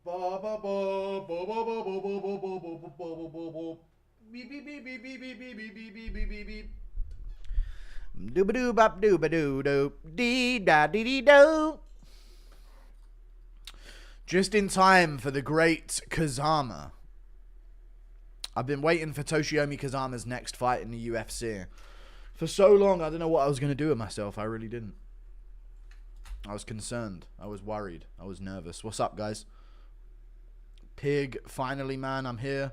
Doobadoo bop doobadoo doo dee da dee dee do. Just in time for the great Kazama. I've been waiting for Toshiomi Kazama's next fight in the UFC for so long. I don't know what I was going to do with myself. I really didn't. I was concerned. I was worried. I was nervous. What's up, guys? Pig, finally, man. I'm here.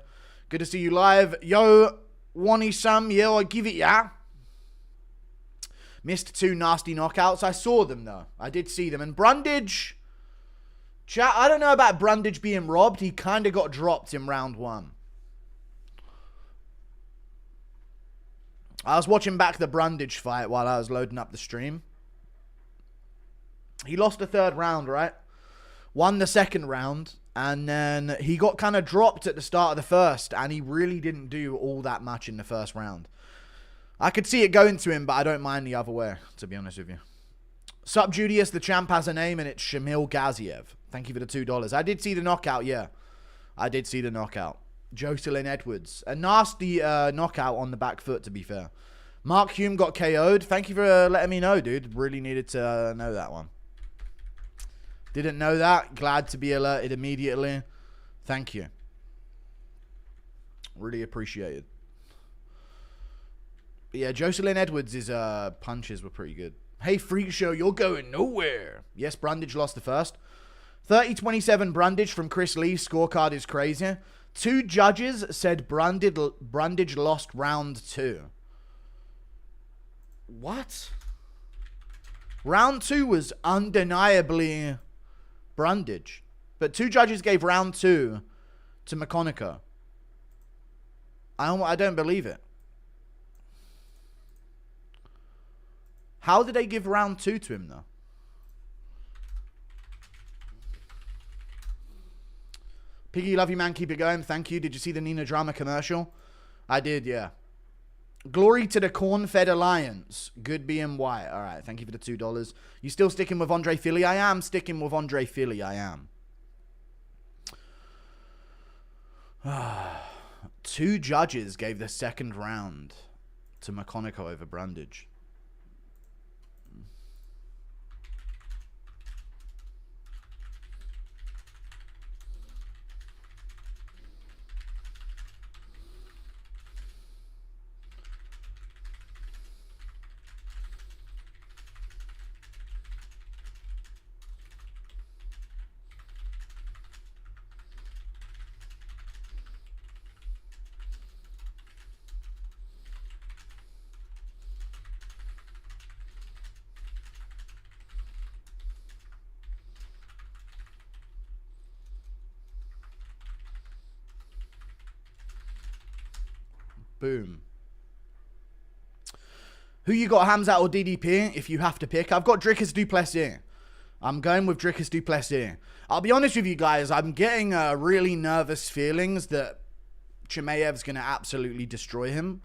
Good to see you live. Yo, Wani-sam. Yo, I give it ya. Missed 2 nasty knockouts. I saw them, though. I did see them. And Brundage... Chat, I don't know about Brundage being robbed. He kind of got dropped in round 1. I was watching back the Brundage fight while I was loading up the stream. He lost the 3rd round, right? Won the 2nd round. And then he got kind of dropped at the start of the 1st. And he really didn't do all that much in the 1st round. I could see it going to him, but I don't mind the other way, to be honest with you. Sup, Julius, the champ has a name, and it's Shamil Gaziev. Thank you for the $2. I did see the knockout, yeah. I did see the knockout. Jocelyn Edwards. A nasty knockout on the back foot, to be fair. Mark Hume got KO'd. Thank you for letting me know, dude. Really needed to know that one. Didn't know that. Glad to be alerted immediately. Thank you. Really appreciated. But yeah, Jocelyn Edwards' punches were pretty good. Hey, Freak Show, you're going nowhere. Yes, Brundage lost the 1st. 30-27 Brundage from Chris Lee's scorecard is crazy. 2 judges said Brundage lost round 2. What? Round 2 was undeniably Brundage. But 2 judges gave round 2 to McConaughey. I don't believe it. How did they give round 2 to him, though? Piggy, love you, man. Keep it going. Thank you. Did you see the Nina Drama commercial? I did, yeah. Glory to the Corn-Fed Alliance. Good BMY. All right. Thank you for the $2. You still sticking with Andre Fili? I am sticking with Andre Fili. I am. 2 judges gave the 2nd round to McConaughey over Brundage. Boom. Who you got, Hamzat or DDP, if you have to pick? I've got Dricus du Plessis. I'm going with Dricus du Plessis. I'll be honest with you guys, I'm getting really nervous feelings that Chimaev's going to absolutely destroy him.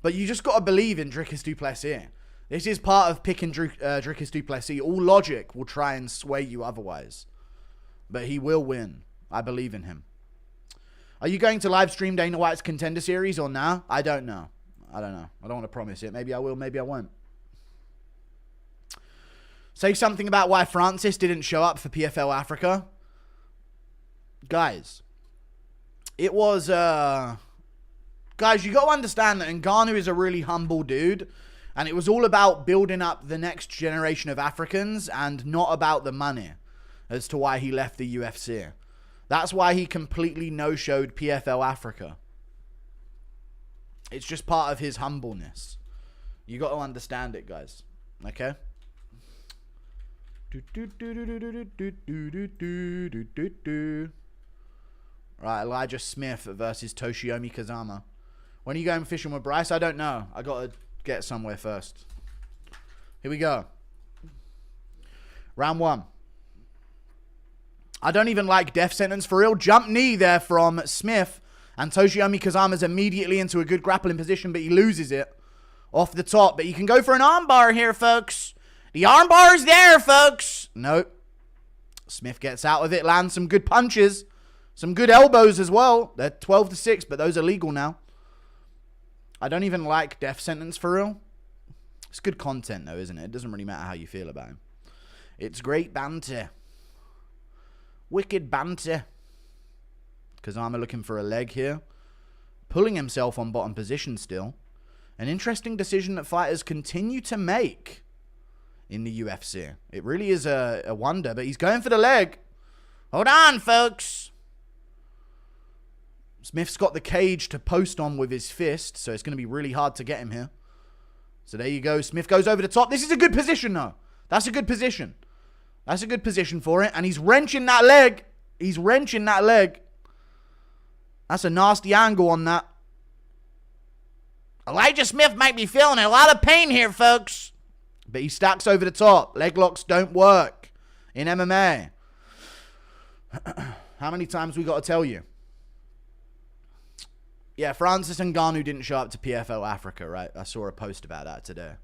But you just got to believe in Dricus du Plessis. This is part of picking Dricus du Plessis. All logic will try and sway you otherwise. But he will win. I believe in him. Are you going to live stream Dana White's Contender Series or nah? I don't know. I don't know. I don't want to promise it. Maybe I will, maybe I won't. Say something about why Francis didn't show up for PFL Africa. Guys, it was... Guys, you got to understand that Ngannou is a really humble dude. And it was all about building up the next generation of Africans and not about the money as to why he left the UFC. That's why he completely no-showed PFL Africa. It's just part of his humbleness. You got to understand it, guys. Okay? Right, Elijah Smith versus Toshiomi Kazama. When are you going fishing with Bryce? I don't know. I got to get somewhere first. Here we go. Round 1. I don't even like death sentence for real. Jump knee there from Smith. And Toshiomi Kazama's immediately into a good grappling position, but he loses it off the top. But you can go for an armbar here, folks. The armbar is there, folks. Nope. Smith gets out of it, lands some good punches. Some good elbows as well. They're 12-6, but those are legal now. I don't even like death sentence for real. It's good content though, isn't it? It doesn't really matter how you feel about him. It's great banter. Wicked banter. Kazama looking for a leg here. Pulling himself on bottom position still. An interesting decision that fighters continue to make in the UFC. It really is a wonder, but he's going for the leg. Hold on, folks. Smith's got the cage to post on with his fist, so it's going to be really hard to get him here. So there you go. Smith goes over the top. This is a good position, though. That's a good position. That's a good position for it. And he's wrenching that leg. He's wrenching that leg. That's a nasty angle on that. Elijah Smith might be feeling a lot of pain here, folks. But he stacks over the top. Leg locks don't work in MMA. How many times we got to tell you? Yeah, Francis Ngannou didn't show up to PFL Africa, right? I saw a post about that today.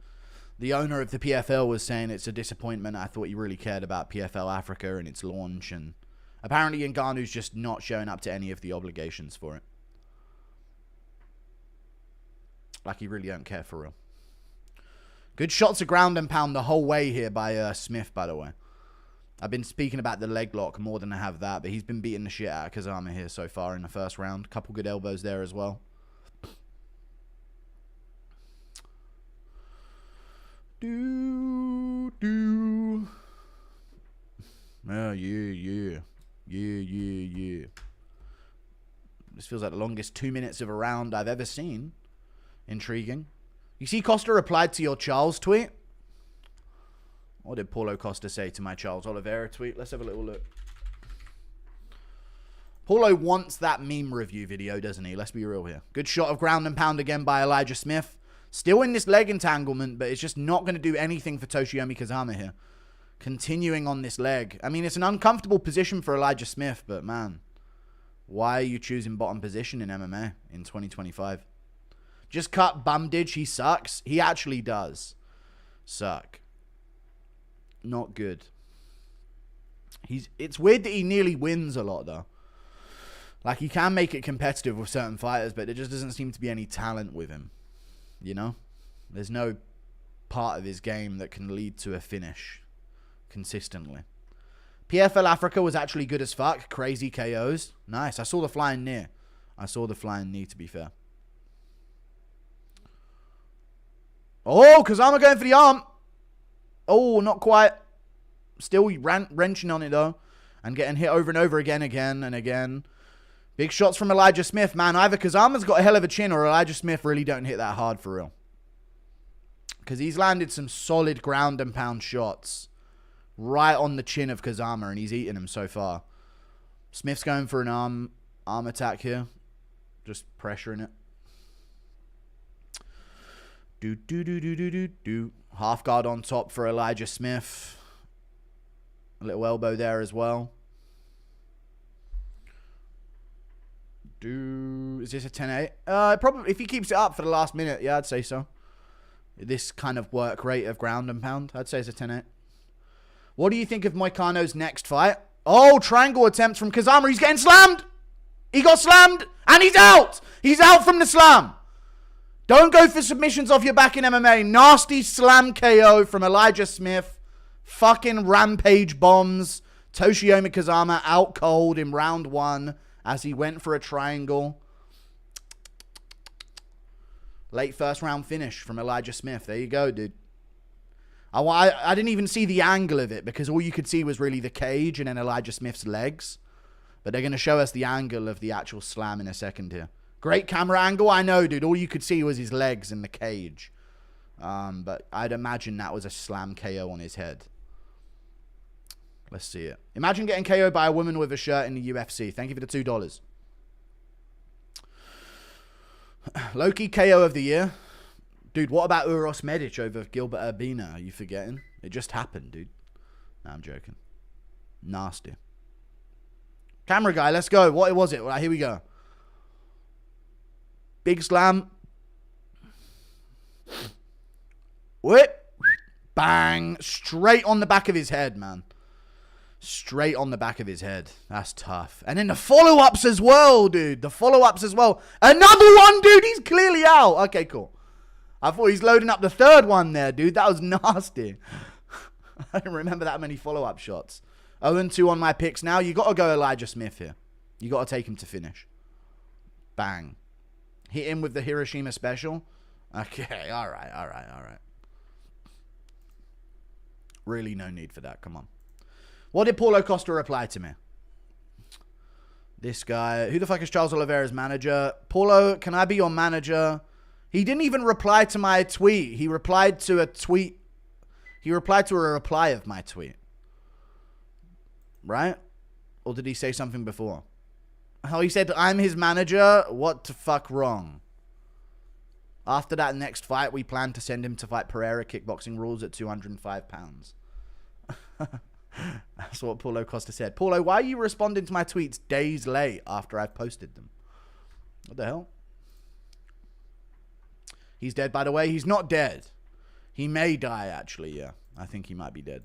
The owner of the PFL was saying it's a disappointment. I thought he really cared about PFL Africa and its launch. And apparently Ngannou's just not showing up to any of the obligations for it. Like he really don't care for real. Good shots of ground and pound the whole way here by Smith, by the way. I've been speaking about the leg lock more than I have that, but he's been beating the shit out of Kazama here so far in the first round. Couple good elbows there as well. Oh, yeah. This feels like the longest 2 minutes of a round I've ever seen. Intriguing. You see Costa replied to your Charles tweet? What did Paulo Costa say to my Charles Oliveira tweet? Let's have a little look. Paulo wants that meme review video, doesn't he? Let's be real here. Good shot of ground and pound again by Elijah Smith. Still in this leg entanglement, but it's just not going to do anything for Toshiomi Kazama here. Continuing on this leg. I mean, it's an uncomfortable position for Elijah Smith, but man, why are you choosing bottom position in MMA in 2025? Just cut Bumdidge. He sucks. He actually does suck. Not good. It's weird that he nearly wins a lot, though. Like, he can make it competitive with certain fighters, but there just doesn't seem to be any talent with him. You know? There's no part of his game that can lead to a finish consistently. PFL Africa was actually good as fuck. Crazy KOs. Nice. I saw the flying knee. To be fair. Oh, Kazama going for the arm. Oh, not quite. Still wrenching on it, though. And getting hit over and over again and again. Big shots from Elijah Smith, man. Either Kazama's got a hell of a chin or Elijah Smith really don't hit that hard for real. Because he's landed some solid ground and pound shots. Right on the chin of Kazama, and he's eaten him so far. Smith's going for an arm attack here. Just pressuring it. Half guard on top for Elijah Smith. A little elbow there as well. Is this a 10-8? Probably, if he keeps it up for the last minute, yeah, I'd say so. This kind of work rate of ground and pound, I'd say it's a 10-8. What do you think of Moicano's next fight? Oh, triangle attempt from Kazama. He's getting slammed. He got slammed, and he's out. He's out from the slam. Don't go for submissions off your back in MMA. Nasty slam KO from Elijah Smith. Fucking rampage bombs. Toshiomi Kazama out cold in round 1 as he went for a triangle. Late first round finish from Elijah Smith. There you go, dude. I didn't even see the angle of it because all you could see was really the cage and then Elijah Smith's legs. But they're going to show us the angle of the actual slam in a second here. Great camera angle. I know, dude. All you could see was his legs and the cage. But I'd imagine that was a slam KO on his head. Let's see it. Imagine getting KO'd by a woman with a shirt in the UFC. Thank you for the $2. Low-key KO of the year. Dude, what about Uros Medic over Gilbert Urbina? Are you forgetting? It just happened, dude. Nah, I'm joking. Nasty. Camera guy, let's go. What was it? Well, here we go. Big slam. Whip. Bang. Straight on the back of his head, man. Straight on the back of his head. That's tough. And then the follow-ups as well, dude. The follow-ups as well. Another one, dude. He's clearly out. Okay, cool. I thought he's loading up the third one there, dude. That was nasty. I don't remember that many follow-up shots. 0-2 on my picks now. You got to go Elijah Smith here. You got to take him to finish. Bang. Hit him with the Hiroshima special. Okay, all right. Really no need for that. Come on. What did Paulo Costa reply to me? This guy. Who the fuck is Charles Oliveira's manager? Paulo, can I be your manager? He didn't even reply to my tweet. He replied to a tweet. He replied to a reply of my tweet. Right? Or did he say something before? Oh, he said, I'm his manager. What the fuck wrong? After that next fight, we plan to send him to fight Carera kickboxing rules at 205 pounds. That's what Paulo Costa said. Paulo, why are you responding to my tweets days late after I've posted them? What the hell? He's dead, by the way. He's not dead. He may die, actually, yeah. I think he might be dead.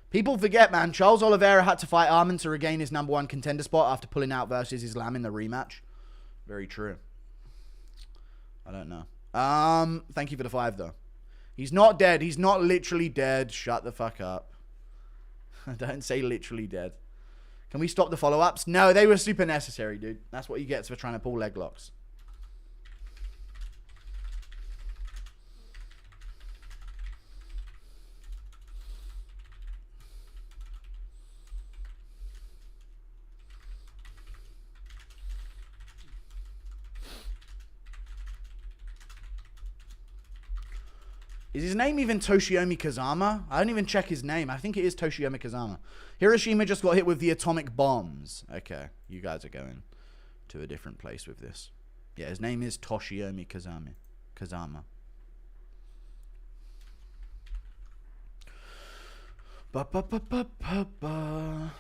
People forget, man. Charles Oliveira had to fight Arman to regain his #1 contender spot after pulling out versus Islam in the rematch. Very true. I don't know. Thank you for the 5, though. He's not dead. He's not literally dead. Shut the fuck up. Don't say literally dead. Can we stop the follow-ups? No, they were super necessary, dude. That's what you get for trying to pull leg locks. Is his name even Toshiomi Kazama? I don't even check his name. I think it is Toshiomi Kazama. Hiroshima just got hit with the atomic bombs. Okay, you guys are going to a different place with this. Yeah, his name is Toshiomi Kazama. Ba-ba-ba-ba-ba-ba.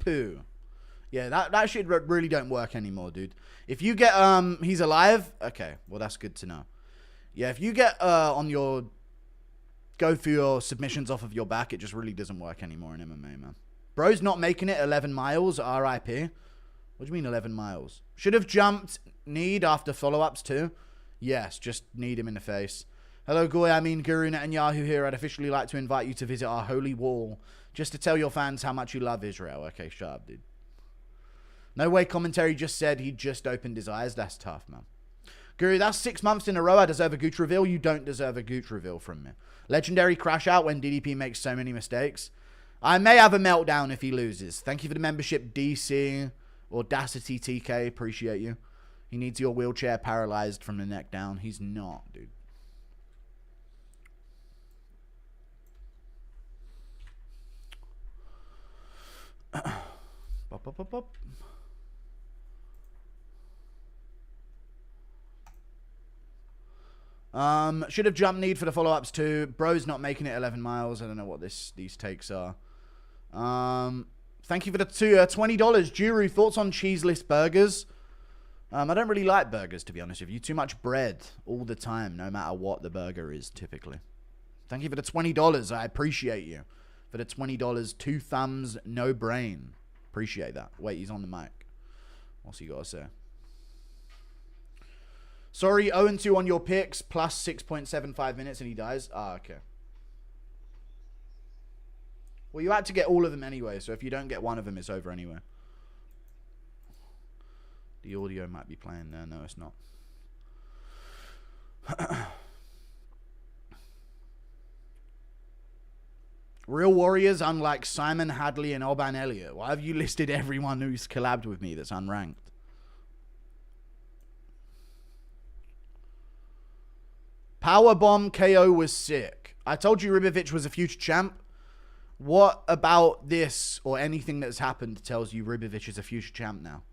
Poo. Yeah, that shit really don't work anymore, dude. If you get, he's alive. Okay, well, that's good to know. Yeah, if you get, on your, go for your submissions off of your back, it just really doesn't work anymore in MMA, man. Bro's not making it 11 miles, RIP. What do you mean 11 miles? Should have jumped need after follow-ups too. Yes, just need him in the face. Hello, Goy. I mean, Guru Netanyahu here. I'd officially like to invite you to visit our holy wall just to tell your fans how much you love Israel. Okay, shut up, dude. No way commentary just said he just opened his eyes. That's tough, man. Guru, that's 6 months in a row I deserve a Gooch reveal. You don't deserve a Gooch reveal from me. Legendary crash out when DDP makes so many mistakes. I may have a meltdown if he loses. Thank you for the membership, DC. Audacity TK. Appreciate you. He needs your wheelchair paralyzed from the neck down. He's not, dude. Bop, bop, bop, bop. Should have jumped need for the follow-ups too. Bro's not making it 11 miles. I don't know what these takes are. Thank you for the $20. Juru, thoughts on cheeseless burgers? I don't really like burgers, to be honest with you. Too much bread all the time, no matter what the burger is, typically. Thank you for the $20. I appreciate you. For the $20, 2 thumbs, no brain. Appreciate that. Wait, he's on the mic. What's he got to say? Sorry, 0-2 on your picks, plus 6.75 minutes, and he dies. Ah, okay. Well, you had to get all of them anyway, so if you don't get one of them, it's over anyway. The audio might be playing there. No, it's not. Real Warriors, unlike Simon Hadley and Alban Elliott. Why have you listed everyone who's collabed with me that's unranked? Powerbomb KO was sick. I told you Ribovic was a future champ. What about this or anything that's happened tells you Ribovic is a future champ now?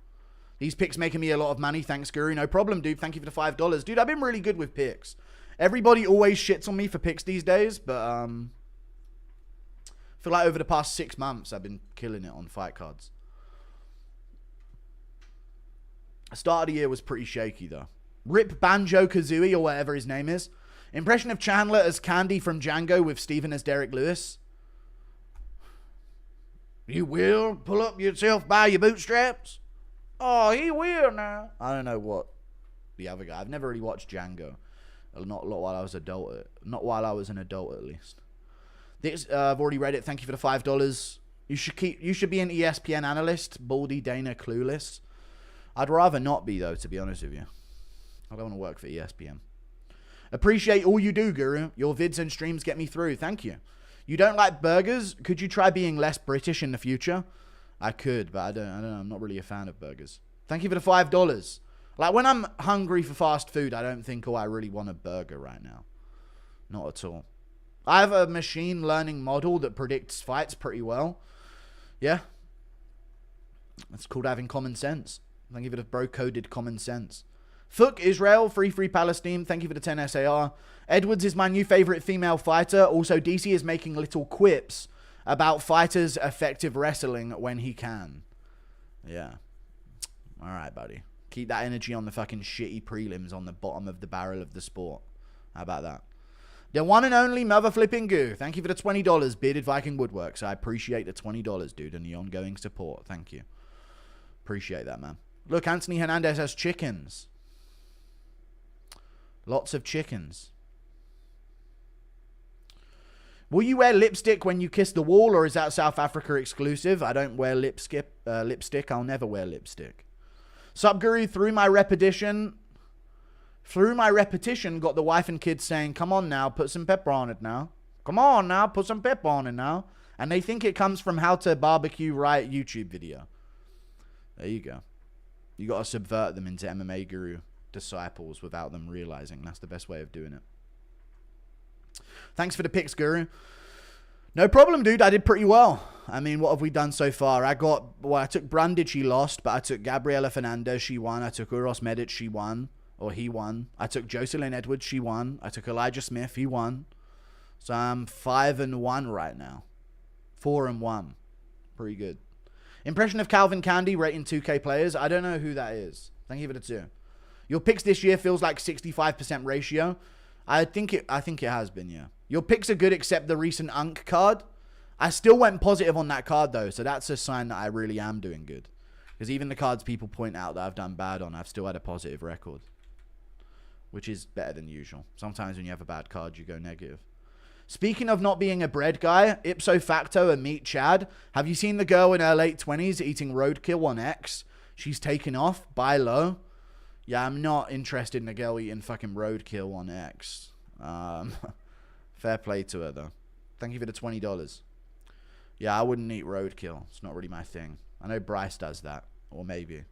These picks making me a lot of money. Thanks, Guru. No problem, dude. Thank you for the $5. Dude, I've been really good with picks. Everybody always shits on me for picks these days, but I feel like over the past 6 months, I've been killing it on fight cards. The start of the year was pretty shaky, though. Rip Banjo-Kazooie, or whatever his name is. Impression of Chandler as Candy from Django with Steven as Derek Lewis. You will pull up yourself by your bootstraps? Oh, he will now. I don't know what the other guy. I've never really watched Django. Not while I was adult. Not while I was an adult, at least. This I've already read it. Thank you for the $5. You should be an ESPN analyst. Baldy Dana clueless. I'd rather not be, though, to be honest with you. I don't want to work for ESPN. Appreciate all you do, Guru. Your vids and streams get me through. Thank you. You don't like burgers? Could you try being less British in the future? I could, but I don't know. I'm not really a fan of burgers. Thank you for the $5. Like, when I'm hungry for fast food, I don't think, oh, I really want a burger right now. Not at all. I have a machine learning model that predicts fights pretty well. Yeah. It's called having common sense. Thank you for the bro-coded common sense. Fuck Israel, free Palestine. Thank you for the 10 SAR. Edwards is my new favorite female fighter. Also, DC is making little quips about fighters' effective wrestling when he can. Yeah. All right, buddy. Keep that energy on the fucking shitty prelims on the bottom of the barrel of the sport. How about that? The one and only mother flipping goo. Thank you for the $20, Bearded Viking Woodworks. I appreciate the $20, dude, and the ongoing support. Thank you. Appreciate that, man. Look, Anthony Hernandez has chickens. Lots of chickens. Will you wear lipstick when you kiss the wall, or is that South Africa exclusive? I don't wear lipstick. I'll never wear lipstick. Sup, Guru, through my repetition, got the wife and kids saying, come on now, put some pepper on it now. Come on now, put some pepper on it now. And they think it comes from how to barbecue right YouTube video. There you go. You got to subvert them into MMA Guru disciples without them realizing. That's the best way of doing it. Thanks for the picks, Guru. No problem, dude. I did pretty well. I mean, what have we done so far? I took Brundage, he lost, but I took Gabriela Fernandez, she won. I took Uros Medic, she won. Or he won. I took Jocelyn Edwards, she won. I took Elijah Smith, he won. So I'm 5-1 right now. 4-1. Pretty good. Impression of Calvin Candy rating 2K players. I don't know who that is. Thank you for the 2. Your picks this year feels like 65% ratio. I think it has been, yeah. Your picks are good except the recent Unk card. I still went positive on that card, though, so that's a sign that I really am doing good. Because even the cards people point out that I've done bad on, I've still had a positive record. Which is better than usual. Sometimes when you have a bad card, you go negative. Speaking of not being a bread guy, ipso facto and meet Chad. Have you seen the girl in her late 20s eating roadkill on X? She's taken off. Buy low. Yeah, I'm not interested in a girl eating fucking roadkill on X. Fair play to her, though. Thank you for the $20. Yeah, I wouldn't eat roadkill. It's not really my thing. I know Bryce does that. Or maybe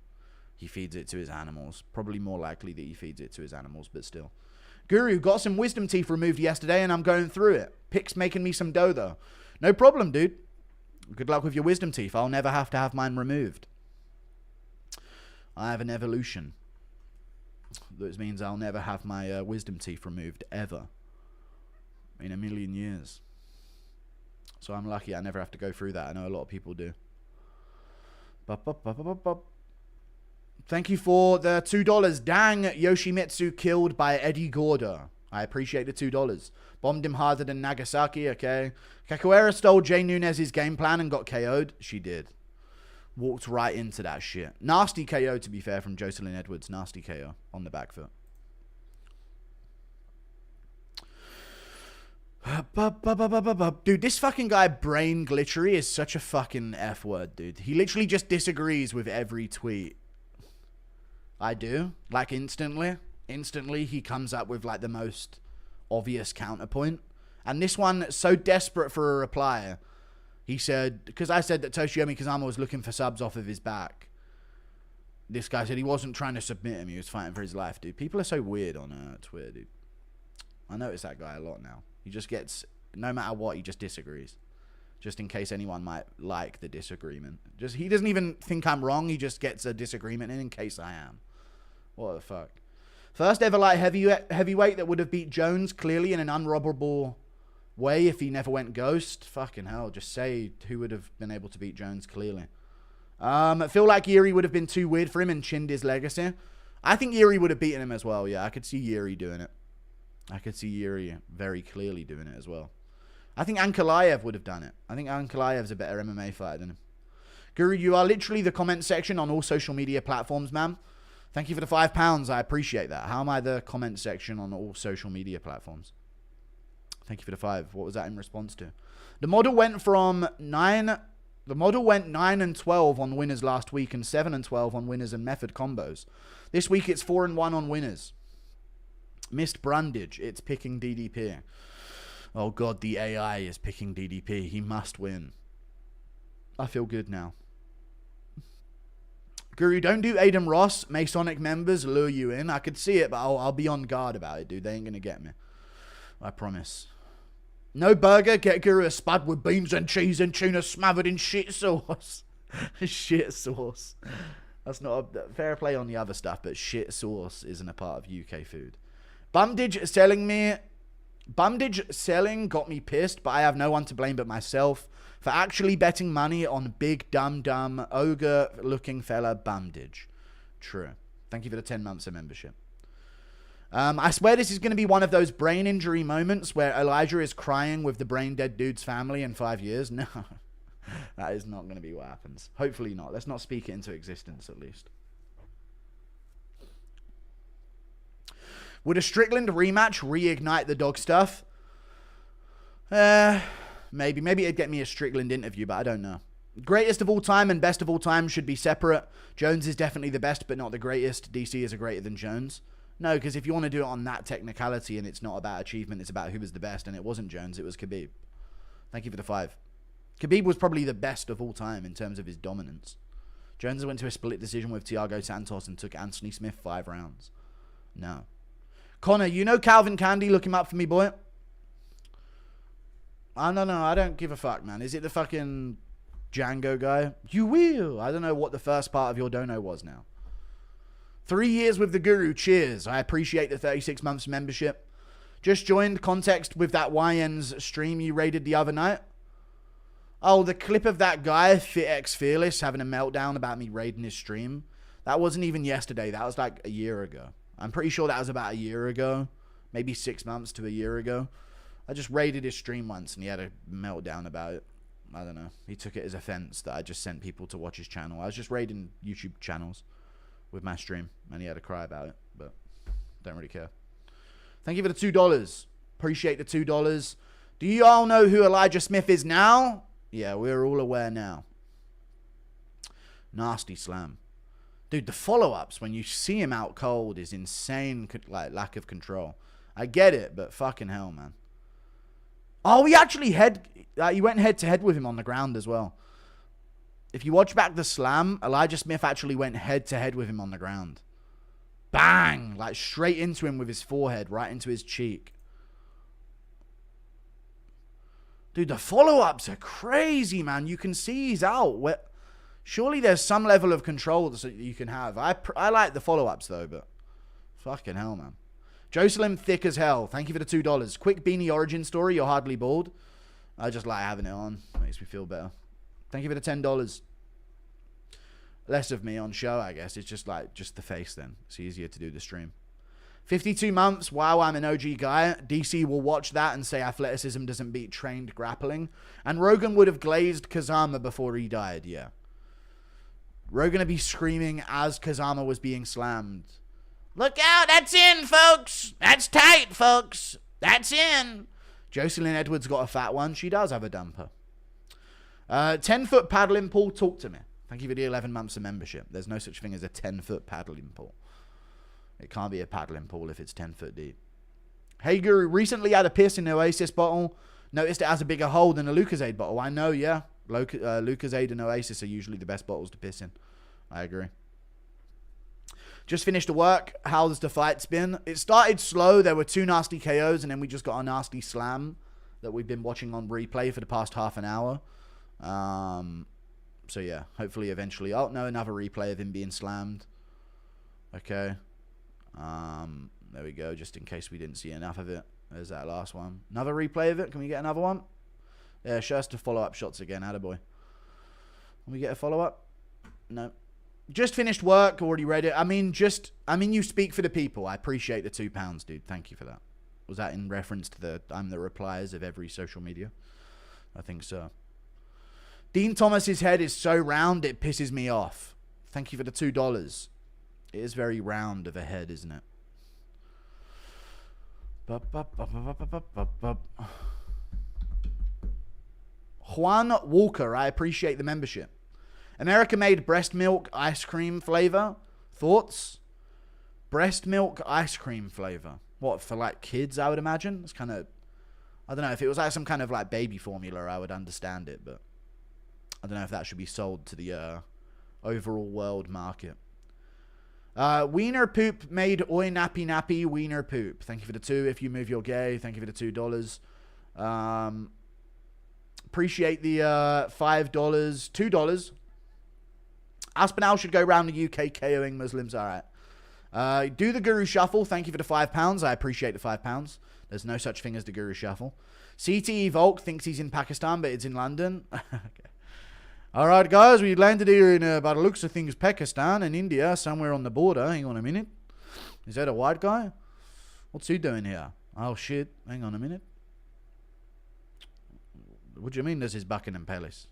he feeds it to his animals. Probably more likely that he feeds it to his animals, but still. Guru, got some wisdom teeth removed yesterday and I'm going through it. Pick's making me some dough, though. No problem, dude. Good luck with your wisdom teeth. I'll never have to have mine removed. I have an evolution. That means I'll never have my wisdom teeth removed, ever. In a million years. So I'm lucky I never have to go through that. I know a lot of people do. Thank you for the $2. Dang, Yoshimitsu killed by Eddie Gordo. I appreciate the $2. Bombed him harder than Nagasaki, okay. Capoeira stole Jay Nunez's game plan and got KO'd. She did. Walked right into that shit. Nasty KO, to be fair, from Jocelyn Edwards. Nasty KO on the back foot. Dude, this fucking guy, Brain Glitchery, is such a fucking F word, dude. He literally just disagrees with every tweet. I do. Like, instantly. Instantly, he comes up with, like, the most obvious counterpoint. And this one, so desperate for a reply, he said, because I said that Toshiomi Kazama was looking for subs off of his back. This guy said he wasn't trying to submit him. He was fighting for his life, dude. People are so weird on Twitter, dude. I notice that guy a lot now. He just gets, no matter what, he just disagrees. Just in case anyone might like the disagreement. He doesn't even think I'm wrong. He just gets a disagreement in case I am. What the fuck? First ever light heavyweight that would have beat Jones clearly in an unrobbable way if he never went ghost. Fucking hell. Just say who would have been able to beat Jones clearly. I feel like Yuri would have been too weird for him and chinned his legacy. I think Yuri would have beaten him as well. Yeah, I could see Yuri doing it. I could see Yuri very clearly doing it as well. I think Ankalaev would have done it. I think Ankalaev's a better MMA fighter than him. Guru, you are literally the comment section on all social media platforms, man. Thank you for the £5. I appreciate that. How am I the comment section on all social media platforms? Thank you for the 5. What was that in response to? The model went from 9 and 12 on winners last week and 7 and 12 on winners and method combos. This week it's 4 and 1 on winners. Missed Brundage. It's picking DDP. Oh god, the AI is picking DDP. He must win. I feel good now. Guru, don't do Aiden Ross. Masonic members lure you in. I could see it, but I'll be on guard about it, dude. They ain't going to get me. I promise. No burger. Get Guru a spud with beans and cheese and tuna smothered in shit sauce. Shit sauce. That's not a fair play on the other stuff, but shit sauce isn't a part of UK food. Bumdage selling got me pissed, but I have no one to blame but myself for actually betting money on big dumb ogre looking fella Bumdage. True. Thank you for the 10 months of membership. I swear this is going to be one of those brain injury moments where Elijah is crying with the brain dead dude's family in 5 years. No, that is not going to be what happens. Hopefully not. Let's not speak it into existence at least. Would a Strickland rematch reignite the dog stuff? Maybe. Maybe it'd get me a Strickland interview, but I don't know. Greatest of all time and best of all time should be separate. Jones is definitely the best, but not the greatest. DC is a greater than Jones. No, because if you want to do it on that technicality and it's not about achievement, it's about who was the best, and it wasn't Jones, it was Khabib. Thank you for the 5. Khabib was probably the best of all time in terms of his dominance. Jones went to a split decision with Thiago Santos and took Anthony Smith 5 rounds. No. Connor, you know Calvin Candy? Look him up for me, boy. I don't know. I don't give a fuck, man. Is it the fucking Django guy? You will. I don't know what the first part of your dono was now. 3 years with the Guru. Cheers. I appreciate the 36 months membership. Just joined. Context with that YN's stream you raided the other night. Oh, the clip of that guy, FitX Fearless, having a meltdown about me raiding his stream. That wasn't even yesterday. That was like a year ago. I'm pretty sure that was about a year ago. Maybe 6 months to a year ago. I just raided his stream once and he had a meltdown about it. I don't know. He took it as offense that I just sent people to watch his channel. I was just raiding YouTube channels with my stream and he had a cry about it, but don't really care. Thank you for the $2. Appreciate the $2. Do you all know who Elijah Smith is now? Yeah, we're all aware now. Nasty slam. Dude, the follow-ups when you see him out cold is insane, like, lack of control. I get it, but fucking hell, man. Oh, he actually he went head-to-head with him on the ground as well. If you watch back the slam, Elijah Smith actually went head-to-head with him on the ground. Bang! Like, straight into him with his forehead, right into his cheek. Dude, the follow-ups are crazy, man. You can see he's out. Surely there's some level of control that you can have. I like the follow-ups, though, but fucking hell, man. Jocelyn, thick as hell. Thank you for the $2. Quick beanie origin story. You're hardly bald. I just like having it on. Makes me feel better. Thank you for the $10. Less of me on show, I guess. It's just the face then. It's easier to do the stream. 52 months. Wow, I'm an OG guy. DC will watch that and say athleticism doesn't beat trained grappling. And Rogan would have glazed Kazama before he died, yeah. Rogan would be screaming as Kazama was being slammed. Look out, that's in, folks. That's tight, folks. That's in. Jocelyn Edwards got a fat one. She does have a dumper. 10-foot paddling pool, talk to me. Thank you for the 11 months of membership. There's no such thing as a 10-foot paddling pool. It can't be a paddling pool if it's 10 foot deep. Hey, Guru, recently had a piss in the Oasis bottle. Noticed it has a bigger hole than a Lucozade bottle. I know, yeah. Lucozade and Oasis are usually the best bottles to piss in. I agree. Just finished the work. How's the fight's been? It started slow. There were 2 nasty KOs, and then we just got a nasty slam that we've been watching on replay for the past half an hour. So yeah, hopefully eventually. Oh, no, another replay of him being slammed. Okay. There we go, just in case we didn't see enough of it. There's that last one. Another replay of it. Can we get another one? Yeah, show us the follow-up shots again. Attaboy. Can we get a follow-up? No. Just finished work. Already read it. I mean, you speak for the people. I appreciate the £2, dude. Thank you for that. Was that in reference to the I'm the replies of every social media? I think so. Dean Thomas's head is so round it pisses me off. Thank you for the $2. It is very round of a head, isn't it? Juan Walker, I appreciate the membership. America made breast milk ice cream flavor. Thoughts? Breast milk ice cream flavor. What, for like kids, I would imagine? It's kind of, I don't know, if it was like some kind of like baby formula, I would understand it, but I don't know if that should be sold to the overall world market. Wiener Poop made Oi Nappy Nappy Wiener Poop. Thank you for the 2. If you move, you're gay. Thank you for the $2. Appreciate the $5. $2. Aspinall should go around the UK KOing Muslims. All right. Do the Guru Shuffle. Thank you for the £5. I appreciate the £5. There's no such thing as the Guru Shuffle. CTE Volk thinks he's in Pakistan, but it's in London. Okay. All right, guys. We landed here in, by the looks of things, Pakistan and India, somewhere on the border. Hang on a minute. Is that a white guy? What's he doing here? Oh, shit. Hang on a minute. What do you mean this is Buckingham Palace?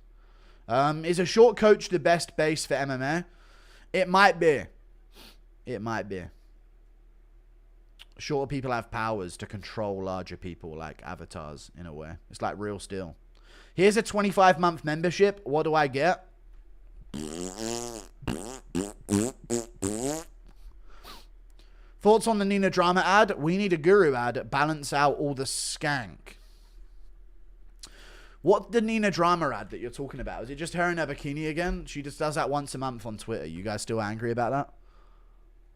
Is a short coach the best base for MMA? It might be. It might be. Shorter people have powers to control larger people, like avatars, in a way. It's like Real Steel. Here's a 25-month membership. What do I get? Thoughts on the Nina Drama ad? We need a Guru ad. Balance out all the skank. What the Nina Drama ad that you're talking about? Is it just her in her bikini again? She just does that once a month on Twitter. You guys still angry about that?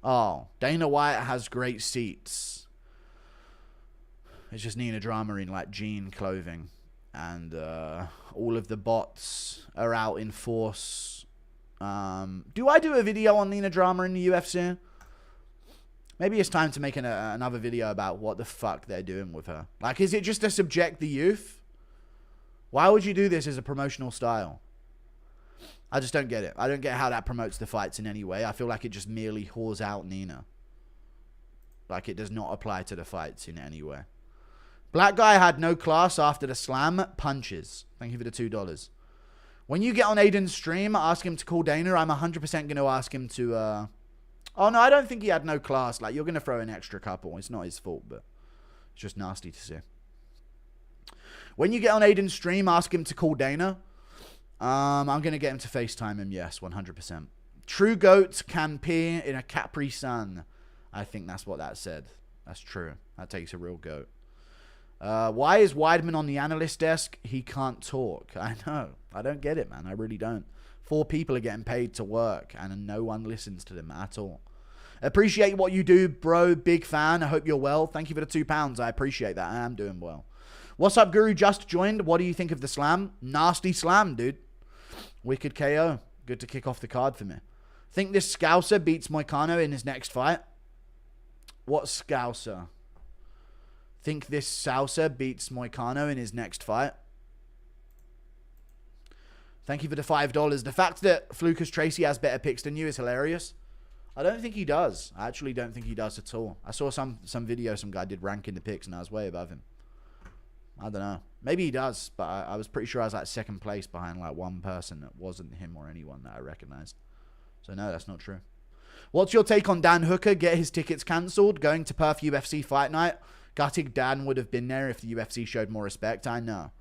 Oh, Dana White has great seats. It's just Nina Drama in like jean clothing. And all of the bots are out in force. Do I do a video on Nina Drama in the UFC? Maybe it's time to make another video about what the fuck they're doing with her. Like, is it just to subject the youth? Why would you do this as a promotional style? I just don't get it. I don't get how that promotes the fights in any way. I feel like it just merely whores out Nina. Like, it does not apply to the fights in any way. Black guy had no class after the slam. Punches. Thank you for the $2. When you get on Aiden's stream, ask him to call Dana. I'm 100% going to ask him to... Oh, no, I don't think he had no class. Like, you're going to throw an extra couple. It's not his fault, but it's just nasty to see. When you get on Aiden's stream, ask him to call Dana. I'm going to get him to FaceTime him. Yes, 100%. True goats can pee in a Capri Sun. I think that's what that said. That's true. That takes a real goat. Why is Weidman on the analyst desk? He can't talk. I know. I don't get it, man. I really don't. 4 people are getting paid to work, and no one listens to them at all. Appreciate what you do, bro. Big fan. I hope you're well. Thank you for the £2. I appreciate that. I am doing well. What's up, Guru? Just joined. What do you think of the slam? Nasty slam, dude. Wicked KO. Good to kick off the card for me. Think this Scouser beats Moicano in his next fight? What Scouser? Think this Scouser beats Moicano in his next fight? Thank you for the $5. The fact that Flucas Tracy has better picks than you is hilarious. I don't think he does. I actually don't think he does at all. I saw some video some guy did ranking the picks and I was way above him. I don't know. Maybe he does, but I was pretty sure I was like second place behind like one person that wasn't him or anyone that I recognized. So no, that's not true. What's your take on Dan Hooker? Get his tickets cancelled. Going to Perth UFC Fight Night. Gutting Dan would have been there if the UFC showed more respect. I know.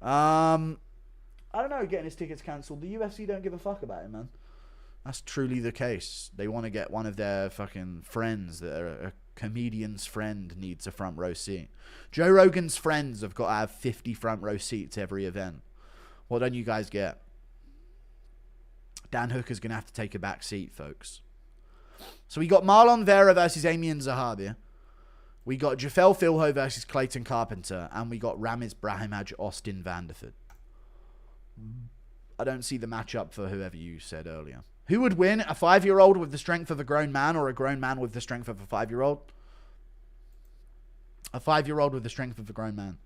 I don't know, getting his tickets cancelled. The UFC don't give a fuck about him, man. That's truly the case. They want to get one of their fucking friends that are a comedian's friend needs a front row seat. Joe Rogan's friends have got to have 50 front row seats every event. What don't you guys get? Dan Hooker's going to have to take a back seat, folks. So we got Marlon Vera versus Amian Zahabi. We got Jafel Filho versus Clayton Carpenter. And we got Ramiz Brahimaj Austin Vanderford. I don't see the matchup for whoever you said earlier. Who would win? A 5-year-old with the strength of a grown man or a grown man with the strength of a 5-year-old? A 5-year-old with the strength of a grown man.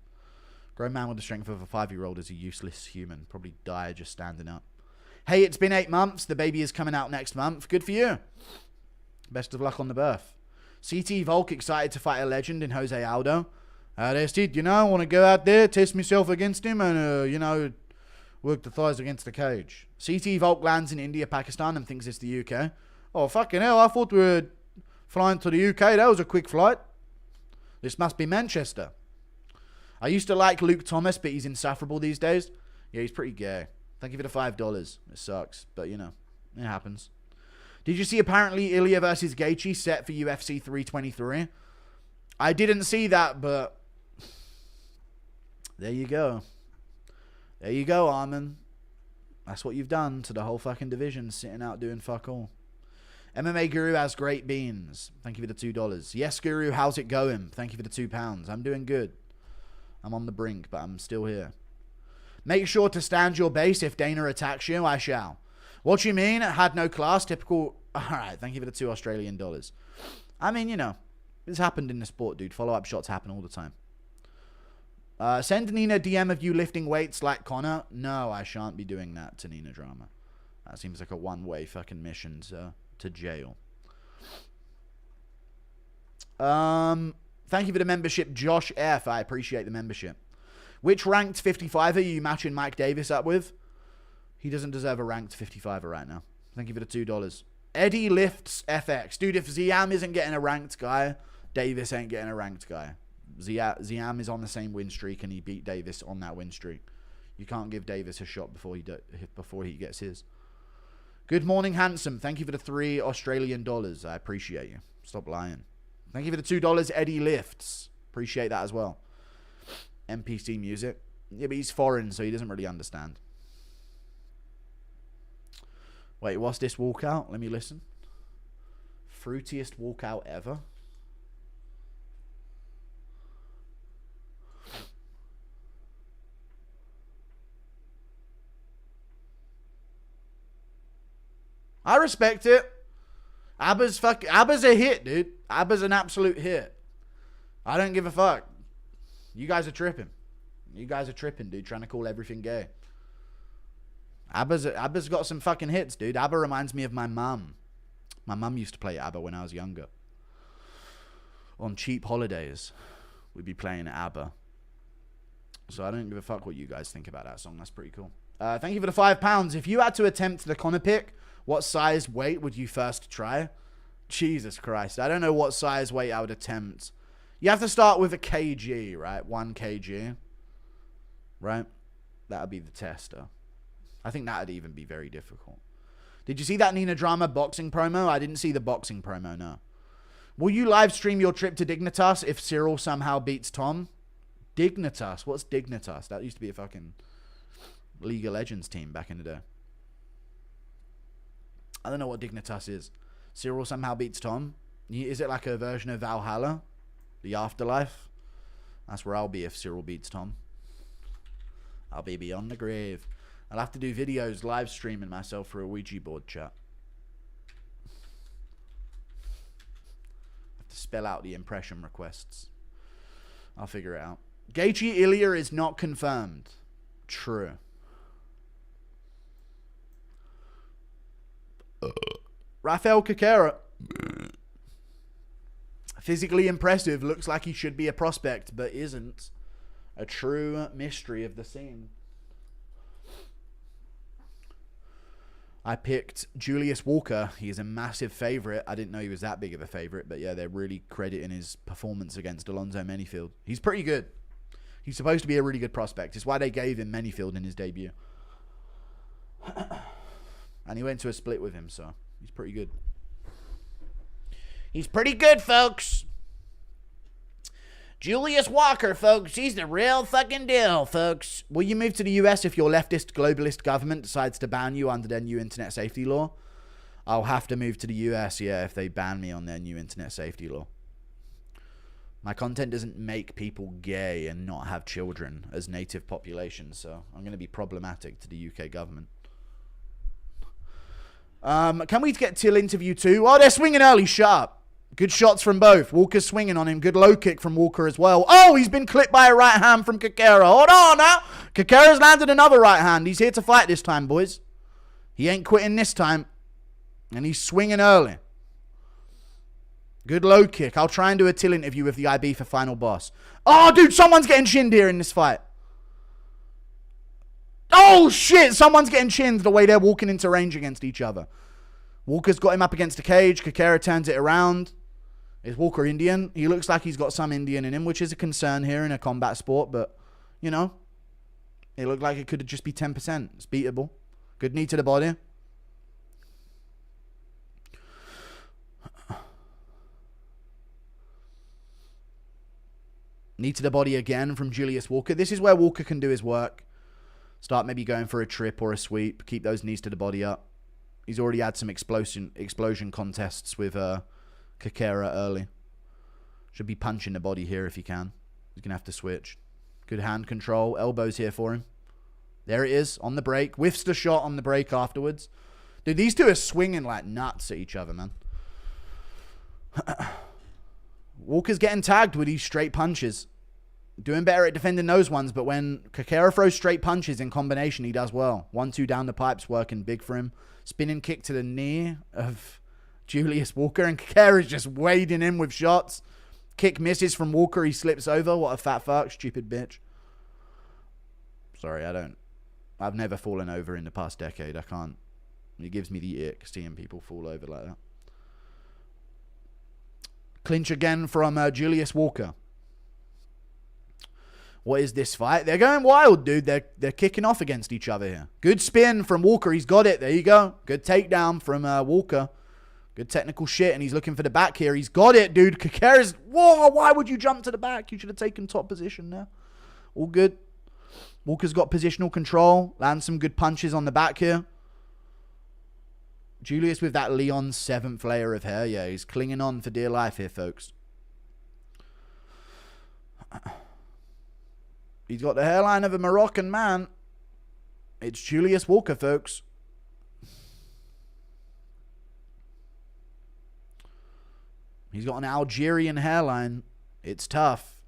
Grown man with the strength of a 5-year-old is a useless human. Probably die just standing up. Hey, it's been 8 months. The baby is coming out next month. Good for you. Best of luck on the birth. CT Volk excited to fight a legend in Jose Aldo. That's it, you know. I want to go out there, test myself against him and, you know, work the thighs against the cage. CT Volk lands in India, Pakistan and thinks it's the UK. Oh, fucking hell. I thought we were flying to the UK. That was a quick flight. This must be Manchester. I used to like Luke Thomas, but he's insufferable these days. Yeah, he's pretty gay. Thank you for the $5. It sucks, but, you know, it happens. Did you see apparently Ilya versus Gaethje set for UFC 323? I didn't see that, but there you go. There you go, Armin. That's what you've done to the whole fucking division, sitting out doing fuck all. MMA Guru has great beans. Thank you for the $2. Yes, Guru, how's it going? Thank you for the £2. I'm doing good. I'm on the brink, but I'm still here. Make sure to stand your base if Dana attacks you. I shall. What you mean? Had no class? Typical. Alright, thank you for the $2 Australian. I mean, you know, this happened in the sport, dude. Follow-up shots happen all the time. Send Nina a DM of you lifting weights like Connor. No, I shan't be doing that to Nina Drama. That seems like a one-way fucking mission to jail. Thank you for the membership, Josh F. I appreciate the membership. Which ranked 55er are you matching Mike Davis up with? He doesn't deserve a ranked 55er right now. Thank you for the $2. Eddie lifts FX. Dude, if Ziam isn't getting a ranked guy, Davis ain't getting a ranked guy. Ziam is on the same win streak and he beat Davis on that win streak. You can't give Davis a shot before he gets his. Good morning, handsome. Thank you for the $3 Australian. I appreciate you. Stop lying. Thank you for the $2 Eddie lifts. Appreciate that as well. NPC music. Yeah, but he's foreign, so he doesn't really understand. Wait, what's this walkout? Let me listen. Fruitiest walkout ever. I respect it. Abba's a hit, dude. Abba's an absolute hit. I don't give a fuck. You guys are tripping. You guys are tripping, dude, trying to call everything gay. Abba's got some fucking hits, dude. Abba reminds me of my mum. My mum used to play Abba when I was younger. On cheap holidays, we'd be playing Abba. So I don't give a fuck what you guys think about that song. That's pretty cool. Thank you for the £5. If you had to attempt the Connor pick, what size weight would you first try? Jesus Christ. I don't know what size weight I would attempt. You have to start with a kg, right? 1 kg. Right? That would be the tester. I think that would even be very difficult. Did you see that Nina Drama boxing promo? I didn't see the boxing promo, no. Will you live stream your trip to Dignitas if Cyril somehow beats Tom? Dignitas? What's Dignitas? That used to be a fucking League of Legends team back in the day. I don't know what Dignitas is. Cyril somehow beats Tom? Is it like a version of Valhalla? The afterlife? That's where I'll be if Cyril beats Tom. I'll be beyond the grave. I'll have to do videos live streaming myself for a Ouija board chat. I have to spell out the impression requests. I'll figure it out. Gaethje Ilya is not confirmed. True. Rafael Carera. Physically impressive. Looks like he should be a prospect, but isn't. A true mystery of the scene. I picked Julius Walker. He's a massive favorite. I didn't know he was that big of a favorite, but yeah, they're really crediting his performance against Alonzo Menifield. He's pretty good. He's supposed to be a really good prospect. It's why they gave him Menifield in his debut. And he went to a split with him, so he's pretty good. He's pretty good, folks. Julius Walker, folks. He's the real fucking deal, folks. Will you move to the US if your leftist globalist government decides to ban you under their new internet safety law? I'll have to move to the US, yeah, if they ban me on their new internet safety law. My content doesn't make people gay and not have children as native populations, so I'm going to be problematic to the UK government. Can we get Till interview too? Oh, they're swinging early. Shut up. Good shots from both. Walker's swinging on him. Good low kick from Walker as well. Oh, he's been clipped by a right hand from Carera. Hold on now. Carera's landed another right hand. He's here to fight this time, boys. He ain't quitting this time. And he's swinging early. Good low kick. I'll try and do a Till interview with the IB for final boss. Oh, dude, someone's getting chinned here in this fight. Oh, shit. Someone's getting chinned the way they're walking into range against each other. Walker's got him up against the cage. Carera turns it around. Is Walker Indian? He looks like he's got some Indian in him, which is a concern here in a combat sport. But, you know, it looked like it could just be 10%. It's beatable. Good knee to the body. Knee to the body again from Julius Walker. This is where Walker can do his work. Start maybe going for a trip or a sweep. Keep those knees to the body up. He's already had some explosion contests with Carera early. Should be punching the body here if he can. He's going to have to switch. Good hand control. Elbows here for him. There it is on the break. Whiffs the shot on the break afterwards. Dude, these two are swinging like nuts at each other, man. Walker's getting tagged with these straight punches. Doing better at defending those ones, but when Carera throws straight punches in combination, he does well. 1-2 down the pipes, working big for him. Spinning kick to the knee of Julius Walker, and Carera's just wading in with shots. Kick misses from Walker, he slips over. What a fat fuck, stupid bitch. Sorry, I've never fallen over in the past decade. I can't. It gives me the ick seeing people fall over like that. Clinch again from Julius Walker. What is this fight? They're going wild, dude. They're kicking off against each other here. Good spin from Walker. He's got it. There you go. Good takedown from Walker. Good technical shit, and he's looking for the back here. He's got it, dude. Carera's... Whoa, why would you jump to the back? You should have taken top position there. All good. Walker's got positional control. Lands some good punches on the back here. Julius with that Leon 7th layer of hair. Yeah, he's clinging on for dear life here, folks. He's got the hairline of a Moroccan man. It's Julius Walker, folks. He's got an Algerian hairline. It's tough.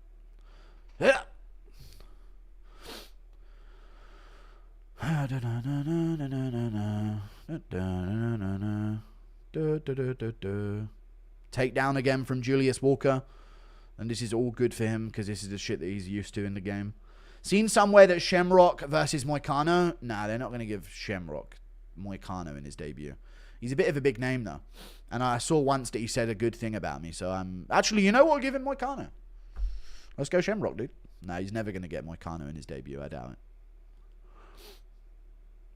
Takedown again from Julius Walker. And this is all good for him because this is the shit that he's used to in the game. Seen somewhere that Shamrock versus Moicano. Nah, they're not going to give Shamrock Moicano in his debut. He's a bit of a big name, though. And I saw once that he said a good thing about me. So I'm... Actually, you know what? I'll give him Moicano. Let's go Shamrock, dude. Nah, he's never going to get Moicano in his debut. I doubt it.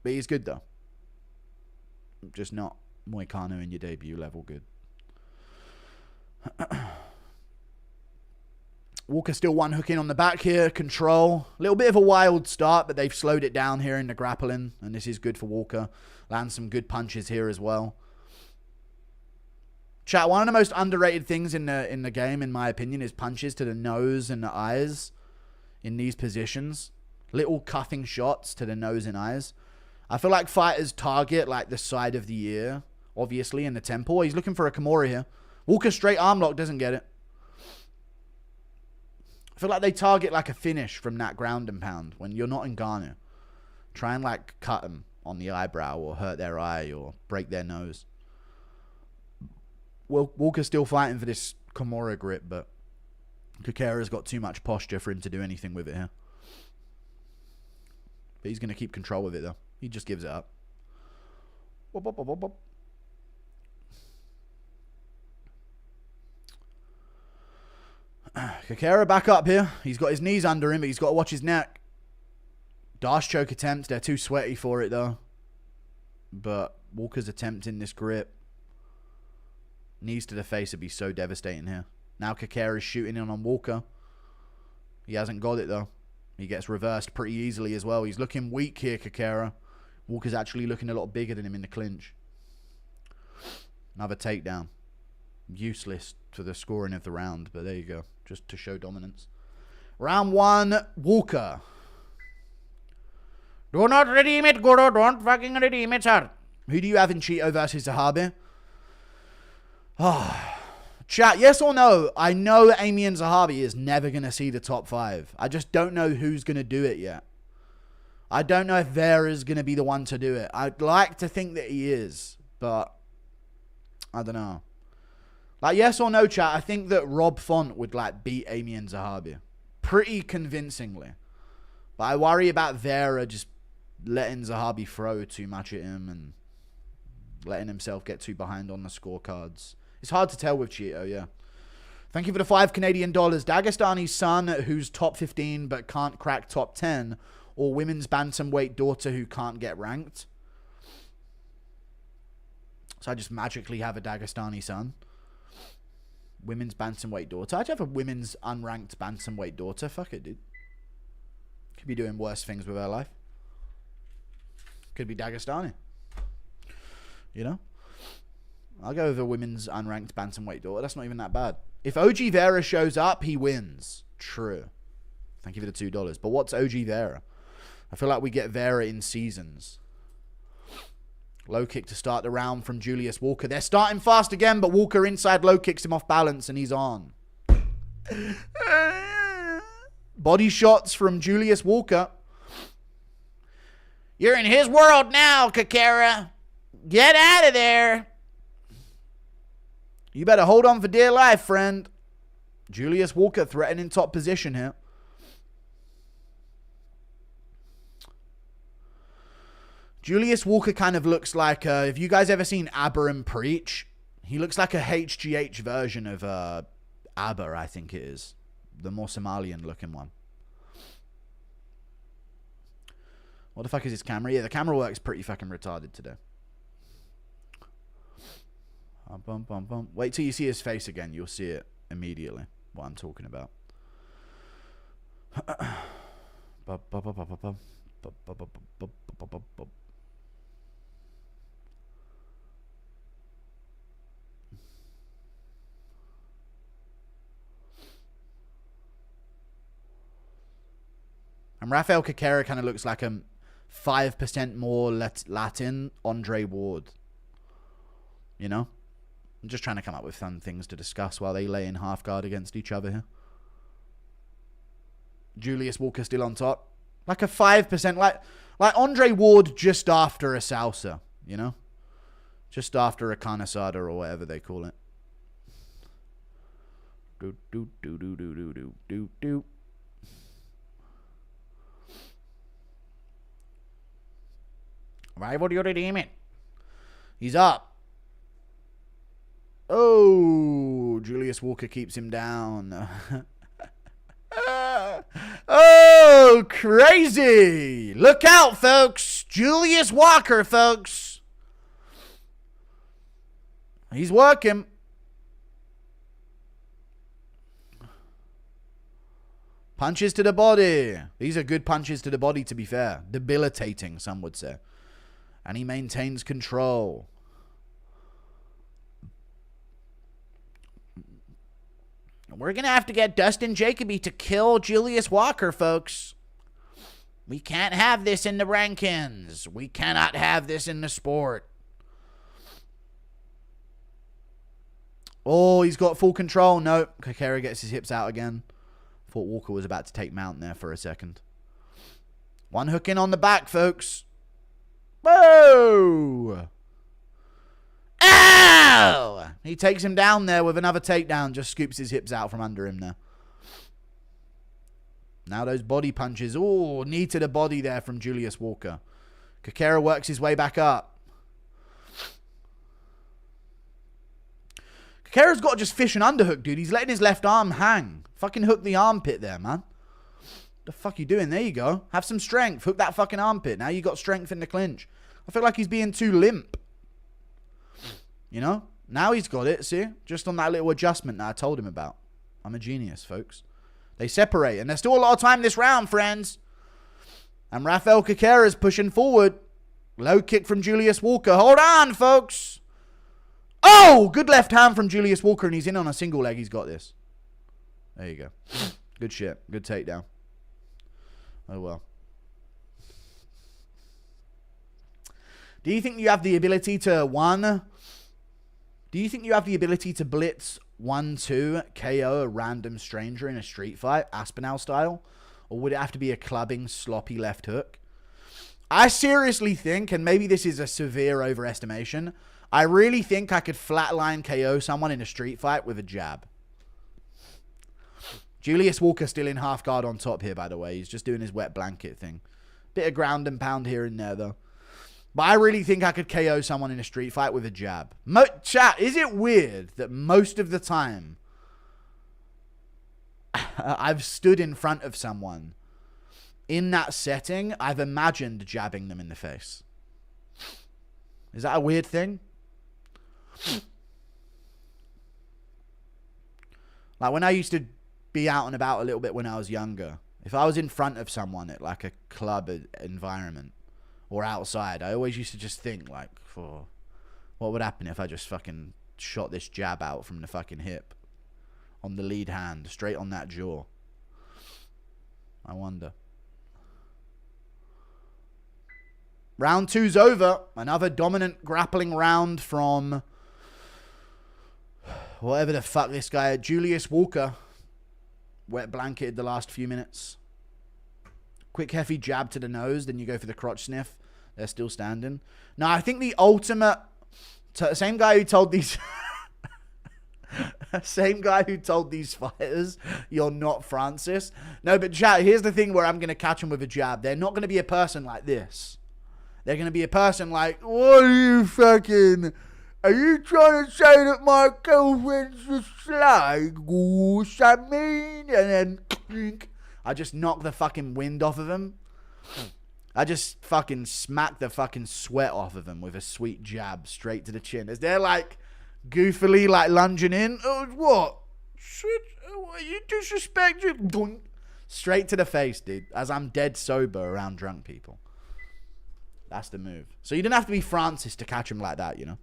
But he's good, though. Just not Moicano in your debut level good. Walker still one hooking on the back here. Control. A little bit of a wild start, but they've slowed it down here in the grappling. And this is good for Walker. Lands some good punches here as well. Chat, one of the most underrated things in the game, in my opinion, is punches to the nose and the eyes in these positions. Little cuffing shots to the nose and eyes. I feel like fighters target like the side of the ear, obviously, in the temple. He's looking for a Kimura here. Walker straight arm lock, doesn't get it. I feel like they target like a finish from that ground and pound when you're not in Ghana. Try and like cut them on the eyebrow or hurt their eye or break their nose. Well, Walker's still fighting for this Kimura grip, but Carera's got too much posture for him to do anything with it here. But he's going to keep control of it though. He just gives it up. Wop, wop, wop, wop, wop. Carera back up here. He's got his knees under him, but he's got to watch his neck. Dash choke attempt. They're too sweaty for it, though. But Walker's attempting this grip. Knees to the face would be so devastating here. Now Carera's shooting in on Walker. He hasn't got it, though. He gets reversed pretty easily as well. He's looking weak here, Carera. Walker's actually looking a lot bigger than him in the clinch. Another takedown. Useless to the scoring of the round, but there you go. Just to show dominance. Round 1, Walker. Do not redeem it, Goro. Don't fucking redeem it, sir. Who do you have in Cheeto versus Zahabi? Chat, yes or no? I know Amy and Zahabi is never going to see the top 5. I just don't know who's going to do it yet. I don't know if Vera's going to be the one to do it. I'd like to think that he is, but I don't know. Like, yes or no, chat? I think that Rob Font would, like, beat Amy and Zahabi pretty convincingly. But I worry about Vera just letting Zahabi throw too much at him and letting himself get too behind on the scorecards. It's hard to tell with Cheeto, yeah. Thank you for the $5 Canadian. Dagestani's son who's top 15 but can't crack top 10, or women's bantamweight daughter who can't get ranked. So I just magically have a Dagestani son. Women's bantamweight daughter. I'd have a women's unranked bantamweight daughter. Fuck it, dude. Could be doing worse things with her life. Could be Dagestani. You know? I'll go with a women's unranked bantamweight daughter. That's not even that bad. If OG Vera shows up, he wins. True. Thank you for the $2. But what's OG Vera? I feel like we get Vera in seasons. Low kick to start the round from Julius Walker. They're starting fast again, but Walker inside low kicks him off balance, and he's on. Body shots from Julius Walker. You're in his world now, Carera. Get out of there. You better hold on for dear life, friend. Julius Walker threatening top position here. Julius Walker kind of looks like, have you guys ever seen ABBA and Preach? He looks like a HGH version of ABBA, I think it is. The more Somalian looking one. What the fuck is his camera? Yeah, the camera work's pretty fucking retarded today. Wait till you see his face again. You'll see it immediately. What I'm talking about. And Rafael Carera kind of looks like a 5% more Latin Andre Ward. You know? I'm just trying to come up with fun things to discuss while they lay in half guard against each other here. Julius Walker still on top. Like a 5%, like Andre Ward just after a salsa, you know? Just after a carne asada or whatever they call it. Do. Why would you redeem it? He's up. Oh, Julius Walker keeps him down. Oh, crazy. Look out, folks. Julius Walker, folks. He's working. Punches to the body. These are good punches to the body, to be fair. Debilitating, some would say. And he maintains control. We're going to have to get Dustin Jacoby to kill Julius Walker, folks. We can't have this in the rankings. We cannot have this in the sport. Oh, he's got full control. No, Carera gets his hips out again. Thought Walker was about to take mount there for a second. One hook in on the back, folks. Whoa! Ow! He takes him down there with another takedown. Just scoops his hips out from under him there. Now those body punches. Oh, knee to the body there from Julius Walker. Carera works his way back up. Carera's got to just fish an underhook, dude. He's letting his left arm hang. Fucking hook the armpit there, man. The fuck you doing? There you go. Have some strength. Hook that fucking armpit. Now you got strength in the clinch. I feel like he's being too limp. You know? Now he's got it, see? Just on that little adjustment that I told him about. I'm a genius, folks. They separate. And there's still a lot of time this round, friends. And Rafael Carera's pushing forward. Low kick from Julius Walker. Hold on, folks. Oh, good left hand from Julius Walker, and he's in on a single leg. He's got this. There you go. Good shit. Good takedown. Oh, well. Do you think you have the ability to, do you think you have the ability to blitz 1-2 KO a random stranger in a street fight, Aspinall style? Or would it have to be a clubbing, sloppy left hook? I seriously think, and maybe this is a severe overestimation, I really think I could flatline KO someone in a street fight with a jab. Julius Walker still in half guard on top here, by the way. He's just doing his wet blanket thing. Bit of ground and pound here and there, though. But I really think I could KO someone in a street fight with a jab. Chat, is it weird that most of the time I've stood in front of someone in that setting, I've imagined jabbing them in the face? Is that a weird thing? Like when I used to be out and about a little bit when I was younger, if I was in front of someone at like a club environment or outside, I always used to just think like, oh, what would happen if I just fucking shot this jab out from the fucking hip on the lead hand, straight on that jaw? I wonder. Round 2's over. Another dominant grappling round from whatever the fuck this guy, Julius Walker. Wet blanketed the last few minutes. Quick heavy jab to the nose, then you go for the crotch sniff. They're still standing. Now, I think the ultimate... same guy who told these... same guy who told these fighters, you're not Francis. No, but chat, here's the thing where I'm going to catch them with a jab. They're not going to be a person like this. They're going to be a person like, what are you fucking... Are you trying to say that my girlfriend's a slag? What's that mean? And then I just knock the fucking wind off of him. I just fucking smack the fucking sweat off of him with a sweet jab straight to the chin. As they're like goofily like lunging in. Oh, what? Shit, what, you disrespected? Straight to the face, dude. As I'm dead sober around drunk people. That's the move. So you didn't have to be Francis to catch him like that, you know.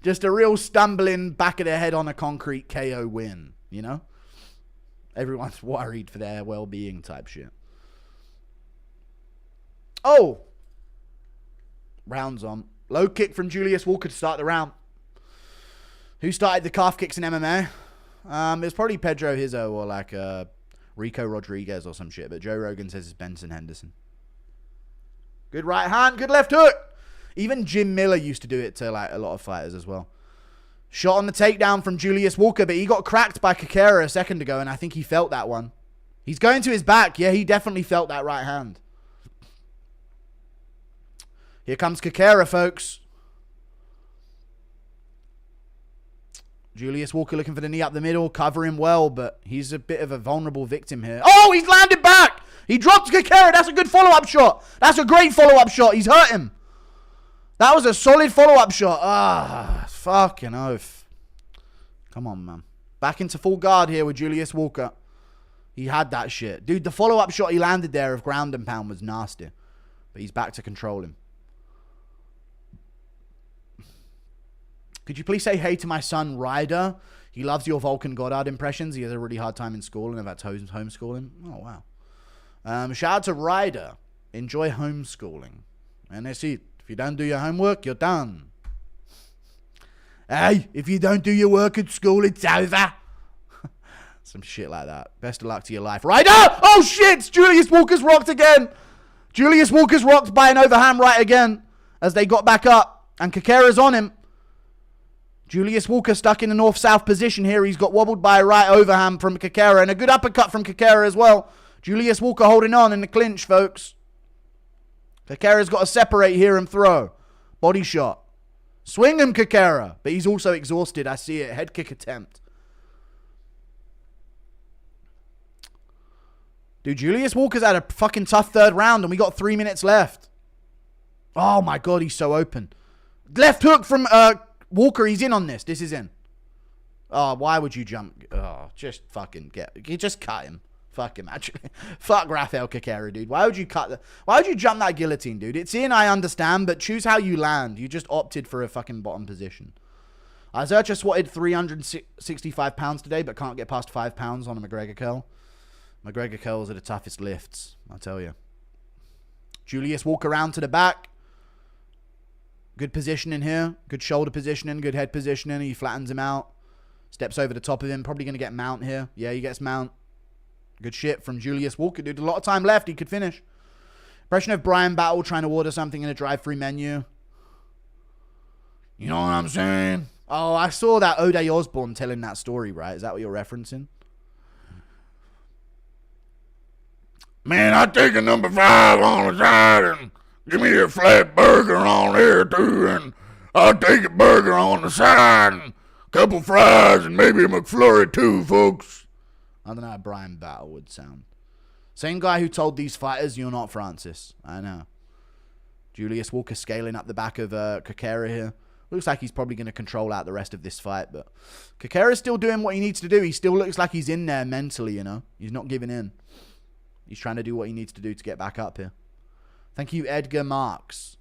Just a real stumbling back of the head on a concrete KO win, you know? Everyone's worried for their well-being type shit. Oh! Round's on. Low kick from Julius Walker to start the round. Who started the calf kicks in MMA? It's probably Pedro Hizzo or like Rico Rodriguez or some shit, but Joe Rogan says it's Benson Henderson. Good right hand, good left hook. Even Jim Miller used to do it to like a lot of fighters as well. Shot on the takedown from Julius Walker, but he got cracked by Carera a second ago, and I think he felt that one. He's going to his back. Yeah, he definitely felt that right hand. Here comes Carera, folks. Julius Walker looking for the knee up the middle, covering well, but he's a bit of a vulnerable victim here. Oh, he's landed back! He dropped Carera. That's a good follow-up shot. That's a great follow-up shot. He's hurt him. That was a solid follow-up shot. Ah, fucking oath. Come on, man. Back into full guard here with Julius Walker. He had that shit. Dude, the follow-up shot he landed there of ground and pound was nasty. But he's back to control him. Could you please say hey to my son, Ryder? He loves your Vulcan Goddard impressions. He has a really hard time in school, and I've had to homeschool him. Oh, wow. Shout out to Ryder. Enjoy homeschooling. And that's it. If you don't do your homework, you're done. Hey, if you don't do your work at school, it's over. Some shit like that. Best of luck to your life. Ryder! Oh, shit! Julius Walker's rocked again. Julius Walker's rocked by an overhand right again as they got back up. And Carera's on him. Julius Walker stuck in a north-south position here. He's got wobbled by a right overhand from Carera and a good uppercut from Carera as well. Julius Walker holding on in the clinch, folks. Carera's got to separate here and throw. Body shot. Swing him, Carera. But he's also exhausted. I see it. Head kick attempt. Dude, Julius Walker's had a fucking tough third round and we got 3 minutes left. Oh my God, he's so open. Left hook from Walker. He's in on this. This is in. Oh, why would you jump? Oh, just fucking just cut him. Fuck him, actually. Fuck Rafael Carera, dude. Why would you why would you jump that guillotine, dude? It's in, I understand, but choose how you land. You just opted for a fucking bottom position. Erceg swatted 365 pounds today, but can't get past 5 pounds on a McGregor curl. McGregor curls are the toughest lifts, I'll tell you. Julius walk around to the back. Good positioning here. Good shoulder positioning. Good head positioning. He flattens him out. Steps over the top of him. Probably going to get mount here. Yeah, he gets mount. Good shit from Julius Walker, dude. A lot of time left. He could finish. Impression of Brian Battle trying to order something in a drive-thru menu. You know what I'm saying? Oh, I saw that O'Day Osbourne telling that story, right? Is that what you're referencing? Man, I take a number 5 on the side and give me a flat burger on there too, and I'll take a burger on the side and a couple fries and maybe a McFlurry too, folks. I don't know how Brian Battle would sound. Same guy who told these fighters, you're not Francis. I know. Julius Walker scaling up the back of Carera here. Looks like he's probably going to control out the rest of this fight, but Carera's still doing what he needs to do. He still looks like he's in there mentally, you know. He's not giving in. He's trying to do what he needs to do to get back up here. Thank you, Edgar Marks.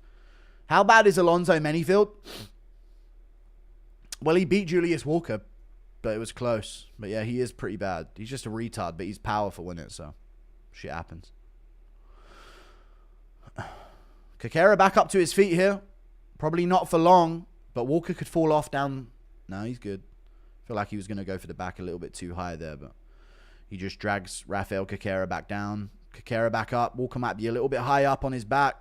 How bad is Alonzo Manyfield? Well, he beat Julius Walker, but it was close. But yeah, he is pretty bad. He's just a retard, but he's powerful in it, so shit happens. Carera back up to his feet here. Probably not for long, but Walker could fall off down. No, he's good. I feel like he was going to go for the back a little bit too high there, but he just drags Rafael Carera back down. Carera back up. Walker might be a little bit high up on his back.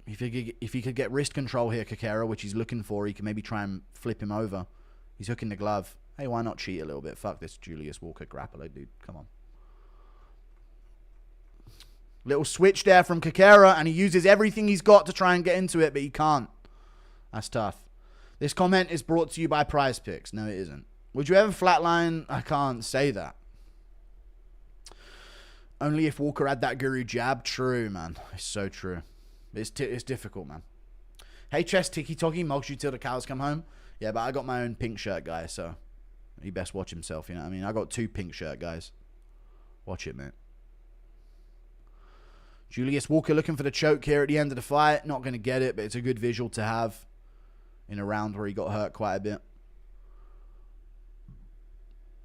If he could get wrist control here, Carera, which he's looking for, he can maybe try and flip him over. He's hooking the glove. Hey, why not cheat a little bit? Fuck this Julius Walker grappler, dude. Come on. Little switch there from Carera, and he uses everything he's got to try and get into it, but he can't. That's tough. This comment is brought to you by Prize Picks. No, it isn't. Would you ever flatline? I can't say that. Only if Walker had that guru jab. True, man. It's so true. It's difficult, man. Hey, Chess Tiki Toki mulks you till the cows come home. Yeah, but I got my own pink shirt guy, so he best watch himself, you know what I mean? I got 2 pink shirt guys. Watch it, mate. Julius Walker looking for the choke here at the end of the fight. Not going to get it, but it's a good visual to have in a round where he got hurt quite a bit.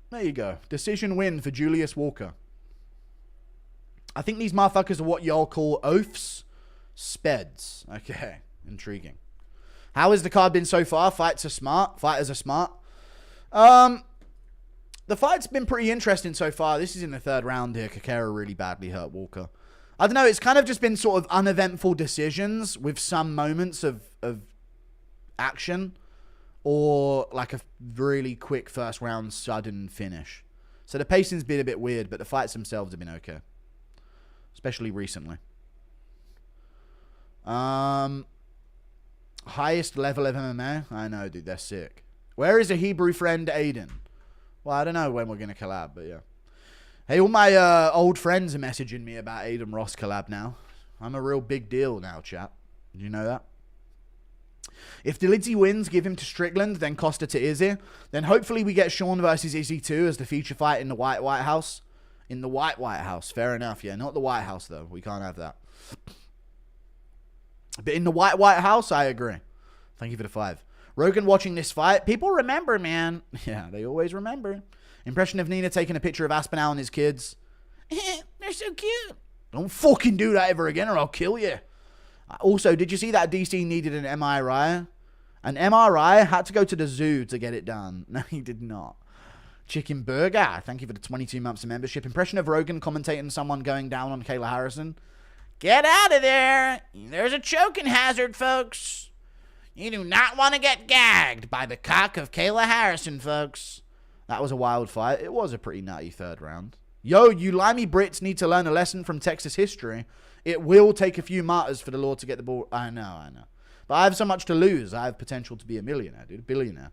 There you go. Decision win for Julius Walker. I think these motherfuckers are what y'all call oafs. Speds. Okay. Intriguing. How has the card been so far? Fighters are smart. The fight's been pretty interesting so far. This is in the 3rd round here. Carera really badly hurt Walker. I don't know. It's kind of just been sort of uneventful decisions with some moments of action. Or like a really quick first round sudden finish. So the pacing's been a bit weird, but the fights themselves have been okay. Especially recently. Highest level of MMA? I know, dude. They're sick. Where is a Hebrew friend, Aiden? Well, I don't know when we're going to collab, but yeah. Hey, all my old friends are messaging me about Aiden Ross collab now. I'm a real big deal now, chap. Did you know that? If Dolidze wins, give him to Strickland, then Costa to Izzy. Then hopefully we get Sean versus Izzy too as the feature fight in the White House. In the White House. Fair enough, yeah. Not the White House, though. We can't have that. But in the White House, I agree. Thank you for the 5. Rogan watching this fight. People remember, man. Yeah, they always remember. Impression of Nina taking a picture of Aspinall and his kids. They're so cute. Don't fucking do that ever again or I'll kill you. Also, did you see that DC needed an MRI? An MRI had to go to the zoo to get it done. No, he did not. Chicken Burger. Thank you for the 22 months of membership. Impression of Rogan commentating someone going down on Kayla Harrison. Get out of there. There's a choking hazard, folks. You do not want to get gagged by the cock of Kayla Harrison, folks. That was a wild fight. It was a pretty nutty 3rd round. Yo, you limey Brits need to learn a lesson from Texas history. It will take a few martyrs for the Lord to get the ball. I know. But I have so much to lose. I have potential to be a millionaire, dude. A billionaire.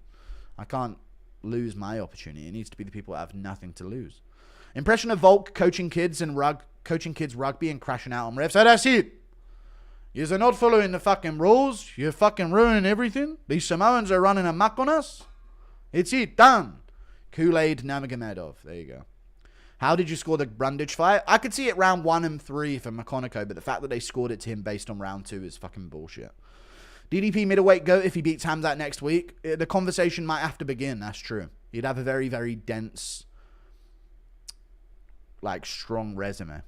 I can't lose my opportunity. It needs to be the people that have nothing to lose. Impression of Volk coaching kids rugby and crashing out on refs. So that's it. You're not following the fucking rules. You're fucking ruining everything. These Samoans are running amok on us. It's it. Done. Kool-Aid Nurmagomedov. There you go. How did you score the Brundage fight? I could see it round 1 and 3 for McConaughey, but the fact that they scored it to him based on round 2 is fucking bullshit. DDP middleweight GOAT if he beats Hamzat next week. The conversation might have to begin. That's true. He'd have a very, very dense, like, strong resume.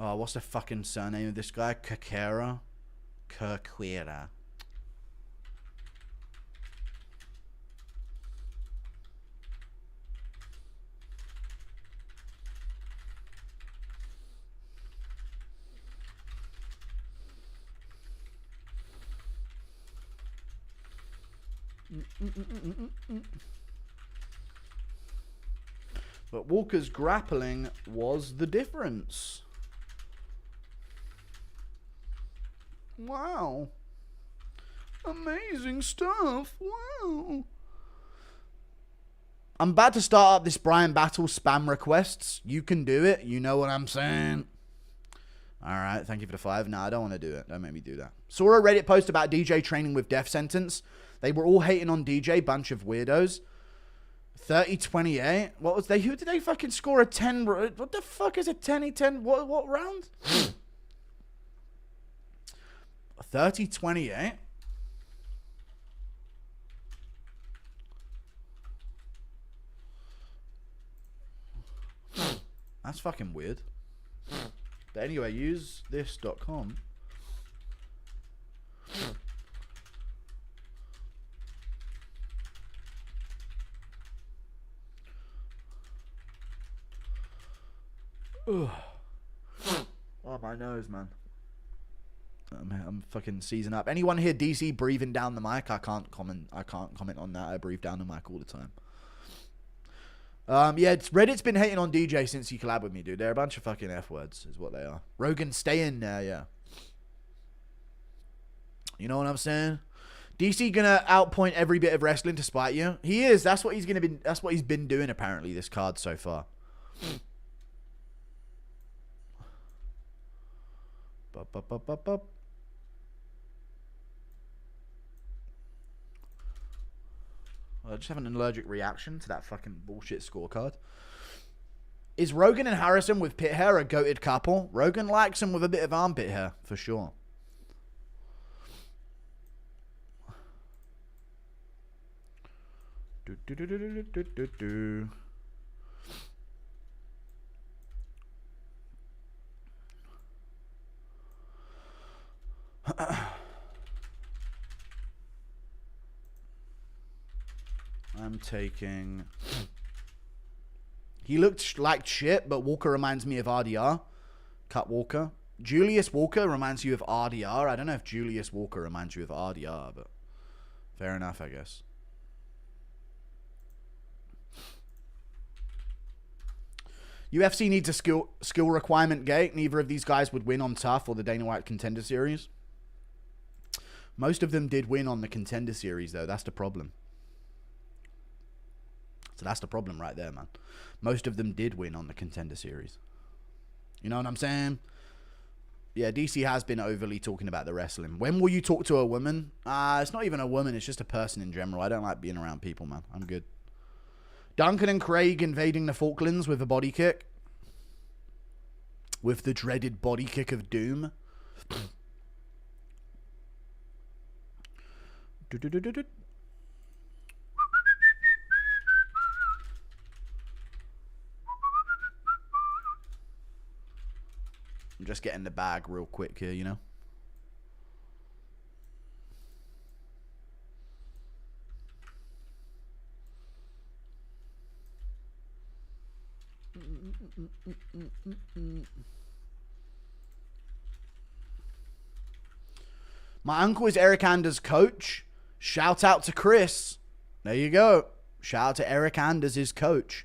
Oh, what's the fucking surname of this guy? Carera? Carera. But Walker's grappling was the difference. Wow. Amazing stuff. Wow. I'm about to start up this Brian Battle spam requests. You can do it. You know what I'm saying. Alright, thank you for the 5. No, I don't want to do it. Don't make me do that. Saw a Reddit post about DJ training with death sentence. They were all hating on DJ. Bunch of weirdos. 30-28. What was they? Who did they fucking score a 10? What the fuck is a 10-10? What round? 30-28. That's fucking weird. But anyway, use this.com. Oh, my nose, man. I'm fucking seizing up. Anyone here DC breathing down the mic? I can't comment on that. I breathe down the mic all the time. Yeah, Reddit's been hating on DJ since he collabed with me, dude. They're a bunch of fucking F words, is what they are. Rogan, stay in there, yeah. You know what I'm saying? DC gonna outpoint every bit of wrestling to spite you. He is. That's what he's gonna be. That's what he's been doing apparently this card so far. I just have an allergic reaction to that fucking bullshit scorecard. Is Rogan and Harrison with pit hair a goated couple? Rogan likes him with a bit of armpit hair, for sure. I'm taking... He looked like shit, but Walker reminds me of RDR. Cut Walker. Julius Walker reminds you of RDR. I don't know if Julius Walker reminds you of RDR, but fair enough, I guess. UFC needs a skill requirement gate. Neither of these guys would win on Tough or the Dana White Contender Series. Most of them did win on the Contender Series, though. That's the problem. So that's the problem right there, man. Most of them did win on the Contender Series. You know what I'm saying? Yeah, DC has been overly talking about the wrestling. When will you talk to a woman? It's not even a woman. It's just a person in general. I don't like being around people, man. I'm good. Duncan and Craig invading the Falklands with a body kick. With the dreaded body kick of doom. I'm just getting the bag real quick here, you know. My uncle is Eric Anders' coach. Shout out to Chris. There you go. Shout out to Eric Anders, his coach.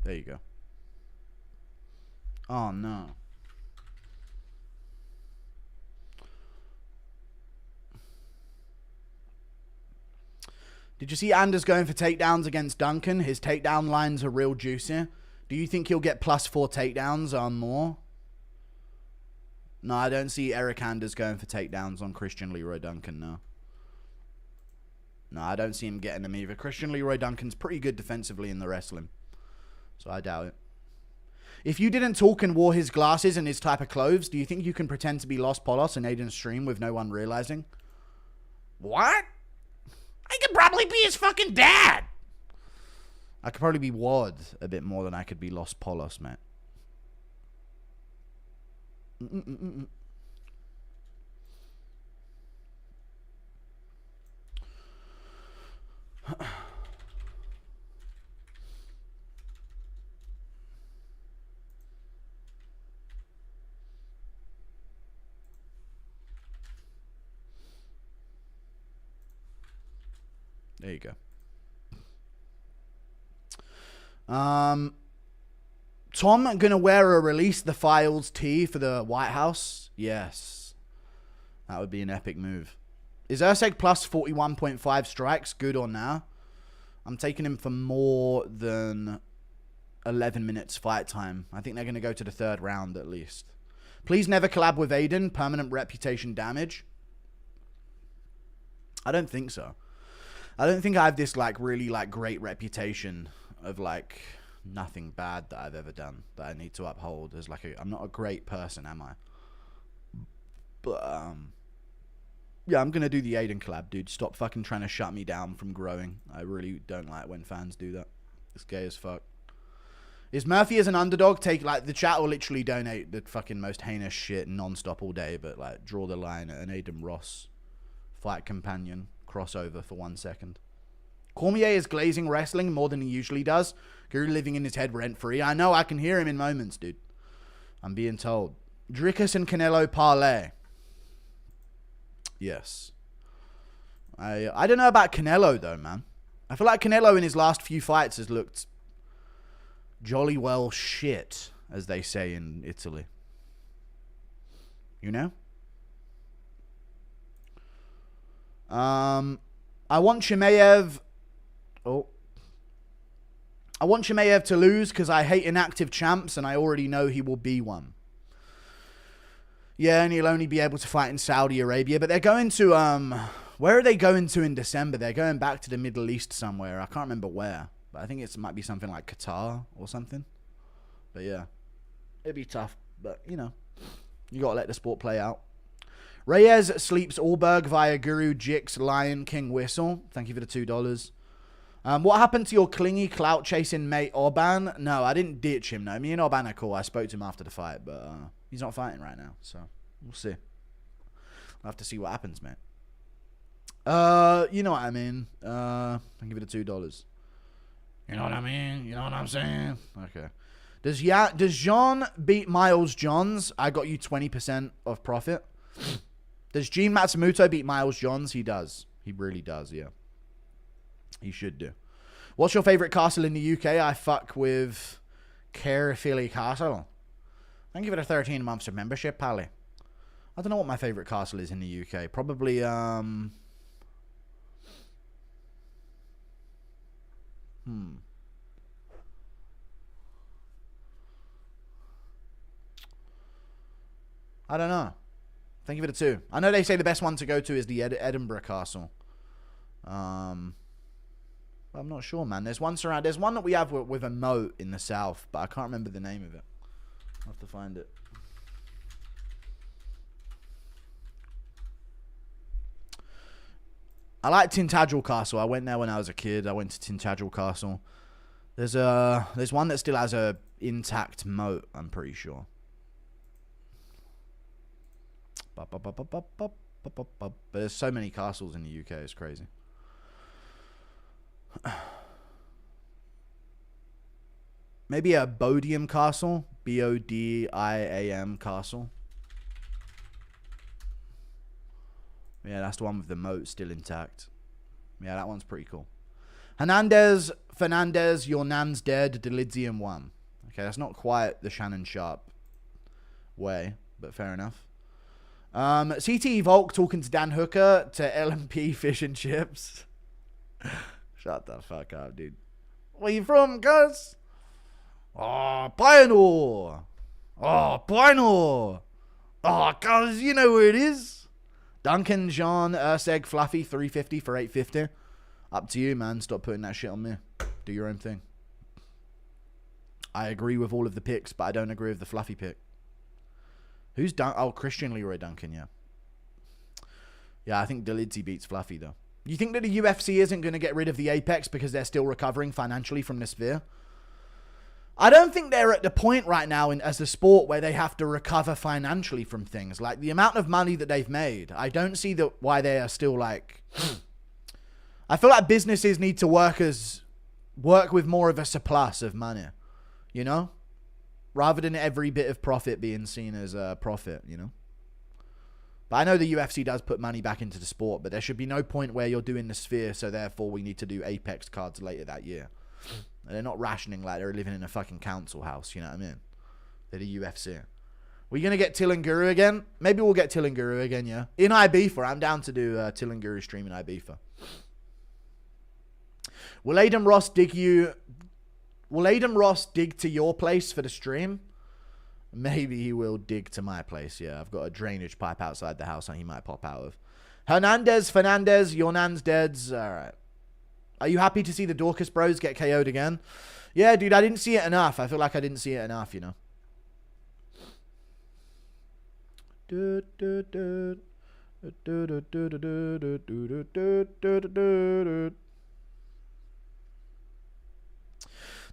There you go. Oh, no. Did you see Anders going for takedowns against Duncan? His takedown lines are real juicy. Do you think he'll get +4 takedowns or more? No, I don't see Eric Anders going for takedowns on Christian Leroy Duncan, no. No, I don't see him getting them either. Christian Leroy Duncan's pretty good defensively in the wrestling. So I doubt it. If you didn't talk and wore his glasses and his type of clothes, do you think you can pretend to be Los Polos in Aiden's stream with no one realizing? What? I could probably be his fucking dad. I could probably be Wad a bit more than I could be Los Polos, mate. There you go. Tom gonna wear a release the files tee for the White House? Yes. That would be an epic move. Is Erceg plus 41.5 strikes good or nah? I'm taking him for more than 11 minutes fight time. I think they're going to go to the 3rd round at least. Please never collab with Aiden. Permanent reputation damage. I don't think so. I don't think I have this like really like great reputation of like nothing bad that I've ever done that I need to uphold as like I'm not a great person, am I? But yeah, I'm gonna do the Aiden collab, dude. Stop fucking trying to shut me down from growing. I really don't like when fans do that. It's gay as fuck. Is Murphy as an underdog? Take like the chat will literally donate the fucking most heinous shit non-stop all day, but like draw the line at an Aiden Ross fight companion crossover for 1 second. Cormier is glazing wrestling more than he usually does. Guru living in his head rent free. I know, I can hear him in moments, dude. I'm being told. Drickus and Canelo parlay. Yes. I don't know about Canelo though, man. I feel like Canelo in his last few fights has looked jolly well shit, as they say in Italy. You know? I want Chimaev. Oh. I want Chimaev to lose because I hate inactive champs and I already know he will be one. Yeah, and he'll only be able to fight in Saudi Arabia. But they're going to, where are they going to in December? They're going back to the Middle East somewhere. I can't remember where. But I think it might be something like Qatar or something. But yeah, it'd be tough. But, you know, you got to let the sport play out. Reyes sleeps Allberg via Guru Jix Lion King whistle. Thank you for the $2. What happened to your clingy clout chasing mate Orban? No, I didn't ditch him. No, me and Orban are cool. I spoke to him after the fight, but he's not fighting right now, so we'll see. I'll have to see what happens, mate. You know what I mean. I'll give it the $2. You know what I mean? You know what I'm saying? Okay. Does Jean beat Miles Johns? I got you 20% of profit. Does Gene Matsamuto beat Miles Johns? He does. He really does, yeah. He should do. What's your favorite castle in the UK? I fuck with Fili Castle. Thank you for the 13 months of membership, Pally. I don't know what my favorite castle is in the UK. Probably, I don't know. Thank you for the 2. I know they say the best one to go to is the Edinburgh Castle. I'm not sure, man. There's one that we have with a moat in the south, but I can't remember the name of it. I'll have to find it. I like Tintagel Castle. I went there when I was a kid. I went to Tintagel Castle. There's one that still has a intact moat, I'm pretty sure. But there's so many castles in the UK, it's crazy. Maybe a Bodiam Castle. Bodiam Castle. Yeah, that's the one with the moat still intact. Yeah, that one's pretty cool. Hernandez, Fernandez, your nan's dead, Dolidze in 1. Okay, that's not quite the Shannon Sharp way, but fair enough. CTE Volk talking to Dan Hooker to LMP Fish and Chips. Shut the fuck up, dude. Where you from, cuz? Oh, Pioneer. Oh, Pioneer. Oh, cuz, you know where it is. Duncan, Jean, Erceg, Fluffy, 350 for 850. Up to you, man. Stop putting that shit on me. Do your own thing. I agree with all of the picks, but I don't agree with the Fluffy pick. Who's Duncan? Oh, Christian Leroy Duncan, yeah. Yeah, I think Dolidze beats Fluffy, though. You think that the UFC isn't going to get rid of the Apex because they're still recovering financially from the Sphere? I don't think they're at the point right now as a sport where they have to recover financially from things. Like, the amount of money that they've made, I don't see why they are still, like... I feel like businesses need to work with more of a surplus of money, you know? Rather than every bit of profit being seen as a profit, you know? But I know the UFC does put money back into the sport, but there should be no point where you're doing the Sphere, so therefore we need to do Apex cards later that year. And they're not rationing like they're living in a fucking council house, you know what I mean? They're the UFC. We're going to get Till and Guru again? Maybe we'll get Till and Guru again, yeah? In Ibiza. I'm down to do Till and Guru stream in Ibiza. Will Aiden Ross dig to your place for the stream? Maybe he will dig to my place. Yeah, I've got a drainage pipe outside the house and he might pop out of. Hernandez, Fernandez, your nan's deads. All right. Are you happy to see the Dorcas bros get KO'd again? Yeah, dude, I didn't see it enough. I feel like I didn't see it enough, you know.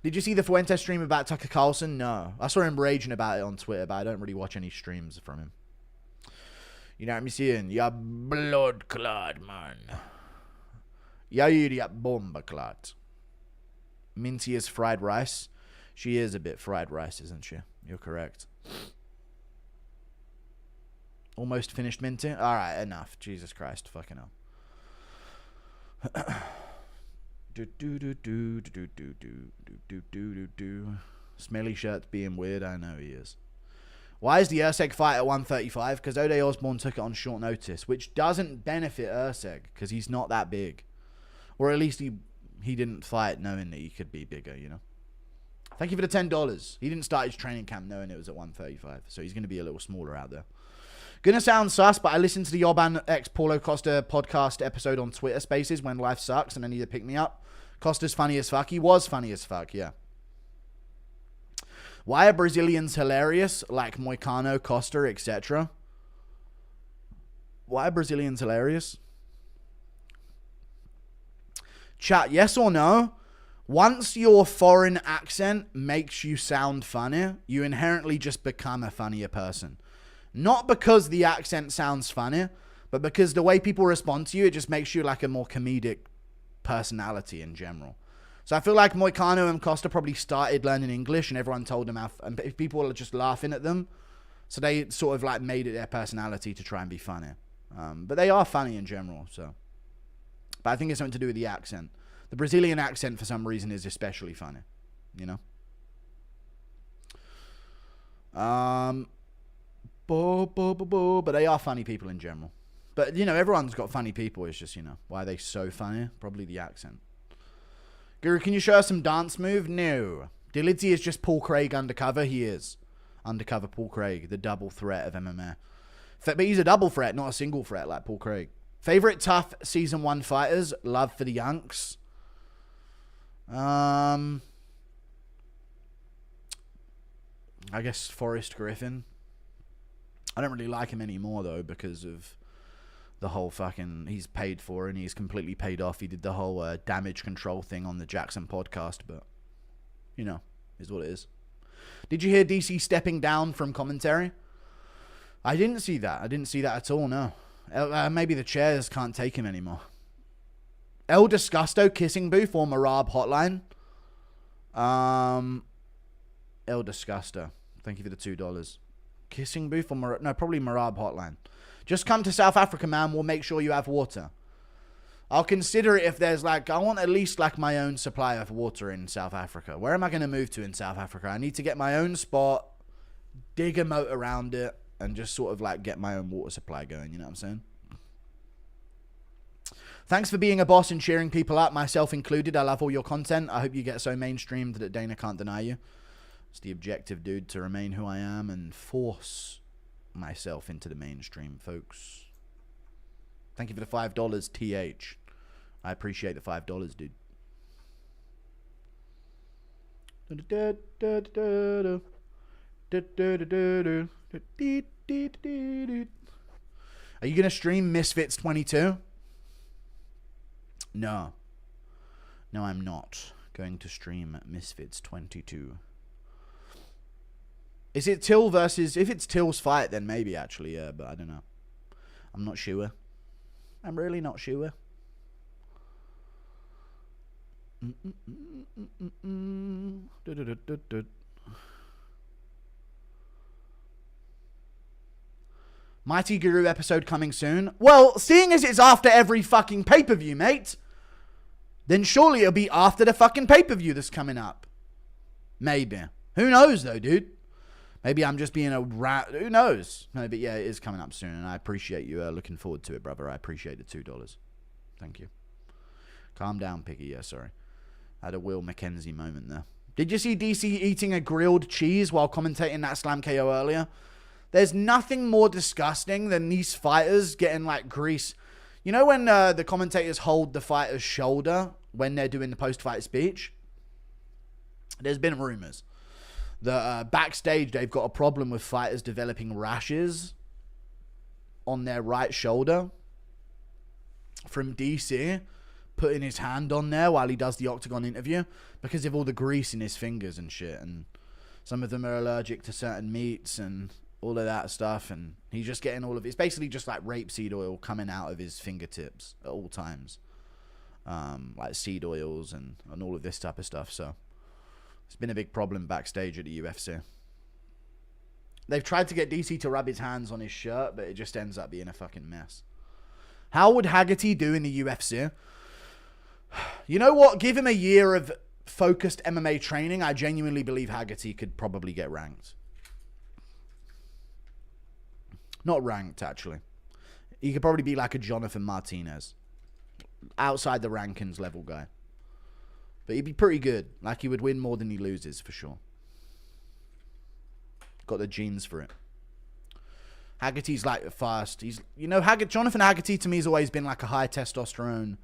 Did you see the Fuentes stream about Tucker Carlson? No. I saw him raging about it on Twitter, but I don't really watch any streams from him. You know what I'm saying? Ya blood clot, man. Ya idiot bomba clot. Minty is fried rice. She is a bit fried rice, isn't she? You're correct. Almost finished, Minty? Alright, enough. Jesus Christ. Fucking hell. Smelly shirts being weird. I know he is. Why is the Erceg fight at 135? Because Ode Osbourne took it on short notice, which doesn't benefit Erceg because he's not that big, or at least he didn't fight knowing that he could be bigger. You know. Thank you for the $10. He didn't start his training camp knowing it was at 135, so he's going to be a little smaller out there. Gonna sound sus, but I listened to the Yorban X Paulo Costa podcast episode on Twitter Spaces when life sucks and I need to pick me up. Costa's funny as fuck. He was funny as fuck, yeah. Why are Brazilians hilarious like Moicano, Costa, etc.? Why are Brazilians hilarious? Chat, yes or no? Once your foreign accent makes you sound funny, you inherently just become a funnier person. Not because the accent sounds funny, but because the way people respond to you, it just makes you like a more comedic personality in general. So I feel like Moicano and Costa probably started learning English and everyone told them how, and people were just laughing at them. So they sort of like made it their personality to try and be funny. But they are funny in general, so. But I think it's something to do with the accent. The Brazilian accent, for some reason, is especially funny, you know? But they are funny people in general. But, you know, everyone's got funny people. It's just, you know, why are they so funny? Probably the accent. Guru, can you show us some dance move? No. Dolidze is just Paul Craig undercover. He is. Undercover Paul Craig, the double threat of MMA. But he's a double threat, not a single threat like Paul Craig. Favorite tough season 1 fighters? Love for the Yanks. I guess Forrest Griffin. I don't really like him anymore, though, because of the whole fucking... He's paid for and he's completely paid off. He did the whole damage control thing on the Jackson podcast, but, you know, is what it is. Did you hear DC stepping down from commentary? I didn't see that. I didn't see that at all, no. Maybe the chairs can't take him anymore. El Disgusto kissing booth or Marab hotline? El Disgusto. Thank you for the $2. Kissing booth or Marab? No, probably Marab hotline. Just come to South Africa, man. We'll make sure you have water. I'll consider it if there's like, I want at least like my own supply of water in South Africa. Where am I going to move to in South Africa? I need to get my own spot, dig a moat around it, and just sort of like get my own water supply going. You know what I'm saying? Thanks for being a boss and cheering people up, myself included. I love all your content. I hope you get so mainstreamed that Dana can't deny you. It's the objective, dude, to remain who I am and force myself into the mainstream, folks. Thank you for the $5, TH. I appreciate the $5, dude. Are you going to stream Misfits 22? No. No, I'm not going to stream Misfits 22. Is it Till versus... If it's Till's fight, then maybe, actually, yeah. But I don't know. I'm not sure. I'm really not sure. Mighty Guru episode coming soon. Well, seeing as it's after every fucking pay-per-view, mate, then surely it'll be after the fucking pay-per-view that's coming up. Maybe. Who knows, though, dude? Maybe I'm just being a rat. Who knows? No, but yeah, it is coming up soon, and I appreciate you looking forward to it, brother. I appreciate the $2. Thank you. Calm down, Piggy. Yeah, sorry. I had a Will McKenzie moment there. Did you see DC eating a grilled cheese while commentating that Slam KO earlier? There's nothing more disgusting than these fighters getting, like, grease. You know when the commentators hold the fighter's shoulder when they're doing the post-fight speech? There's been rumors that backstage they've got a problem with fighters developing rashes on their right shoulder from DC putting his hand on there while he does the Octagon interview because of all the grease in his fingers and shit. And some of them are allergic to certain meats and all of that stuff. And he's just getting all of it. It's basically just like rapeseed oil coming out of his fingertips at all times. Like seed oils and all of this type of stuff. So it's been a big problem backstage at the UFC. They've tried to get DC to rub his hands on his shirt, but it just ends up being a fucking mess. How would Haggerty do in the UFC? You know what? Give him a year of focused MMA training. I genuinely believe Haggerty could probably get ranked. Not ranked, actually. He could probably be like a Jonathan Martinez. Outside the rankings level guy. But he'd be pretty good. Like, he would win more than he loses, for sure. Got the genes for it. Haggerty's like fast. He's, you know, Jonathan Haggerty to me has always been like a high testosterone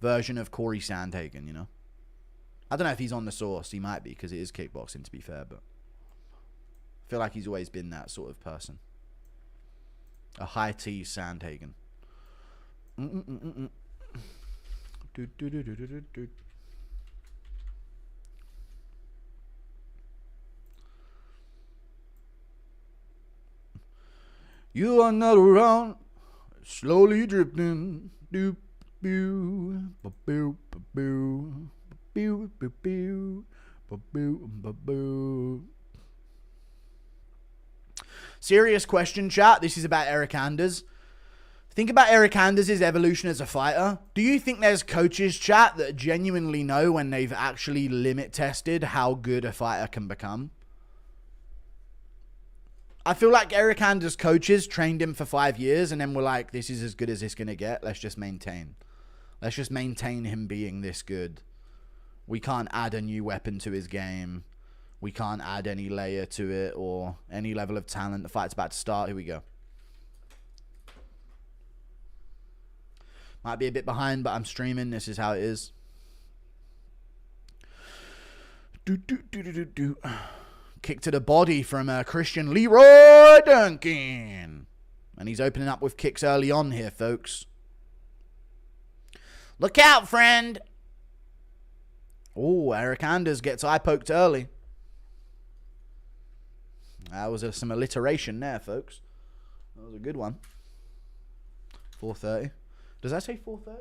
version of Corey Sandhagen, you know. I don't know if he's on the sauce. He might be, because it is kickboxing, to be fair, but I feel like he's always been that sort of person. A high T Sandhagen. You are not around, slowly drifting. Doop, boo, ba boo, ba boo, boo, boo, boo, ba boo, ba boo. Serious question, chat. This is about Hernandez. Think about Hernandez's evolution as a fighter. Do you think there's coaches, chat, that genuinely know when they've actually limit tested how good a fighter can become? I feel like Hernandez's coaches trained him for 5 years and then were like, this is as good as it's going to get. Let's just maintain. Let's just maintain him being this good. We can't add a new weapon to his game. We can't add any layer to it or any level of talent. The fight's about to start. Here we go. Might be a bit behind, but I'm streaming. This is how it is. Kick to the body from Christian Leroy Duncan. And he's opening up with kicks early on here, folks. Look out, friend. Oh, Hernandez gets eye poked early. That was some alliteration there, folks. That was a good one. 4:30. Does that say 4:30?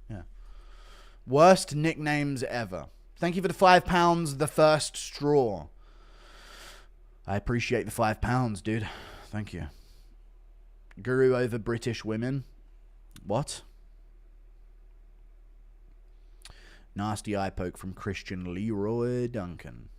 Yeah. Worst nicknames ever. Thank you for the £5, the first straw. I appreciate the £5, dude. Thank you. Guru over British women. What? Nasty eye poke from Christian Leroy Duncan.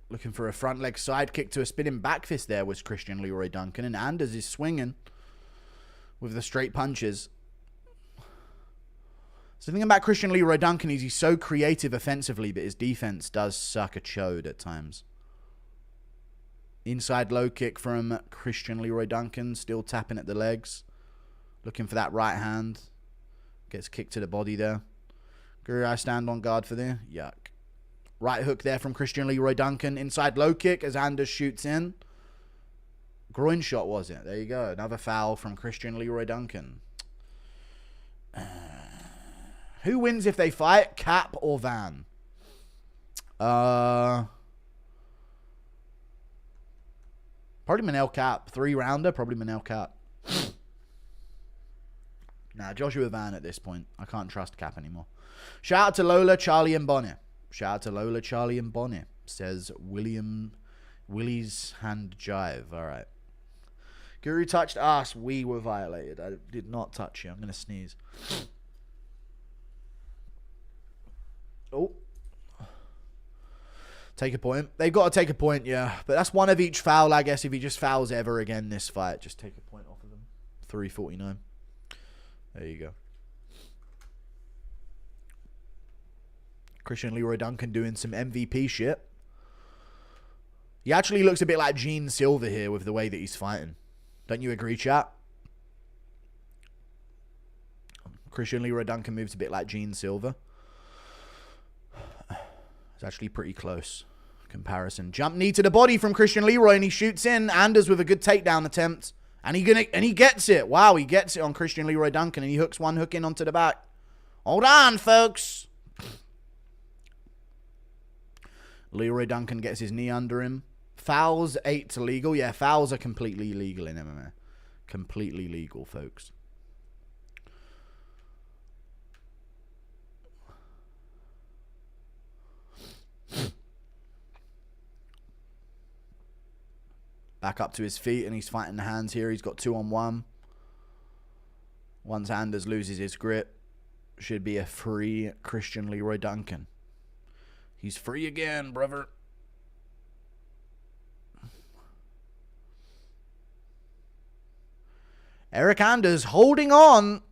Looking for a front leg side kick to a spinning back fist there was Christian Leroy Duncan. And Anders is swinging with the straight punches. So the thing about Christian Leroy Duncan is he's so creative offensively, but his defense does suck a chode at times. Inside low kick from Christian Leroy Duncan, still tapping at the legs. Looking for that right hand. Gets kicked to the body there. Guru, I stand on guard for there. Yuck. Right hook there from Christian Leroy Duncan. Inside low kick as Anders shoots in. Groin shot, was it? There you go. Another foul from Christian Leroy Duncan. Who wins if they fight? Cap or Van? Probably Manel Cap. 3-rounder, probably Manel Cap. Nah, Joshua Van at this point. I can't trust Cap anymore. Shout out to Lola, Charlie, and Bonnie. Shout out to Lola, Charlie, and Bonnie. Says Willie's hand jive. All right. Guru touched us. We were violated. I did not touch you. I'm going to sneeze. Oh. Take a point. They've got to take a point, yeah. But that's one of each foul, I guess. If he just fouls ever again this fight, just take a point off of them. 349. There you go. Christian Leroy Duncan doing some MVP shit. He actually looks a bit like Gene Silver here with the way that he's fighting. Don't you agree, chat? Christian Leroy Duncan moves a bit like Gene Silver. It's actually pretty close comparison. Jump knee to the body from Christian Leroy, and he shoots in. Anders with a good takedown attempt. And he gets it. Wow, he gets it on Christian Leroy Duncan, and he hooks one hook in onto the back. Hold on, folks. Leroy Duncan gets his knee under him. Fouls 8 legal. Yeah, fouls are completely legal in MMA. Completely legal, folks. Back up to his feet, and he's fighting the hands here. He's got 2-on-1. Once Anders loses his grip, should be a free Christian Leroy Duncan. He's free again, brother. Anders holding on.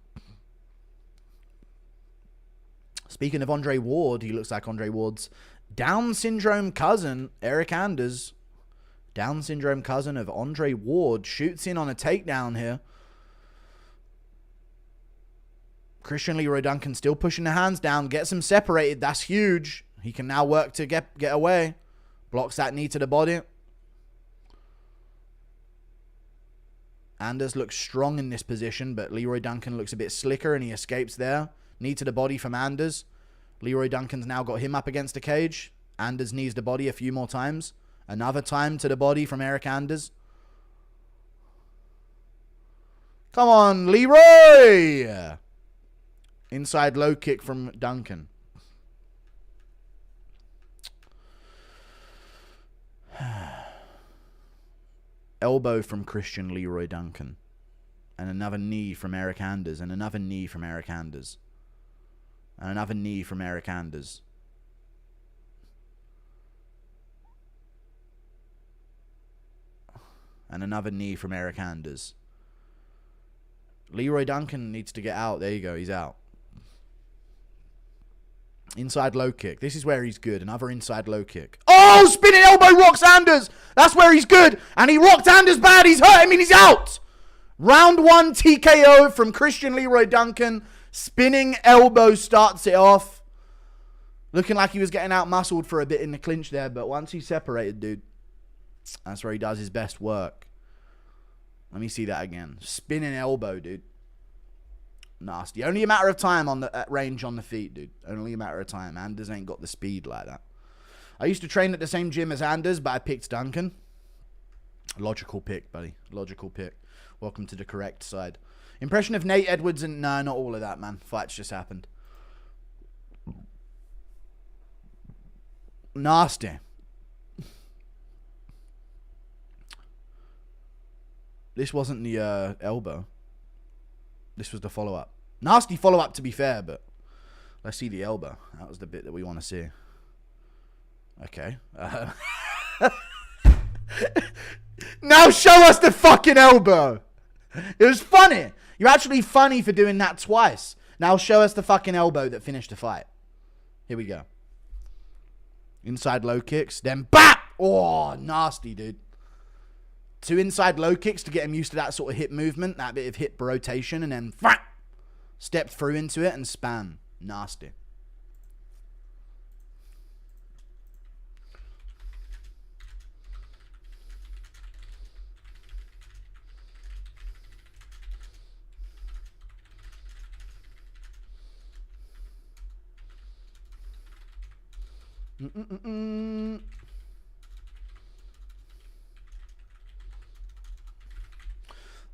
Speaking of Andre Ward, he looks like Andre Ward's Down syndrome cousin, Anders. Down syndrome cousin of Andre Ward, shoots in on a takedown here. Christian Leroy Duncan still pushing the hands down, gets him separated. That's huge. He can now work to get away. Blocks that knee to the body. Anders looks strong in this position, but Leroy Duncan looks a bit slicker, and he escapes there. Knee to the body from Anders. Leroy Duncan's now got him up against the cage. Anders knees the body a few more times. Another time to the body from Anders. Come on, Leroy! Inside low kick from Duncan. Elbow from Christian Leroy Duncan. And another knee from Anders. And another knee from Anders. And another knee from Anders. And another knee from Anders. Leroy Duncan needs to get out. There you go. He's out. Inside low kick. This is where he's good. Another inside low kick. Oh, spinning elbow rocks Anders. That's where he's good. And he rocked Anders bad. He's hurt him and he's out. Round 1 TKO from Christian Leroy Duncan. Spinning elbow starts it off. Looking like he was getting out-muscled for a bit in the clinch there. But once he's separated, dude, that's where he does his best work. Let me see that again. Spinning elbow, dude. Nasty. Only a matter of time on the range on the feet, dude. Only a matter of time. Anders ain't got the speed like that. I used to train at the same gym as Anders, but I picked Duncan. Logical pick, buddy. Logical pick. Welcome to the correct side. Impression of Nate Edwards and... No, not all of that, man. Fights just happened. Nasty. This wasn't the elbow. This was the follow-up. Nasty follow-up, to be fair, but let's see the elbow. That was the bit that we want to see. Okay. Now show us the fucking elbow. It was funny. You're actually funny for doing that twice. Now show us the fucking elbow that finished the fight. Here we go. Inside low kicks, then BAP! Oh, nasty, dude. 2 inside low kicks to get him used to that sort of hip movement, that bit of hip rotation, and then step through into it and span. Nasty.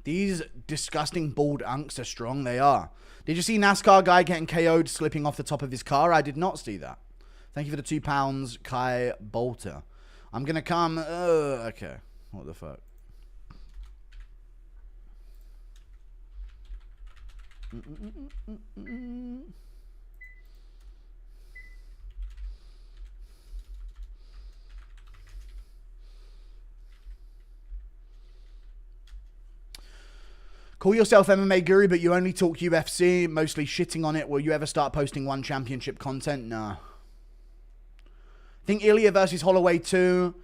These disgusting bald unks are strong. They are. Did you see NASCAR guy getting KO'd slipping off the top of his car? I did not see that. Thank you for the £2, Kai Bolter. I'm going to come... okay. What the fuck? Call yourself MMA guru, but you only talk UFC, mostly shitting on it. Will you ever start posting one championship content? Nah. Think Ilya versus Holloway 2.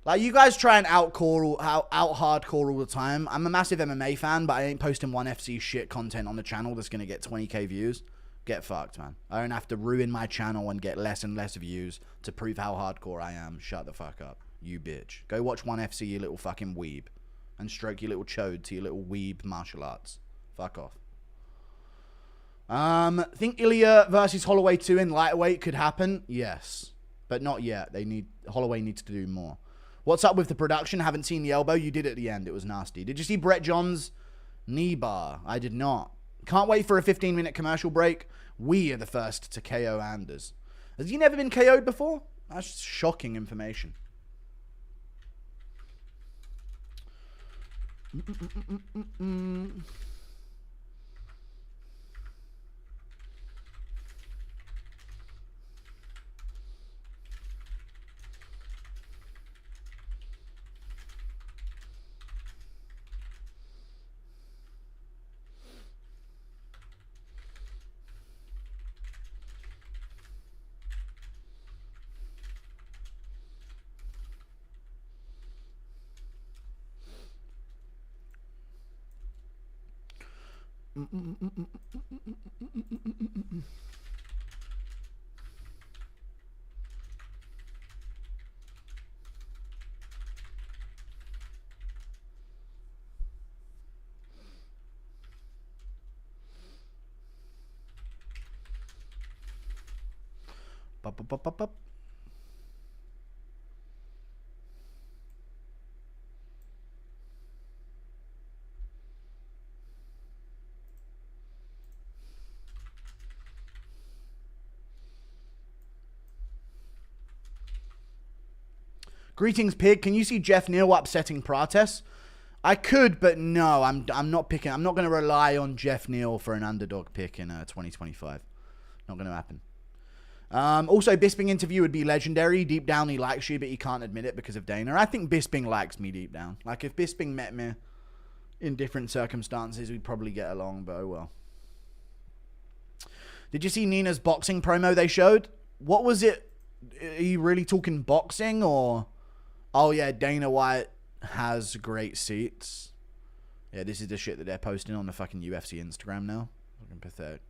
Like, you guys try and out hardcore all the time. I'm a massive MMA fan, but I ain't posting one FC shit content on the channel that's going to get 20k views. Get fucked, man. I don't have to ruin my channel and get less and less views to prove how hardcore I am. Shut the fuck up, you bitch. Go watch one FC, you little fucking weeb. And stroke your little chode to your little weeb martial arts. Fuck off. Think Ilya versus Holloway 2 in lightweight could happen? Yes. But not yet. Holloway needs to do more. What's up with the production? Haven't seen the elbow. You did at the end. It was nasty. Did you see Brett John's knee bar? I did not. Can't wait for a 15-minute commercial break. We are the first to KO Anders. Has he never been KO'd before? That's shocking information. Greetings, Pig. Can you see Jeff Neal upsetting Prates? I could, but no, I'm not picking. I'm not going to rely on Jeff Neal for an underdog pick in 2025. Not going to happen. Also, Bisping interview would be legendary. Deep down, he likes you, but he can't admit it because of Dana. I think Bisping likes me deep down. Like, if Bisping met me in different circumstances, we'd probably get along, but oh well. Did you see Nina's boxing promo they showed? What was it? Are you really talking boxing or... Oh, yeah, Dana White has great seats. Yeah, this is the shit that they're posting on the fucking UFC Instagram now. Fucking pathetic.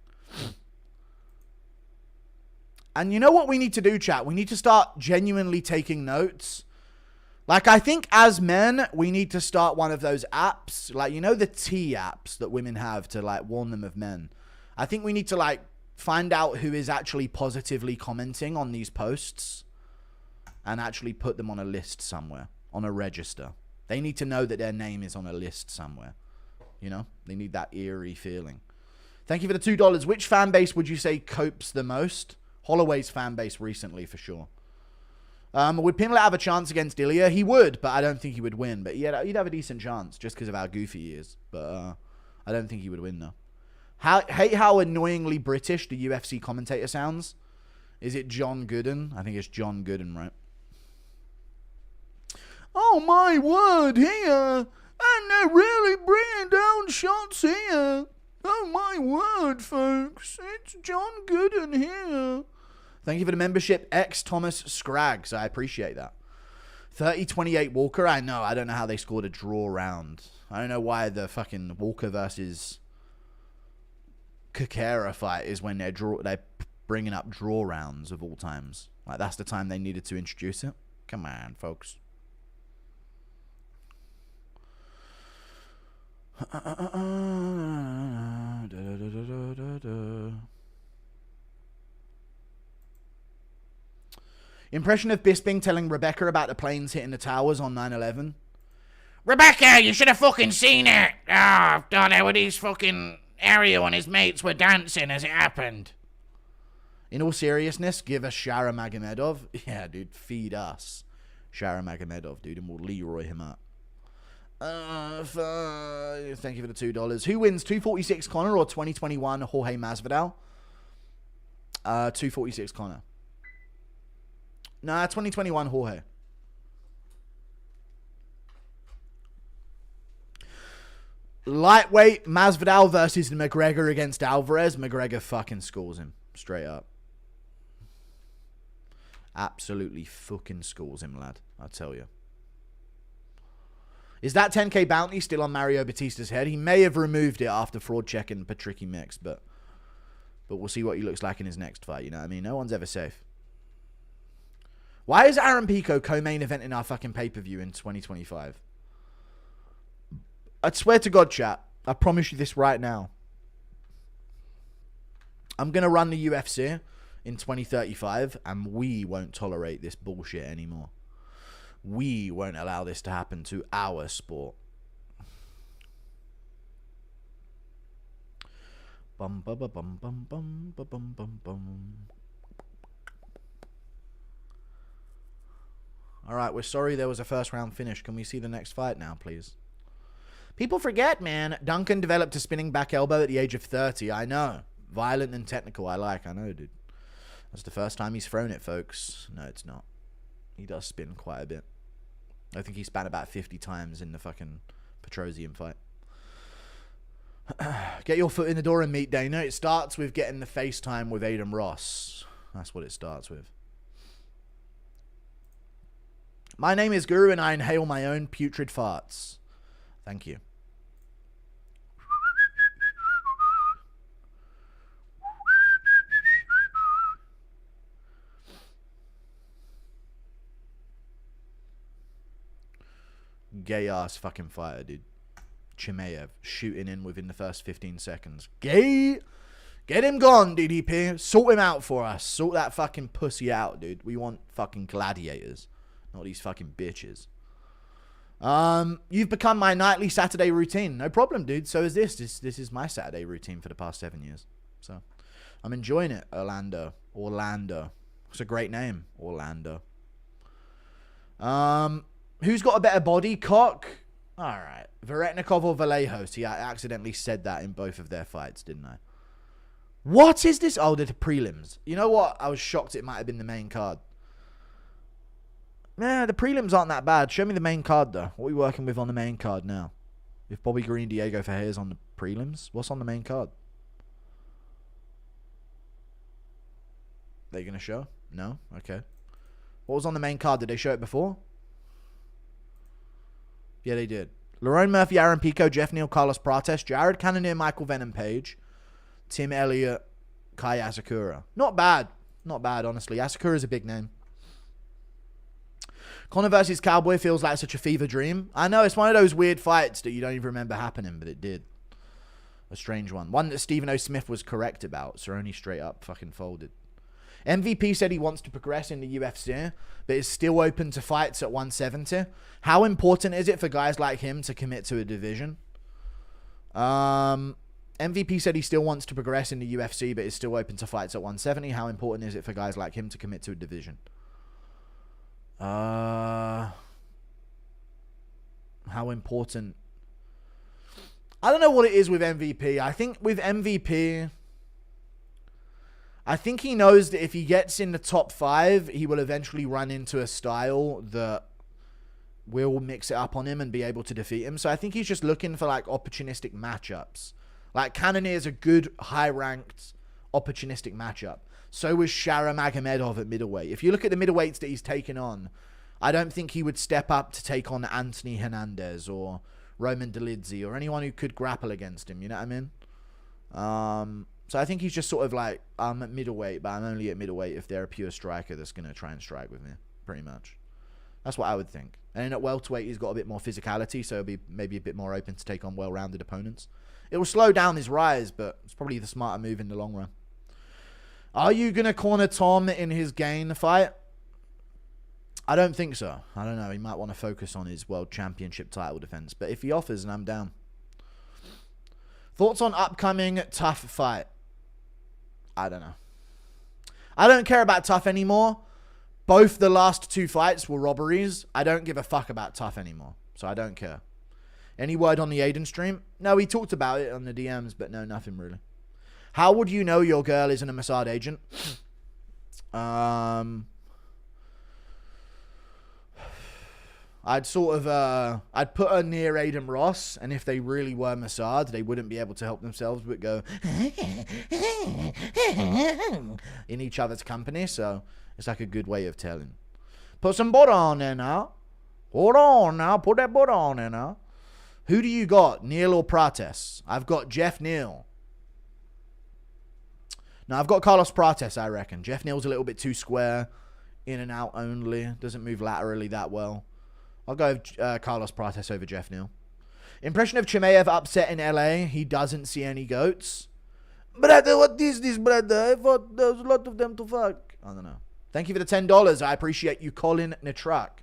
And you know what we need to do, chat? We need to start genuinely taking notes. Like, I think as men, we need to start one of those apps. Like, you know the T apps that women have to, like, warn them of men. I think we need to, like, find out who is actually positively commenting on these posts and actually put them on a list somewhere, on a register. They need to know that their name is on a list somewhere. You know? They need that eerie feeling. Thank you for the $2. Which fan base would you say copes the most? Holloway's fan base recently, for sure. Would Pimlet have a chance against Ilya? He would, but I don't think he would win. But yeah, he'd have a decent chance just because of how goofy he is. But I don't think he would win, though. Hate how annoyingly British the UFC commentator sounds. Is it John Gooden? I think it's John Gooden, right? Oh, my word, here. And they're really bringing down shots here. Oh, my word, folks. It's John Gooden here. Thank you for the membership, X Thomas Scraggs. I appreciate that. 30-28 Walker. I know. I don't know how they scored a draw round. I don't know why the fucking Walker versus Carera fight is when they're bringing up draw rounds of all times. Like, that's the time they needed to introduce it. Come on, folks. Impression of Bisping telling Rebecca about the planes hitting the towers on 9/11. Rebecca, you should have fucking seen it. Oh, God, how these fucking Ariel and his mates were dancing as it happened. In all seriousness, give us Shara Magomedov. Yeah, dude, feed us Shara Magomedov, dude, and we'll Leroy him up. Thank you for the $2. Who wins, 246 Conor or 2021 Jorge Masvidal? 246 Conor. Nah, 2021 Jorge. Lightweight Masvidal versus McGregor against Alvarez. McGregor fucking scores him. Straight up. Absolutely fucking scores him, lad. I tell you. Is that 10k bounty still on Mario Batista's head? He may have removed it after fraud checking Patricky Mix, but we'll see what he looks like in his next fight. You know what I mean? No one's ever safe. Why is Aaron Pico co-main event in our fucking pay-per-view in 2025? I swear to God, chat. I promise you this right now. I'm going to run the UFC in 2035, and we won't tolerate this bullshit anymore. We won't allow this to happen to our sport. Bum bum bum bum bum bum bum bum bum. All right, we're sorry there was a first round finish. Can we see the next fight now, please? People forget, man. Duncan developed a spinning back elbow at the age of 30. I know. Violent and technical. I know, dude. That's the first time he's thrown it, folks. No, it's not. He does spin quite a bit. I think he span about 50 times in the fucking Petrosian fight. Get your foot in the door and meet Dana. It starts with getting the FaceTime with Adam Ross. That's what it starts with. My name is Guru and I inhale my own putrid farts. Thank you. Gay ass fucking fighter, dude. Chimaev shooting in within the first 15 seconds. Gay. Get him gone, DDP. Sort him out for us. Sort that fucking pussy out, dude. We want fucking gladiators, not these fucking bitches. You've become my nightly Saturday routine. No problem, dude. So is this. This is my Saturday routine for the past 7 years. So I'm enjoying it. Orlando. It's a great name. Orlando. Who's got a better body? Cock? Alright. Varetnikov or Vallejo? See, I accidentally said that in both of their fights, didn't I? What is this? Oh, they're the prelims. You know what? I was shocked it might have been the main card. Nah, the prelims aren't that bad. Show me the main card, though. What are we working with on the main card now? If Bobby Green, Diego Ferreira's on the prelims, what's on the main card? They're going to show? No? Okay. What was on the main card? Did they show it before? Yeah, they did. Lerone Murphy, Aaron Pico, Jeff Neal, Carlos Prates, Jared Cannonier, Michael Venom Page, Tim Elliott, Kai Asakura. Not bad. Not bad, honestly. Asakura's a big name. Conor versus Cowboy feels like such a fever dream. I know, it's one of those weird fights that you don't even remember happening, but it did. A strange one. One that Stephen O. Smith was correct about. Cerrone straight up fucking folded. MVP said he wants to progress in the UFC, but is still open to fights at 170. How important is it for guys like him to commit to a division? MVP said he still wants to progress in the UFC, but is still open to fights at 170. How important is it for guys like him to commit to a division? How important? I don't know what it is with MVP. I think with MVP, I think he knows that if he gets in the top 5, he will eventually run into a style that will mix it up on him and be able to defeat him. So I think he's just looking for like opportunistic matchups. Like Cannonier is a good, high-ranked, opportunistic matchup. So was Shara Magomedov at middleweight. If you look at the middleweights that he's taken on, I don't think he would step up to take on Anthony Hernandez or Roman Dolidze or anyone who could grapple against him. You know what I mean? So I think he's just sort of like, I'm at middleweight, but I'm only at middleweight if they're a pure striker that's going to try and strike with me, pretty much. That's what I would think. And then at welterweight, he's got a bit more physicality, so he'll be maybe a bit more open to take on well-rounded opponents. It will slow down his rise, but it's probably the smarter move in the long run. Are you going to corner Tom in his Gain fight? I don't think so. I don't know. He might want to focus on his world championship title defense. But if he offers, then I'm down. Thoughts on upcoming Tough fight? I don't know. I don't care about Tough anymore. Both the last 2 fights were robberies. I don't give a fuck about Tough anymore. So I don't care. Any word on the Aiden stream? No, we talked about it on the DMs, but no, nothing really. How would you know your girl isn't a Mossad agent? I'd sort of, I'd put her near Aiden Ross, and if they really were Mossad, they wouldn't be able to help themselves but go in each other's company, so it's like a good way of telling. Put some butter on there now. Hold on now, put that butter on there now. Who do you got, Neil or Prates? I've got Jeff Neal. No, I've got Carlos Prates, I reckon. Jeff Neal's a little bit too square, in and out only, doesn't move laterally that well. I'll go with Carlos Prates over Jeff Neal. Impression of Chimaev upset in LA. He doesn't see any goats. Brother, what is this, brother? I thought there was a lot of them to fuck. I don't know. Thank you for the $10. I appreciate you, Colin Natruck.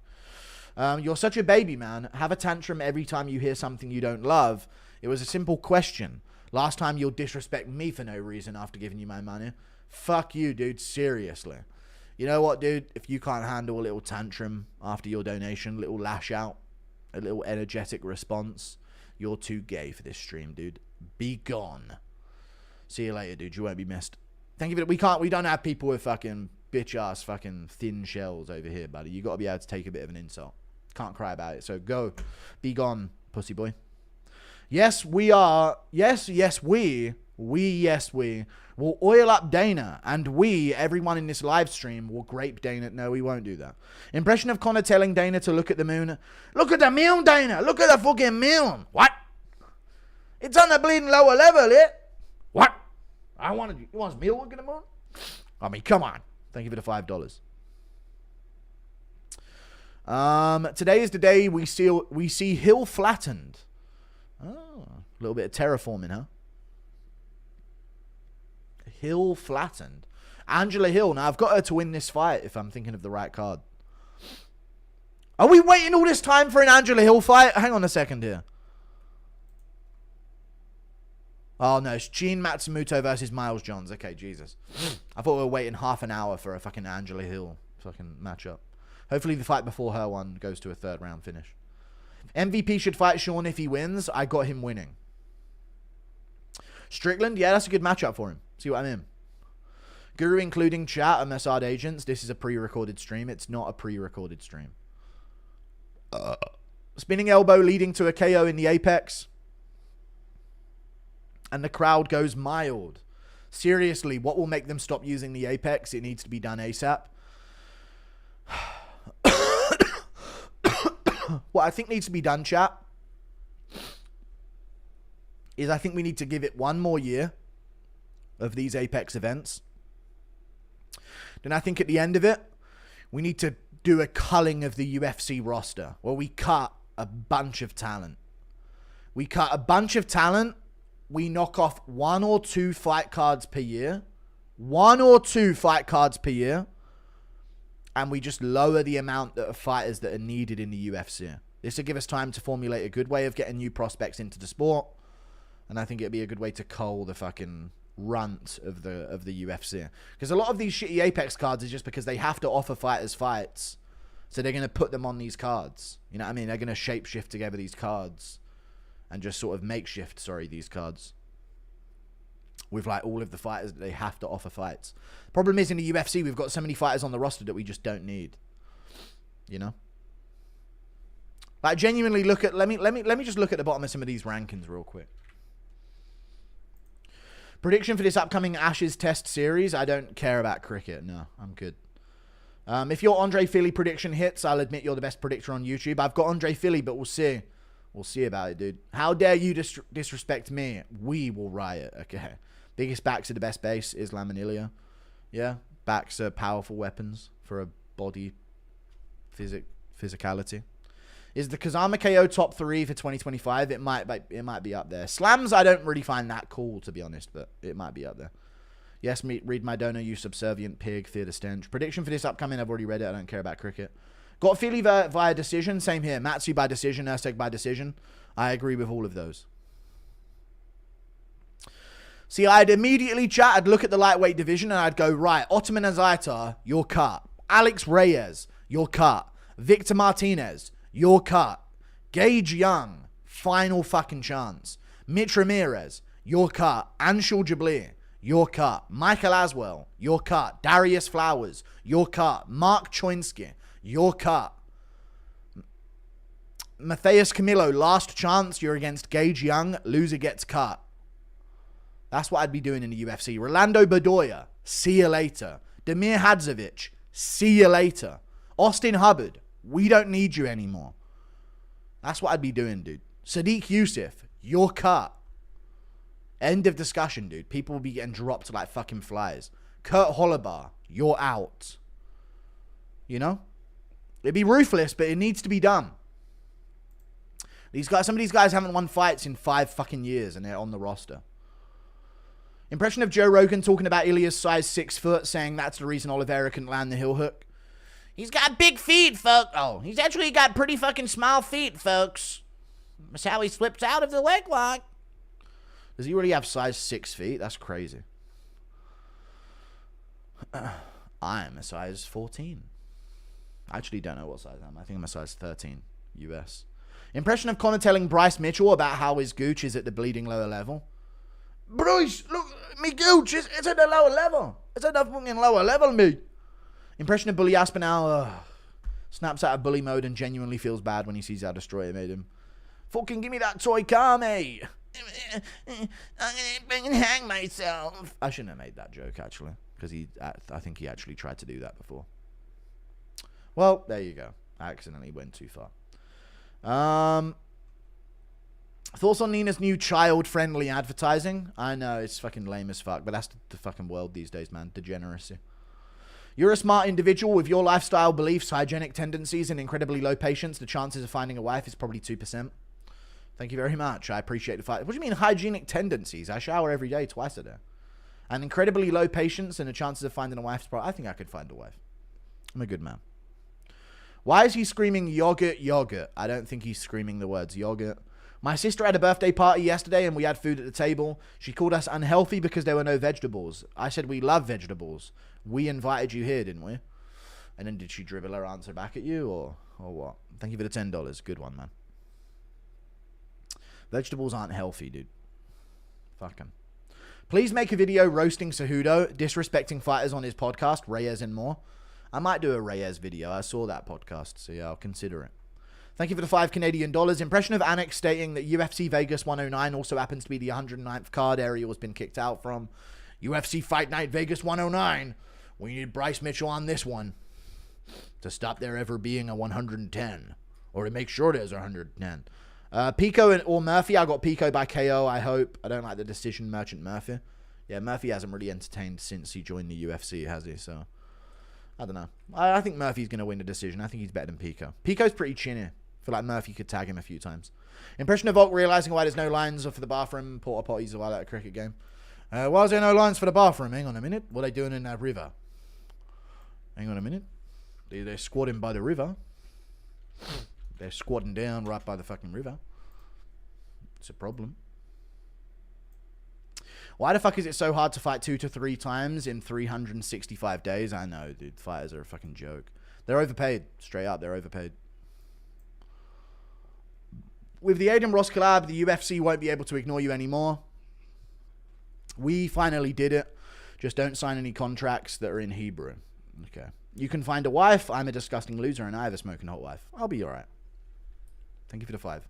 You're such a baby, man. Have a tantrum every time you hear something you don't love. It was a simple question. Last time you'll disrespect me for no reason after giving you my money. Fuck you, dude. Seriously. You know what, dude? If you can't handle a little tantrum after your donation, a little lash out, a little energetic response, you're too gay for this stream, dude. Be gone. See you later, dude. You won't be missed. Thank you for we don't have people with fucking bitch-ass fucking thin shells over here, buddy. You got to be able to take a bit of an insult. Can't cry about it. So go. Be gone, pussy boy. Yes, we are. Yes, we will oil up Dana, and everyone in this live stream, will grape Dana. No, we won't do that. Impression of Connor telling Dana to look at the moon. Look at the moon, Dana. Look at the fucking moon. What? It's on the bleeding lower level, What? I wanted you. You want me to look at the moon? I mean, come on. Thank you for the $5. Today is the day we see Hill flattened. Oh, a little bit of terraforming, huh? Hill flattened. Angela Hill. Now, I've got her to win this fight if I'm thinking of the right card. Are we waiting all this time for an Angela Hill fight? Hang on a second here. Oh, no. It's Gene Matsamuto versus Miles Johns. Okay, Jesus. I thought we were waiting half an hour for a fucking Angela Hill fucking matchup. Hopefully the fight before her one goes to a 3rd round finish. MVP should fight Sean if he wins. I got him winning. Strickland, yeah, that's a good matchup for him. See what I mean? Guru including chat and Mossad agents. This is a pre-recorded stream. It's not a pre-recorded stream. Spinning elbow leading to a KO in the apex. And the crowd goes mild. Seriously, what will make them stop using the apex? It needs to be done ASAP. What I think needs to be done, chat, is I think we need to give it 1 more year of these Apex events. Then I think at the end of it, we need to do a culling of the UFC roster where we cut a bunch of talent. We cut a bunch of talent. We knock off 1 or 2 fight cards per year. 1 or 2 fight cards per year. And we just lower the amount of fighters that are needed in the UFC. This will give us time to formulate a good way of getting new prospects into the sport. And I think it'd be a good way to cull the fucking runt of the UFC. Because a lot of these shitty Apex cards is just because they have to offer fighters fights So they're going to put them on these cards. You know what I mean? They're going to shapeshift together these cards and just sort of makeshift, these cards with like all of the fighters that they have to offer fights. Problem is in the UFC, we've got so many fighters on the roster that we just don't need. You know? Like genuinely look at, let me just look at the bottom of some of these rankings real quick. Prediction for this upcoming Ashes Test series. I don't care about cricket. No, I'm good. If your Andre Fili prediction hits, I'll admit you're the best predictor on YouTube. I've got Andre Fili, but we'll see. We'll see about it, dude. How dare you disrespect me? We will riot, okay? Biggest backs are the best base, Islam and Ilya. Yeah, backs are powerful weapons for a body physicality. Is the Kazama KO top 3 for 2025? It might be up there. Slams, I don't really find that cool, to be honest, but it might be up there. Yes, read my donor, you subservient pig, fear the stench. Prediction for this upcoming, I've already read it. I don't care about cricket. Got Fili via decision. Same here. Matsu by decision. Erceg by decision. I agree with all of those. See, I'd immediately chat. I'd look at the lightweight division and I'd go, right, Ottoman Azaitar, you're cut. Alex Reyes, you're cut. Victor Martinez, you're cut. Gage Young, final fucking chance. Mitch Ramirez, you're cut. Anshul Jabli, you're cut. Michael Aswell, you're cut. Darius Flowers, you're cut. Mark Choinsky, you're cut. Matthias Camillo, last chance. You're against Gage Young. Loser gets cut. That's what I'd be doing in the UFC. Rolando Bedoya, see you later. Damir Hadzovic, see you later. Austin Hubbard, we don't need you anymore. That's what I'd be doing, dude. Sadiq Youssef, you're cut. End of discussion, dude. People will be getting dropped like fucking flies. Kurt Holobar, you're out. You know? It'd be ruthless, but it needs to be done. Some of these guys haven't won fights in 5 fucking years, and they're on the roster. Impression of Joe Rogan talking about Ilya's size 6 foot, saying that's the reason Oliveira couldn't land the heel hook. He's got big feet, folks. Oh, he's actually got pretty fucking small feet, folks. That's how he slips out of the leg lock. Does he really have size 6 feet? That's crazy. I am a size 14. I actually don't know what size I am. I think I'm a size 13 US. Impression of Connor telling Bryce Mitchell about how his gooch is at the bleeding lower level. Bryce, look, me gooch, it's at the lower level. It's at the fucking lower level, mate. Impression of Bully Aspinall. Snaps out of bully mode and genuinely feels bad when he sees how Destroyer made him. Fucking give me that toy car, mate. I'm gonna hang myself. I shouldn't have made that joke, actually. Because I think he actually tried to do that before. Well, there you go. I accidentally went too far. Thoughts on Nina's new child-friendly advertising? I know, it's fucking lame as fuck, but that's the fucking world these days, man. Degeneracy. You're a smart individual with your lifestyle beliefs, hygienic tendencies, and incredibly low patience. The chances of finding a wife is probably 2%. Thank you very much. I appreciate the fight. What do you mean hygienic tendencies? I shower every day, twice a day. And incredibly low patience, and the chances of finding a wife is probably... I think I could find a wife. I'm a good man. Why is he screaming yogurt, yogurt? I don't think he's screaming the words yogurt. My sister had a birthday party yesterday and we had food at the table. She called us unhealthy because there were no vegetables. I said we love vegetables. We invited you here, didn't we? And then did she dribble her answer back at you or what? Thank you for the $10. Good one, man. Vegetables aren't healthy, dude. Fuck 'em. Please make a video roasting Cejudo, disrespecting fighters on his podcast, Reyes and more. I might do a Reyes video. I saw that podcast, so yeah, I'll consider it. Thank you for the $5 Canadian. Impression of Annex stating that UFC Vegas 109 also happens to be the 109th card area was been kicked out from. UFC Fight Night Vegas 109. We need Bryce Mitchell on this one to stop there ever being a 110. Or to make sure there's a 110. Pico or Murphy. I got Pico by KO, I hope. I don't like the decision, Merchant Murphy. Yeah, Murphy hasn't really entertained since he joined the UFC, has he? So, I don't know. I think Murphy's going to win the decision. I think he's better than Pico. Pico's pretty chinny. I feel like Murphy could tag him a few times. Impression of Volk realizing why there's no lines for the bathroom, porta potties while at a cricket game. Why is there no lines for the bathroom? Hang on a minute. What are they doing in that river? Hang on a minute. They're squatting by the river. They're squatting down right by the fucking river. It's a problem. Why the fuck is it so hard to fight 2 to 3 times in 365 days? I know, dude. Fighters are a fucking joke. They're overpaid. Straight up, they're overpaid. With the Aiden Ross collab, the UFC won't be able to ignore you anymore. We finally did it. Just don't sign any contracts that are in Hebrew. Okay. You can find a wife. I'm a disgusting loser and I have a smoking hot wife. I'll be alright. Thank you for the 5.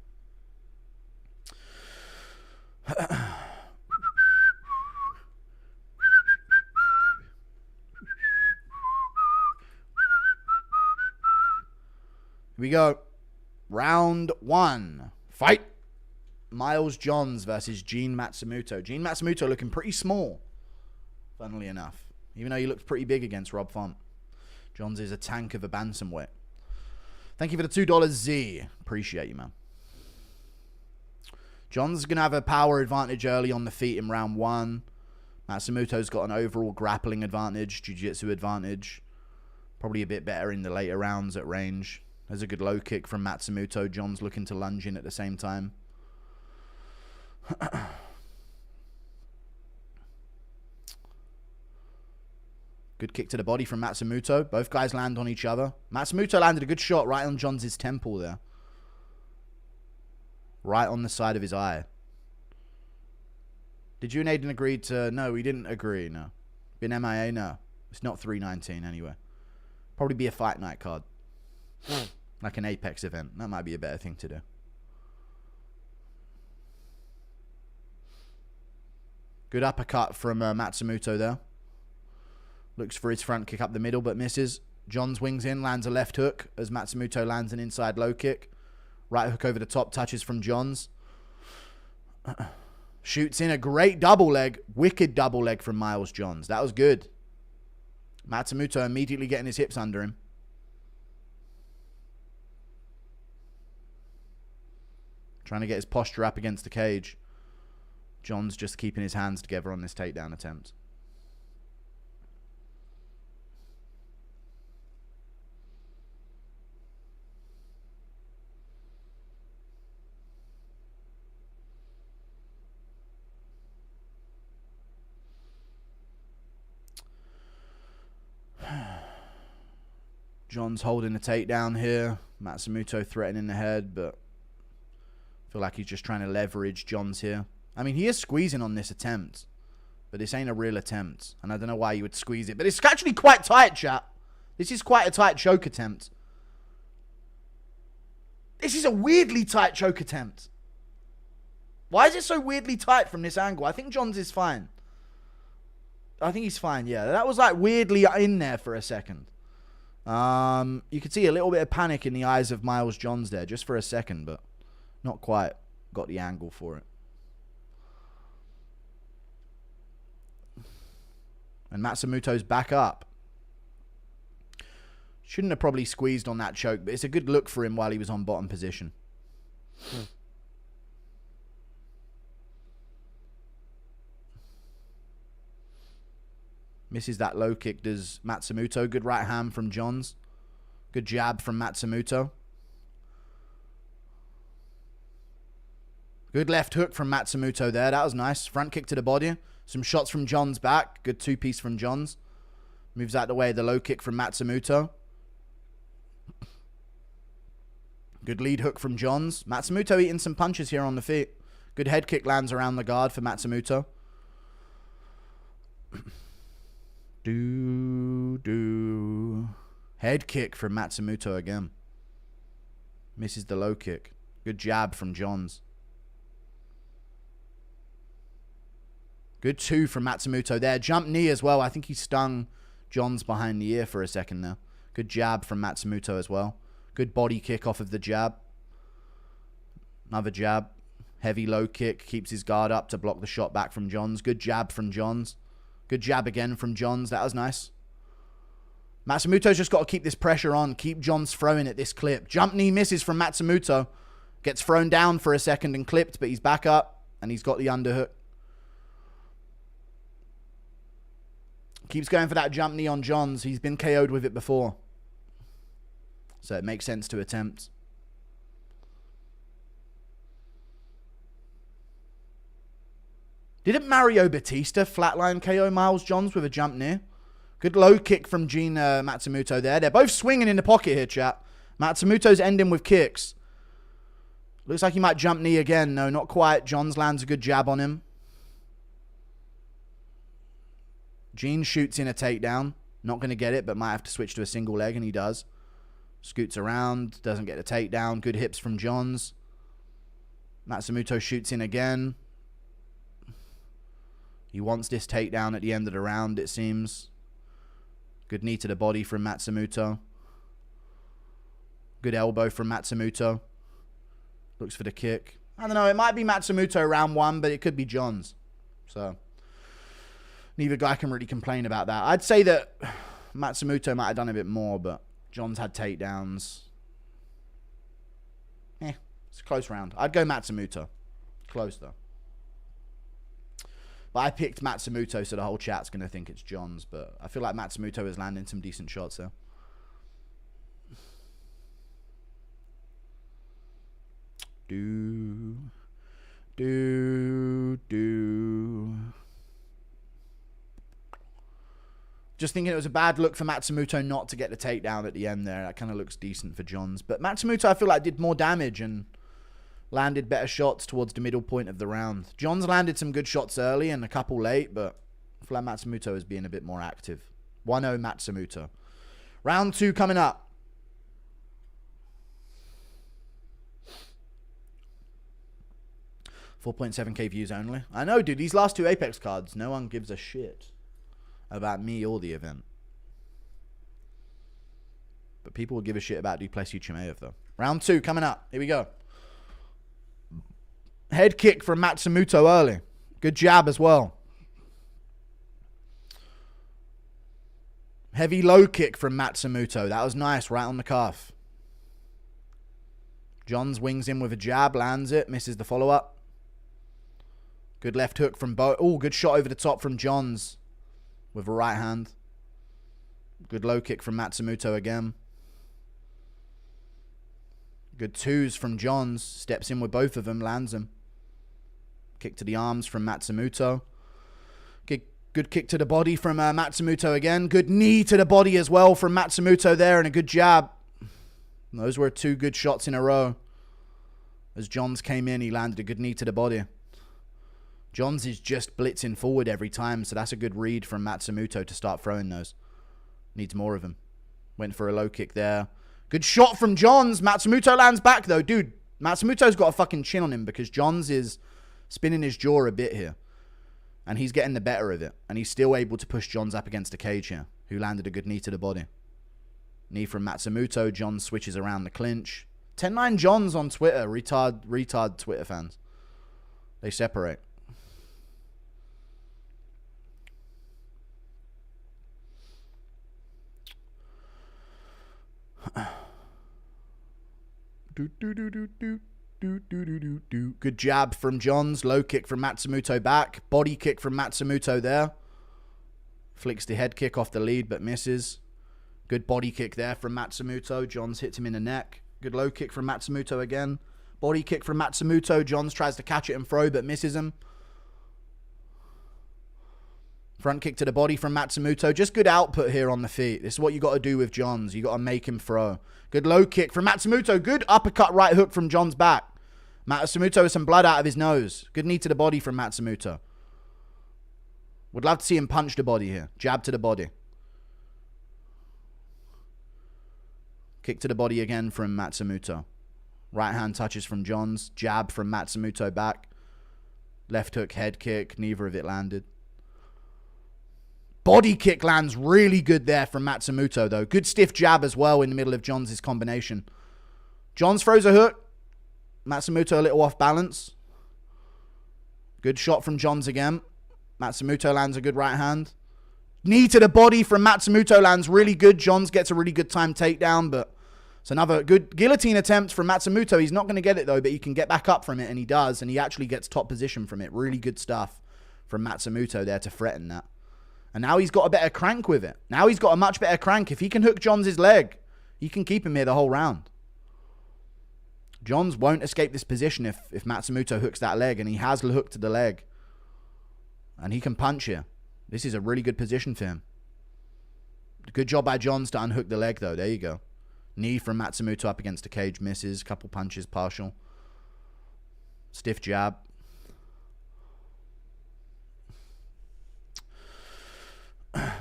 Here we go. Round 1. Fight. Miles Johns versus Gene Matsamuto. Gene Matsamuto looking pretty small, funnily enough. Even though he looked pretty big against Rob Font. Johns is a tank of a bantamweight. Thank you for the $2, Z. Appreciate you, man. Johns is going to have a power advantage early on the feet in round 1. Matsamuto's got an overall grappling advantage, jiu-jitsu advantage. Probably a bit better in the later rounds at range. There's a good low kick from Matsamuto. Johns looking to lunge in at the same time. Good kick to the body from Matsamuto. Both guys land on each other. Matsamuto landed a good shot right on Johns' temple there. Right on the side of his eye. Did you and Aiden agree to... No, we didn't agree, no. Been MIA? No. It's not 319 anyway. Probably be a fight night card. Like an Apex event. That might be a better thing to do. Good uppercut from Matsamuto there. Looks for his front kick up the middle, but misses. Johns wings in, lands a left hook as Matsamuto lands an inside low kick. Right hook over the top, touches from Johns. Shoots in a great double leg. Wicked double leg from Miles Johns. That was good. Matsamuto immediately getting his hips under him. Trying to get his posture up against the cage. Johns just keeping his hands together on this takedown attempt. Johns holding the takedown here. Matsamuto threatening the head, but I feel like he's just trying to leverage Johns here. I mean, he is squeezing on this attempt, but this ain't a real attempt, and I don't know why you would squeeze it, but it's actually quite tight, chat. This is quite a tight choke attempt. This is a weirdly tight choke attempt. Why is it so weirdly tight from this angle? I think Johns is fine. I think he's fine, yeah. That was like weirdly in there for a second. You could see a little bit of panic in the eyes of Miles Johns there, just for a second, but not quite got the angle for it. And Matsamuto's back up. Shouldn't have probably squeezed on that choke, but it's a good look for him while he was on bottom position. Misses that low kick, does Matsamuto. Good right hand from Johns. Good jab from Matsamuto. Good left hook from Matsamuto there. That was nice. Front kick to the body. Some shots from Johns back. Good two-piece from Johns. Moves out the way. The low kick from Matsamuto. Good lead hook from Johns. Matsamuto eating some punches here on the feet. Good head kick lands around the guard for Matsamuto. Head kick from Matsamuto again. Misses the low kick. Good jab from Johns. Good two from Matsamuto there. Jump knee as well. I think he stung Johns behind the ear for a second there. Good jab from Matsamuto as well. Good body kick off of the jab. Another jab. Heavy low kick. Keeps his guard up to block the shot back from Johns. Good jab from Johns. Good jab again from Johns. That was nice. Matsamuto's just got to keep this pressure on. Keep Johns throwing at this clip. Jump knee misses from Matsamuto. Gets thrown down for a second and clipped, but he's back up. And he's got the underhook. Keeps going for that jump knee on Johns. He's been KO'd with it before. So it makes sense to attempt. Didn't Mario Batista flatline KO Miles Johns with a jump knee? Good low kick from Gene Matsamuto there. They're both swinging in the pocket here, chat. Matsamuto's ending with kicks. Looks like he might jump knee again. No, not quite. Johns lands a good jab on him. Gene shoots in a takedown. Not going to get it, but might have to switch to a single leg, and he does. Scoots around. Doesn't get a takedown. Good hips from Johns. Matsamuto shoots in again. He wants this takedown at the end of the round, it seems. Good knee to the body from Matsamuto. Good elbow from Matsamuto. Looks for the kick. I don't know. It might be Matsamuto round 1, but it could be Johns. So, neither guy can really complain about that. I'd say that Matsamuto might have done a bit more, but Johns had takedowns. It's a close round. I'd go Matsamuto. Close, though. But I picked Matsamuto, so the whole chat's going to think it's Johns. But I feel like Matsamuto is landing some decent shots there. Just thinking it was a bad look for Matsamuto not to get the takedown at the end there. That kind of looks decent for Johns. But Matsamuto, I feel like, did more damage and landed better shots towards the middle point of the round. Johns landed some good shots early and a couple late, but I feel like Matsamuto is being a bit more active. 1-0 Matsamuto. Round 2 coming up. $4.7k views only. I know, dude. These last 2 Apex cards, no one gives a shit about me or the event. But people will give a shit about Duplessis Chimaev, though. Round 2 coming up. Here we go. Head kick from Matsamuto early. Good jab as well. Heavy low kick from Matsamuto. That was nice, right on the calf. Johns wings in with a jab, lands it, misses the follow-up. Good left hook from Bo. Oh, good shot over the top from Johns with a right hand. Good low kick from Matsamuto again. Good twos from Johns. Steps in with both of them, lands them. Kick to the arms from Matsamuto. Good kick to the body from Matsamuto again. Good knee to the body as well from Matsamuto there, and a good jab. Those were 2 good shots in a row. As Johns came in, he landed a good knee to the body. Johns is just blitzing forward every time, so that's a good read from Matsamuto to start throwing those. Needs more of them. Went for a low kick there. Good shot from Johns. Matsamuto lands back, though. Dude, Matsamuto's got a fucking chin on him because Johns is spinning his jaw a bit here. And he's getting the better of it. And he's still able to push Johns up against the cage here, who landed a good knee to the body. Knee from Matsamuto. Johns switches around the clinch. 10-9 Johns on Twitter. Retard Twitter fans. They separate. Good jab from Johns. Low kick from Matsamuto back. Body kick from Matsamuto there. Flicks the head kick off the lead but misses. Good body kick there from Matsamuto. Johns hits him in the neck. Good low kick from Matsamuto again. Body kick from Matsamuto. Johns tries to catch it and throw but misses him. Front kick to the body from Matsamuto. Just good output here on the feet. This is what you got to do with Johns. You got to make him throw. Good low kick from Matsamuto. Good uppercut right hook from Johns back. Matsamuto has some blood out of his nose. Good knee to the body from Matsamuto. Would love to see him punch the body here. Jab to the body. Kick to the body again from Matsamuto. Right hand touches from Johns. Jab from Matsamuto back. Left hook, head kick. Neither of it landed. Body kick lands really good there from Matsamuto, though. Good stiff jab as well in the middle of Johns' combination. Johns throws a hook. Matsamuto a little off balance. Good shot from Johns again. Matsamuto lands a good right hand. Knee to the body from Matsamuto lands really good. Johns gets a really good time takedown, but it's another good guillotine attempt from Matsamuto. He's not going to get it, though, but he can get back up from it, and he does, and he actually gets top position from it. Really good stuff from Matsamuto there to threaten that. And now he's got a better crank with it. Now he's got a much better crank. If he can hook Johns' leg, he can keep him here the whole round. Johns won't escape this position if Matsamuto hooks that leg, and he has hooked the leg. And he can punch here. This is a really good position for him. Good job by Johns to unhook the leg, though. There you go. Knee from Matsamuto up against the cage. Misses. Couple punches, partial. Stiff jab.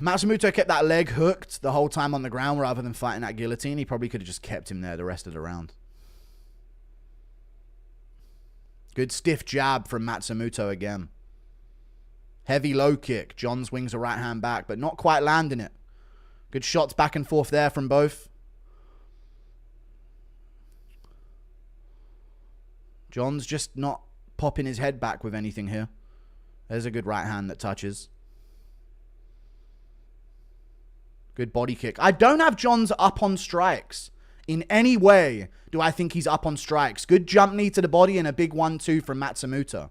Matsamuto kept that leg hooked the whole time on the ground rather than fighting that guillotine. He probably could have just kept him there the rest of the round. Good stiff jab from Matsamuto again. Heavy low kick. John swings a right hand back, but not quite landing it. Good shots back and forth there from both. John's just not popping his head back with anything here. There's a good right hand that touches. Good body kick. I don't have John's up on strikes. In any way do I think he's up on strikes. Good jump knee to the body and a big 1-2 from Matsamuto.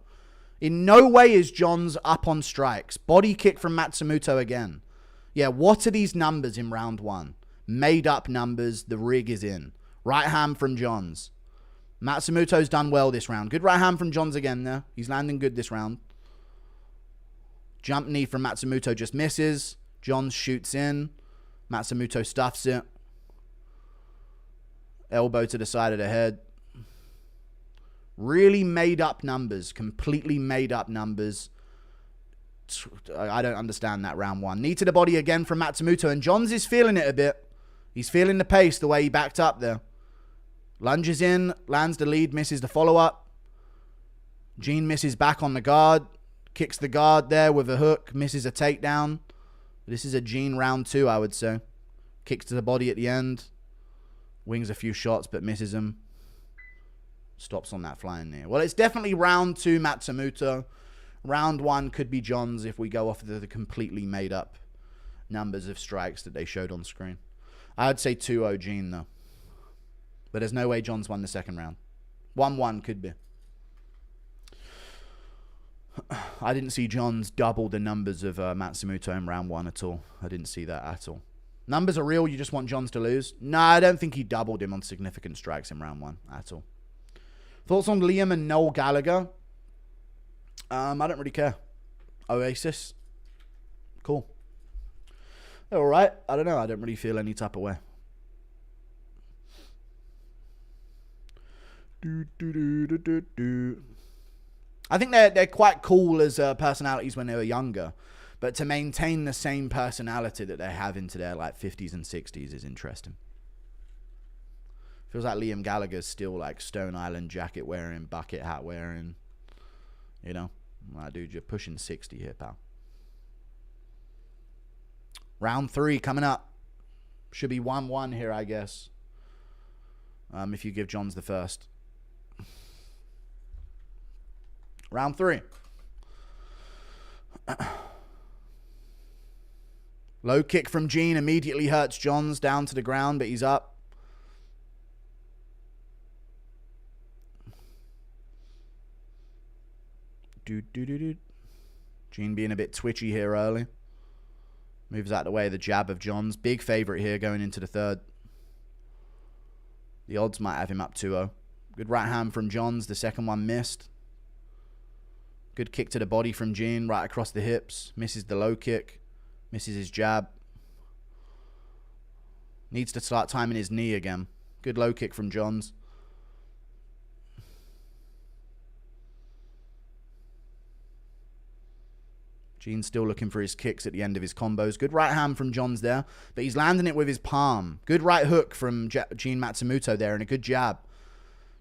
In no way is John's up on strikes. Body kick from Matsamuto again. Yeah, what are these numbers in round 1? Made up numbers. The rig is in. Right hand from Johns. Matsamuto's done well this round. Good right hand from Johns again there. He's landing good this round. Jump knee from Matsamuto just misses. Johns shoots in. Matsamuto stuffs it. Elbow to the side of the head. Really made up numbers. Completely made up numbers. I don't understand that round 1. Knee to the body again from Matsamuto. And Johns is feeling it a bit. He's feeling the pace the way he backed up there. Lunges in. Lands the lead. Misses the follow-up. Gene misses back on the guard. Kicks the guard there with a hook. Misses a takedown. This is a Gene round 2, I would say. Kicks to the body at the end. Wings a few shots, but misses them. Stops on that flying knee. Well, it's definitely round 2 Matsamuto. Round 1 could be John's if we go off of the completely made up numbers of strikes that they showed on screen. I would say 2-0 Gene, though. But there's no way John's won the second round. 1-1 could be. I didn't see John's double the numbers of Matsamuto in round 1 at all. I didn't see that at all. Numbers are real. You just want Johns to lose? No, I don't think he doubled him on significant strikes in round 1 at all. Thoughts on Liam and Noel Gallagher? I don't really care. Oasis. Cool. They're alright. I don't know. I don't really feel any type of way. I think they're quite cool as personalities when they were younger. But to maintain the same personality that they have into their like 50s and 60s is interesting. Feels like Liam Gallagher's still like Stone Island jacket wearing, bucket hat wearing. You know? Nah, dude, you're pushing 60 here, pal. Round 3 coming up. Should be 1-1 here, I guess. If you give Johns the first. Round 3. Low kick from Gene immediately hurts Johns down to the ground, but he's up. Gene being a bit twitchy here early. Moves out of the way of the jab of Johns. Big favourite here going into the third. The odds might have him up 2-0. Good right hand from Johns. The second one missed. Good kick to the body from Gene, right across the hips. Misses the low kick. Misses his jab. Needs to start timing his knee again. Good low kick from Johns. Gene's still looking for his kicks at the end of his combos. Good right hand from Johns there, but he's landing it with his palm. Good right hook from Gene Matsamuto there and a good jab.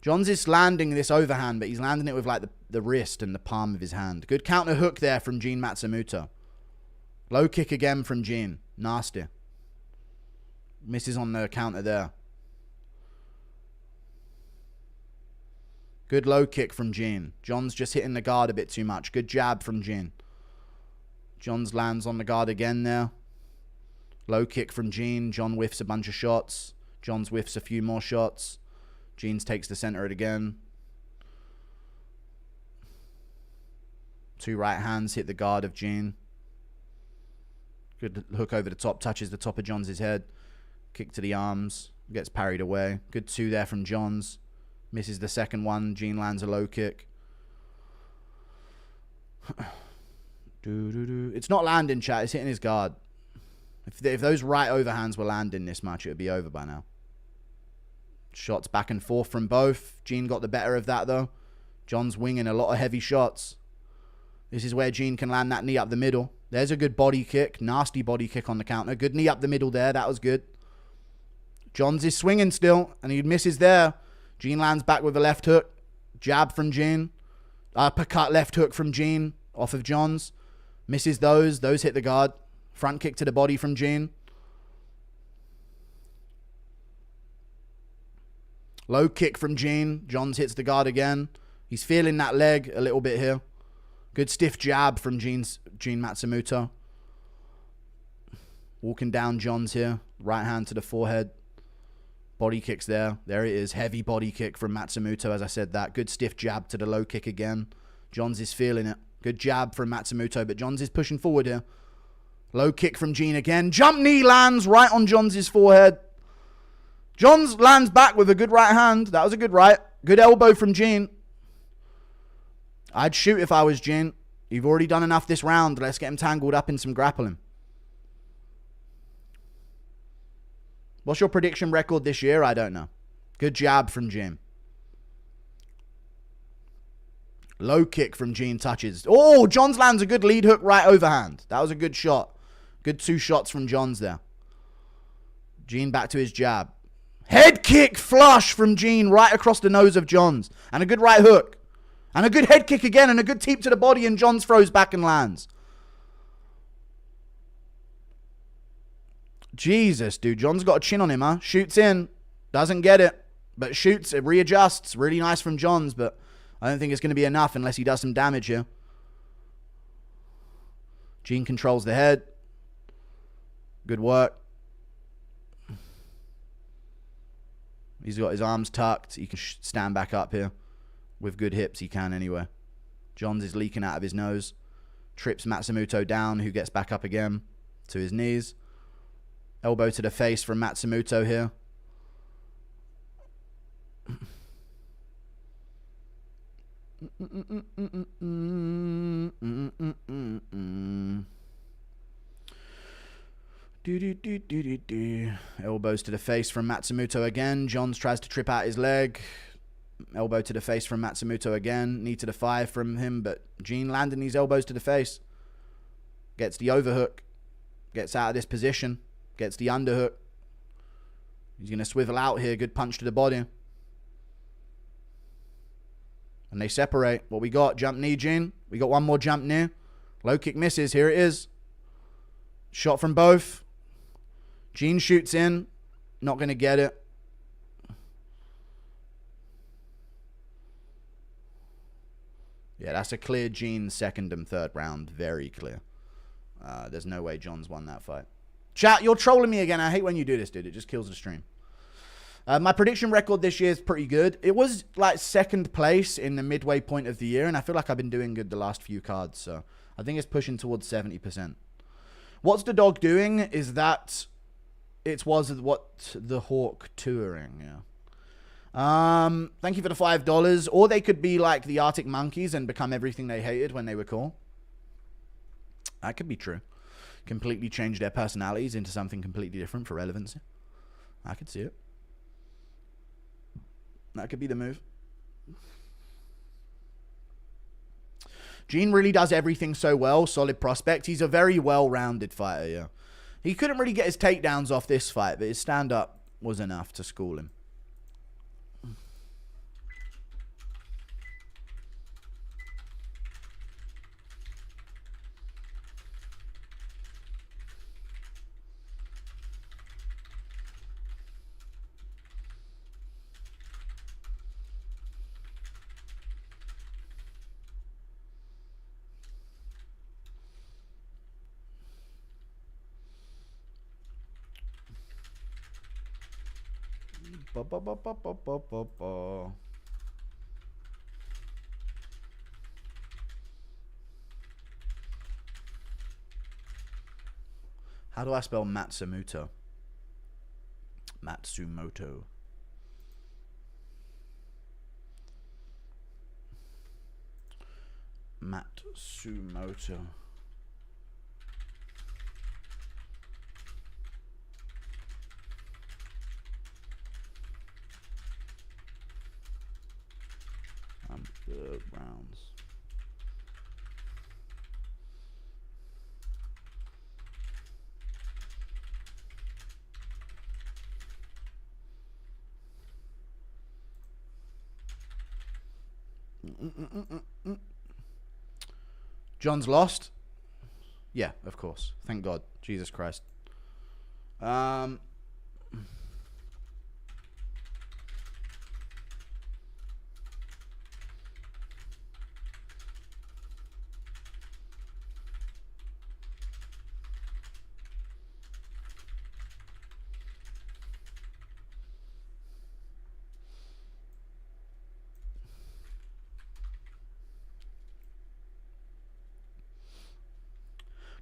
Johns is landing this overhand, but he's landing it with like the wrist and the palm of his hand. Good counter hook there from Gene Matsamuto. Low kick again from Gene. Nasty. Misses on the counter there. Good low kick from Gene. Johns just hitting the guard a bit too much. Good jab from Gene. Johns lands on the guard again there. Low kick from Gene. John whiffs a bunch of shots. Johns whiffs a few more shots. Gene takes the center it again. Two right hands hit the guard of Gene. Good hook over the top. Touches the top of Johns' head. Kick to the arms. Gets parried away. Good 2 there from Johns. Misses the second one. Gene lands a low kick. It's not landing, chat. It's hitting his guard. If those right overhands were landing this much, it would be over by now. Shots back and forth from both. Gene got the better of that, though. John's winging a lot of heavy shots. This is where Gene can land that knee up the middle. There's a good body kick. Nasty body kick on the counter. Good knee up the middle there. That was good. John's is swinging still, and he misses there. Gene lands back with a left hook. Jab from Gene. Uppercut left hook from Gene off of John's. Misses those. Those hit the guard. Front kick to the body from Gene. Low kick from Gene. John's hits the guard again. He's feeling that leg a little bit here. Good stiff jab from Gene Matsamuto. Walking down John's here. Right hand to the forehead. Body kicks there. There it is. Heavy body kick from Matsamuto, as I said that. Good stiff jab to the low kick again. John's is feeling it. Good jab from Matsamuto, but John's is pushing forward here. Low kick from Gene again. Jump knee lands right on John's forehead. John's lands back with a good right hand. That was a good right. Good elbow from Gene. I'd shoot if I was Gene. You've already done enough this round. Let's get him tangled up in some grappling. What's your prediction record this year? I don't know. Good jab from Gene. Low kick from Gene touches. Oh, John's lands a good lead hook right overhand. That was a good shot. Good 2 shots from John's there. Gene back to his jab. Head kick flush from Gene right across the nose of John's. And a good right hook. And a good head kick again. And a good teep to the body. And John's throws back and lands. Jesus, dude. John's got a chin on him, huh? Shoots in. Doesn't get it. But shoots. It readjusts. Really nice from John's. But I don't think it's going to be enough unless he does some damage here. Gene controls the head. Good work. He's got his arms tucked. He can stand back up here. With good hips, he can anyway. John's is leaking out of his nose. Trips Matsamuto down, who gets back up again to his knees. Elbow to the face from Matsamuto here. Elbows to the face from Matsamuto again. Johns tries to trip out his leg. Elbow to the face from Matsamuto again. Knee to the thigh from him, but Gene landing these elbows to the face. Gets the overhook. Gets out of this position. Gets the underhook. He's going to swivel out here. Good punch to the body. And they separate. What we got? Jump knee, Gene. We got one more jump knee. Low kick misses. Here it is. Shot from both. Gene shoots in. Not going to get it. Yeah, that's a clear Gene second and third round. Very clear. There's no way John's won that fight. Chat, you're trolling me again. I hate when you do this, dude. It just kills the stream. My prediction record this year is pretty good. It was like second place in the midway point of the year, and I feel like I've been doing good the last few cards, so I think it's pushing towards 70%. What's the dog doing is that it was what the hawk touring, yeah. Thank you for the $5. Or they could be like the Arctic Monkeys and become everything they hated when they were cool. That could be true. Completely change their personalities into something completely different for relevancy. I could see it. That could be the move. Gene really does everything so well. Solid prospect. He's a very well-rounded fighter, yeah. He couldn't really get his takedowns off this fight, but his stand-up was enough to school him. How do I spell Matsamuto? Matsumoto. Matsumoto. rounds. John's lost. Yeah, of course. Thank God. Jesus Christ.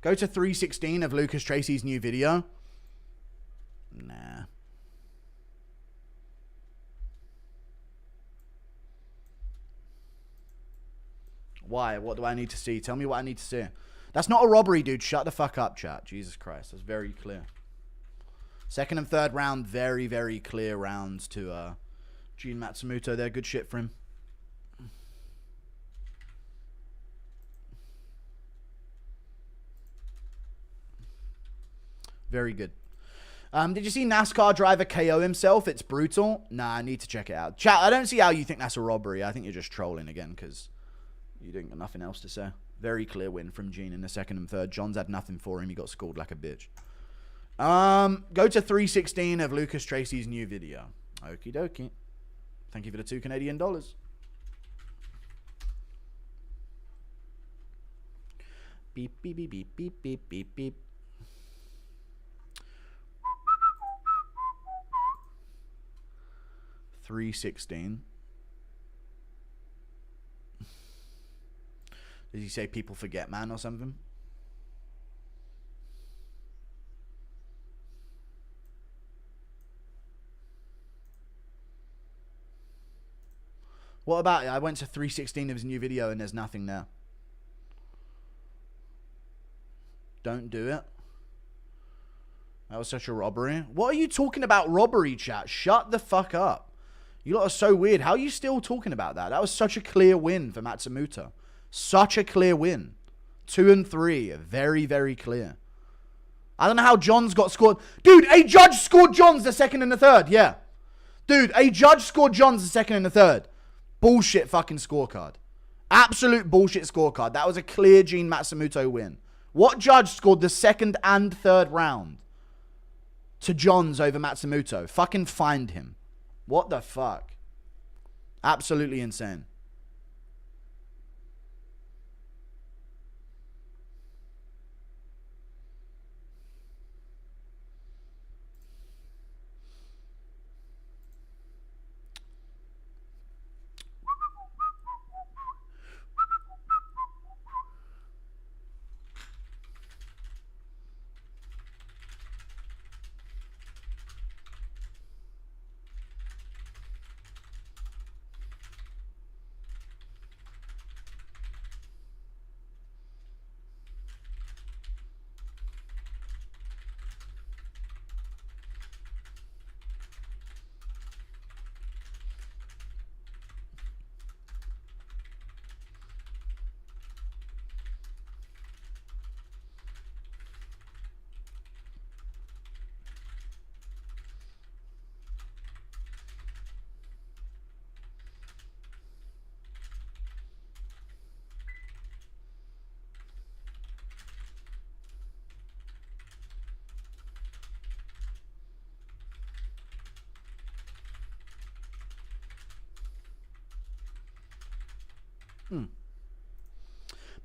Go to 316 of Lucas Tracy's new video. Nah. Why? What do I need to see? Tell me what I need to see. That's not a robbery, dude. Shut the fuck up, chat. Jesus Christ. That's very clear. Second and third round, very, very clear rounds to Gene Matsamuto. They're good shit for him. Very good. Did you see NASCAR driver KO himself? It's brutal. Nah, I need to check it out. Chat, I don't see how you think that's a robbery. I think you're just trolling again because you didn't got nothing else to say. Very clear win from Gene in the second and third. John's had nothing for him. He got scored like a bitch. Go to 316 of Lucas Tracy's new video. Okie dokie. Thank you for the $2 Canadian. Beep, beep, beep, beep, beep, beep, beep, beep. $316. Did he say people forget, man, or something? What about it? I went to 316 of his new video and there's nothing there. Don't do it. That was such a robbery. What are you talking about robbery, chat? Shut the fuck up. You lot are so weird. How are you still talking about that? That was such a clear win for Matsamuto. Such a clear win. 2 and 3. Very, very clear. I don't know how John's got scored. Dude, a judge scored John's the second and the third. Yeah. Dude, a judge scored John's the second and the third. Bullshit fucking scorecard. Absolute bullshit scorecard. That was a clear Gene Matsamuto win. What judge scored the second and third round to John's over Matsamuto? Fucking find him. What the fuck? Absolutely insane.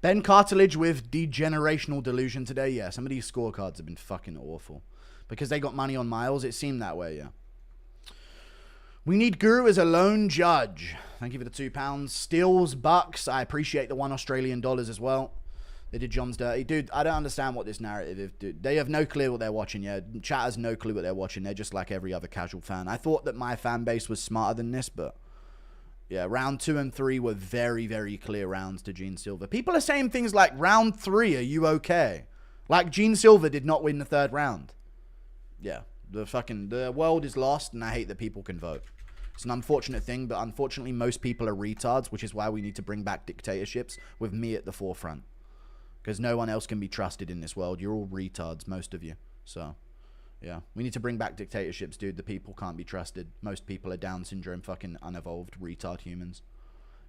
Ben Cartilage with degenerational delusion today. Yeah, some of these scorecards have been fucking awful. Because they got money on miles, it seemed that way, yeah. We need Guru as a lone judge. Thank you for the £2. Steals, Bucks. I appreciate the $1 Australian as well. They did John's dirty. Dude, I don't understand what this narrative is. Dude, they have no clue what they're watching, yeah. Chat has no clue what they're watching. They're just like every other casual fan. I thought that my fan base was smarter than this, but... yeah, round 2 and 3 were very, very clear rounds to Gene Silver. People are saying things like, round 3, are you okay? Like, Gene Silver did not win the third round. Yeah, the world is lost, and I hate that people can vote. It's an unfortunate thing, but unfortunately most people are retards, which is why we need to bring back dictatorships with me at the forefront. Because no one else can be trusted in this world. You're all retards, most of you. So, yeah. We need to bring back dictatorships, dude. The people can't be trusted. Most people are Down syndrome, fucking unevolved, retard humans.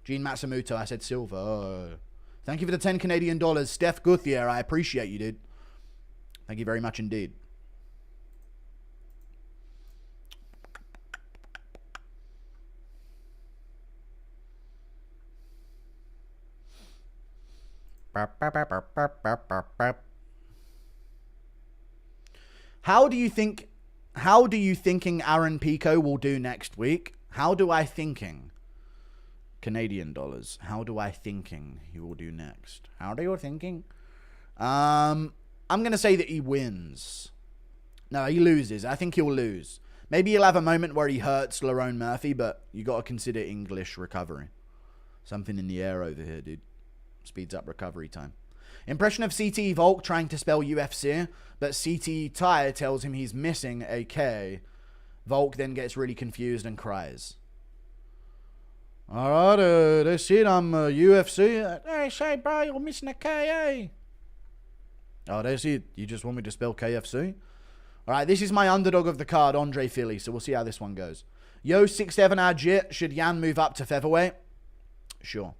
Gene Matsamuto, I said silver. Oh. Thank you for the 10 Canadian dollars. Steph Guthier, I appreciate you, dude. Thank you very much indeed. How do you thinking Aaron Pico will do next week? How do I thinking? Canadian dollars. How do I thinking he will do next? How do you thinking? I'm going to say that he wins. No, he loses. I think he'll lose. Maybe he'll have a moment where he hurts Lerone Murphy, but you got to consider English recovery. Something in the air over here, dude. Speeds up recovery time. Impression of CTE Volk trying to spell UFC, but CTE Ty tells him he's missing a K. Volk then gets really confused and cries. Alright, they said I'm UFC. Hey, say, bro, you're missing a K, eh? Oh, they said you just want me to spell KFC? Alright, this is my underdog of the card, Andre Fili, so we'll see how this one goes. Yo, 6'7" Ajit, should Yan move up to featherweight? Sure.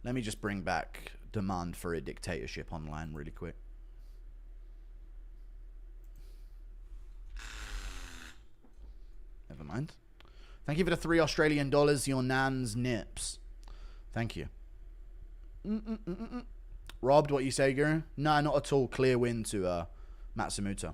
Let me just bring back demand for a dictatorship online really quick. Never mind. Thank you for the 3 Australian dollars, your nan's nips. Thank you. Robbed, what you say, Guru? No, not at all. Clear win to Matsamuto.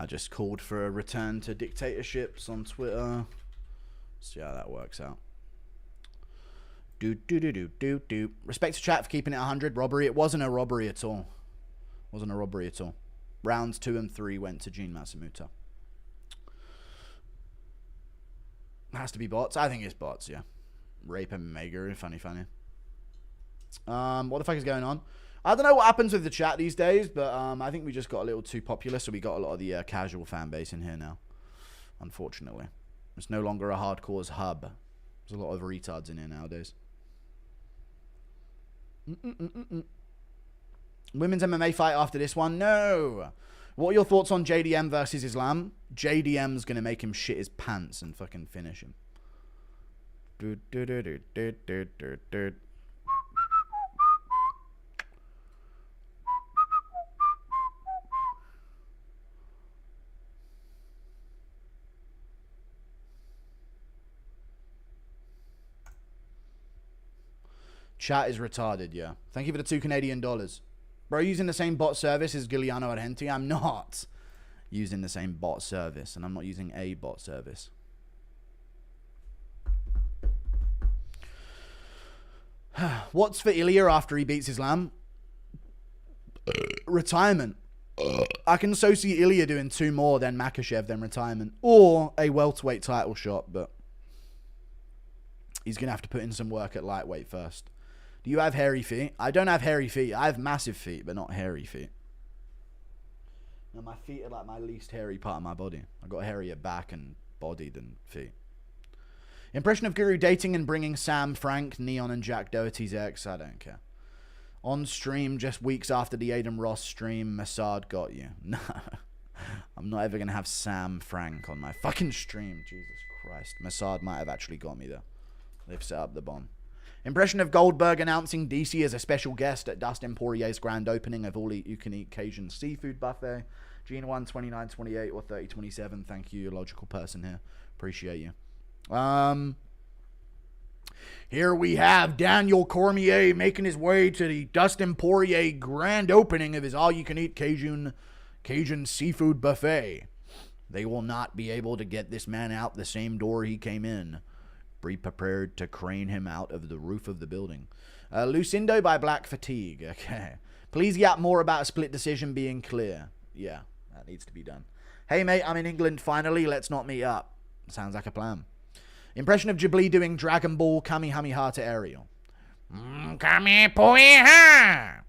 I just called for a return to dictatorships on Twitter. See how that works out. Respect to chat for keeping it 100. Robbery. It wasn't a robbery at all. Wasn't a robbery at all. Rounds 2 and 3 went to Gene Matsamuto. Has to be bots. I think it's bots, yeah. Rape and Mega. Funny. What the fuck is going on? I don't know what happens with the chat these days, but I think we just got a little too popular, so we got a lot of the casual fan base in here now. Unfortunately. It's no longer a hardcore's hub. There's a lot of retards in here nowadays. Women's MMA fight after this one? No! What are your thoughts on JDM versus Islam? JDM's going to make him shit his pants and fucking finish him. Chat is retarded, yeah. Thank you for the 2 Canadian dollars. Bro, using the same bot service as Giuliano Argenti? I'm not using the same bot service, and I'm not using a bot service. What's for Ilya after he beats Islam? Retirement. I can so see Ilya doing 2 more than Makhachev, then retirement. Or a welterweight title shot, but he's going to have to put in some work at lightweight first. Do you have hairy feet? I don't have hairy feet. I have massive feet, but not hairy feet. No, my feet are like my least hairy part of my body. I've got a hairier back and body than feet. Impression of Guru dating and bringing Sam, Frank, Neon, and Jack Doherty's ex? I don't care. On stream, just weeks after the Aiden Ross stream, Massad got you. No. I'm not ever going to have Sam Frank on my fucking stream. Jesus Christ. Massad might have actually got me there. They've set up the bomb. Impression of Goldberg announcing DC as a special guest at Dustin Poirier's grand opening of All You Can Eat Cajun Seafood Buffet. Gene 1, 2928 or 3027. Thank you, logical person here. Appreciate you. Here we have Daniel Cormier making his way to the Dustin Poirier grand opening of his all-you-can-eat Cajun Seafood Buffet. They will not be able to get this man out the same door he came in. Be prepared to crane him out of the roof of the building. Lucindo by Black Fatigue. Okay. Please yap more about a split decision being clear. Yeah, that needs to be done. Hey, mate, I'm in England finally. Let's not meet up. Sounds like a plan. Impression of Ghibli doing Dragon Ball Kamehameha to Ariel. Kamehameha!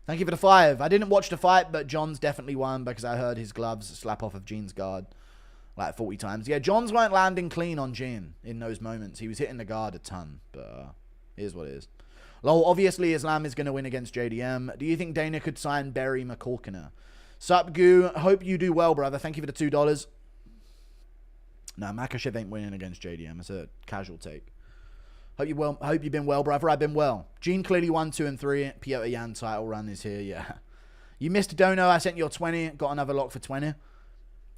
Thank you for the 5. I didn't watch the fight, but John's definitely won because I heard his gloves slap off of Gene's guard like 40 times. Yeah, John's weren't landing clean on Gene in those moments. He was hitting the guard a ton, but here's what it is. Lol, obviously Islam is going to win against JDM. Do you think Dana could sign Barry McCorkiner? Sup, Goo. Hope you do well, brother. Thank you for the $2. No, Makachev ain't winning against JDM. It's a casual take. Hope you've been well, brother. I've been well. Gene clearly 1, 2, and 3. Piotr Yan title run is here, yeah. You missed a dono. I sent you a 20. Got another lock for 20.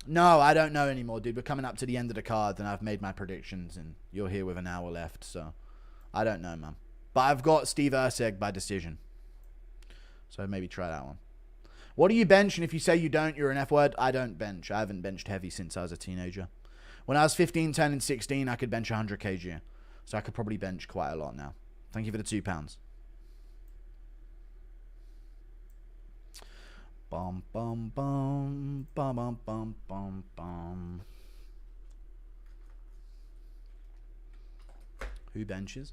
No, I don't know anymore, dude. We're coming up to the end of the card, and I've made my predictions, and you're here with an hour left, so I don't know, man. But I've got Steve Erceg by decision. So maybe try that one. What do you bench? And if you say you don't, you're an F word. I don't bench. I haven't benched heavy since I was a teenager. When I was 15, 10, and 16, I could bench 100 kg. So I could probably bench quite a lot now. Thank you for the £2. Bum, bum, bum, bum, bum, bum, bum, bum. Who benches?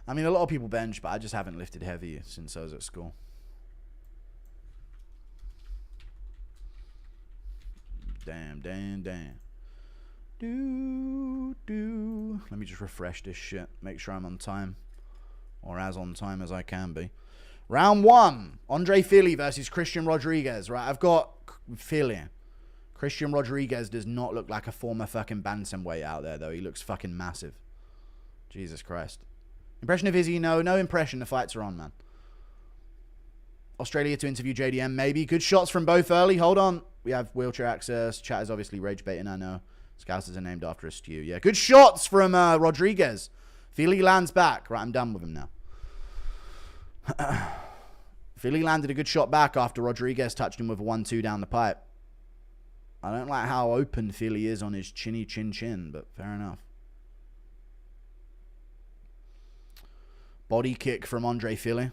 I mean, a lot of people bench, but I just haven't lifted heavy since I was at school. Damn, damn, damn. Let me just refresh this shit. Make sure I'm on time. Or as on time as I can be. Round 1. Andre Fili versus Christian Rodriguez. Right, I've got Fili. Christian Rodriguez does not look like a former fucking bantamweight out there, though. He looks fucking massive. Jesus Christ. Impression of Izzy? No impression. The fights are on, man. Australia to interview JDM, maybe. Good shots from both early. Hold on. We have wheelchair access. Chat is obviously rage baiting, I know. Scousers are named after a stew. Yeah, good shots from Rodriguez. Fili lands back. Right, I'm done with him now. Fili landed a good shot back after Rodriguez touched him with a 1-2 down the pipe. I don't like how open Fili is on his chinny chin, but fair enough. Body kick from Andre Fili.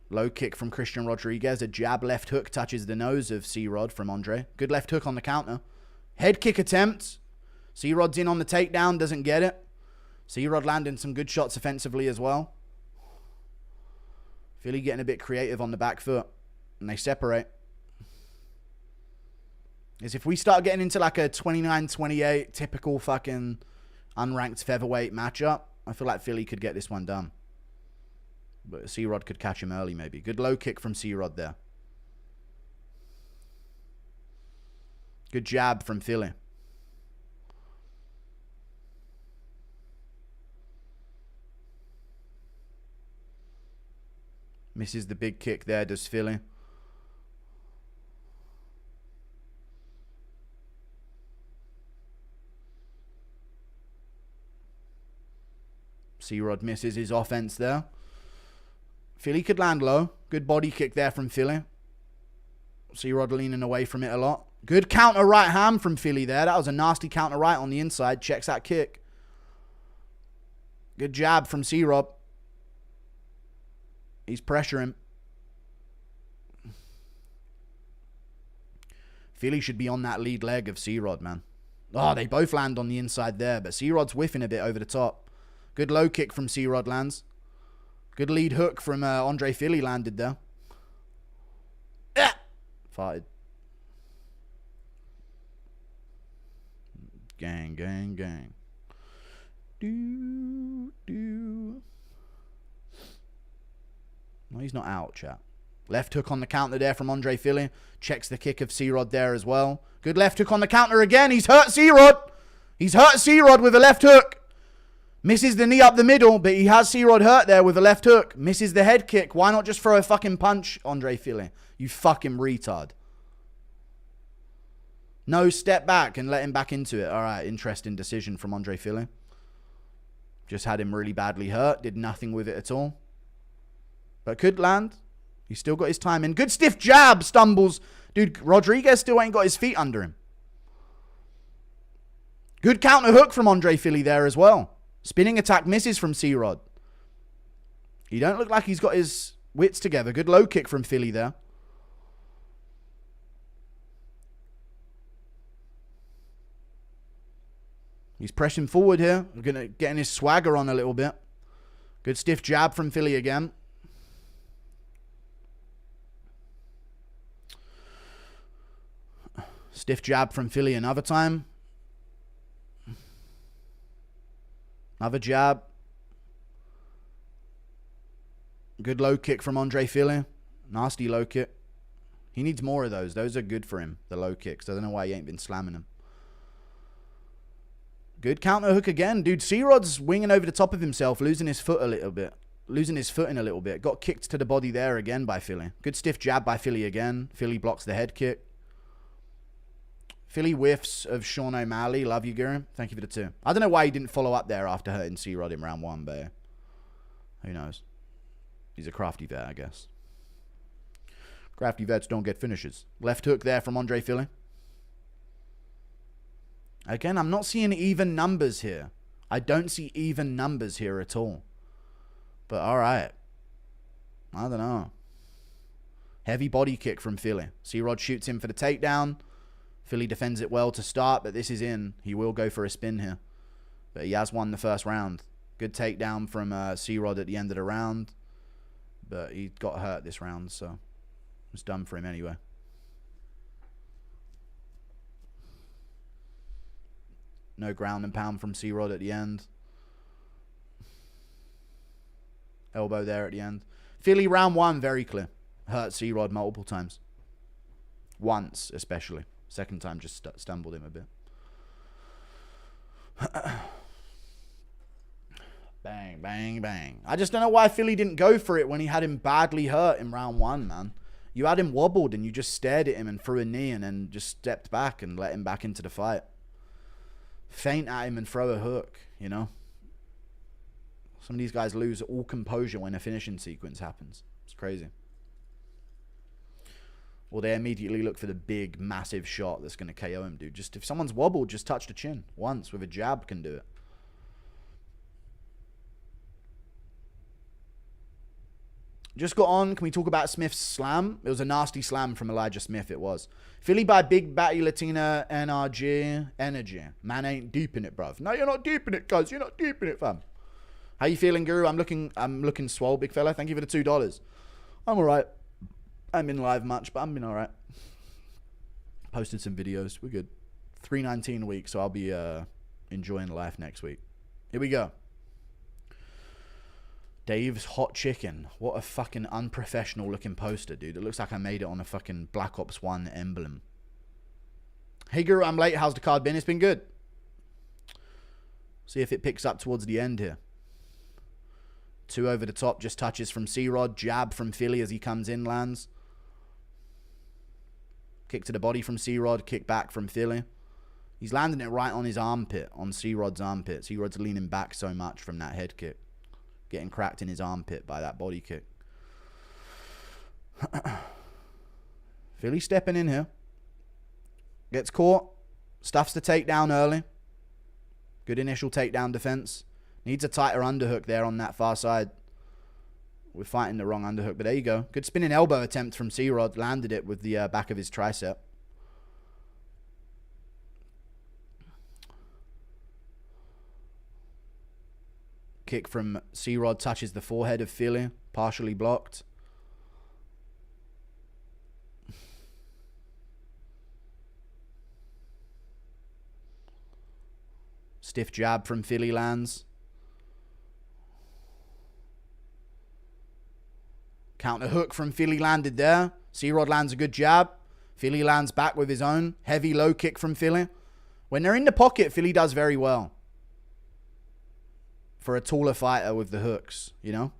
Low kick from Christian Rodriguez. A jab left hook touches the nose of C-Rod from Andre. Good left hook on the counter. Head kick attempt. C-Rod's in on the takedown. Doesn't get it. C-Rod landing some good shots offensively as well. Fili getting a bit creative on the back foot. And they separate. Is if we start getting into like a 29-28 typical fucking unranked featherweight matchup, I feel like Fili could get this one done. But C-Rod could catch him early, maybe. Good low kick from C-Rod there. Good jab from Fili. Misses the big kick there, does Fili. C-Rod misses his offense there. Fili could land low. Good body kick there from Fili. C-Rod leaning away from it a lot. Good counter right hand from Fili there. That was a nasty counter right on the inside. Checks that kick. Good jab from C-Rod. He's pressuring. Fili should be on that lead leg of C-Rod, man. Oh, they both land on the inside there, but C-Rod's whiffing a bit over the top. Good low kick from C-Rod lands. Good lead hook from Andre Fili landed there. Farted. Gang, gang, gang. No, he's not out, chat. Left hook on the counter there from Andre Fili. Checks the kick of C-Rod there as well. Good left hook on the counter again. He's hurt C-Rod. He's hurt C-Rod with a left hook. Misses the knee up the middle, but he has C-Rod hurt there with a left hook. Misses the head kick. Why not just throw a fucking punch, Andre Fili? You fucking retard. No, step back and let him back into it. All right, interesting decision from Andre Fili. Just had him really badly hurt. Did nothing with it at all. But could land. He's still got his time in. Good stiff jab. Stumbles. Dude, Rodriguez still ain't got his feet under him. Good counter hook from Andre Fili there as well. Spinning attack misses from C-Rod. He don't look like he's got his wits together. Good low kick from Fili there. He's pressing forward here. We're gonna getting his swagger on a little bit. Good stiff jab from Fili again. Stiff jab from Fili another time. Another jab. Good low kick from Andre Fili. Nasty low kick. He needs more of those. Those are good for him, the low kicks. I don't know why he ain't been slamming them. Good counter hook again. Dude, C-Rod's winging over the top of himself, losing his foot a little bit. Losing his footing a little bit. Got kicked to the body there again by Fili. Good stiff jab by Fili again. Fili blocks the head kick. Fili whiffs of Sean O'Malley. Love you, Guru. Thank you for the 2. I don't know why he didn't follow up there after hurting C-Rod in round 1, but who knows? He's a crafty vet, I guess. Crafty vets don't get finishes. Left hook there from Andre Fili. Again, I'm not seeing even numbers here. I don't see even numbers here at all. But alright. I don't know. Heavy body kick from Fili. C-Rod shoots him for the takedown. Fili defends it well to start, but this is in. He will go for a spin here. But he has won the first round. Good takedown from C-Rod at the end of the round. But he got hurt this round, so it's done for him anyway. No ground and pound from C-Rod at the end. Elbow there at the end. Fili round 1, very clear. Hurt C-Rod multiple times. Once, especially. Second time just stumbled him a bit. Bang, bang, bang. I just don't know why Fili didn't go for it when he had him badly hurt in round 1, man. You had him wobbled and you just stared at him and threw a knee and then just stepped back and let him back into the fight. Feint at him and throw a hook, you know. Some of these guys lose all composure when a finishing sequence happens. It's crazy. Or they immediately look for the big, massive shot that's going to KO him, dude. Just if someone's wobbled, just touch the chin once with a jab can do it. Just got on. Can we talk about Smith's slam? It was a nasty slam from Elijah Smith, it was. Fili by Big Batty Latina NRG Energy. Man ain't deep in it, bruv. No, you're not deep in it, cuz. You're not deep in it, fam. How you feeling, Guru? I'm looking swole, big fella. Thank you for the $2. I'm alright. I haven't been live much, but I've been alright. Posted some videos. We're good. $3.19 a week, so I'll be enjoying life next week. Here we go. Dave's Hot Chicken. What a fucking unprofessional looking poster, dude. It looks like I made it on a fucking Black Ops 1 emblem. Hey, Guru, I'm late. How's the card been? It's been good. See if it picks up towards the end here. 2 over the top. Just touches from C-Rod. Jab from Fili as he comes in, lands. Kick to the body from C-Rod. Kick back from Fili. He's landing it right on his armpit. On C-Rod's armpit. C-Rod's leaning back so much from that head kick. Getting cracked in his armpit by that body kick. Fili stepping in here. Gets caught. Stuffs the takedown early. Good initial takedown defense. Needs a tighter underhook there on that far side. We're fighting the wrong underhook, but there you go. Good spinning elbow attempt from C-Rod. Landed it with the back of his tricep. Kick from C-Rod touches the forehead of Fili. Partially blocked. Stiff jab from Fili lands. Counter hook from Fili landed there. C-Rod lands a good jab. Fili lands back with his own. Heavy low kick from Fili. When they're in the pocket, Fili does very well. For a taller fighter with the hooks, you know?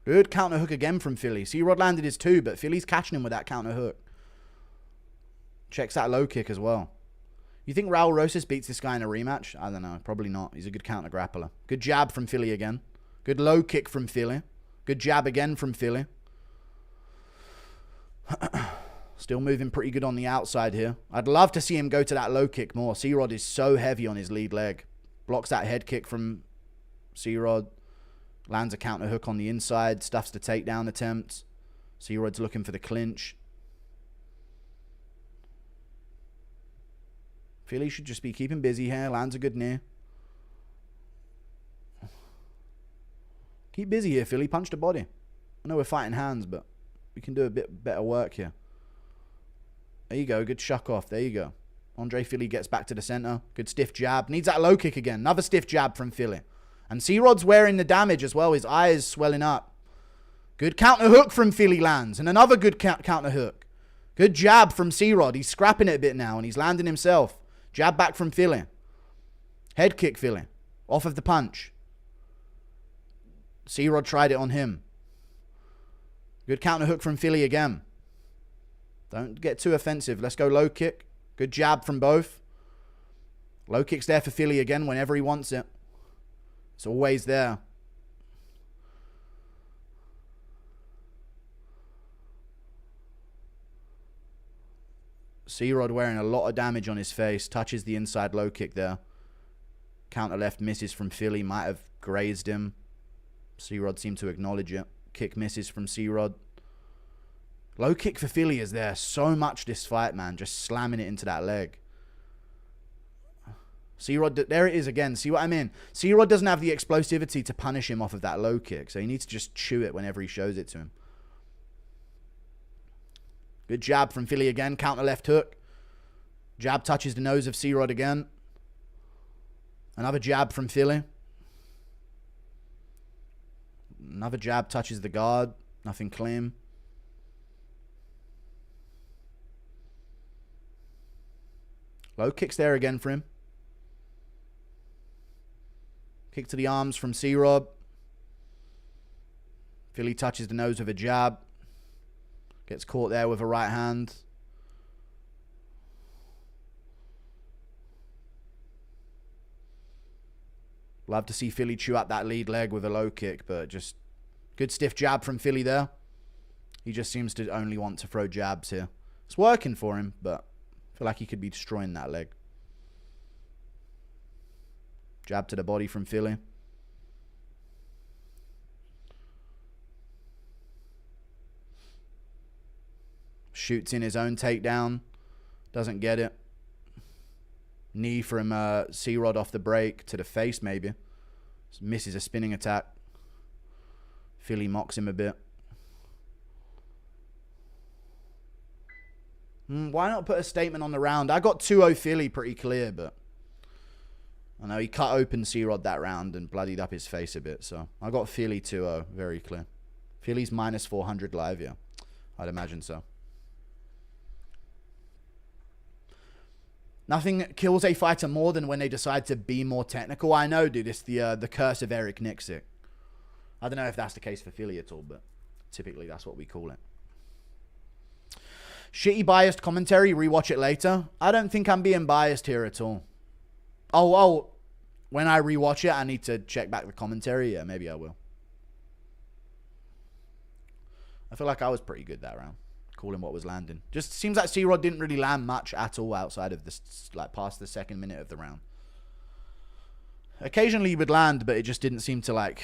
Good counter hook again from Fili. C-Rod landed his 2, but Fili's catching him with that counter hook. Checks that low kick as well. You think Raul Rosas beats this guy in a rematch? I don't know. Probably not. He's a good counter grappler. Good jab from Fili again. Good low kick from Fili. Good jab again from Fili. Still moving pretty good on the outside here. I'd love to see him go to that low kick more. C-Rod is so heavy on his lead leg. Blocks that head kick from C-Rod. Lands a counter hook on the inside. Stuffs the takedown attempt. C-Rod's looking for the clinch. Fili should just be keeping busy here. Lands a good knee. Keep busy here, Fili. Punch the body. I know we're fighting hands, but we can do a bit better work here. There you go. Good shuck off. There you go. Andre Fili gets back to the center. Good stiff jab. Needs that low kick again. Another stiff jab from Fili. And C-Rod's wearing the damage as well. His eye is swelling up. Good counter hook from Fili lands. And another good counter hook. Good jab from C-Rod. He's scrapping it a bit now. And he's landing himself. Jab back from Fili. Head kick Fili. Off of the punch. C-Rod tried it on him. Good counter hook from Fili again. Don't get too offensive. Let's go low kick. Good jab from both. Low kick's there for Fili again whenever he wants it. It's always there. C-Rod wearing a lot of damage on his face. Touches the inside low kick there. Counter left misses from Fili. Might have grazed him. C-Rod seemed to acknowledge it. Kick misses from C-Rod. Low kick for Fili is there so much this fight, man. Just slamming it into that leg. C-Rod, there it is again. See what I mean? C-Rod doesn't have the explosivity to punish him off of that low kick. So he needs to just chew it whenever he shows it to him. Good jab from Fili again. Counter left hook. Jab touches the nose of C-Rod again. Another jab from Fili. Another jab touches the guard. Nothing clean. Low kicks there again for him. Kick to the arms from C-Rod. Fili touches the nose with a jab. Gets caught there with a right hand. Love to see Fili chew up that lead leg with a low kick, but just good stiff jab from Fili there. He just seems to only want to throw jabs here. It's working for him, but I feel like he could be destroying that leg. Jab to the body from Fili. Shoots in his own takedown. Doesn't get it. Knee from C-Rod off the break to the face maybe. Misses a spinning attack. Fili mocks him a bit. Why not put a statement on the round? I got 2-0 Fili pretty clear, but I know he cut open C-Rod that round and bloodied up his face a bit. So I got Fili 2-0, very clear. Fili's minus 400 live, yeah. I'd imagine so. Nothing kills a fighter more than when they decide to be more technical. I know, dude, it's the curse of Eric Nixick. I don't know if that's the case for Fili at all, but typically that's what we call it. Shitty biased commentary, rewatch it later. I don't think I'm being biased here at all. Oh, when I rewatch it, I need to check back the commentary. Yeah, maybe I will. I feel like I was pretty good that round. Calling what was landing. Just seems like C-Rod didn't really land much at all outside of this, like past the second minute of the round. Occasionally he would land, but it just didn't seem to like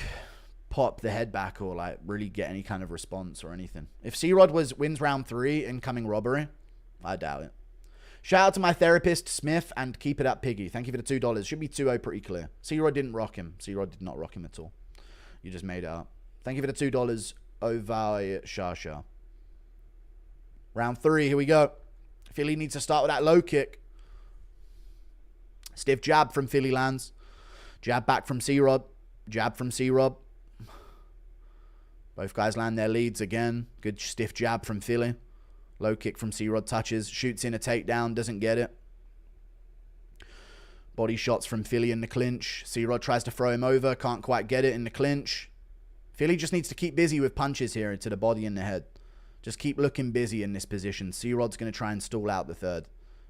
pop the head back or like really get any kind of response or anything. If C-Rod wins round 3 incoming robbery, I doubt it. Shout out to my therapist Smith and keep it up Piggy. Thank you for the $2. Should be 2-0 pretty clear. C-Rod didn't rock him. C-Rod did not rock him at all. You just made it up. Thank you for the $2. Ovai Shasha. Round 3, here we go. Fili needs to start with that low kick. Stiff jab from Fili lands. Jab back from C-Rod. Jab from C-Rod. Both guys land their leads again. Good stiff jab from Fili. Low kick from C-Rod touches. Shoots in a takedown. Doesn't get it. Body shots from Fili in the clinch. C-Rod tries to throw him over. Can't quite get it in the clinch. Fili just needs to keep busy with punches here into the body and the head. Just keep looking busy in this position. C-Rod's going to try and stall out the third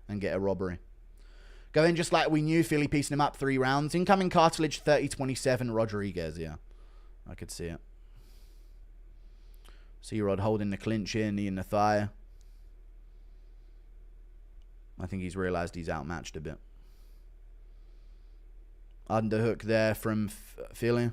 and get a robbery. Going just like we knew. Fili piecing him up 3 rounds. Incoming cartilage 30-27 Rodriguez. Yeah, I could see it. C-Rod holding the clinch here. Knee in the thigh. I think he's realized he's outmatched a bit. Underhook there from Fili.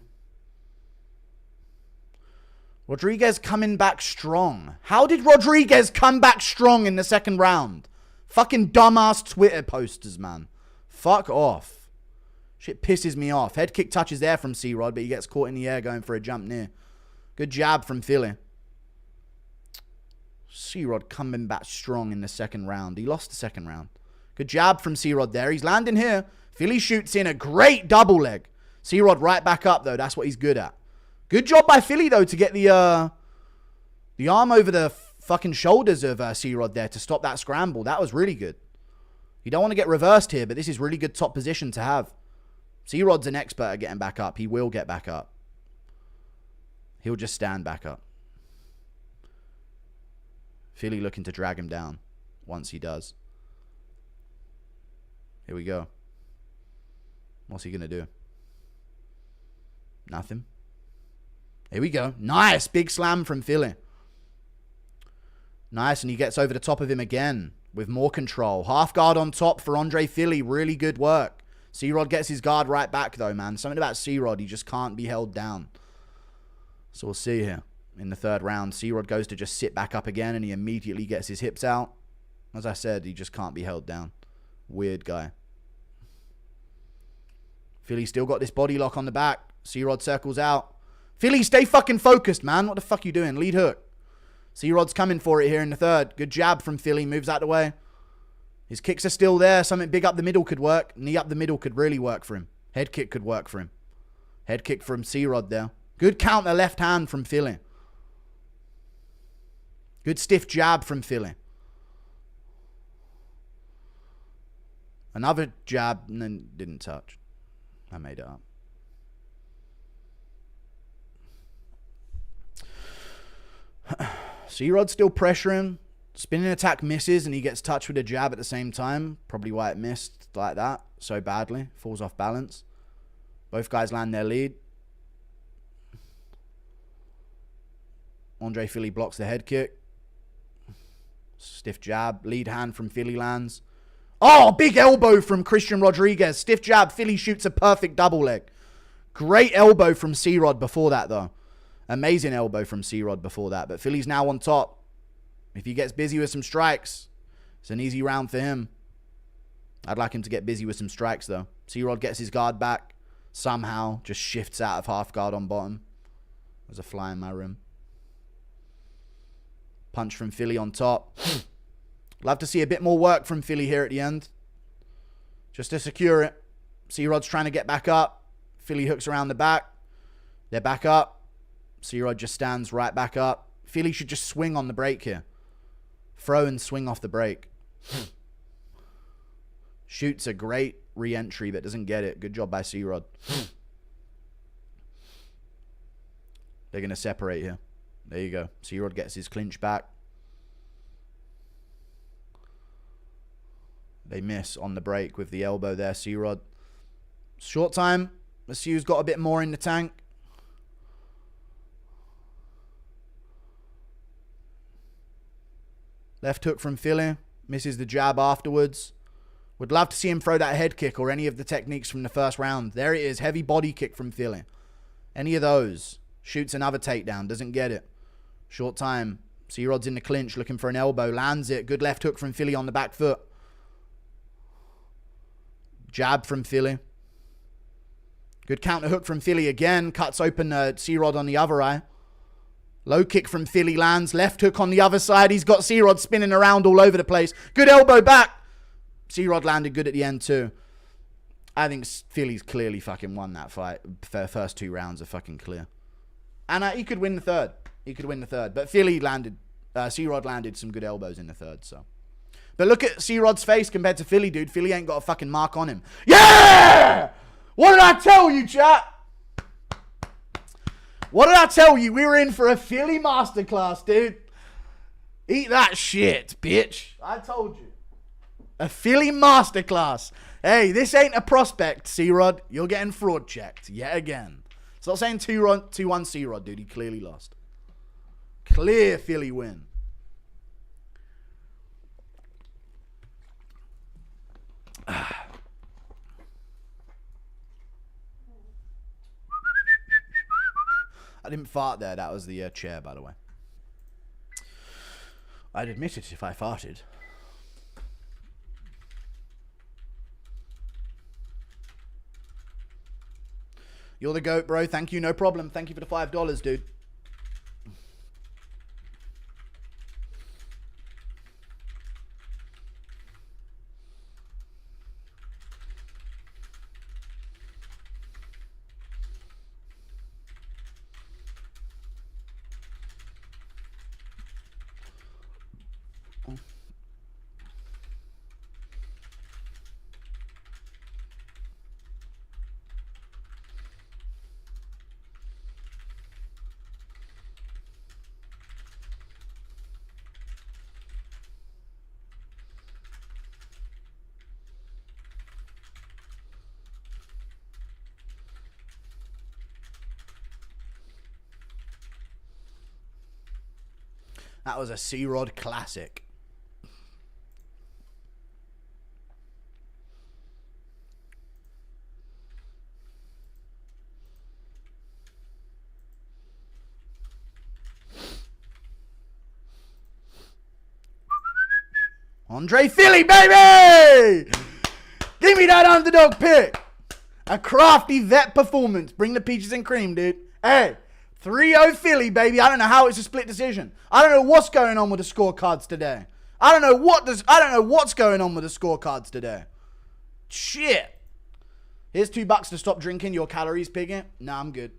Rodriguez coming back strong. How did Rodriguez come back strong in the second round? Fucking dumbass Twitter posters, man. Fuck off. Shit pisses me off. Head kick touches there from C-Rod, but he gets caught in the air going for a jump near. Good jab from Fili. C-Rod coming back strong in the second round. He lost the second round. Good jab from C-Rod there. He's landing here. Fili shoots in a great double leg. C-Rod right back up, though. That's what he's good at. Good job by Fili, though, to get the arm over the fucking shoulders of C-Rod there to stop that scramble. That was really good. You don't want to get reversed here, but this is really good top position to have. C-Rod's an expert at getting back up. He will get back up. He'll just stand back up. Fili looking to drag him down once he does. Here we go. What's he going to do? Nothing. Here we go. Nice. Big slam from Fili. Nice. And he gets over the top of him again with more control. Half guard on top for Andre Fili. Really good work. C-Rod gets his guard right back, though, man. Something about C-Rod. He just can't be held down. So we'll see here. In the third round, C-Rod goes to just sit back up again, and he immediately gets his hips out. As I said, he just can't be held down. Weird guy. Fili still got this body lock on the back. C-Rod circles out. Fili, stay fucking focused, man. What the fuck you doing? Lead hook. C-Rod's coming for it here in the third. Good jab from Fili. Moves out the way. His kicks are still there. Something big up the middle could work. Knee up the middle could really work for him. Head kick could work for him. Head kick from C-Rod there. Good counter left hand from Fili. Good stiff jab from Fili. Another jab and then didn't touch. I made it up. C-Rod still pressuring. Spinning attack misses and he gets touched with a jab at the same time. Probably why it missed like that so badly. Falls off balance. Both guys land their lead. Andre Fili blocks the head kick. Stiff jab. Lead hand from Fili lands. Oh, big elbow from Christian Rodriguez. Stiff jab. Fili shoots a perfect double leg. Great elbow from C-Rod before that, though. Amazing elbow from C-Rod before that. But Fili's now on top. If he gets busy with some strikes, it's an easy round for him. I'd like him to get busy with some strikes, though. C-Rod gets his guard back. Somehow just shifts out of half guard on bottom. There's a fly in my room. Punch from Fili on top. Love to see a bit more work from Fili here at the end. Just to secure it. C-Rod's trying to get back up. Fili hooks around the back. They're back up. C-Rod just stands right back up. Fili should just swing on the break here. Throw and swing off the break. Shoots a great re-entry but doesn't get it. Good job by C-Rod. They're going to separate here. There you go. C-Rod gets his clinch back. They miss on the break with the elbow there, C-Rod. Short time. Let's see who's got a bit more in the tank. Left hook from Fili. Misses the jab afterwards. Would love to see him throw that head kick or any of the techniques from the first round. There it is. Heavy body kick from Fili. Any of those. Shoots another takedown. Doesn't get it. Short time. C-Rod's in the clinch looking for an elbow. Lands it. Good left hook from Fili on the back foot. Jab from Fili. Good counter hook from Fili again. Cuts open C-Rod on the other eye. Low kick from Fili lands. Left hook on the other side. He's got C-Rod spinning around all over the place. Good elbow back. C-Rod landed good at the end too. I think Fili's clearly fucking won that fight. The first 2 rounds are fucking clear. And he could win the third. He could win the third. But Fili landed, C-Rod landed some good elbows in the third, so. But look at C-Rod's face compared to Fili, dude. Fili ain't got a fucking mark on him. Yeah! What did I tell you, chat? What did I tell you? We were in for a Fili masterclass, dude. Eat that shit, bitch. I told you. A Fili masterclass. Hey, this ain't a prospect, C-Rod. You're getting fraud checked yet again. Stop saying 2-1 C-Rod, dude. He clearly lost. Clear Fili win. I didn't fart there. That was the chair, by the way. I'd admit it if I farted. You're the GOAT, bro. Thank you. No problem. Thank you for the $5, dude. That was a C-Rod classic. Andre Fili, baby! Give me that underdog pick. A crafty vet performance. Bring the peaches and cream, dude. Hey. 3-0 Fili, baby. I don't know how it's a split decision. I don't know what's going on with the scorecards today. I don't know what's going on with the scorecards today. Shit. Here's $2 to stop drinking your calories, piggy. Nah, I'm good.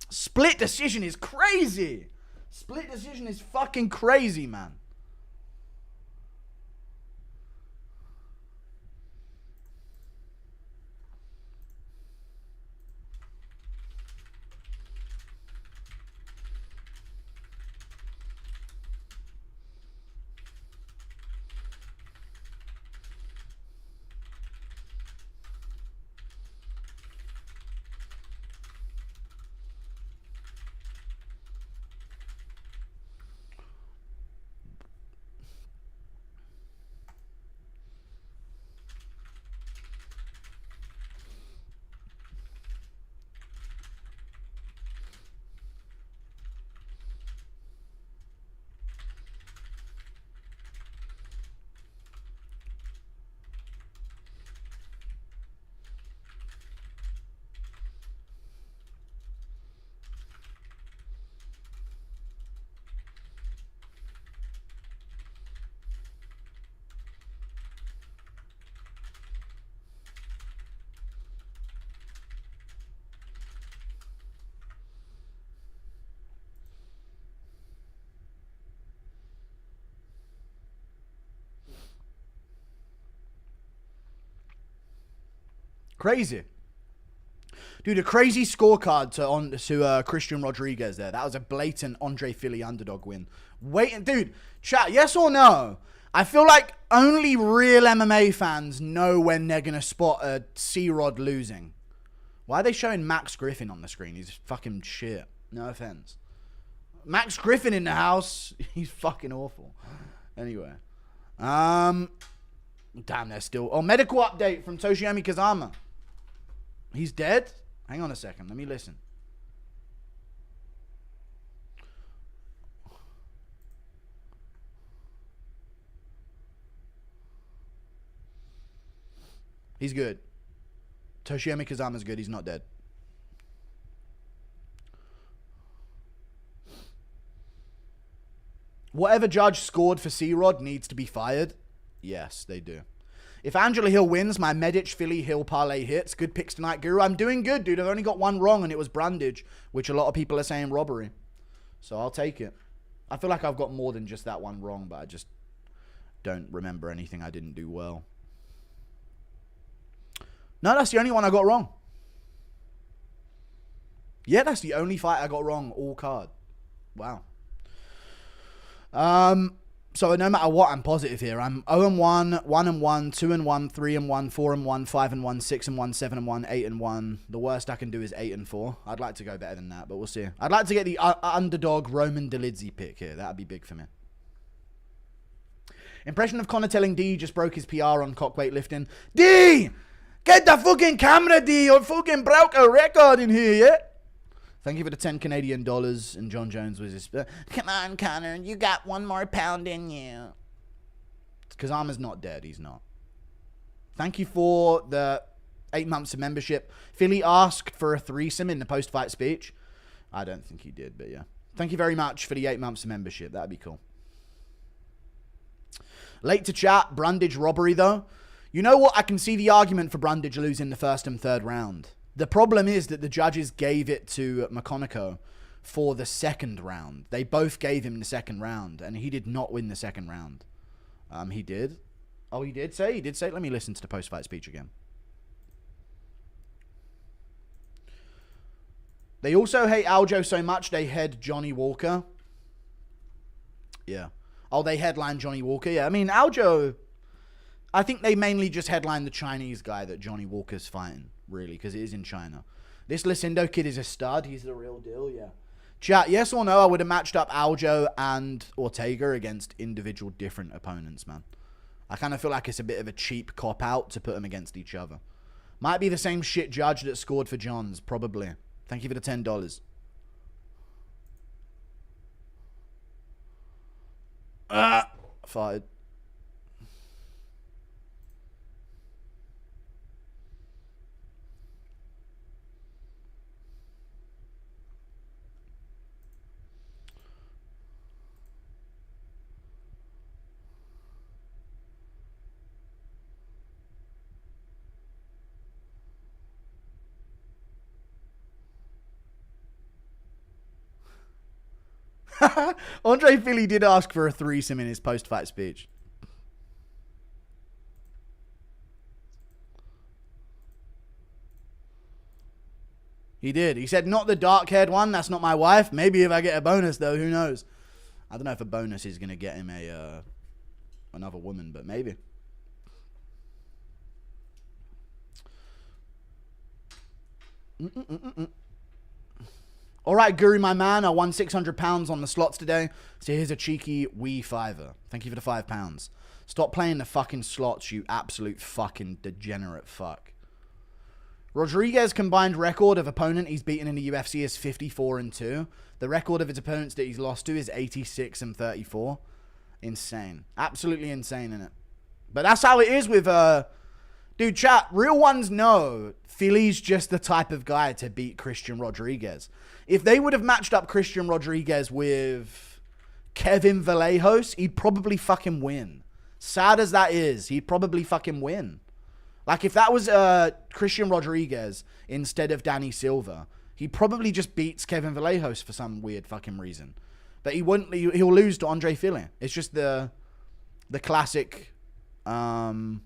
Split decision is crazy. Split decision is fucking crazy, man. Crazy. Dude, a crazy scorecard to Christian Rodriguez there. That was a blatant Andre Fili underdog win. Wait, dude, chat, yes or no? I feel like only real MMA fans know when they're going to spot a C-Rod losing. Why are they showing Max Griffin on the screen? He's fucking shit. No offense. Max Griffin in the house. He's fucking awful. Anyway. Damn, they're still... Oh, medical update from Toshiomi Kazama. He's dead? Hang on a second. Let me listen. He's good. Toshiomi Kazama's good. He's not dead. Whatever judge scored for C-Rod needs to be fired. Yes, they do. If Angela Hill wins, my Medic Fili Hill parlay hits. Good picks tonight, Guru. I'm doing good, dude. I've only got one wrong, and it was Brandage, which a lot of people are saying robbery. So I'll take it. I feel like I've got more than just that one wrong, but I just don't remember anything I didn't do well. No, that's the only one I got wrong. Yeah, that's the only fight I got wrong all card. Wow. So no matter what, I'm positive here. I'm 0-1, 1-1, 2-1, 3-1, 4-1, 5-1, 6-1, 7-1, 8-1. The worst I can do is 8-4. I'd like to go better than that, but we'll see. I'd like to get the underdog Roman Dolidze pick here. That'd be big for me. Impression of Connor telling D just broke his PR on cock weightlifting. D! Get the fucking camera, D! You fucking broke a record in here, yeah? Thank you for the 10 Canadian dollars. And John Jones was his... Come on, Connor. You got one more pound in you. Kazama's not dead. He's not. Thank you for the 8 months of membership. Fili asked for a threesome in the post-fight speech. I don't think he did, but yeah. Thank you very much for the 8 months of membership. That'd be cool. Late to chat. Brandage robbery, though. You know what? I can see the argument for Brandage losing the first and third round. The problem is that the judges gave it to McConaughey for the second round. They both gave him the second round, and he did not win the second round. He did. Oh, he did say? He did say? Let me listen to the post-fight speech again. They also hate Aljo so much they head Johnny Walker. Yeah. Oh, they headline Johnny Walker? Yeah, I mean, Aljo... I think they mainly just headline the Chinese guy that Johnny Walker's fighting, really, because it is in China. This Lucindo kid is a stud. He's the real deal, yeah. Chat, yes or no, I would have matched up Aljo and Ortega against individual different opponents, man. I kind of feel like it's a bit of a cheap cop-out to put them against each other. Might be the same shit judge that scored for Johns, probably. Thank you for the $10. Farted. Andre Fili did ask for a threesome in his post-fight speech. He did. He said, not the dark-haired one. That's not my wife. Maybe if I get a bonus, though. Who knows? I don't know if a bonus is going to get him a another woman, but maybe. All right, Guru, my man. I won £600 on the slots today. So here's a cheeky wee fiver. Thank you for the £5. Stop playing the fucking slots, you absolute fucking degenerate fuck. Rodriguez combined record of opponent he's beaten in the UFC is 54-2. The record of his opponents that he's lost to is 86-34. Insane. Absolutely insane, innit? But that's how it is with... Dude, chat, real ones know Fili's just the type of guy to beat Christian Rodriguez. If they would have matched up Christian Rodriguez with Kevin Vallejos, he'd probably fucking win. Sad as that is, he'd probably fucking win. Like, if that was Christian Rodriguez instead of Danny Silva, he probably just beats Kevin Vallejos for some weird fucking reason. But he wouldn't. He'll lose to Andre Fili. It's just the classic... what's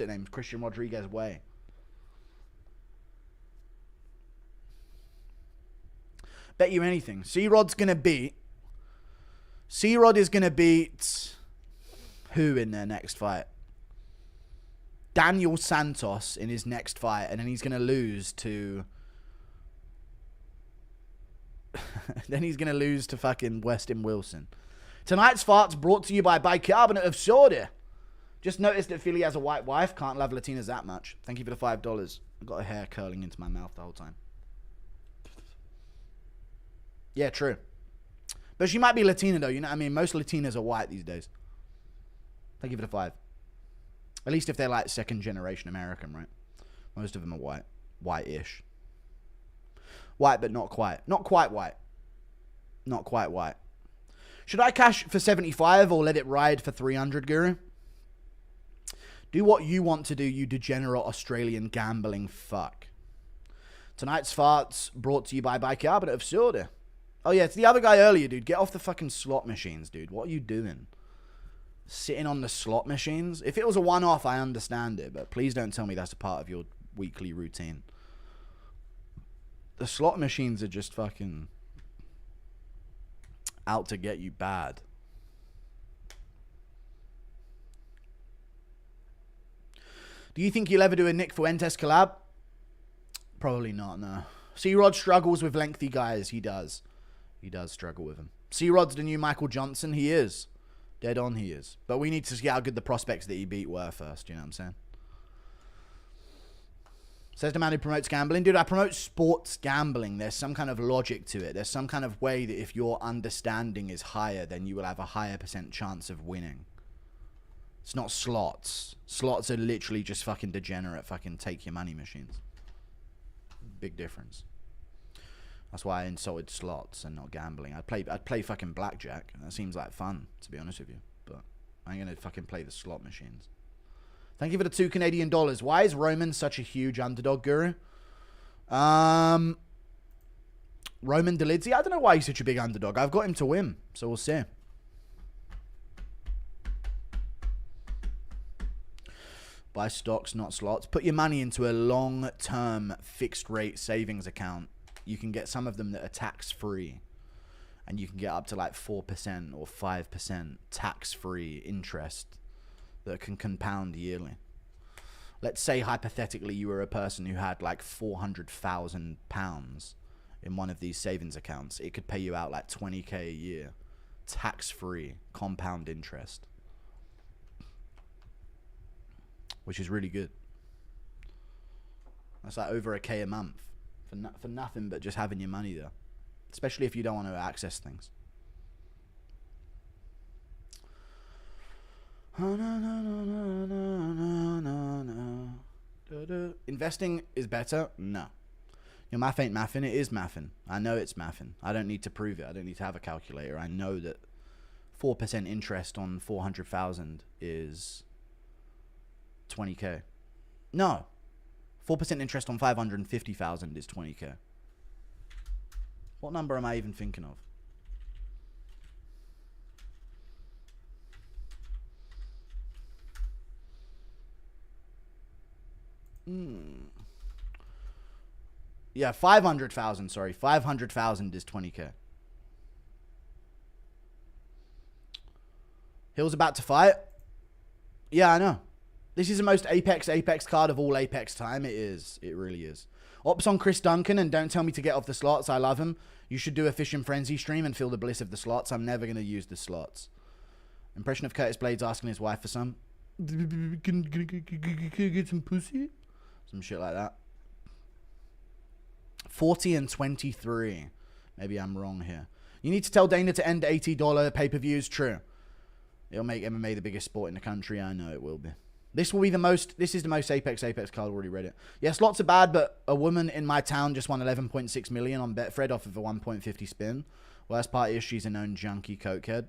it named? Christian Rodriguez way. Bet you anything. C-Rod's going to beat... C-Rod is going to beat... Who in their next fight? Daniel Santos in his next fight. And then he's going to lose to... then he's going to lose to fucking Weston Wilson. Tonight's farts brought to you by bicarbonate of soda. Just noticed that Fili has a white wife. Can't love Latinas that much. Thank you for the $5. I've got a hair curling into my mouth the whole time. Yeah, true. But she might be Latina, though. You know what I mean? Most Latinas are white these days. Thank you for the 5. At least if they're like second generation American, right? Most of them are white. White-ish. White, but not quite. Not quite white. Not quite white. Should I cash for 75 or let it ride for 300, Guru? Do what you want to do, you degenerate Australian gambling fuck. Tonight's farts brought to you by Bicarbonate of Soda. Oh yeah, it's the other guy earlier, dude. Get off the fucking slot machines, dude. What are you doing? Sitting on the slot machines? If it was a one-off, I understand it. But please don't tell me that's a part of your weekly routine. The slot machines are just fucking out to get you bad. Do you think you'll ever do a Nick Fuentes collab? Probably not, no. C-Rod struggles with lengthy guys. He does. He does struggle with them. C-Rod's the new Michael Johnson. He is. Dead on, he is. But we need to see how good the prospects that he beat were first. You know what I'm saying? Says the man who promotes gambling. Dude, I promote sports gambling. There's some kind of logic to it. There's some kind of way that if your understanding is higher, then you will have a higher % chance of winning. It's not slots. Slots are literally just fucking degenerate fucking take your money machines. Big difference. That's why I insulted slots and not gambling. I'd play fucking blackjack. That seems like fun, to be honest with you. But I ain't gonna fucking play the slot machines. Thank you for the $2 Canadian. Why is Roman such a huge underdog, Guru? Roman Dolidze? I don't know why he's such a big underdog. I've got him to win, so we'll see. Buy stocks, not slots. Put your money into a long-term fixed-rate savings account. You can get some of them that are tax-free. And you can get up to like 4% or 5% tax-free interest that can compound yearly. Let's say hypothetically you were a person who had like £400,000 in one of these savings accounts. It could pay you out like 20k a year, tax-free, compound interest, which is really good. That's like over a K a month for nothing but just having your money there, especially if you don't want to access things. Investing is better? No. Your math ain't mathing. It is mathing. I know it's mathing. I don't need to prove it. I don't need to have a calculator. I know that 4% interest on 400,000 is 20k. No. 4% interest on 550,000 is 20k. What number am I even thinking of? Yeah, 500,000, sorry. 500,000 is 20k. Hill's about to fight. Yeah, I know. This is the most Apex card of all Apex time. It is. It really is. Ops on Chris Duncan, and don't tell me to get off the slots. I love him. You should do a Fish and Frenzy stream and feel the bliss of the slots. I'm never going to use the slots. Impression of Curtis Blades asking his wife for some. Can get some pussy? Some shit like that. 40 and 23. Maybe I'm wrong here. You need to tell Dana to end $80 pay-per-views. True. It'll make MMA the biggest sport in the country. I know it will be. This will be the most. This is the most Apex card. Already read it. Yes, lots are bad, but a woman in my town just won 11.6 million on Betfred off of a 1.50 spin. Worst part is she's a known junkie cokehead.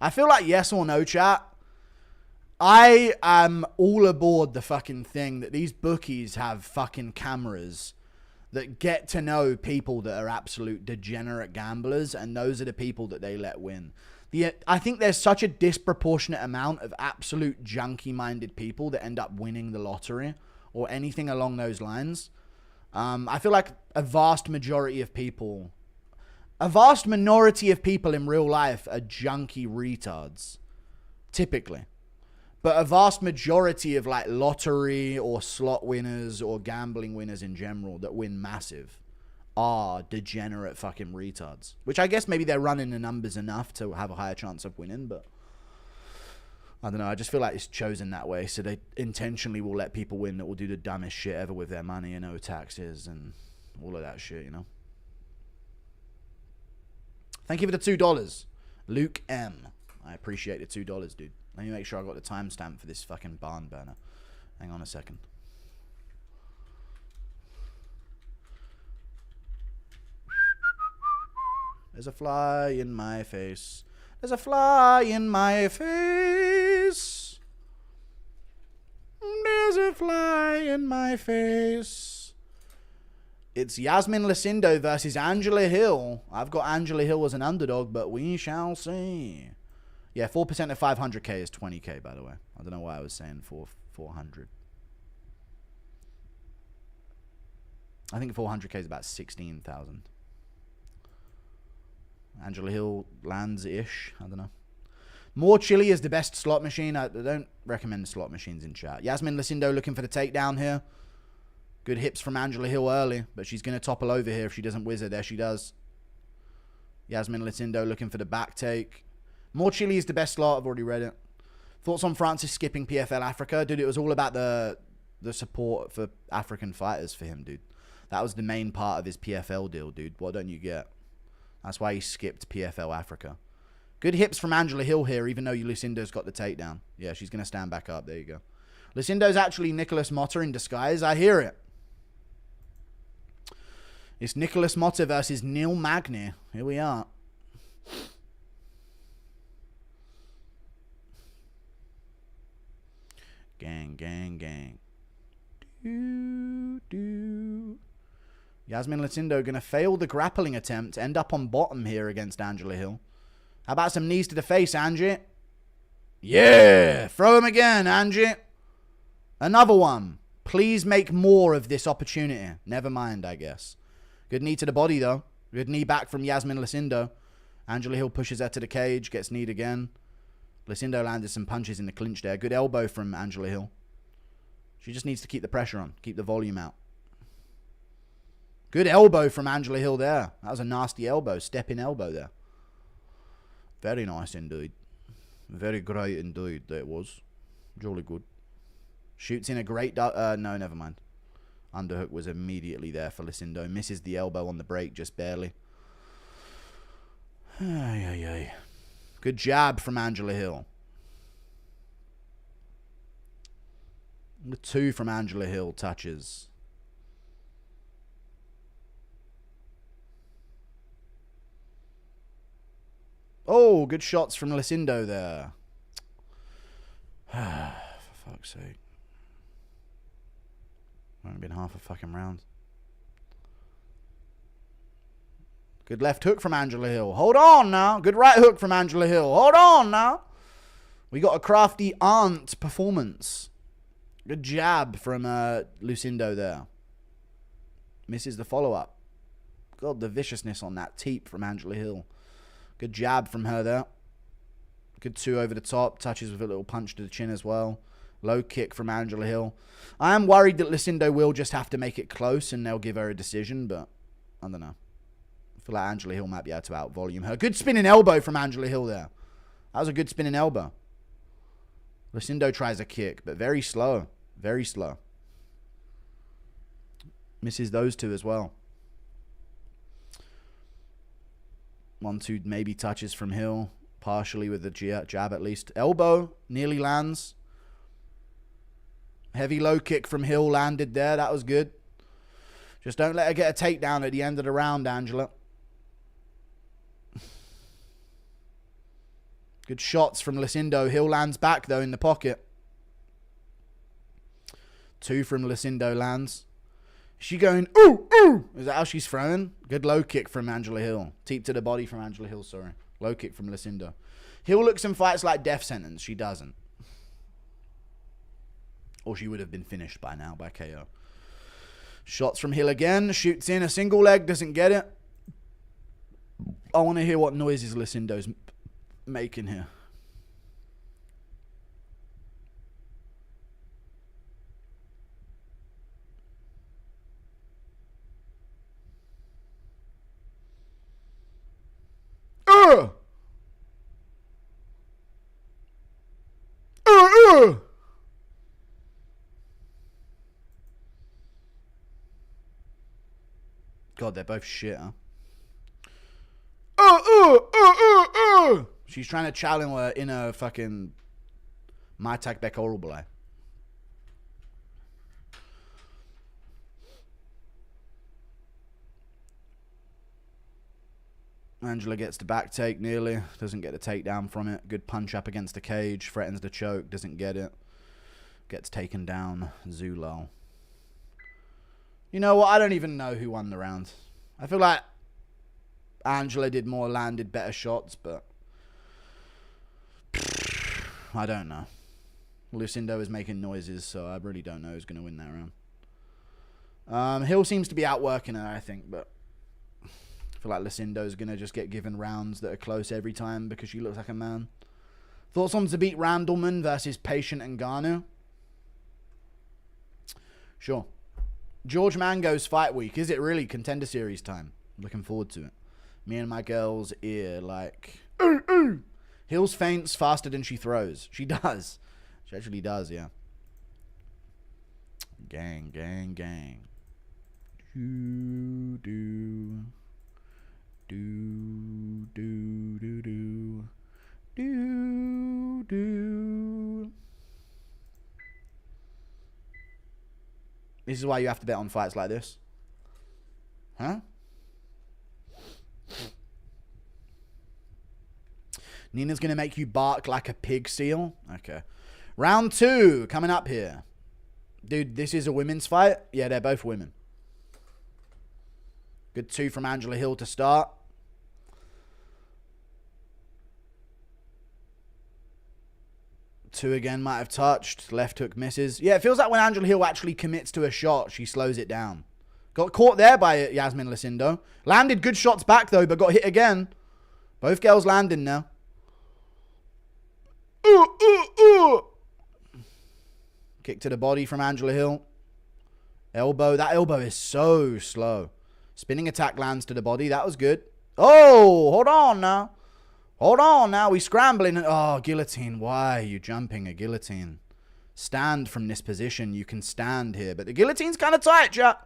I feel like yes or no, chat. I am all aboard the fucking thing that these bookies have fucking cameras that get to know people that are absolute degenerate gamblers, and those are the people that they let win. I think there's such a disproportionate amount of absolute junkie-minded people that end up winning the lottery or anything along those lines. I feel like a vast minority of people in real life are junkie retards, typically. But a vast majority of like lottery or slot winners or gambling winners in general that win massive are degenerate fucking retards. Which I guess maybe they're running the numbers enough to have a higher chance of winning, but I don't know. I just feel like it's chosen that way. So they intentionally will let people win that will do the dumbest shit ever with their money and no taxes and all of that shit, you know? Thank you for the $2. Luke M. I appreciate the $2, dude. Let me make sure I got the timestamp for this fucking barn burner. Hang on a second. There's a fly in my face. There's a fly in my face. There's a fly in my face. It's Yasmin Lucindo versus Angela Hill. I've got Angela Hill as an underdog, but we shall see. Yeah, 4% of 500k is 20k, by the way. I don't know why I was saying 400. I think 400k is about 16,000. Angela Hill lands-ish. I don't know. More Chili is the best slot machine. I don't recommend slot machines in chat. Yasmin Lucindo looking for the takedown here. Good hips from Angela Hill early, but she's going to topple over here if she doesn't whiz her. There she does. Yasmin Lucindo looking for the back take. More Chili is the best slot. I've already read it. Thoughts on Francis skipping PFL Africa? Dude, it was all about the support for African fighters for him, dude. That was the main part of his PFL deal, dude. What don't you get? That's why he skipped PFL Africa. Good hips from Angela Hill here, even though Lucindo's got the takedown. Yeah, she's going to stand back up. There you go. Lucindo's actually Nicholas Motta in disguise. I hear it. It's Nicholas Motta versus Neil Magny. Here we are. Gang, gang, gang. Do. Yasmin Lucindo going to fail the grappling attempt. End up on bottom here against Angela Hill. How about some knees to the face, Angie? Yeah! Throw him again, Angie. Another one. Please make more of this opportunity. Never mind, I guess. Good knee to the body, though. Good knee back from Yasmin Lucindo. Angela Hill pushes her to the cage. Gets kneed again. Lucindo landed some punches in the clinch there. Good elbow from Angela Hill. She just needs to keep the pressure on. Keep the volume out. Good elbow from Angela Hill there. That was a nasty elbow. Step-in elbow there. Very nice indeed. Very great indeed that was. Jolly good. Shoots in a great... no, never mind. Underhook was immediately there for Lucindo. Misses the elbow on the break just barely. Ay, ay, ay. Good jab from Angela Hill. The 2 from Angela Hill touches. Oh, good shots from Lucindo there. For fuck's sake. Only been half a fucking round. Good left hook from Angela Hill. Hold on now. Good right hook from Angela Hill. Hold on now. We got a crafty aunt performance. Good jab from Lucindo there. Misses the follow-up. God, the viciousness on that teep from Angela Hill. Good jab from her there. Good 2 over the top. Touches with a little punch to the chin as well. Low kick from Angela Hill. I am worried that Lucindo will just have to make it close and they'll give her a decision, but I don't know. I feel like Angela Hill might be able to out-volume her. Good spinning elbow from Angela Hill there. That was a good spinning elbow. Lucindo tries a kick, but very slow. Very slow. Misses those 2 as well. 1-2 maybe touches from Hill. Partially with the jab at least. Elbow nearly lands. Heavy low kick from Hill landed there. That was good. Just don't let her get a takedown at the end of the round, Angela. Good shots from Lucindo. Hill lands back, though, in the pocket. 2 from Lucindo lands. Is she going, ooh, ooh? Is that how she's throwing? Good low kick from Angela Hill. Teep to the body from Angela Hill, sorry. Low kick from Lucindo. Hill looks and fights like death sentence. She doesn't. Or she would have been finished by now by KO. Shots from Hill again. Shoots in a single leg. Doesn't get it. I want to hear what noises Lucindo's making here. God, they're both shit, huh? She's trying to challenge her inner fucking my tag back horrible. Angela gets the back take nearly. Doesn't get a takedown from it. Good punch up against the cage. Threatens the choke. Doesn't get it. Gets taken down. Zulal. You know what? I don't even know who won the round. I feel like Angela did more, landed better shots, but I don't know. Lucindo is making noises, so I really don't know who's going to win that round. Hill seems to be outworking her, I think, but I feel like Lucindo's going to just get given rounds that are close every time because she looks like a man. Thoughts on to beat Randleman versus Patient and Ngannou? Sure. George Mango's fight week. Is it really Contender Series time? Looking forward to it. Me and my girl's ear like... Ooh, ooh. Hills faints faster than she throws. She does. She actually does, yeah. Gang, gang, gang. Do, do. Do, do, do, do. Do, do. This is why you have to bet on fights like this. Huh? Nina's going to make you bark like a pig seal. Okay. Round 2 coming up here. Dude, this is a women's fight. Yeah, they're both women. Good 2 from Angela Hill to start. Two again might have touched. Left hook misses. Yeah, it feels like when Angela Hill actually commits to a shot, she slows it down. Got caught there by Yasmin Lucindo. Landed good shots back, though, but got hit again. Both girls landing now. Kick to the body from Angela Hill. Elbow. That elbow is so slow. Spinning attack lands to the body. That was good. Oh, hold on now. Hold on now. We scrambling. Oh, guillotine. Why are you jumping a guillotine? Stand from this position. You can stand here. But the guillotine's kind of tight, chat.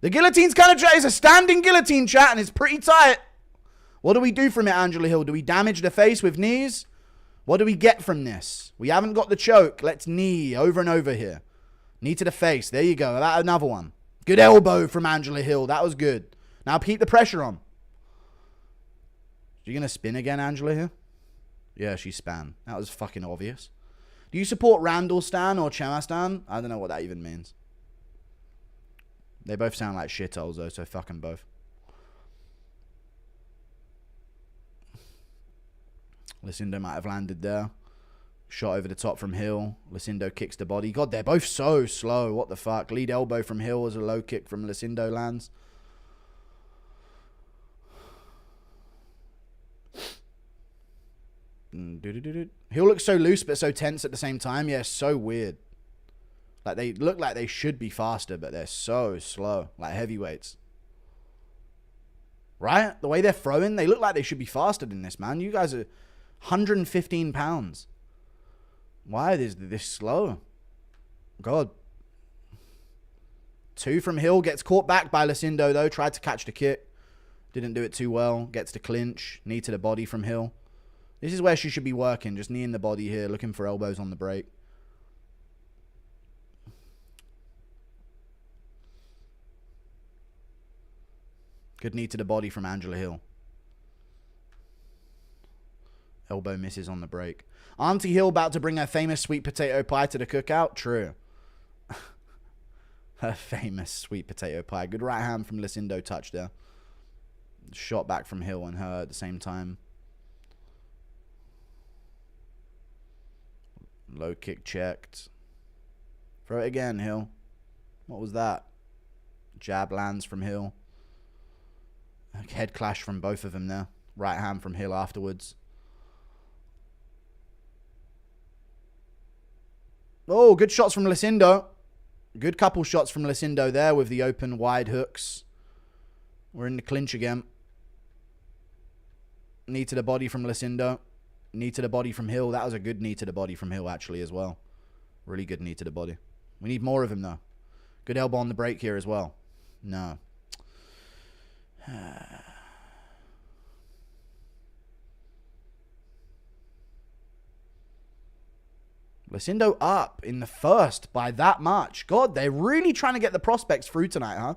The guillotine's kind of tight. It's a standing guillotine, chat, and it's pretty tight. What do we do from it, Angela Hill? Do we damage the face with knees? What do we get from this? We haven't got the choke. Let's knee over and over here. Knee to the face. There you go. That another one. Good elbow from Angela Hill. That was good. Now keep the pressure on. You going to spin again, Angela here? Yeah, she span. That was fucking obvious. Do you support Randall Stan or Chema Stan? I don't know what that even means. They both sound like shitholes, though, so fuck them both. Lucindo might have landed there. Shot over the top from Hill. Lucindo kicks the body. God, they're both so slow. What the fuck? Lead elbow from Hill as a low kick from Lucindo lands. Hill looks so loose but so tense at the same time. Yeah, so weird. Like, they look like they should be faster, but they're so slow. Like heavyweights. Right? The way they're throwing, they look like they should be faster than this, man. You guys are 115 pounds. Why is this slow? God. 2 from Hill. Gets caught back by Lucindo, though. Tried to catch the kick. Didn't do it too well. Gets to clinch. Knee to the body from Hill. This is where she should be working. Just knee in the body here. Looking for elbows on the break. Good knee to the body from Angela Hill. Elbow misses on the break. Auntie Hill about to bring her famous sweet potato pie to the cookout? True. Her famous sweet potato pie. Good right hand from Lucindo, touch there. Shot back from Hill and her at the same time. Low kick checked. Throw it again, Hill. What was that? Jab lands from Hill. Head clash from both of them there. Right hand from Hill afterwards. Oh, good shots from Lucindo. Good couple shots from Lucindo there with the open wide hooks. We're in the clinch again. Knee to the body from Lucindo. Knee to the body from Hill. That was a good knee to the body from Hill actually as well. Really good knee to the body. We need more of him though. Good elbow on the break here as well. No. Lucindo up in the first by that much. God, they're really trying to get the prospects through tonight, huh?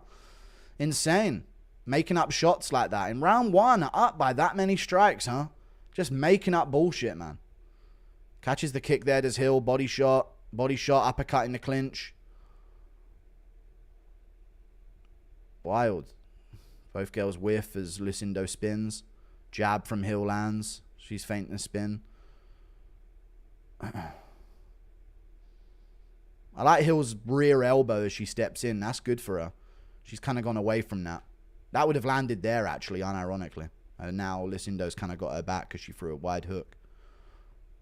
Insane. Making up shots like that. In round 1, up by that many strikes, huh? Just making up bullshit, man. Catches the kick there, does Hill. Body shot, uppercut in the clinch. Wild. Both girls whiff as Lucindo spins. Jab from Hill lands. She's fainting a spin. I like Hill's rear elbow as she steps in. That's good for her. She's kind of gone away from that. That would have landed there, actually, unironically. And now Lucindo's kind of got her back because she threw a wide hook.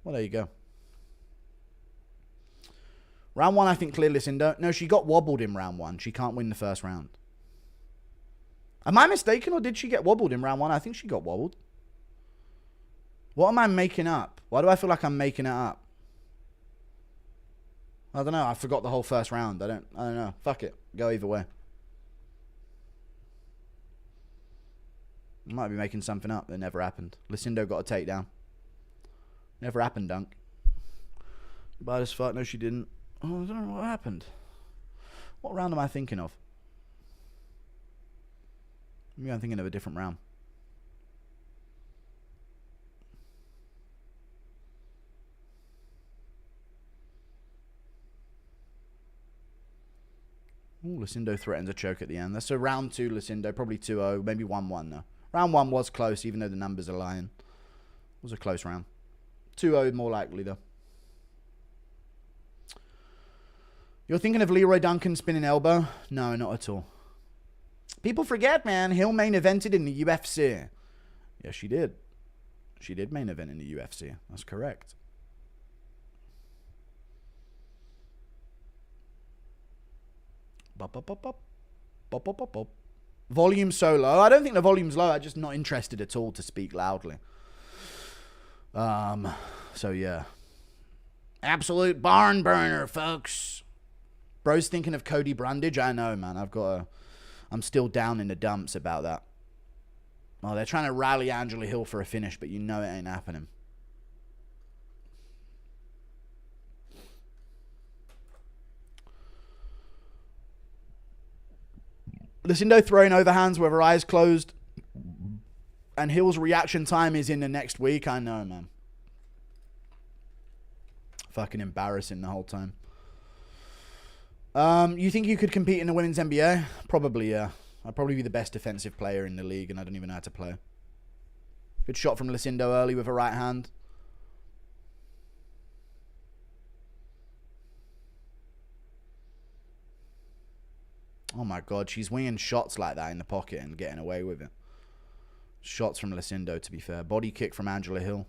Well, there you go. Round 1, I think, clear Lucindo. No, she got wobbled in round 1. She can't win the first round. Am I mistaken, or did she get wobbled in round 1? I think she got wobbled. What am I making up? Why do I feel like I'm making it up? I don't know. I forgot the whole first round. I don't know. Fuck it. Go either way. I might be making something up that never happened. Lucindo got a takedown. Never happened, Dunk. Bad as fuck. No, she didn't. Oh, I don't know what happened. What round am I thinking of? Maybe I'm thinking of a different round. Ooh, Lucindo threatens a choke at the end. That's a round 2 Lucindo. Probably 2-0. Maybe 1-1 though. Round 1 was close, even though the numbers are lying. It was a close round. 2-0 more likely though. You're thinking of Leroy Duncan spinning elbow? No, not at all. People forget, man. Hill main evented in the UFC. Yes, she did. She did main event in the UFC. That's correct. Bop, bop, bop, bop. Bop, bop, bop, bop. Volume so low. I don't think the volume's low. I'm just not interested at all to speak loudly. So yeah. Absolute barn burner, folks. Bro's thinking of Cody Brundage. I know, man. I'm still down in the dumps about that. Oh, they're trying to rally Angela Hill for a finish, but you know it ain't happening. Lucindo throwing overhands with her eyes closed. And Hill's reaction time is in the next week. I know, man. Fucking embarrassing the whole time. You think you could compete in the women's NBA? Probably, yeah. I'd probably be the best defensive player in the league, and I don't even know how to play. Good shot from Lucindo early with her right hand. Oh my god, she's winging shots like that in the pocket and getting away with it. Shots from Lucindo, to be fair. Body kick from Angela Hill.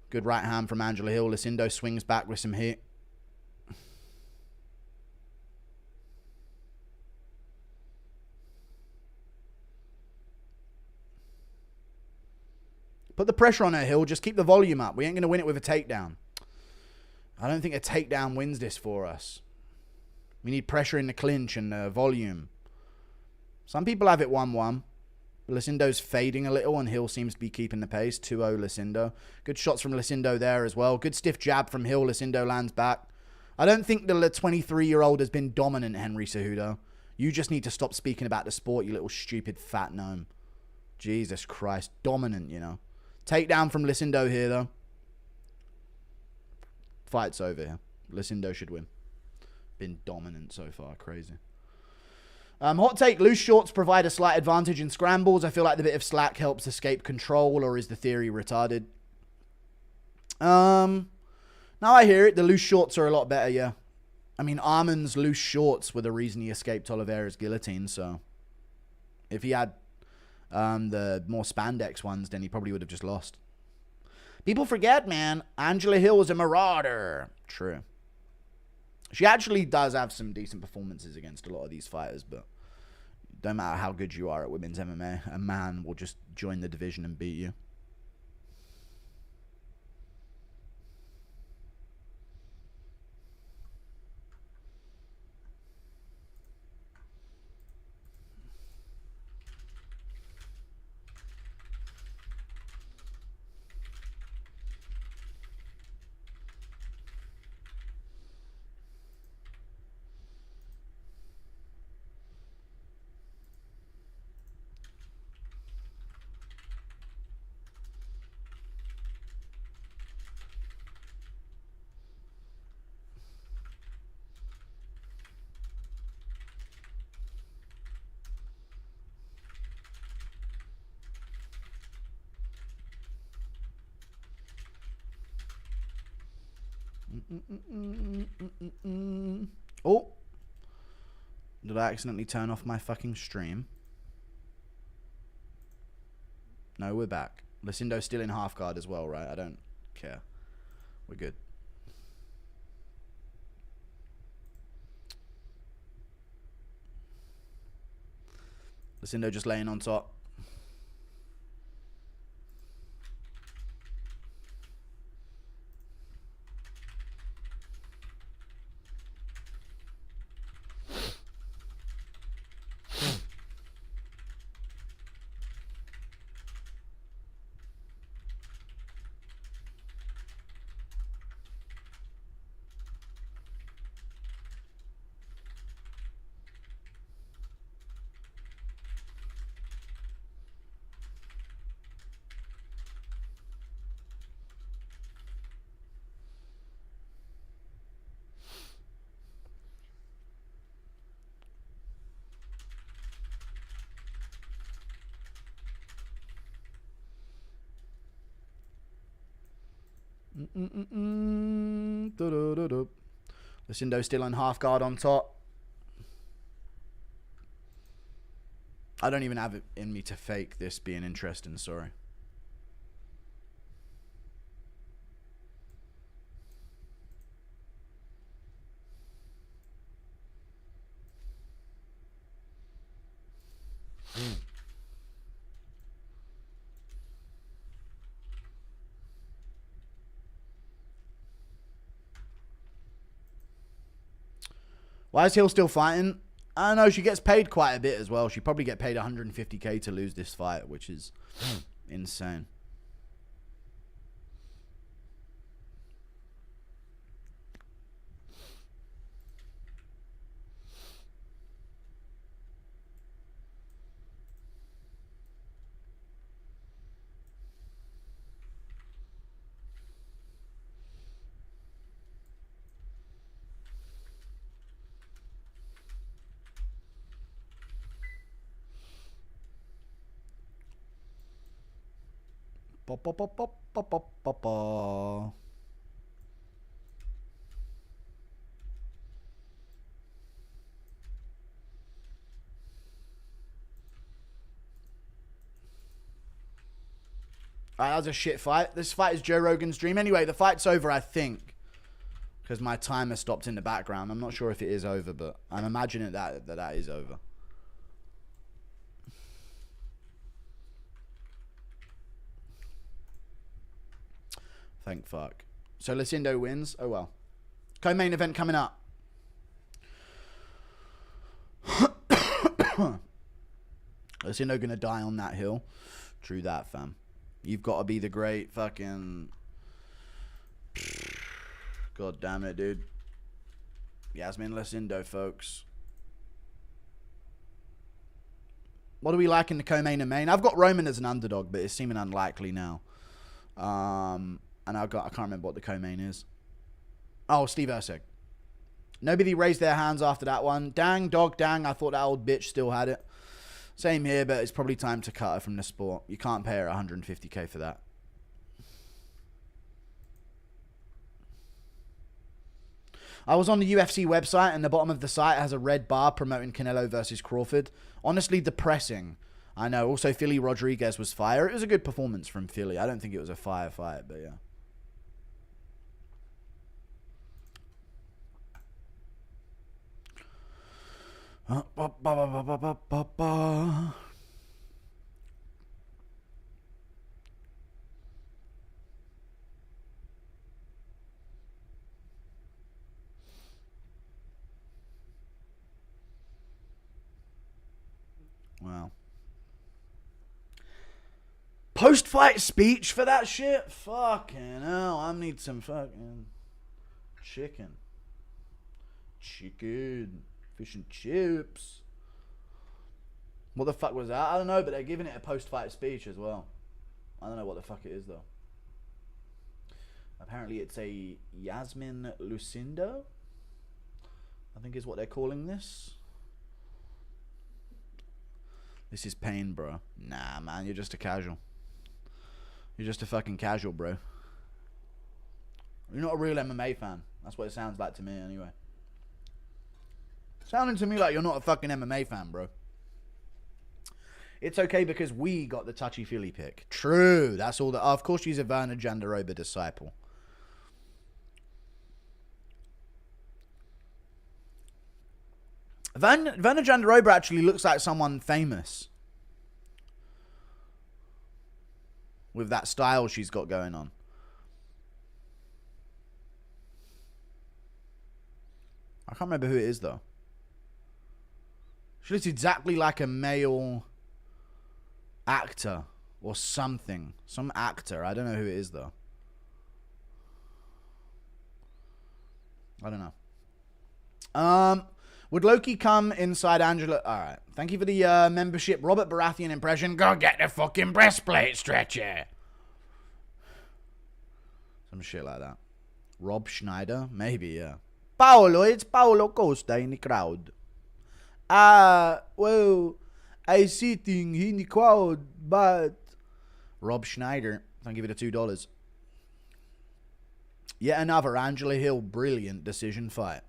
Good right hand from Angela Hill. Lucindo swings back with some heat. Put the pressure on her, Hill. Just keep the volume up. We ain't going to win it with a takedown. I don't think a takedown wins this for us. We need pressure in the clinch and the volume. Some people have it 1-1. Lucindo's fading a little and Hill seems to be keeping the pace. 2-0 Lucindo. Good shots from Lucindo there as well. Good stiff jab from Hill. Lucindo lands back. I don't think the 23-year-old has been dominant, Henry Cejudo. You just need to stop speaking about the sport, you little stupid fat gnome. Jesus Christ. Dominant, you know. Takedown from Lucindo here, though. Fight's over here. Lucindo should win. Been dominant so far. Crazy. Hot take. Loose shorts provide a slight advantage in scrambles. I feel like the bit of slack helps escape control, or is the theory retarded? Now I hear it. The loose shorts are a lot better, yeah. I mean, Arman's loose shorts were the reason he escaped Oliveira's guillotine, so if he had the more spandex ones, then he probably would have just lost. People forget, man. Angela Hill was a marauder. True. She actually does have some decent performances against a lot of these fighters, but don't matter how good you are at women's MMA, a man will just join the division and beat you. Oh. Did I accidentally turn off my fucking stream? No, we're back. Lucindo's still in half guard as well, right? I don't care. We're good. Lucindo just laying on top. Lucindo still on half guard on top. I don't even have it in me to fake this being interesting, sorry. Why is Hill still fighting? I don't know. She gets paid quite a bit as well. She probably get paid 150k to lose this fight, which is insane. Alright, that was a shit fight. This fight is Joe Rogan's dream. Anyway, the fight's over, I think. Because my timer stopped in the background. I'm not sure if it is over, but I'm imagining that is over. Thank fuck. So Lucindo wins. Oh well. Co-main event coming up. Lucindo gonna die on that hill. True that, fam. You've got to be the great fucking... God damn it, dude. Yasmin Lucindo, folks. What do we like in the co-main and main? I've got Roman as an underdog, but it's seeming unlikely now. And I can't remember what the co-main is. Oh, Steve Erceg. Nobody raised their hands after that one. Dang, dog, dang. I thought that old bitch still had it. Same here, but it's probably time to cut her from the sport. You can't pay her 150k for that. I was on the UFC website, and the bottom of the site has a red bar promoting Canelo versus Crawford. Honestly, depressing. I know. Also, Fili Rodriguez was fire. It was a good performance from Fili. I don't think it was a fire fight, but yeah. Wow. Post-fight speech for that shit? Fucking hell, I need some fucking chicken. Chicken. Fish and chips. What the fuck was that? I don't know, but they're giving it a post-fight speech as well. I don't know what the fuck it is, though. Apparently it's a Yasmin Lucindo, I think is what they're calling this. This is pain, bro. Nah, man, you're just a casual. You're just a fucking casual, bro. You're not a real MMA fan. That's what it sounds like to me, anyway. Sounding to me like you're not a fucking MMA fan, bro. It's okay because we got the touchy-feely pick. True. That's all that... of course, she's a Werner Jandiroba disciple. Werner Jandiroba actually looks like someone famous. With that style she's got going on. I can't remember who it is, though. She looks exactly like a male actor or something. Some actor. I don't know who it is, though. I don't know. Would Loki come inside Angela? Alright. Thank you for the membership. Robert Baratheon impression. Go get the fucking breastplate stretcher. Some shit like that. Rob Schneider? Maybe, yeah. Paolo, it's Paolo Costa in the crowd. Well, I sitting in the crowd, but... Rob Schneider. Thank you for the $2. Yet another Angela Hill brilliant decision fight.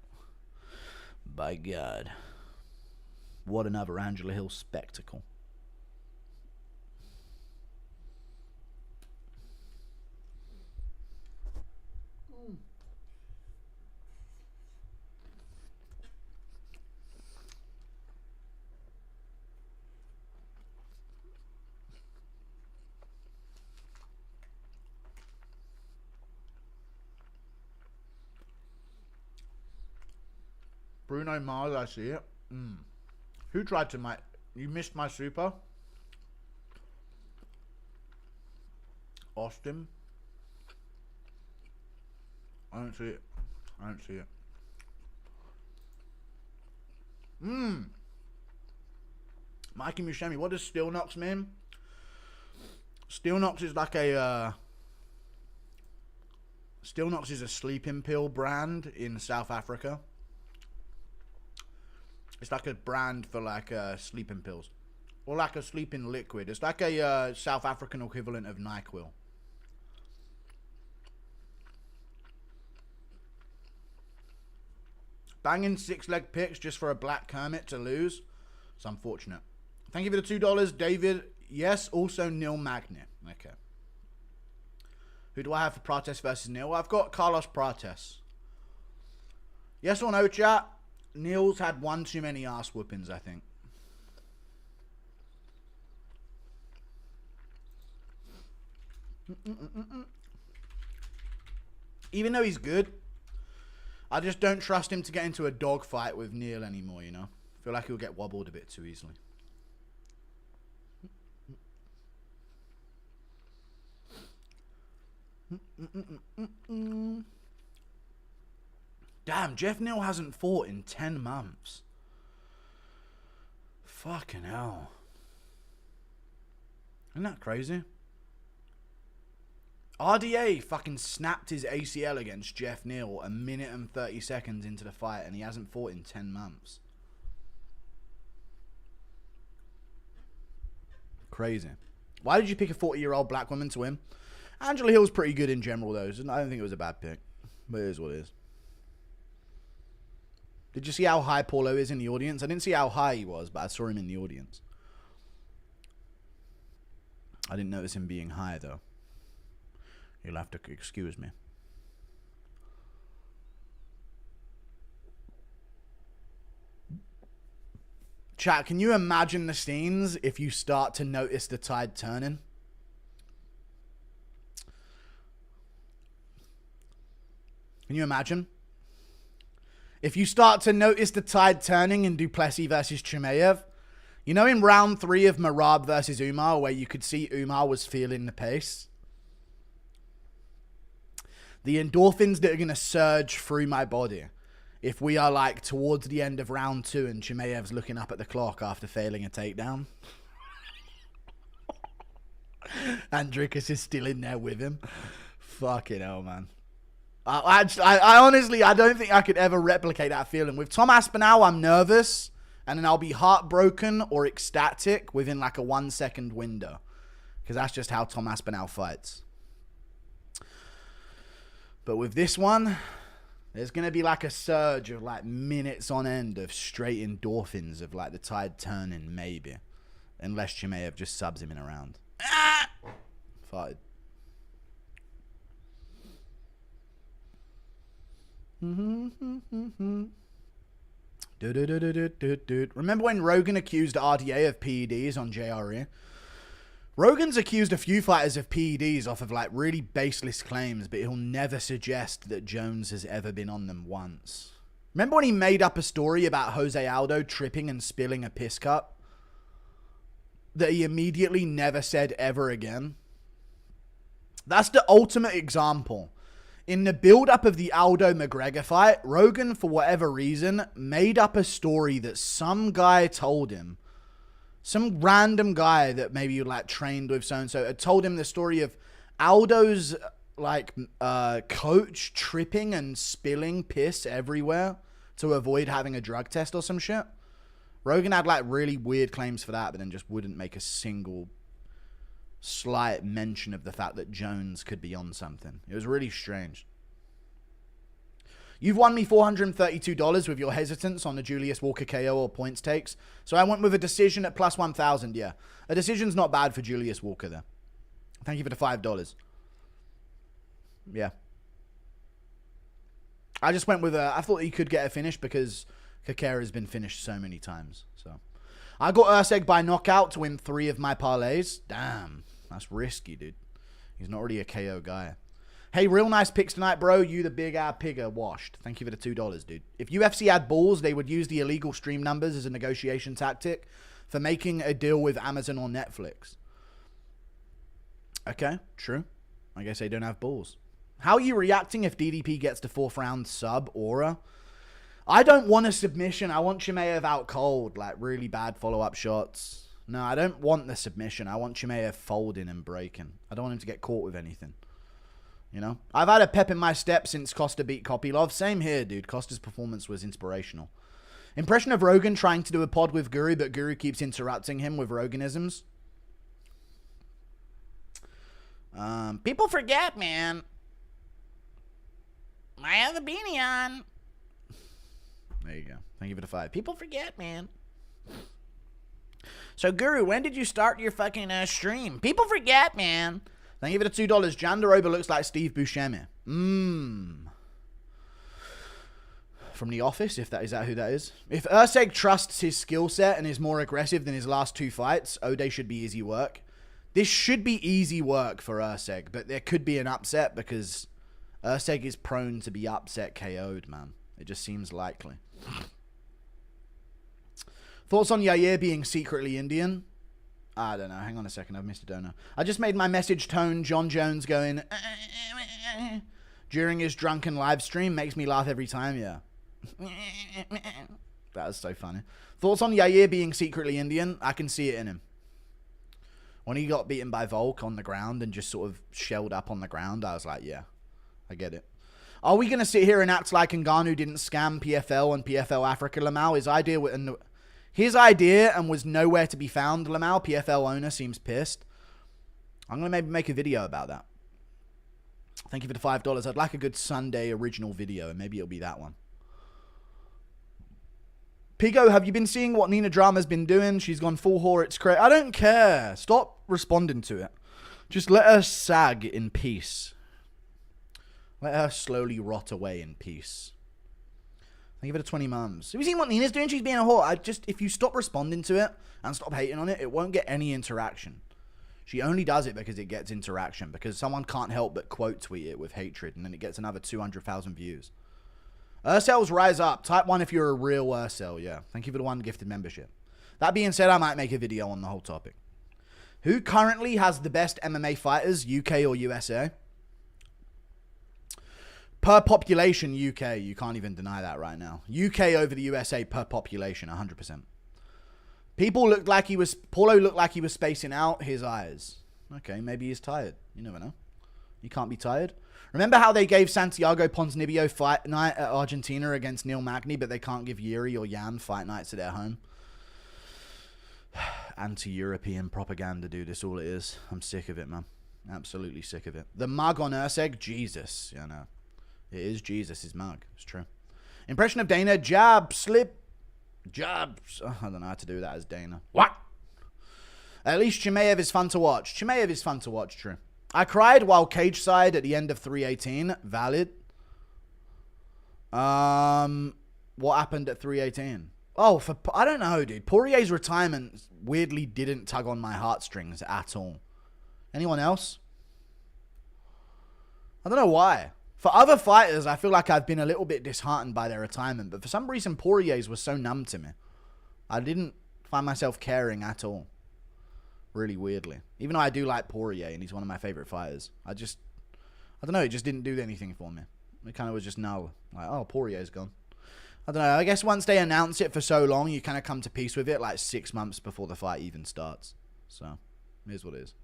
By God. What another Angela Hill spectacle. Bruno Mars, I see it. Who tried to make... You missed my super? Austin? I don't see it. I don't see it. Mikey Mushemi, what does Steel Knox mean? Steel Knox is like a... Steel Knox is a sleeping pill brand in South Africa. It's like a brand for like sleeping pills. Or like a sleeping liquid. It's like a South African equivalent of NyQuil. Banging 6-leg picks just for a black Kermit to lose. It's unfortunate. Thank you for the $2, David. Yes, also Neil Magny. Okay. Who do I have for Prates versus Neil? Well, I've got Carlos Prates. Yes or no, chat? Neil's had one too many ass whoopings, I think. Even though he's good, I just don't trust him to get into a dogfight with Neil anymore, you know? I feel like he'll get wobbled a bit too easily. Damn, Jeff Neal hasn't fought in 10 months. Fucking hell. Isn't that crazy? RDA fucking snapped his ACL against Jeff Neal a minute and 30 seconds into the fight, and he hasn't fought in 10 months. Crazy. Why did you pick a 40-year-old black woman to win? Angela Hill's pretty good in general, though. So I don't think it was a bad pick. But it is what it is. Did you see how high Paulo is in the audience? I didn't see how high he was, but I saw him in the audience. I didn't notice him being high, though. You'll have to excuse me. Chat, can you imagine the scenes if you start to notice the tide turning? Can you imagine? If you start to notice the tide turning in Duplessis versus Chimaev, you know in round 3 of Merab versus Umar, where you could see Umar was feeling the pace? The endorphins that are going to surge through my body if we are like towards the end of round 2 and Chimaev's looking up at the clock after failing a takedown. Andricus is still in there with him. Fucking hell, man. I honestly, I don't think I could ever replicate that feeling. With Tom Aspinall, I'm nervous, and then I'll be heartbroken or ecstatic within like a 1 second window. Because that's just how Tom Aspinall fights. But with this one, There's going to be like a surge of like minutes on end of straight endorphins of like the tide turning, maybe. Unless Chimaev just subs him in a round. Ah! Farted. Remember when Rogan accused RDA of PEDs on JRE? Rogan's accused a few fighters of PEDs off of like really baseless claims, but he'll never suggest that Jones has ever been on them once. Remember when he made up a story about Jose Aldo tripping and spilling a piss cup? That he immediately never said ever again? That's the ultimate example. In the build-up of the Aldo-McGregor fight, Rogan, for whatever reason, made up a story that some guy told him. Some random guy that maybe you like trained with so-and-so had told him the story of Aldo's like coach tripping and spilling piss everywhere to avoid having a drug test or some shit. Rogan had like really weird claims for that, but then just wouldn't make a single slight mention of the fact that Jones could be on something. It was really strange. You've won me $432 with your hesitance on the Julius Walker KO or points takes. So I went with a decision at plus 1,000, yeah. A decision's not bad for Julius Walker there. Thank you for the $5. Yeah. I just went with I thought he could get a finish because Carera's been finished so many times. So I got Erceg by knockout to win 3 of my parlays. Damn. That's risky, dude. He's not really a KO guy. Hey, real nice picks tonight, bro. You the big pigger washed. Thank you for the $2, dude. If UFC had balls, they would use the illegal stream numbers as a negotiation tactic for making a deal with Amazon or Netflix. Okay, true. I guess they don't have balls. How are you reacting if DDP gets to 4th round sub aura? I don't want a submission. I want Chimaev out cold, like really bad follow-up shots. No, I don't want the submission. I want Chimaev folding and breaking. I don't want him to get caught with anything. You know? I've had a pep in my step since Costa beat Kopylov. Same here, dude. Costa's performance was inspirational. Impression of Rogan trying to do a pod with Guru, but Guru keeps interrupting him with Roganisms. People forget, man. I have a beanie on. There you go. Thank you for the 5. People forget, man. So, Guru, when did you start your fucking stream? People forget, man. Thank you for the $2. Jandaroba looks like Steve Buscemi. From The Office, if that is that who that is. If Erceg trusts his skill set and is more aggressive than his last 2 fights, Ode should be easy work. This should be easy work for Erceg, but there could be an upset because Erceg is prone to be upset KO'd, man. It just seems likely. Thoughts on Yair being secretly Indian? I don't know. Hang on a second. I've missed a donor. I just made my message tone John Jones going during his drunken live stream. Makes me laugh every time, yeah. That was so funny. Thoughts on Yair being secretly Indian? I can see it in him. When he got beaten by Volk on the ground and just sort of shelled up on the ground, I was like, yeah, I get it. Are we going to sit here and act like Ngannou didn't scam PFL and PFL Africa, Lamau? His idea and was nowhere to be found, Lamau. PFL owner seems pissed. I'm going to maybe make a video about that. Thank you for the $5. I'd like a good Sunday original video, and maybe it'll be that one. Pigo, have you been seeing what Nina Drama's been doing? She's gone full whore. It's crazy. I don't care. Stop responding to it. Just let her sag in peace. Let her slowly rot away in peace. Thank you for the 20 mums. Have you seen what Nina's doing? She's being a whore. If you stop responding to it and stop hating on it, it won't get any interaction. She only does it because it gets interaction. Because someone can't help but quote tweet it with hatred. And then it gets another 200,000 views. Urcel's rise up. Type 1 if you're a real Urcel. Yeah. Thank you for the 1 gifted membership. That being said, I might make a video on the whole topic. Who currently has the best MMA fighters, UK or USA? Per population, UK. You can't even deny that right now. UK over the USA per population, 100%. Paulo looked like he was spacing out his eyes. Okay, maybe he's tired. You never know. You can't be tired. Remember how they gave Santiago Ponzinibbio fight night at Argentina against Neil Magny, but they can't give Yuri or Jan fight nights at their home? Anti-European propaganda, dude. That's all it is. I'm sick of it, man. Absolutely sick of it. The mug on Erceg? Jesus. Yeah, no. It is Jesus' mug. It's true. Impression of Dana. Jab, slip, jabs. Oh, I don't know how to do that as Dana. What? At least Chimaev is fun to watch. Chimaev is fun to watch, true. I cried while cage side at the end of 318. Valid. What happened at 318? Oh, I don't know, dude. Poirier's retirement weirdly didn't tug on my heartstrings at all. Anyone else? I don't know why. For other fighters, I feel like I've been a little bit disheartened by their retirement, but for some reason, Poirier's was so numb to me. I didn't find myself caring at all. Really weirdly. Even though I do like Poirier, and he's one of my favorite fighters. I don't know, it just didn't do anything for me. It kind of was just null. Like, oh, Poirier's gone. I don't know, I guess once they announce it for so long, you kind of come to peace with it, like 6 months before the fight even starts. So, it is what it is.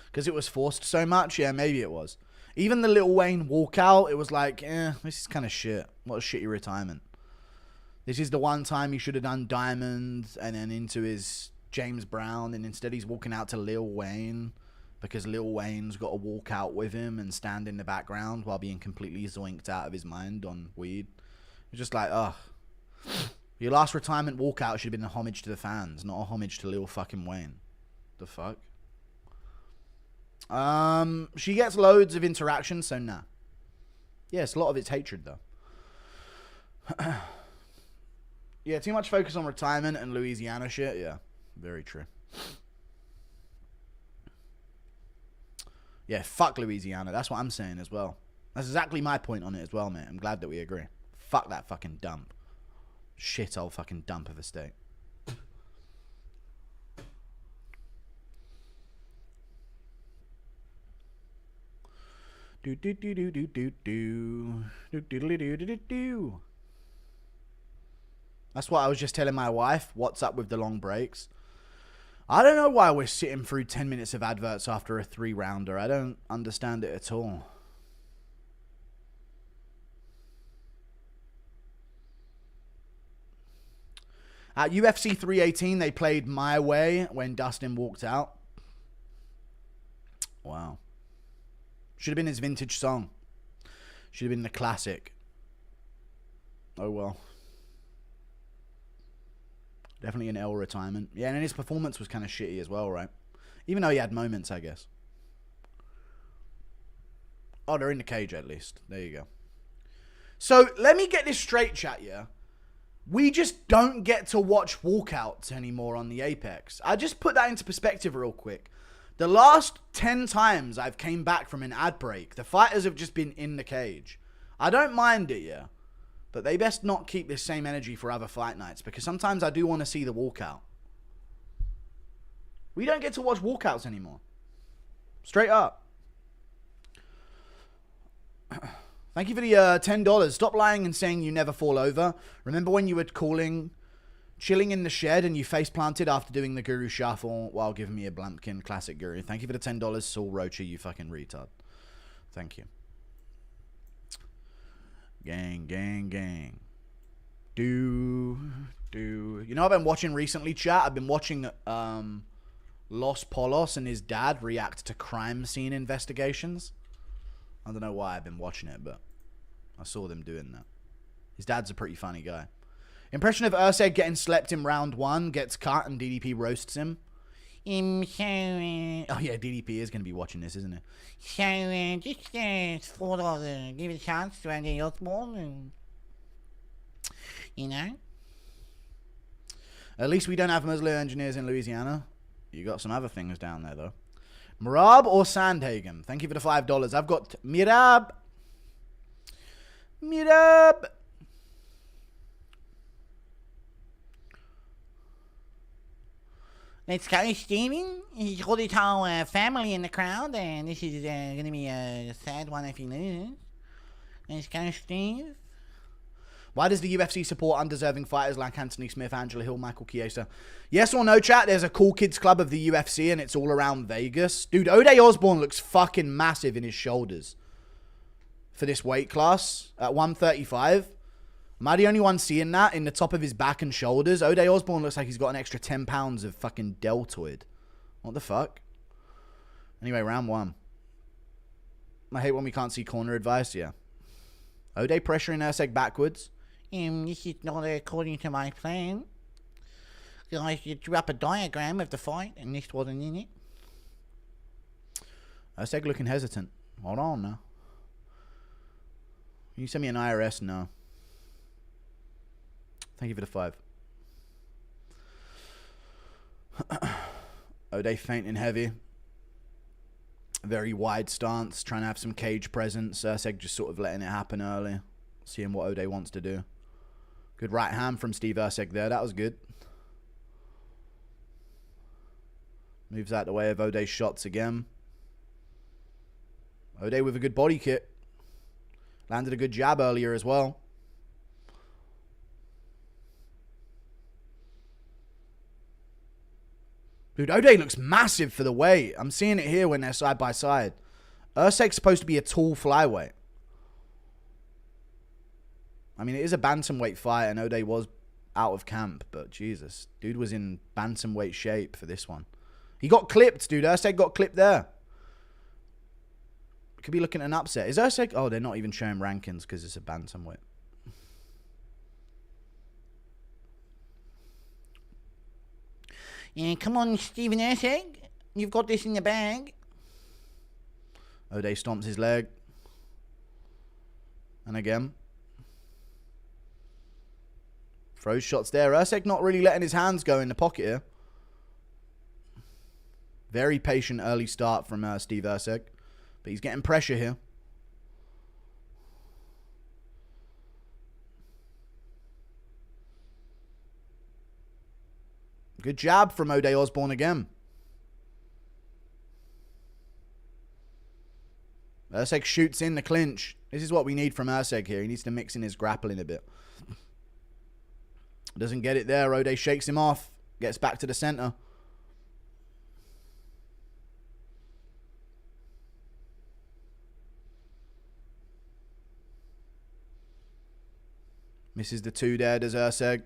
Because it was forced so much? Yeah, maybe it was. Even the Lil Wayne walkout, it was like, this is kind of shit. What a shitty retirement. This is the one time he should have done Diamond and then into his James Brown, and instead he's walking out to Lil Wayne because Lil Wayne's got to walk out with him and stand in the background while being completely zoinked out of his mind on weed. It's just like, ugh. Your last retirement walkout should have been a homage to the fans, not a homage to Lil fucking Wayne. The fuck? She gets loads of interaction, so nah. Yes, a lot of it's hatred, though. Yeah, too much focus on retirement and Louisiana shit. Yeah, very true. Yeah, fuck Louisiana. That's what I'm saying as well. That's exactly my point on it as well, mate. I'm glad that we agree. Fuck that fucking dump. Shit old fucking dump of a state. Do do do do do do do do do do do do do. That's what I was just telling my wife. What's up with the long breaks? I don't know why we're sitting through 10 minutes of adverts after a 3-rounder. I don't understand it at all. At UFC 318, they played My Way when Dustin walked out. Wow. Should have been his vintage song. Should have been the classic. Oh well. Definitely an L retirement. Yeah, and his performance was kind of shitty as well, right? Even though he had moments, I guess. Oh, they're in the cage at least. There you go. So, let me get this straight, chat, yeah? We just don't get to watch walkouts anymore on the Apex. I just put that into perspective real quick. The last 10 times I've came back from an ad break, the fighters have just been in the cage. I don't mind it, yeah? But they best not keep this same energy for other fight nights, because sometimes I do want to see the walkout. We don't get to watch walkouts anymore. Straight up. Thank you for the $10. Stop lying and saying you never fall over. Remember when you were chilling in the shed and you face planted after doing the Guru Shuffle while giving me a Blumpkin Classic Guru? Thank you for the $10, Saul Rocha, you fucking retard. Thank you. Gang, gang, gang. You know what I've been watching recently, chat? I've been watching Los Polos and his dad react to crime scene investigations. I don't know why I've been watching it, but I saw them doing that. His dad's a pretty funny guy. Impression of Erceg getting slept in round 1, gets cut and DDP roasts him. Oh yeah, DDP is going to be watching this, isn't it? So, just thought I'd give it a chance to Andy Osbourne, and, you know. At least we don't have Muslim engineers in Louisiana. You got some other things down there, though. Mirab or Sandhagen? Thank you for the $5. I've got Mirab. Let's go, Steven. He's got his whole family in the crowd, and this is going to be a sad one if he loses. Let's go, Steve. Why does the UFC support undeserving fighters like Anthony Smith, Angela Hill, Michael Chiesa? Yes or no, chat? There's a cool kids club of the UFC, and it's all around Vegas. Dude, Ode Osbourne looks fucking massive in his shoulders for this weight class at 135. Am I the only one seeing that in the top of his back and shoulders? Ode Osbourne looks like he's got an extra 10 pounds of fucking deltoid. What the fuck? Anyway, round 1. I hate when we can't see corner advice, yeah. Ode pressuring Erceg backwards. This is not according to my plan. Guys, you drew up a diagram of the fight, and this wasn't in it. Erceg looking hesitant. Hold on now. Can you send me an IRS? No. Thank you for the 5. Ode fainting heavy. Very wide stance, trying to have some cage presence. Erceg just sort of letting it happen early. Seeing what Ode wants to do. Good right hand from Steve Erceg there. That was good. Moves out the way of Ode's shots again. Ode with a good body kick. Landed a good jab earlier as well. Dude, Ode looks massive for the weight. I'm seeing it here when they're side by side. Erceg's supposed to be a tall flyweight. I mean, it is a bantamweight fight, and Ode was out of camp, but Jesus. Dude was in bantamweight shape for this one. He got clipped, dude. Erceg got clipped there. Could be looking at an upset. Is Erceg? Oh, they're not even showing rankings because it's a bantamweight. Yeah, come on, Stephen Erceg. You've got this in the bag. Ode stomps his leg. And again. Throws shots there. Erceg not really letting his hands go in the pocket here. Very patient early start from Steve Erceg. But he's getting pressure here. Good jab from Ode Osbourne again. Erceg shoots in the clinch. This is what we need from Erceg here. He needs to mix in his grappling a bit. Doesn't get it there. Ode shakes him off. Gets back to the center. Misses the 2 there, does Erceg.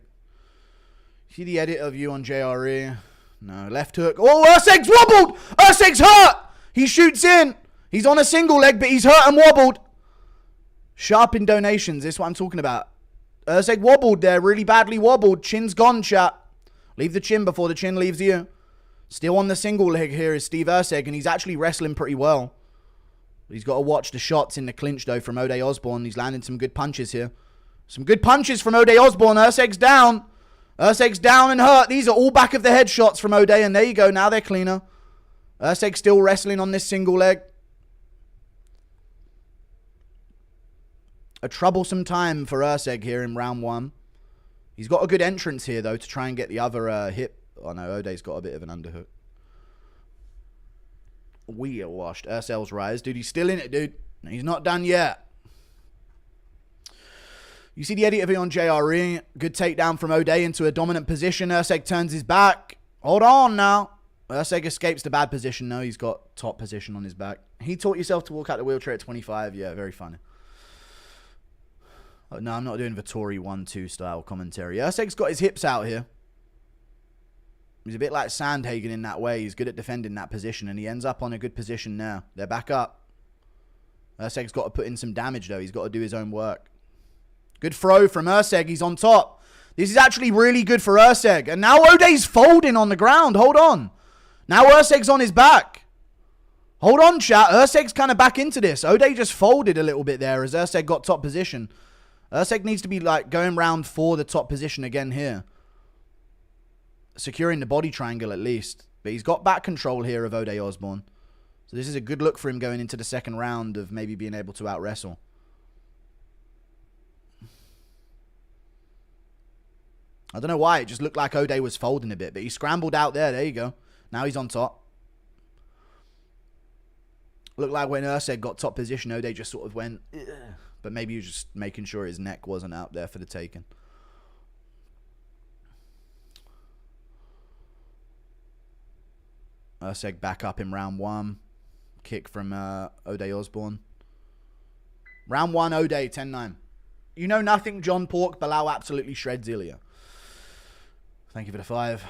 See the edit of you on JRE? No. Left hook. Oh, Erceg's wobbled! Erceg's hurt! He shoots in. He's on a single leg, but he's hurt and wobbled. Sharp in donations. This is what I'm talking about. Erceg wobbled there. Really badly wobbled. Chin's gone, chat. Leave the chin before the chin leaves you. Still on the single leg here is Steve Erceg, and he's actually wrestling pretty well. He's got to watch the shots in the clinch, though, from Ode Osbourne. He's landing some good punches here. Some good punches from Ode Osbourne. Erceg's down. Erceg's down and hurt. These are all back of the head shots from Ode, and there you go. Now they're cleaner. Erceg still wrestling on this single leg. A troublesome time for Erceg here in round 1. He's got a good entrance here, though, to try and get the other hip. Oh, no, Ode's got a bit of an underhook. We are washed. Ercel's rise. Dude, he's still in it, dude. He's not done yet. You see the edit of it on JRE. Good takedown from Ode into a dominant position. Erceg turns his back. Hold on now. Erceg escapes the bad position. No, he's got top position on his back. He taught yourself to walk out the wheelchair at 25. Yeah, very funny. Oh, no, I'm not doing Vittori 1-2 style commentary. Erceg's got his hips out here. He's a bit like Sandhagen in that way. He's good at defending that position, and he ends up on a good position now. They're back up. Erceg's got to put in some damage, though. He's got to do his own work. Good throw from Erceg. He's on top. This is actually really good for Erceg. And now Ode's folding on the ground. Hold on. Now Erceg's on his back. Hold on, chat. Erceg's kind of back into this. Ode just folded a little bit there as Erceg got top position. Erceg needs to be like going round for the top position again here. Securing the body triangle at least. But he's got back control here of Ode Osbourne. So this is a good look for him going into the second round of maybe being able to out-wrestle. I don't know why. It just looked like Ode was folding a bit. But he scrambled out there. There you go. Now he's on top. Looked like when Erceg got top position, Ode just sort of went... Ugh. But maybe he was just making sure his neck wasn't out there for the taking. Erceg back up in round 1. Kick from Ode Osbourne. Round 1, Ode, 10-9. You know nothing, John Pork. Bilal absolutely shreds Ilya. Thank you for the 5.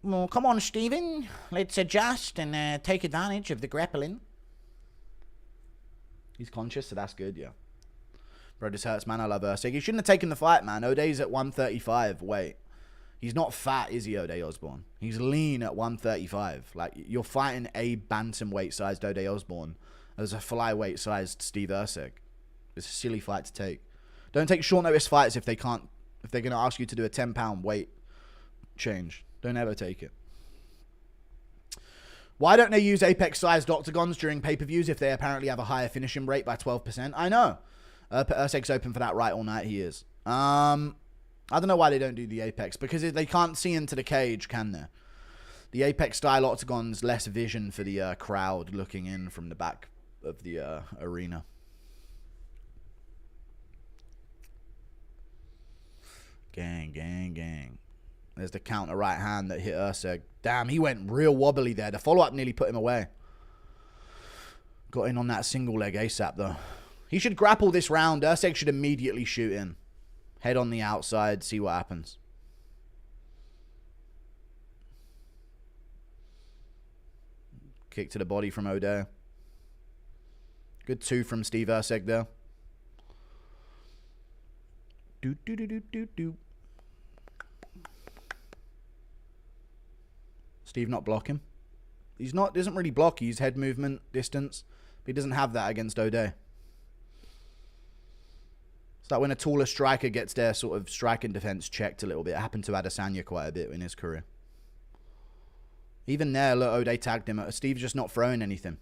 Well, come on, Stephen. Let's adjust and take advantage of the grappling. He's conscious, so that's good, yeah. Bro, this hurts, man. I love Erceg. He shouldn't have taken the fight, man. O'Day's at 135 weight. He's not fat, is he, O'Day Osborne? He's lean at 135. Like, you're fighting a bantamweight-sized O'Day Osborne as a flyweight-sized Steve Erceg. It's a silly fight to take. Don't take short-notice fights if they're going to ask you to do a 10-pound weight change. Don't ever take it. Why don't they use apex-sized octagons during pay-per-views if they apparently have a higher finishing rate by 12%? I know. Erceg's open for that right all night. He is. I don't know why they don't do the apex. Because they can't see into the cage, can they? The apex-style octagon's less vision for the crowd looking in from the back of the arena. Gang, gang, gang. There's the counter right hand that hit Erceg. Damn, he went real wobbly there. The follow-up nearly put him away. Got in on that single leg ASAP, though. He should grapple this round. Erceg should immediately shoot in. Head on the outside, see what happens. Kick to the body from O'Day. Good 2 from Steve Erceg there. Do. Steve not blocking. Doesn't really block. He's head movement, distance. But he doesn't have that against O'Day. It's like when a taller striker gets their sort of striking defense checked a little bit. It happened to Adesanya quite a bit in his career. Even there, look, O'Day tagged him. Steve's just not throwing anything.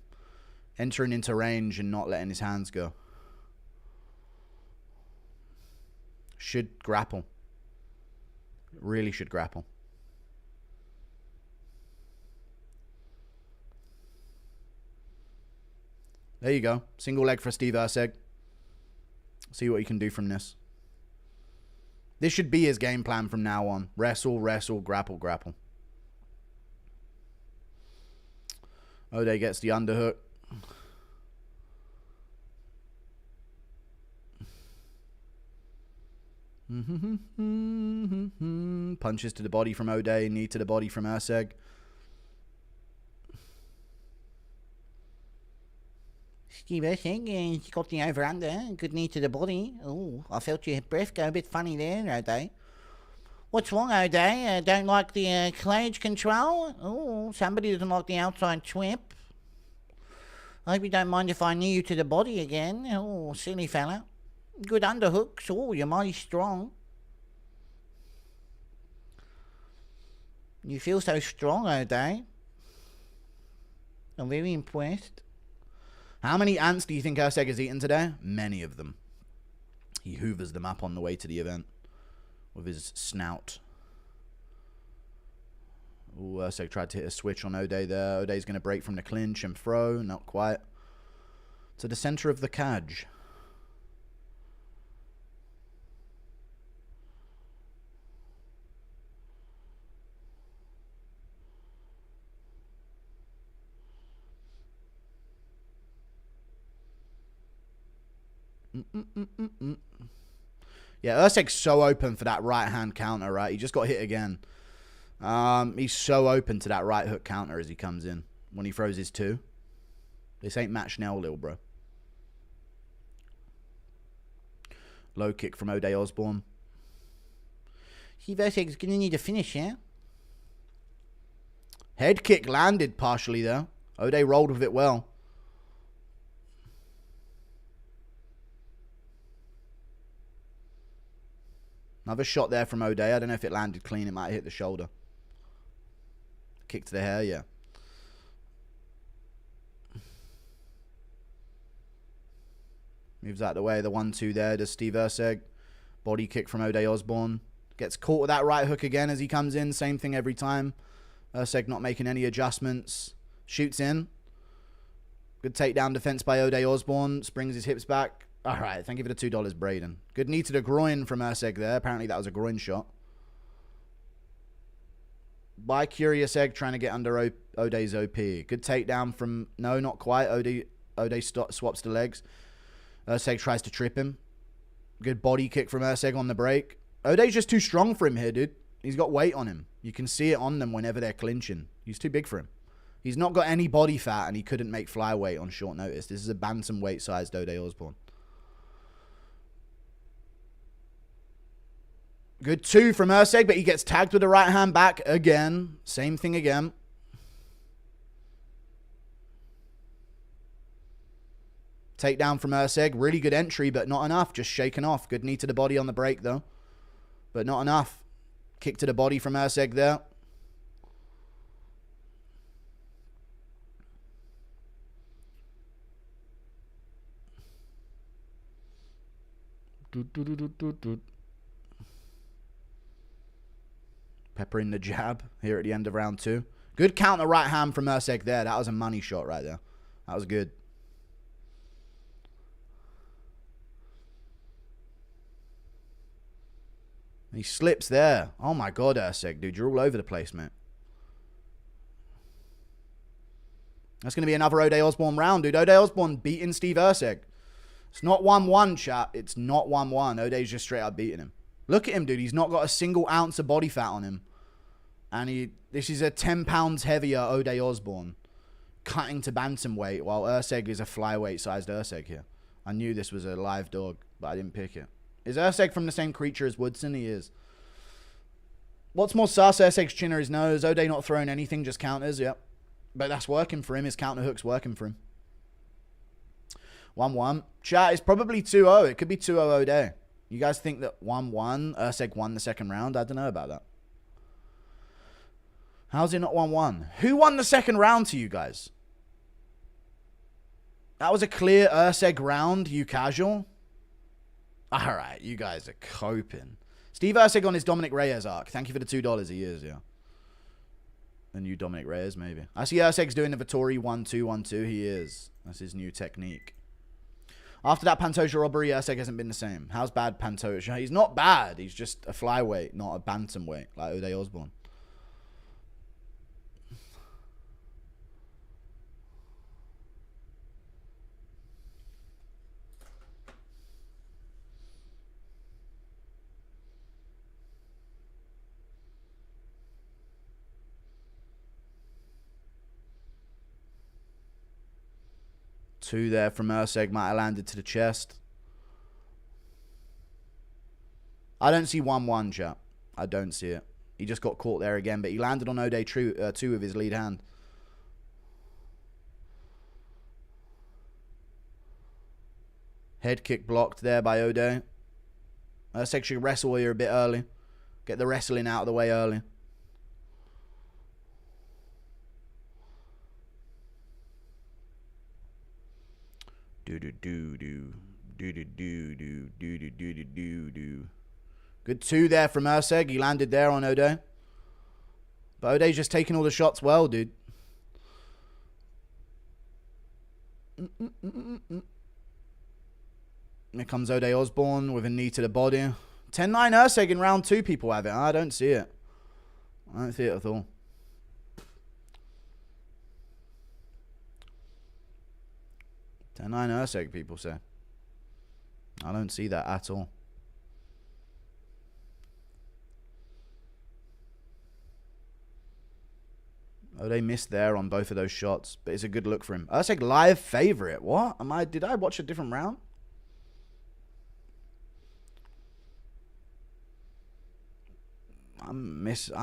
Entering into range and not letting his hands go. Should grapple. Really should grapple. There you go. Single leg for Steve Erceg. See what he can do from this. This should be his game plan from now on. Wrestle, wrestle, grapple, grapple. O'Day gets the underhook. Punches to the body from O'Day. Knee to the body from Erceg. Steve Erceg, he's got the over-under. Good knee to the body. Oh, I felt your breath go a bit funny there, O'Day. What's wrong, O'Day? Don't like the cage control? Oh, somebody doesn't like the outside whip. I hope you don't mind if I knee you to the body again. Oh, silly fella. Good underhooks. Oh, you're mighty strong. You feel so strong, O'Day. I'm very impressed. How many ants do you think Erceg has eaten today? Many of them. He hoovers them up on the way to the event with his snout. Ooh, Erceg tried to hit a switch on O'Day there. O'Day's going to break from the clinch and throw. Not quite. To the center of the cage. Yeah, Erceg's so open for that right hand counter, right? He just got hit again. He's so open to that right hook counter as he comes in when he throws his 2. This ain't match now, little bro. Low kick from O'Day Osborne. Steve Erceg's gonna need a finish, yeah? Head kick landed partially there. O'Day rolled with it well. Another shot there from O'Day. I don't know if it landed clean. It might have hit the shoulder. Kick to the hair, yeah. Moves out the way. The 1-2 there to Steve Erceg. Body kick from O'Day Osborne. Gets caught with that right hook again as he comes in. Same thing every time. Erceg not making any adjustments. Shoots in. Good takedown defense by O'Day Osborne. Springs his hips back. All right, thank you for the $2, Braden. Good knee to the groin from Erceg there. Apparently that was a groin shot. By Curious Egg trying to get under O'Day's OP. Good takedown from... No, not quite. O'Day swaps the legs. Erceg tries to trip him. Good body kick from Erceg on the break. O'Day's just too strong for him here, dude. He's got weight on him. You can see it on them whenever they're clinching. He's too big for him. He's not got any body fat, and he couldn't make flyweight on short notice. This is a bantamweight-sized Ode Osbourne. Good 2 from Erceg, but he gets tagged with the right hand back again. Same thing again. Takedown from Erceg. Really good entry, but not enough. Just shaken off. Good knee to the body on the break, though. But not enough. Kick to the body from Erceg there. Pepper in the jab here at the end of round 2. Good counter right hand from Erceg there. That was a money shot right there. That was good. He slips there. Oh my God, Erceg, dude. You're all over the place, mate. That's going to be another Ode Osbourne round, dude. Ode Osbourne beating Steve Erceg. It's not 1-1, chat. It's not 1-1. Ode's just straight up beating him. Look at him, dude. He's not got a single ounce of body fat on him. And this is a 10 pounds heavier Ode Osbourne cutting to bantamweight, while Erceg is a flyweight-sized Erceg here. I knew this was a live dog, but I didn't pick it. Is Erceg from the same creature as Woodson? He is. What's more sus? Erceg's chin or his nose? Ode not throwing anything, just counters. Yep. But that's working for him. His counter hook's working for him. 1-1. Chat, it's probably 2-0. It could be 2-0 Ode. You guys think that 1-1, Erceg won the second round? I don't know about that. How's it not 1-1? Who won the second round to you guys? That was a clear Erceg round, you casual. Alright, you guys are coping. Steve Erceg on his Dominic Reyes arc. Thank you for the $2. He is, yeah. The new Dominic Reyes, maybe. I see Erceg's doing the Vittori 1-2-1-2. He is. That's his new technique. After that Pantoja robbery, Erceg hasn't been the same. How's bad Pantoja? He's not bad. He's just a flyweight, not a bantamweight, like Ode Osbourne. Two there from Erceg. Might have landed to the chest. I don't see 1-1, chat. I don't see it. He just got caught there again, but he landed on Ode 2 with his lead hand. Head kick blocked there by Ode. Erceg should wrestle here a bit early. Get the wrestling out of the way early. Good 2 there from Erceg. He landed there on Ode. But Ode's just taking all the shots well, dude. Here comes Ode Osbourne with a knee to the body. 10-9 Erceg in round 2, people have it. I don't see it. I don't see it at all. Ten-9 Erceg, people say. I don't see that at all. Oh, they missed there on both of those shots, but it's a good look for him. Erceg live favorite. What? Did I watch a different round? I'm missing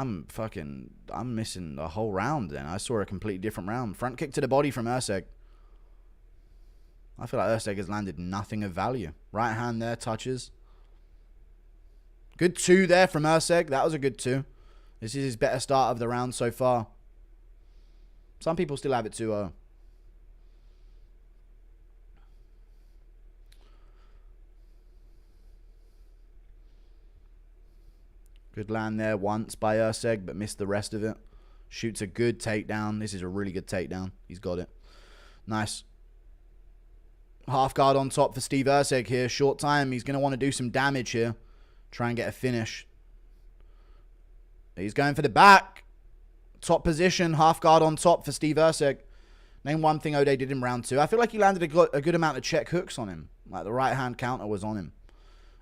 the whole round then. I saw a completely different round. Front kick to the body from Erceg. I feel like Erceg has landed nothing of value. Right hand there, touches. Good 2 there from Erceg. That was a good 2. This is his better start of the round so far. Some people still have it 2-0. Good land there once by Erceg, but missed the rest of it. Shoots a good takedown. This is a really good takedown. He's got it. Nice. Half guard on top for Steve Erceg here. Short time. He's going to want to do some damage here. Try and get a finish. He's going for the back. Top position. Half guard on top for Steve Erceg. Name one thing Ode did in round 2. I feel like he landed a good amount of check hooks on him. Like the right hand counter was on him.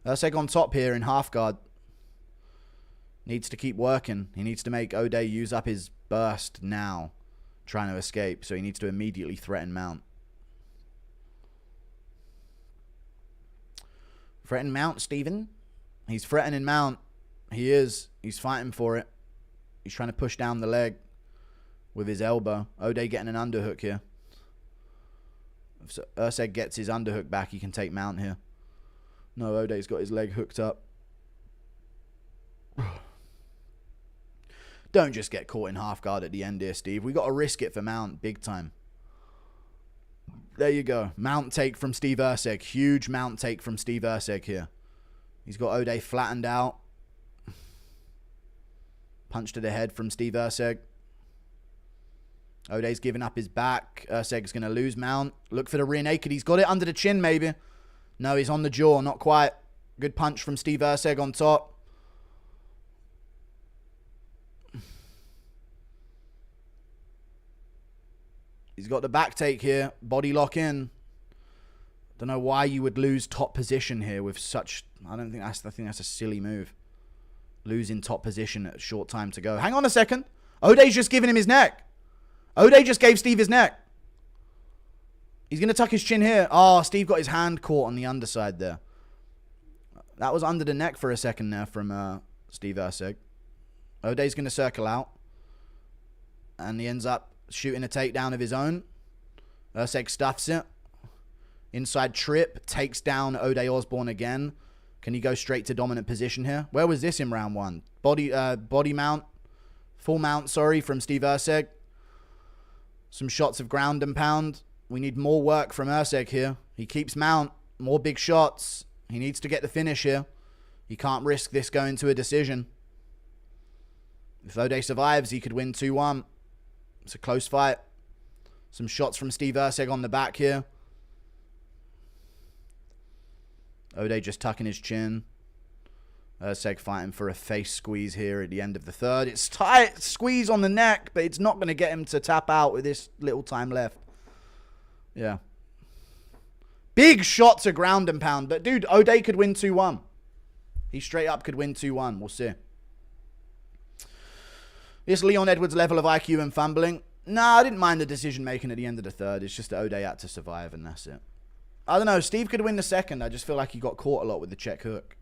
Erceg on top here in half guard. Needs to keep working. He needs to make Ode use up his burst now. trying to escape, so he needs to immediately threaten mount. Threaten mount, Stephen. He's threatening mount. He is. He's fighting for it. He's trying to push down the leg with his elbow. O'Day getting an underhook here. If Erceg gets his underhook back, he can take mount here. No, O'Day's got his leg hooked up. Don't just get caught in half guard at the end here, Steve. We got to risk it for mount big time. There you go. Mount take from Steve Erceg. Huge mount take from Steve Erceg here. He's got O'Day flattened out. Punch to the head from Steve Erceg. O'Day's giving up his back. Erceg's going to lose mount. Look for the rear naked. He's got it under the chin, maybe. No, he's on the jaw. Not quite. Good punch from Steve Erceg on top. He's got the back take here. Body lock in. Don't know why you would lose top position here with such... I think that's a silly move. Losing top position at a short time to go. Hang on a second. O'Day's just giving him his neck. O'Day just gave Steve his neck. He's going to tuck his chin here. Oh, Steve got his hand caught on the underside there. That was under the neck for a second there from Steve Erceg. O'Day's going to circle out. And he ends up shooting a takedown of his own. Erceg stuffs it. Inside trip. Takes down O'Day Osbourne again. Can he go straight to dominant position here? Where was this in round one? Body mount. Full mount, sorry, from Steve Erceg. Some shots of ground and pound. We need more work from Erceg here. He keeps mount. More big shots. He needs to get the finish here. He can't risk this going to a decision. If O'Day survives, he could win 2-1. It's a close fight. Some shots from Steve Erceg on the back here. O'Day just tucking his chin. Erceg fighting for a face squeeze here at the end of the third. It's tight. Squeeze on the neck, but it's not going to get him to tap out with this little time left. Yeah. Big shots of ground and pound. But, dude, O'Day could win 2-1. He straight up could win 2-1. We'll see. This Leon Edwards level of IQ and fumbling. Nah, I didn't mind the decision making at the end of the third. It's just that O'Day had to survive, and that's it. I don't know. Steve could win the second. I just feel like he got caught a lot with the check hook.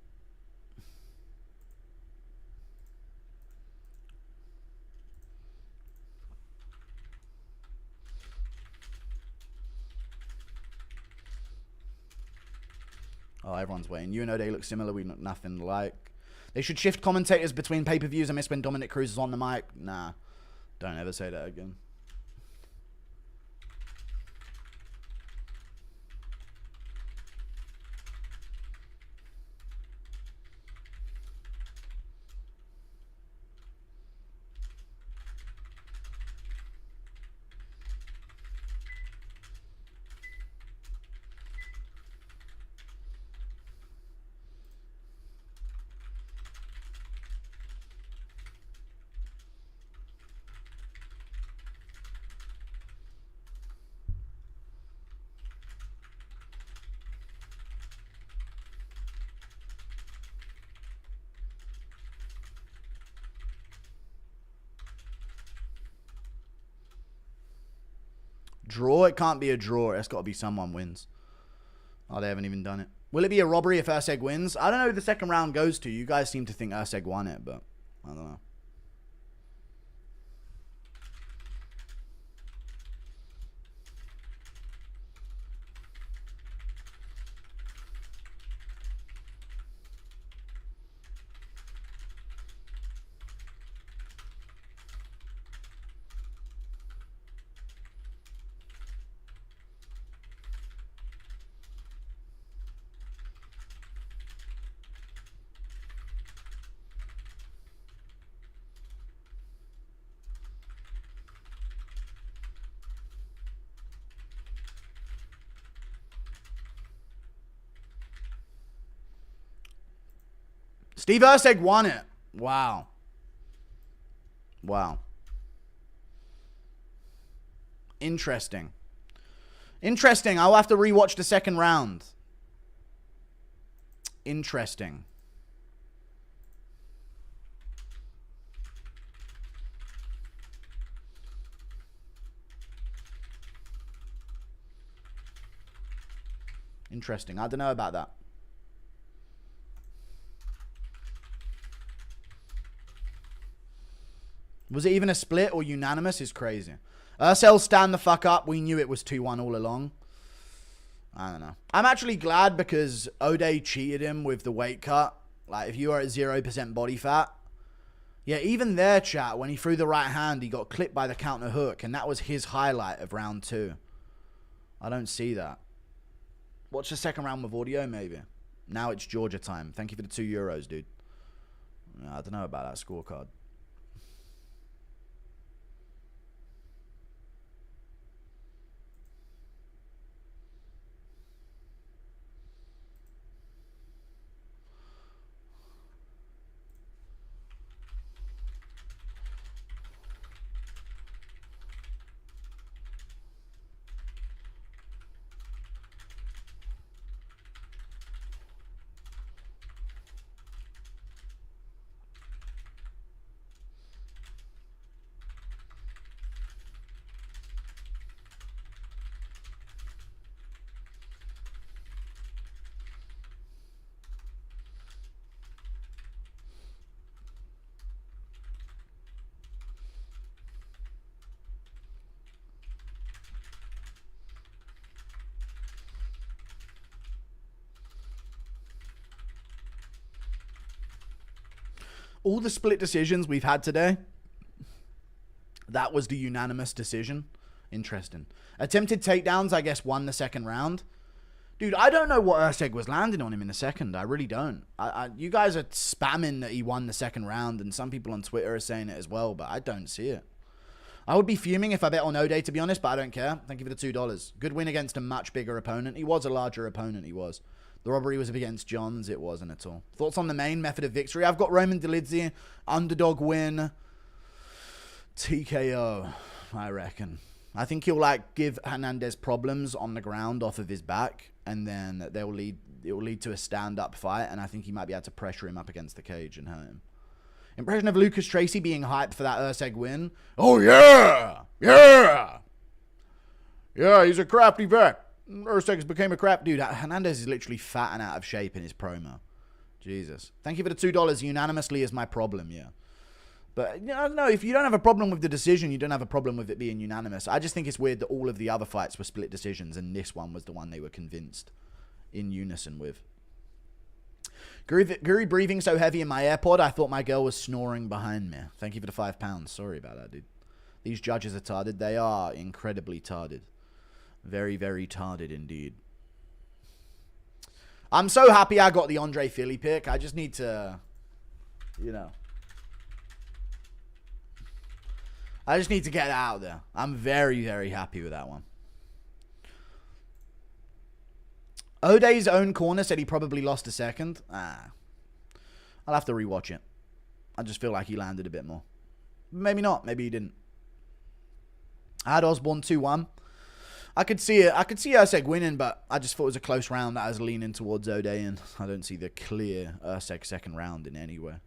Oh, everyone's waiting. You and O'Day look similar. We look nothing alike. They should shift commentators between pay-per-views. I miss when Dominic Cruz is on the mic. Nah. Don't ever say that again. Draw? It can't be a draw. It's got to be someone wins. Oh, they haven't even done it. Will it be a robbery if Erceg wins? I don't know who the second round goes to. You guys seem to think Erceg won it, but I don't know. Steve Erceg won it. Wow. Wow. Interesting. Interesting. I'll have to rewatch the second round. Interesting. Interesting. I don't know about that. Was it even a split or unanimous? Is crazy. Erceg, stand the fuck up. We knew it was 2-1 all along. I don't know. I'm actually glad because Ode cheated him with the weight cut. Like, if you are at 0% body fat. Yeah, even there, chat, when he threw the right hand, he got clipped by the counter hook. And that was his highlight of round 2. I don't see that. Watch the second round with audio, maybe. Now it's Georgia time. Thank you for the €2, dude. I don't know about that scorecard. All the split decisions we've had today, that was the unanimous decision. Interesting. Attempted takedowns, I guess, won the second round. Dude, I don't know what Erceg was landing on him in the second. I really don't. You guys are spamming that he won the second round, and some people on Twitter are saying it as well, but I don't see it. I would be fuming if I bet on Ode, to be honest, but I don't care. Thank you for the $2. Good win against a much bigger opponent. He was a larger opponent, he was. The robbery was up against Johns. It wasn't at all. Thoughts on the main method of victory? I've got Roman Dolidze, underdog win, TKO, I reckon. I think he'll like give Hernandez problems on the ground off of his back, and then it will lead to a stand-up fight, and I think he might be able to pressure him up against the cage and hurt him. Impression of Lucas Tracy being hyped for that Erceg win. Oh, yeah! Yeah! Yeah, he's a crafty vet. Erceg became a crap dude. Hernandez is literally fat and out of shape in his promo. Jesus. Thank you for the $2. Unanimously is my problem, yeah. But, I don't know. If you don't have a problem with the decision, you don't have a problem with it being unanimous. I just think it's weird that all of the other fights were split decisions, and this one was the one they were convinced in unison with. Guru breathing so heavy in my AirPod, I thought my girl was snoring behind me. Thank you for the £5. Sorry about that, dude. These judges are tarded. They are incredibly tarded. Very, very tarded indeed. I'm so happy I got the Andre Fili pick. I just need to, I just need to get it out there. I'm very, very happy with that one. Ode's own corner said he probably lost a second. I'll have to rewatch it. I just feel like he landed a bit more. Maybe not. Maybe he didn't. I had Osborne 2-1. I could see it. I could see Erceg winning, but I just thought it was a close round that I was leaning towards Ode, and I don't see the clear Erceg second round in anywhere.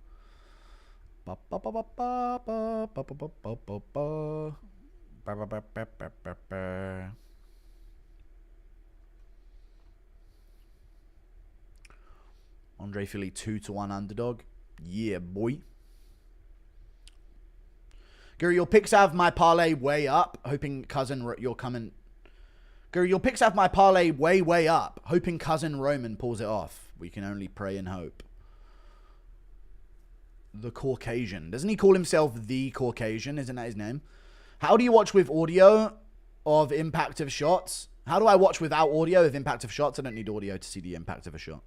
Andre Fili 2-1 underdog. Yeah, boy. Guru, your picks have my parlay way up. Hoping cousin, you're coming. Guru, your picks have my parlay way up. Hoping cousin Roman pulls it off. We can only pray and hope. The Caucasian. Doesn't he call himself the Caucasian? Isn't that his name? How do you watch with audio of impact of shots? How do I watch without audio of impact of shots? I don't need audio to see the impact of a shot.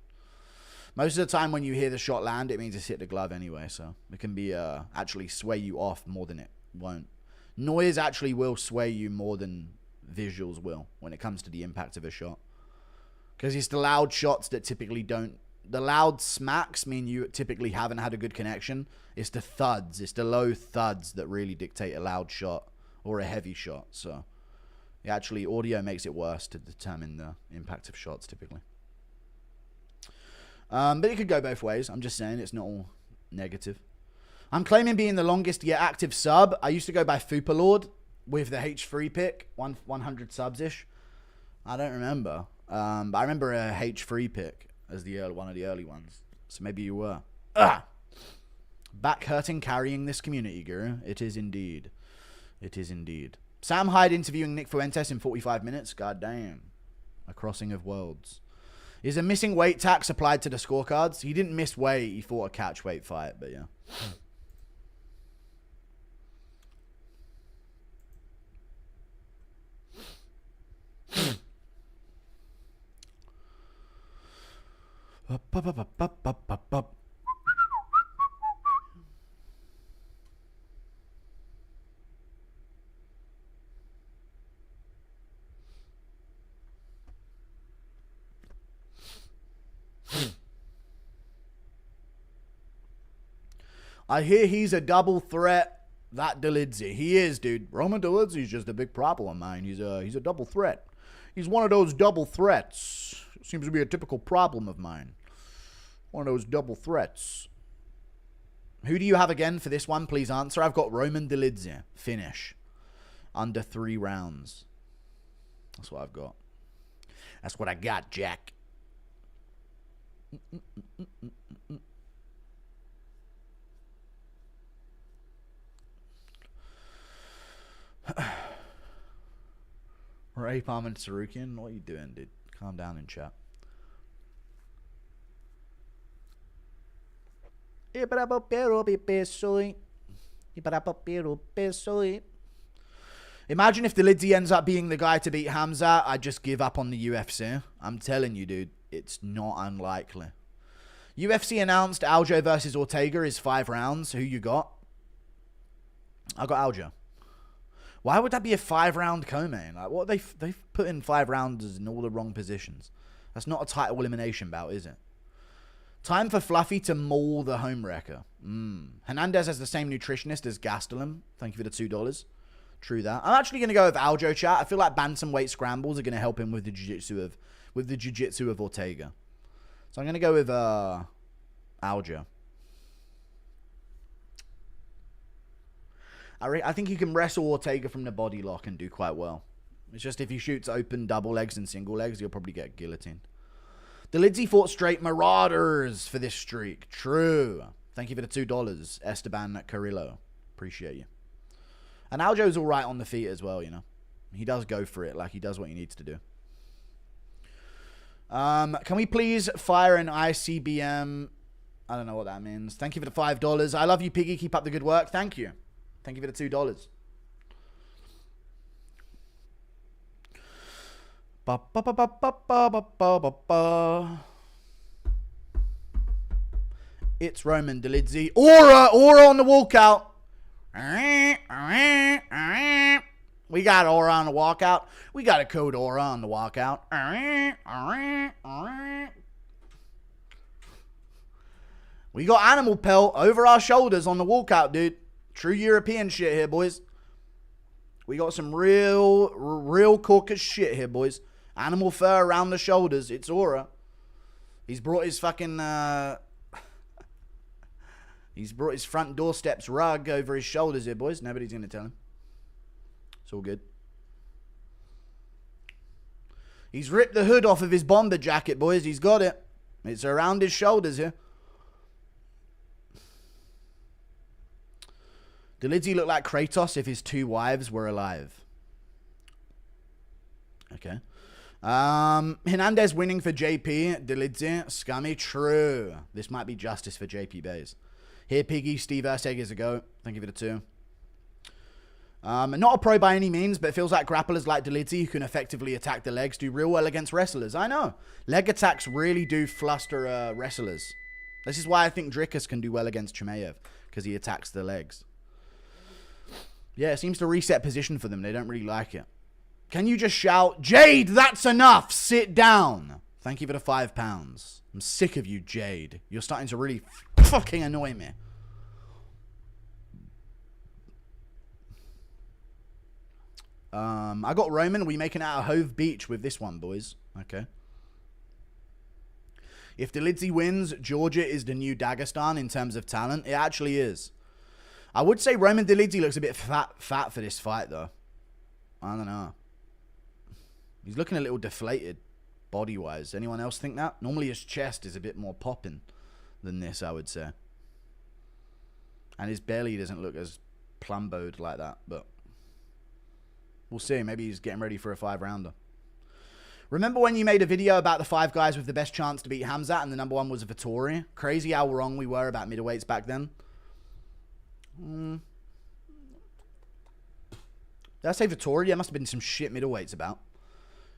Most of the time when you hear the shot land, it means it's hit the glove anyway. So it can be actually sway you off more than it won't. Noise actually will sway you more than visuals will when it comes to the impact of a shot. Because it's the loud shots that typically don't. The loud smacks mean you typically haven't had a good connection. It's the thuds. It's the low thuds that really dictate a loud shot or a heavy shot. So actually audio makes it worse to determine the impact of shots typically. But it could go both ways. I'm just saying it's not all negative. I'm claiming being the longest yet active sub. I used to go by Fupa Lord with the H3 pick, 100 subs-ish. I don't remember. But I remember a H3 pick as one of the early ones. So maybe you were. Back hurting carrying this community, Guru. It is indeed. It is indeed. Sam Hyde interviewing Nick Fuentes in 45 minutes. God damn. A crossing of worlds. Is a missing weight tax applied to the scorecards? He didn't miss weight. He fought a catch weight fight, but yeah. I hear he's a double threat. That Dolidze. He is, dude. Roman Dolidze's just a big problem, man. He's a double threat. He's one of those double threats. Seems to be a typical problem of mine. One of those double threats. Who do you have again for this one? Please answer. I've got Roman Dolidze. Finish. Under 3 rounds. That's what I've got. That's what I got, Jack. Ray Palm and Sarukian, what are you doing, dude? Calm down in chat. Imagine if Dolidze ends up being the guy to beat Hamza. I'd just give up on the UFC. I'm telling you, dude, it's not unlikely. UFC announced Aljo versus Ortega is 5 rounds. Who you got? I got Aljo. Why would that be a 5-round co-main? Like, what they've put in 5 rounds in all the wrong positions. That's not a title elimination bout, is it? Time for Fluffy to maul the home wrecker. Hernandez has the same nutritionist as Gastelum. Thank you for the $2. True that. I'm actually going to go with Aljo, chat. I feel like bantamweight scrambles are going to help him with the jiu-jitsu of Ortega. So I'm going to go with Aljo. I think he can wrestle Ortega from the body lock and do quite well. It's just if he shoots open double legs and single legs, he'll probably get guillotined. Dolidze fought straight marauders for this streak. True. Thank you for the $2. Esteban Carrillo. Appreciate you. And Aljo's all right on the feet as well, you know. He does go for it. Like, he does what he needs to do. Can we please fire an ICBM? I don't know what that means. Thank you for the $5. I love you, Piggy. Keep up the good work. Thank you. Thank you for the $2. It's Roman Dolidze. Aura on the walkout. We got Aura on the walkout. We got a code Aura on the walkout. We got animal pelt over our shoulders on the walkout, dude. True European shit here, boys. We got some real Caucasus shit here, boys. Animal fur around the shoulders. It's Aura. He's brought his fucking... he's brought his front doorstep's rug over his shoulders here, boys. Nobody's going to tell him. It's all good. He's ripped the hood off of his bomber jacket, boys. He's got it. It's around his shoulders here. Dolidze looked like Kratos if his 2 wives were alive. Okay. Hernandez winning for JP. Dolidze, scummy. True. This might be justice for JP Bays. Here, Piggy. Steve Erceg is a go. Thank you for the 2. Not a pro by any means, but it feels like grapplers like Dolidze who can effectively attack the legs do real well against wrestlers. I know. Leg attacks really do fluster wrestlers. This is why I think Drickus can do well against Chimaev, because he attacks the legs. Yeah, it seems to reset position for them. They don't really like it. Can you just shout, Jade, that's enough. Sit down. Thank you for the £5. I'm sick of you, Jade. You're starting to really fucking annoy me. I got Roman. We making out of Hove Beach with this one, boys. Okay. If Dolidze wins, Georgia is the new Dagestan in terms of talent. It actually is. I would say Roman Dolidze looks a bit fat for this fight, though. I don't know. He's looking a little deflated. body-wise. Anyone else think that? Normally his chest is a bit more popping than this, I would say. And his belly doesn't look as plumboed like that, but we'll see. Maybe he's getting ready for a 5-rounder. Remember when you made a video about the 5 guys with the best chance to beat Hamzat and the number 1 was Vettori? Crazy how wrong we were about middleweights back then. Did I say Vettori? There must have been some shit middleweights about.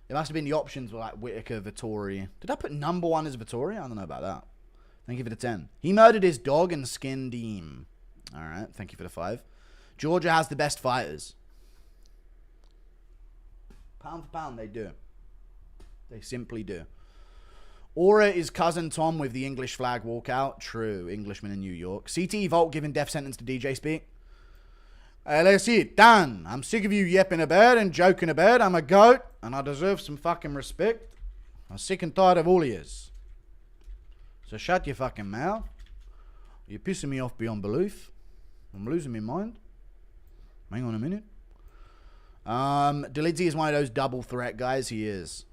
It must have been the options were like Whitaker, Vettori. Did I put number 1 as Vettori? I don't know about that. Thank you for the 10. He murdered his dog and skinned him. Alright, thank you for the 5. Georgia has the best fighters. Pound for pound, they do. They simply do. Aura is cousin Tom with the English flag walkout. True, Englishman in New York. CTE Volt giving death sentence to DJ Speak. Let's see it. Dan, I'm sick of you yapping about and joking about. I'm a goat and I deserve some fucking respect. I'm sick and tired of all of yous. So shut your fucking mouth. You're pissing me off beyond belief. I'm losing my mind. Hang on a minute. Dolidze is one of those double threat guys. He is.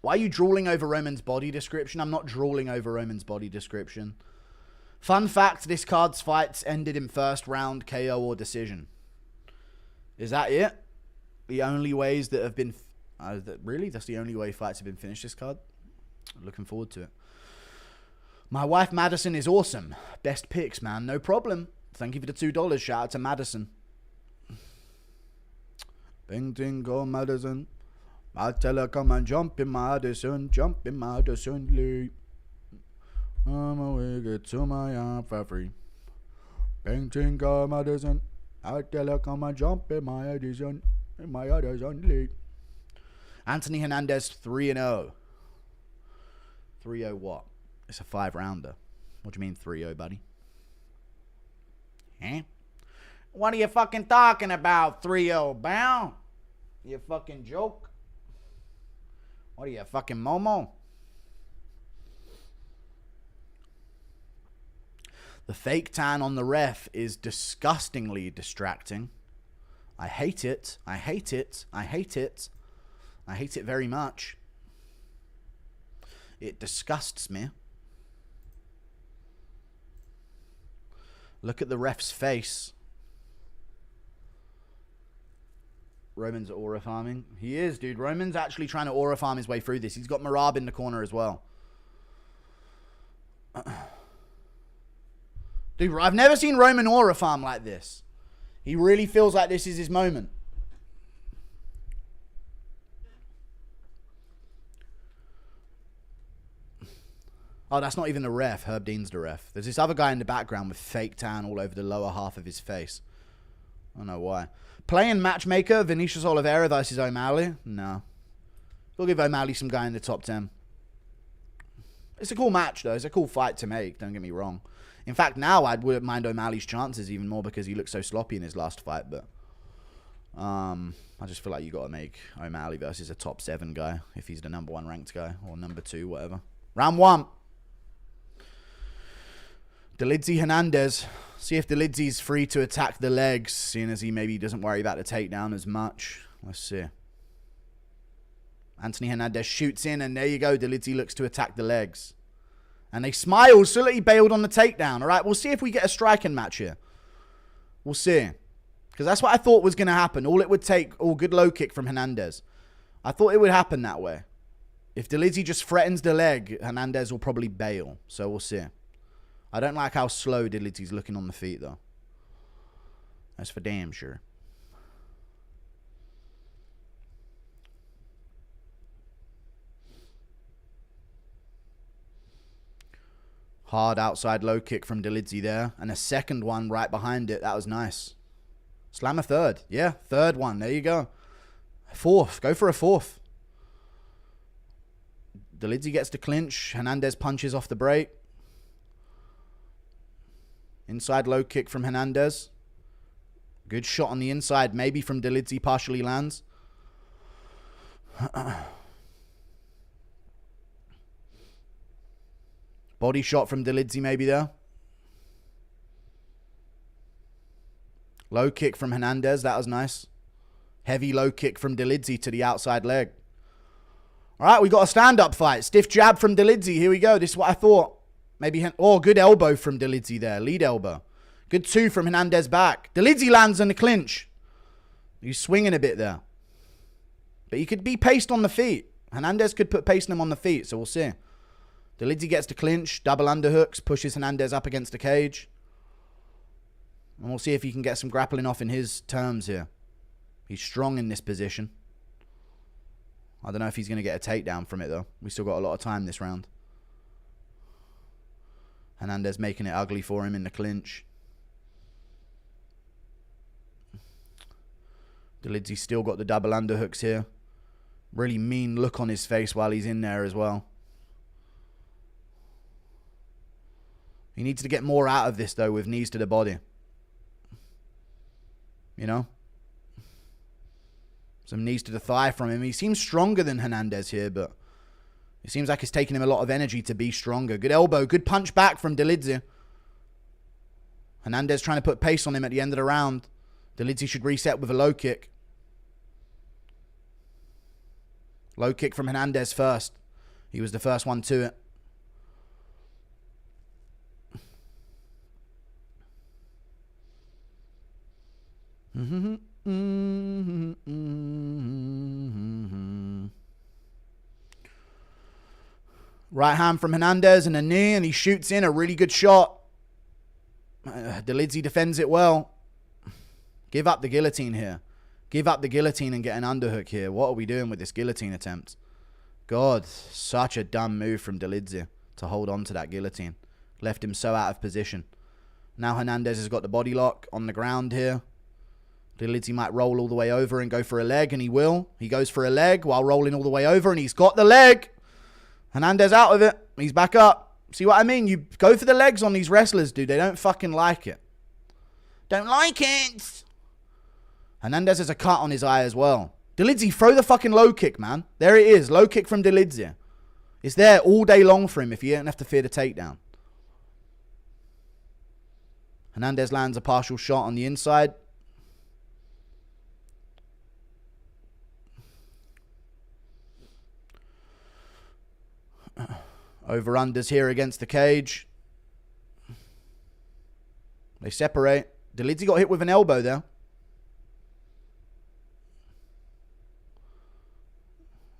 Why are you drooling over Roman's body description? I'm not drooling over Roman's body description. Fun fact, this card's fights ended in first round KO or decision. Is that it? The only ways that have been... really? That's the only way fights have been finished this card? I'm looking forward to it. My wife Madison is awesome. Best picks, man. No problem. Thank you for the $2. Shout out to Madison. Bing ding go Madison. I tell her come and jump in Madison. Jump in Madison Lee. I'm away get to my arm for free. Bing ding go Madison. I tell her come and jump in Madison. In my Madison Lee. Anthony Hernandez 3-0. 3-0 what? It's a 5-rounder. What do you mean 3-0, buddy? Eh? What are you fucking talking about, 3-0, bow? You fucking joke? What are you, fucking Momo? The fake tan on the ref is disgustingly distracting. I hate it. I hate it. I hate it. I hate it very much. It disgusts me. Look at the ref's face. Roman's aura farming. He is, dude. Roman's actually trying to aura farm his way through this. He's got Marab in the corner as well. Dude, I've never seen Roman aura farm like this. He really feels like this is his moment. Oh, that's not even the ref. Herb Dean's the ref. There's this other guy in the background with fake tan all over the lower half of his face. I don't know why. Playing matchmaker, Vinicius Oliveira versus O'Malley? No. We'll give O'Malley some guy in the top 10. It's a cool match, though. It's a cool fight to make, don't get me wrong. In fact, now I wouldn't mind O'Malley's chances even more because he looked so sloppy in his last fight, but... I just feel like you got to make O'Malley versus a top 7 guy if he's the number 1 ranked guy, or number 2, whatever. Round 1. Dolidze Hernandez. See if Dolidze's free to attack the legs, seeing as he maybe doesn't worry about the takedown as much. Let's see. Anthony Hernandez shoots in, and there you go. Dolidze looks to attack the legs. And they smile so that he bailed on the takedown. All right, we'll see if we get a striking match here. We'll see. Because that's what I thought was going to happen. All it would take, good low kick from Hernandez. I thought it would happen that way. If Dolidze just threatens the leg, Hernandez will probably bail. So we'll see. I don't like how slow Dolidze's looking on the feet, though. That's for damn sure. Hard outside low kick from Dolidze there. And a second one right behind it. That was nice. Slam a third. Yeah, third one. There you go. Fourth. Go for a fourth. Dolidze gets to clinch. Hernandez punches off the break. Inside low kick from Hernandez. Good shot on the inside. Maybe from Dolidze. Partially lands. Body shot from Dolidze maybe there. Low kick from Hernandez. That was nice. Heavy low kick from Dolidze to the outside leg. All right, we got a stand-up fight. Stiff jab from Dolidze. Here we go. This is what I thought. Maybe... Oh, good elbow from Dolidze there. Lead elbow. Good 2 from Hernandez back. Dolidze lands in the clinch. He's swinging a bit there. But he could be paced on the feet. Hernandez could put pace on him on the feet, so we'll see. Dolidze gets to clinch. Double underhooks. Pushes Hernandez up against the cage. And we'll see if he can get some grappling off in his terms here. He's strong in this position. I don't know if he's going to get a takedown from it, though. We still got a lot of time this round. Hernandez making it ugly for him in the clinch. Dolidze's still got the double underhooks here. Really mean look on his face while he's in there as well. He needs to get more out of this, though, with knees to the body. You know? Some knees to the thigh from him. He seems stronger than Hernandez here, but it seems like it's taking him a lot of energy to be stronger. Good elbow. Good punch back from Dolidze. Hernandez trying to put pace on him at the end of the round. Dolidze should reset with a low kick. Low kick from Hernandez first. He was the first one to it. Right hand from Hernandez and a knee, and he shoots in a really good shot. Dolidze defends it well. Give up the guillotine here. Give up the guillotine and get an underhook here. What are we doing with this guillotine attempt? God, such a dumb move from Dolidze to hold on to that guillotine. Left him so out of position. Now Hernandez has got the body lock on the ground here. Dolidze might roll all the way over and go for a leg, and he will. He goes for a leg while rolling all the way over, and he's got the leg. Hernandez out of it. He's back up. See what I mean? You go for the legs on these wrestlers, dude. They don't fucking like it. Don't like it. Hernandez has a cut on his eye as well. Dolidze, throw the fucking low kick, man. There it is. Low kick from Dolidze. It's there all day long for him if you don't have to fear the takedown. Hernandez lands a partial shot on the inside. Over-unders here against the cage. They separate. Dolidze got hit with an elbow there.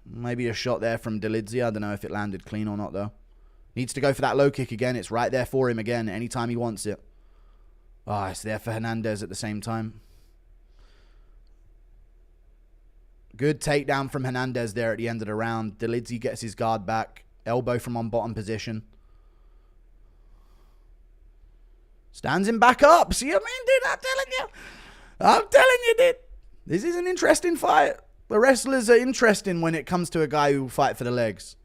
Maybe a shot there from Dolidze. I don't know if it landed clean or not, though. Needs to go for that low kick again. It's right there for him again anytime he wants it. Oh, it's there for Hernandez at the same time. Good takedown from Hernandez there at the end of the round. Dolidze gets his guard back. Elbow from on bottom position. Stands him back up. See what I mean, dude? I'm telling you, dude. This is an interesting fight. The wrestlers are interesting when it comes to a guy who will fight for the legs.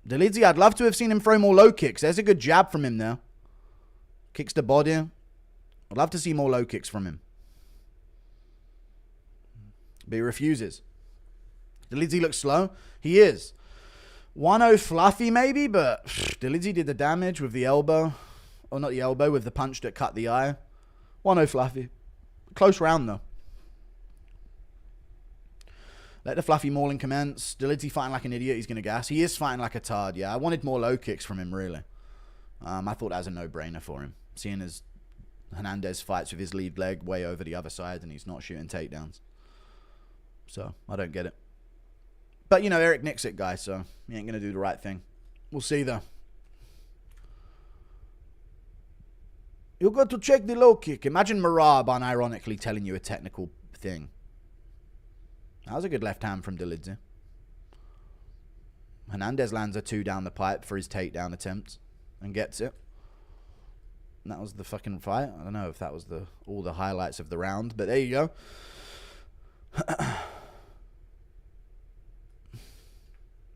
Dolidze, I'd love to have seen him throw more low kicks. There's a good jab from him there. Kicks the body. I'd love to see more low kicks from him. But he refuses. Dolidze looks slow. He is. 1-0 fluffy maybe, but Dolidze did the damage with the elbow. Or not the elbow, with the punch that cut the eye. 1-0 fluffy. Close round though. Let the fluffy mauling commence. Dolidze fighting like an idiot. He's going to gas. He is fighting like a tard, yeah. I wanted more low kicks from him, really. I thought that was a no-brainer for him. Seeing as Hernandez fights with his lead leg way over the other side and he's not shooting takedowns. So, I don't get it. But, you know, Eric nicks it, guys, so he ain't going to do the right thing. We'll see, though. You got to check the low kick. Imagine Marab unironically telling you a technical thing. That was a good left hand from Dolidze. Hernandez lands a 2 down the pipe for his takedown attempt and gets it. And that was the fucking fight. I don't know if that was all the highlights of the round, but there you go.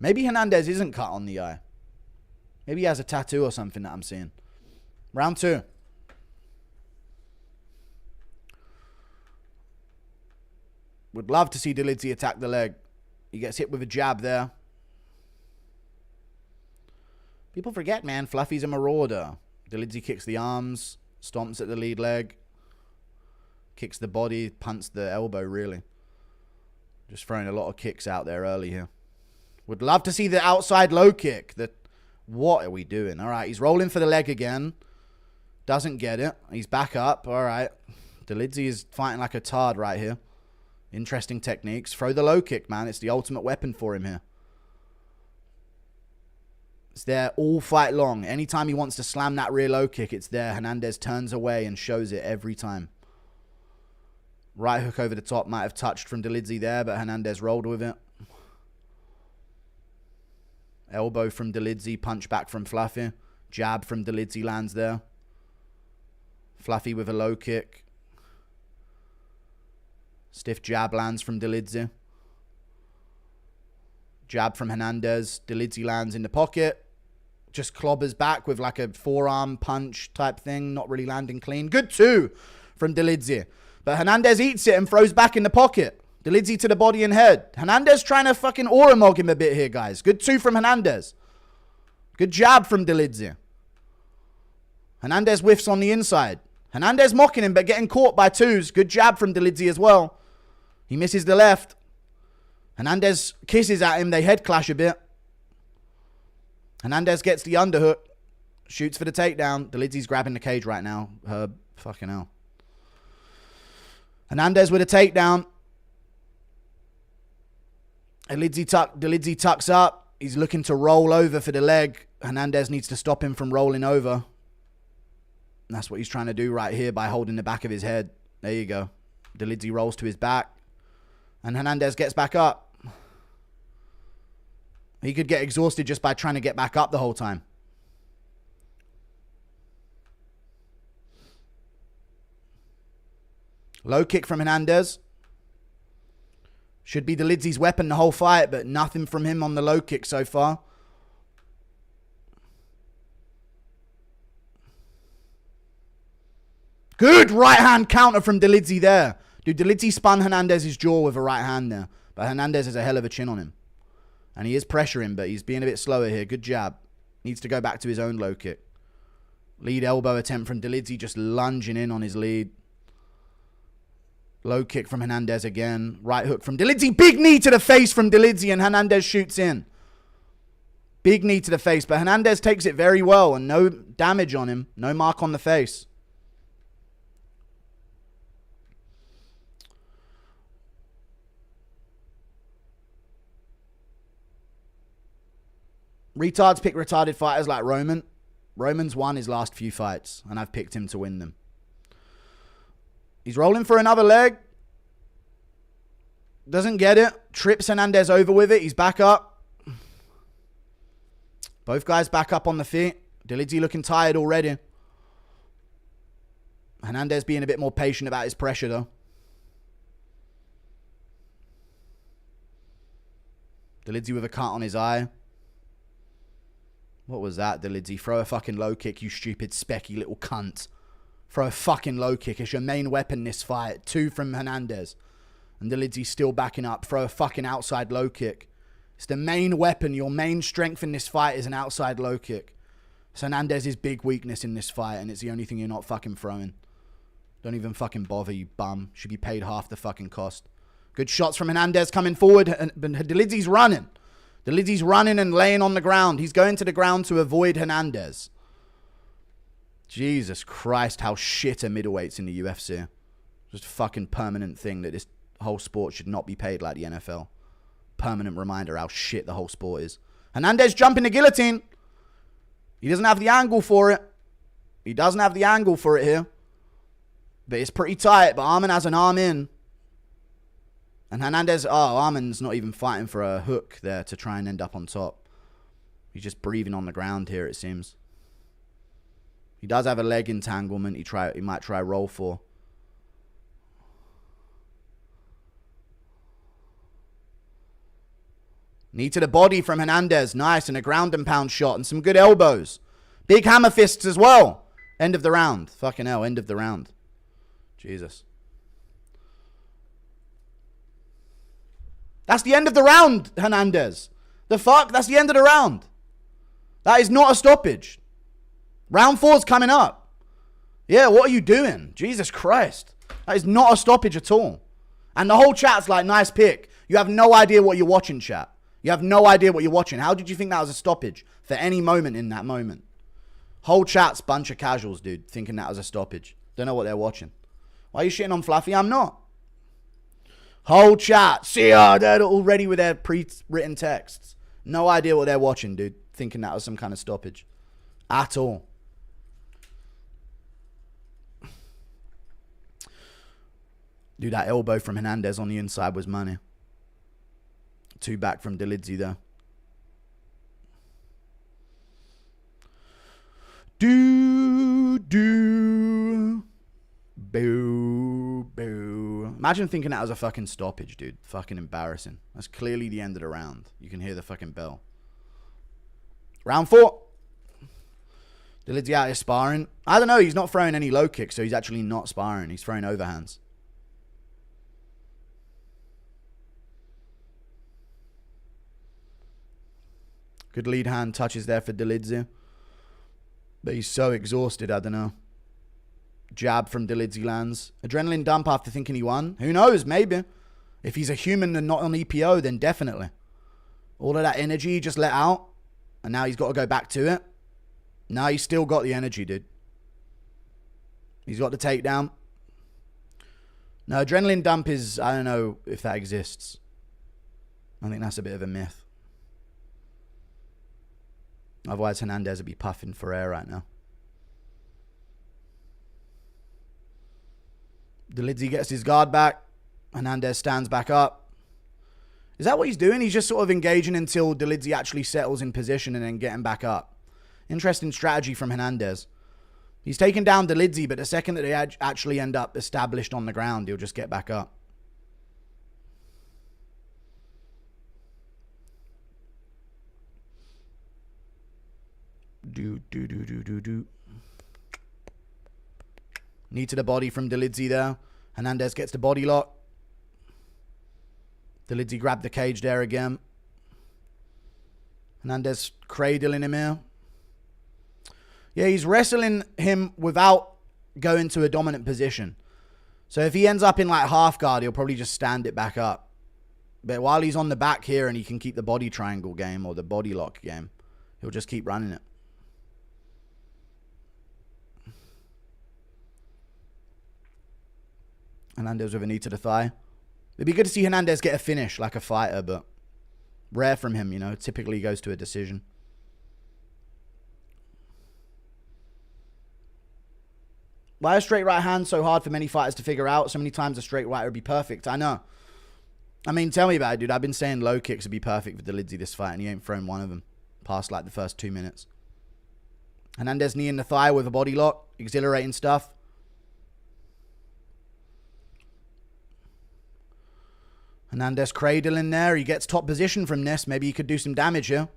Maybe Hernandez isn't cut on the eye. Maybe he has a tattoo or something that I'm seeing. Round 2. Would love to see Dolidze attack the leg. He gets hit with a jab there. People forget, man. Fluffy's a marauder. Dolidze kicks the arms. Stomps at the lead leg. Kicks the body. Punts the elbow, really. Just throwing a lot of kicks out there early here. Would love to see the outside low kick. What are we doing? All right, he's rolling for the leg again. Doesn't get it. He's back up. All right. Dolidze is fighting like a tard right here. Interesting techniques. Throw the low kick, man. It's the ultimate weapon for him here. It's there all fight long. Anytime he wants to slam that rear low kick, it's there. Hernandez turns away and shows it every time. Right hook over the top might have touched from Dolidze there, but Hernandez rolled with it. Elbow from Dolidze, punch back from Fluffy. Jab from Dolidze lands there. Fluffy with a low kick. Stiff jab lands from Dolidze. Jab from Hernandez. Dolidze lands in the pocket. Just clobbers back with like a forearm punch type thing. Not really landing clean. Good two from Dolidze. But Hernandez eats it and throws back in the pocket. Dolidze to the body and head. Hernandez trying to fucking aura mog him a bit here, guys. Good two from Hernandez. Good jab from Dolidze. Hernandez whiffs on the inside. Hernandez mocking him but getting caught by twos. Good jab from Dolidze as well. He misses the left. Hernandez kisses at him. They head clash a bit. Hernandez gets the underhook. Shoots for the takedown. Dolidze's grabbing the cage right now. Fucking hell. Hernandez with a takedown. Dolidze tucks up. He's looking to roll over for the leg. Hernandez needs to stop him from rolling over. And that's what he's trying to do right here by holding the back of his head. There you go. Dolidze rolls to his back. And Hernandez gets back up. He could get exhausted just by trying to get back up the whole time. Low kick from Hernandez. Should be Dolidze's weapon the whole fight, but nothing from him on the low kick so far. Good right hand counter from Dolidze there. Dude, Dolidze spun Hernandez's jaw with a right hand there. But Hernandez has a hell of a chin on him. And he is pressuring, but he's being a bit slower here. Good jab. Needs to go back to his own low kick. Lead elbow attempt from Dolidze, just lunging in on his lead. Low kick from Hernandez again. Right hook from Dolidze. Big knee to the face from Dolidze, and Hernandez shoots in. Big knee to the face, but Hernandez takes it very well, and no damage on him. No mark on the face. Retards pick retarded fighters like Roman. Roman's won his last few fights, and I've picked him to win them. He's rolling for another leg. Doesn't get it. Trips Hernandez over with it. He's back up. Both guys back up on the feet. Dolidze looking tired already. Hernandez being a bit more patient about his pressure, though. Dolidze with a cut on his eye. What was that, Dolidze? Throw a fucking low kick, you stupid specky little cunt. Throw a fucking low kick. It's your main weapon this fight. Two from Hernandez. And Dolidze's still backing up. Throw a fucking outside low kick. It's the main weapon. Your main strength in this fight is an outside low kick. It's Hernandez's big weakness in this fight, and it's the only thing you're not fucking throwing. Don't even fucking bother, you bum. Should be paid half the fucking cost. Good shots from Hernandez coming forward. But Dolidze's running. Dolidze's running and laying on the ground. He's going to the ground to avoid Hernandez. Jesus Christ, how shit are middleweights in the UFC. Just a fucking permanent thing that this whole sport should not be paid like the NFL. Permanent reminder how shit the whole sport is. Hernandez jumping the guillotine. He doesn't have the angle for it. He doesn't have the angle for it here. But it's pretty tight. But Arman has an arm in. And Hernandez, Arman's not even fighting for a hook there to try and end up on top. He's just breathing on the ground here, it seems. He does have a leg entanglement he might try roll for. Knee to the body from Hernandez. Nice, and a ground and pound shot and some good elbows. Big hammer fists as well. End of the round. Fucking hell, end of the round. Jesus. That's the end of the round, Hernandez. The fuck? That's the end of the round. That is not a stoppage. Round 4's coming up. Yeah, what are you doing? Jesus Christ. That is not a stoppage at all. And the whole chat's like, nice pick. You have no idea what you're watching, chat. You have no idea what you're watching. How did you think that was a stoppage for any moment in that moment? Whole chat's bunch of casuals, dude, thinking that was a stoppage. Don't know what they're watching. Why are you shitting on Fluffy? I'm not. Whole chat. See ya. They're already with their pre-written texts. No idea what they're watching, dude. Thinking that was some kind of stoppage. At all. Dude, that elbow from Hernandez on the inside was money. 2 back from Dolidze, though. Boo. Imagine thinking that was a fucking stoppage, dude. Fucking embarrassing. That's clearly the end of the round. You can hear the fucking bell. Round 4. Dolidze out here sparring. I don't know. He's not throwing any low kicks, so he's actually not sparring. He's throwing overhands. Good lead hand touches there for Dolidze. But he's so exhausted, I don't know. Jab from Dolidze lands. Adrenaline dump after thinking he won. Who knows? Maybe. If he's a human and not on EPO, then definitely. All of that energy he just let out. And now he's got to go back to it. No, he's still got the energy, dude. He's got the takedown. No, adrenaline dump is... I don't know if that exists. I think that's a bit of a myth. Otherwise, Hernandez would be puffing for air right now. Dolidze gets his guard back. Hernandez stands back up. Is that what he's doing? He's just sort of engaging until Dolidze actually settles in position and then getting back up. Interesting strategy from Hernandez. He's taken down Dolidze, but the second that they actually end up established on the ground, he'll just get back up. Knee to the body from Dolidze there. Hernandez gets the body lock. Dolidze grabbed the cage there again. Hernandez cradling him here. Yeah, he's wrestling him without going to a dominant position. So if he ends up in like half guard, he'll probably just stand it back up. But while he's on the back here and he can keep the body triangle game or the body lock game, he'll just keep running it. Hernandez with a knee to the thigh. It'd be good to see Hernandez get a finish like a fighter, but rare from him, you know. Typically goes to a decision. Why a straight right hand so hard for many fighters to figure out? So many times a straight right would be perfect. I know. I mean, tell me about it, dude. I've been saying low kicks would be perfect for Dolidze this fight, and he ain't thrown one of them past like the first 2 minutes. Hernandez knee in the thigh with a body lock. Exhilarating stuff. Hernandez cradling there. He gets top position from this. Maybe he could do some damage here.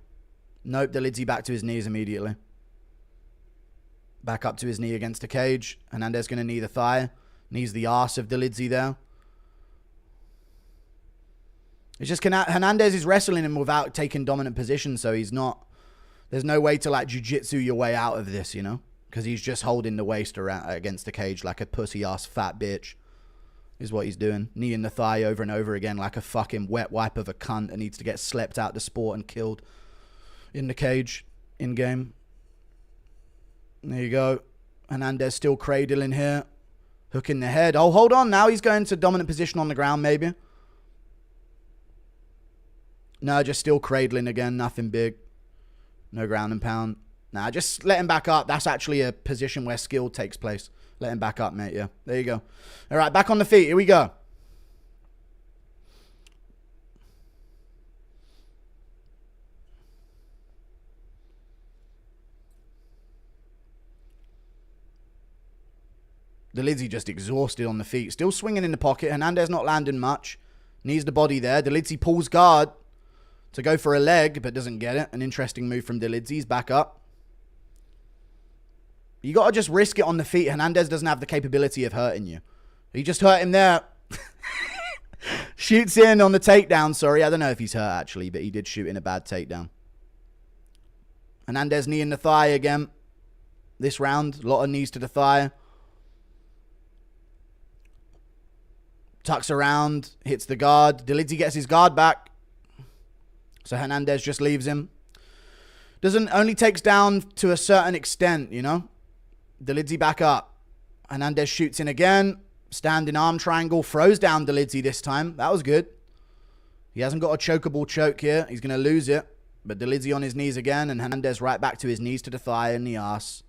Nope, Dolidze back to his knees immediately. Back up to his knee against the cage. Hernandez going to knee the thigh. Knees the arse of Dolidze there. It's just Hernandez is wrestling him without taking dominant position, so he's not... There's no way to like jiu-jitsu your way out of this, you know? Because he's just holding the waist around against the cage like a pussy-ass fat bitch. Is what he's doing. Knee in the thigh over and over again like a fucking wet wipe of a cunt that needs to get slept out the sport and killed in the cage, in game. There you go. Hernandez still cradling here. Hook in the head. Oh, hold on. Now he's going to dominant position on the ground, maybe. No, just still cradling again. Nothing big. No ground and pound. Nah, just let him back up. That's actually a position where skill takes place. Let him back up, mate. Yeah, there you go. All right, back on the feet. Here we go. Dolidze just exhausted on the feet. Still swinging in the pocket. Hernandez not landing much. Knees the body there. Dolidze pulls guard to go for a leg, but doesn't get it. An interesting move from Dolidze. He's back up. You got to just risk it on the feet. Hernandez doesn't have the capability of hurting you. He just hurt him there. Shoots in on the takedown. Sorry, I don't know if he's hurt actually, but he did shoot in a bad takedown. Hernandez knee in the thigh again. This round, a lot of knees to the thigh. Tucks around, hits the guard. Dolidze gets his guard back. So Hernandez just leaves him. Only takes down to a certain extent, you know. Dolidze back up. Hernandez shoots in again. Standing arm triangle. Throws down Dolidze this time. That was good. He hasn't got a chokeable choke here. He's going to lose it. But Dolidze on his knees again. And Hernandez right back to his knees to the thigh and the ass.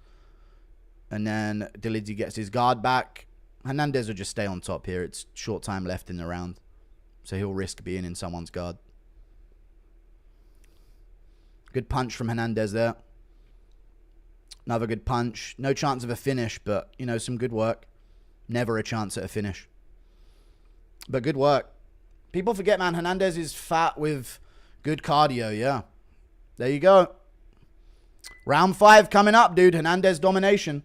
And then Dolidze gets his guard back. Hernandez will just stay on top here. It's short time left in the round. So he'll risk being in someone's guard. Good punch from Hernandez there. Another good punch. No chance of a finish, but, you know, some good work. Never a chance at a finish. But good work. People forget, man, Hernandez is fat with good cardio, yeah. There you go. Round 5 coming up, dude. Hernandez domination.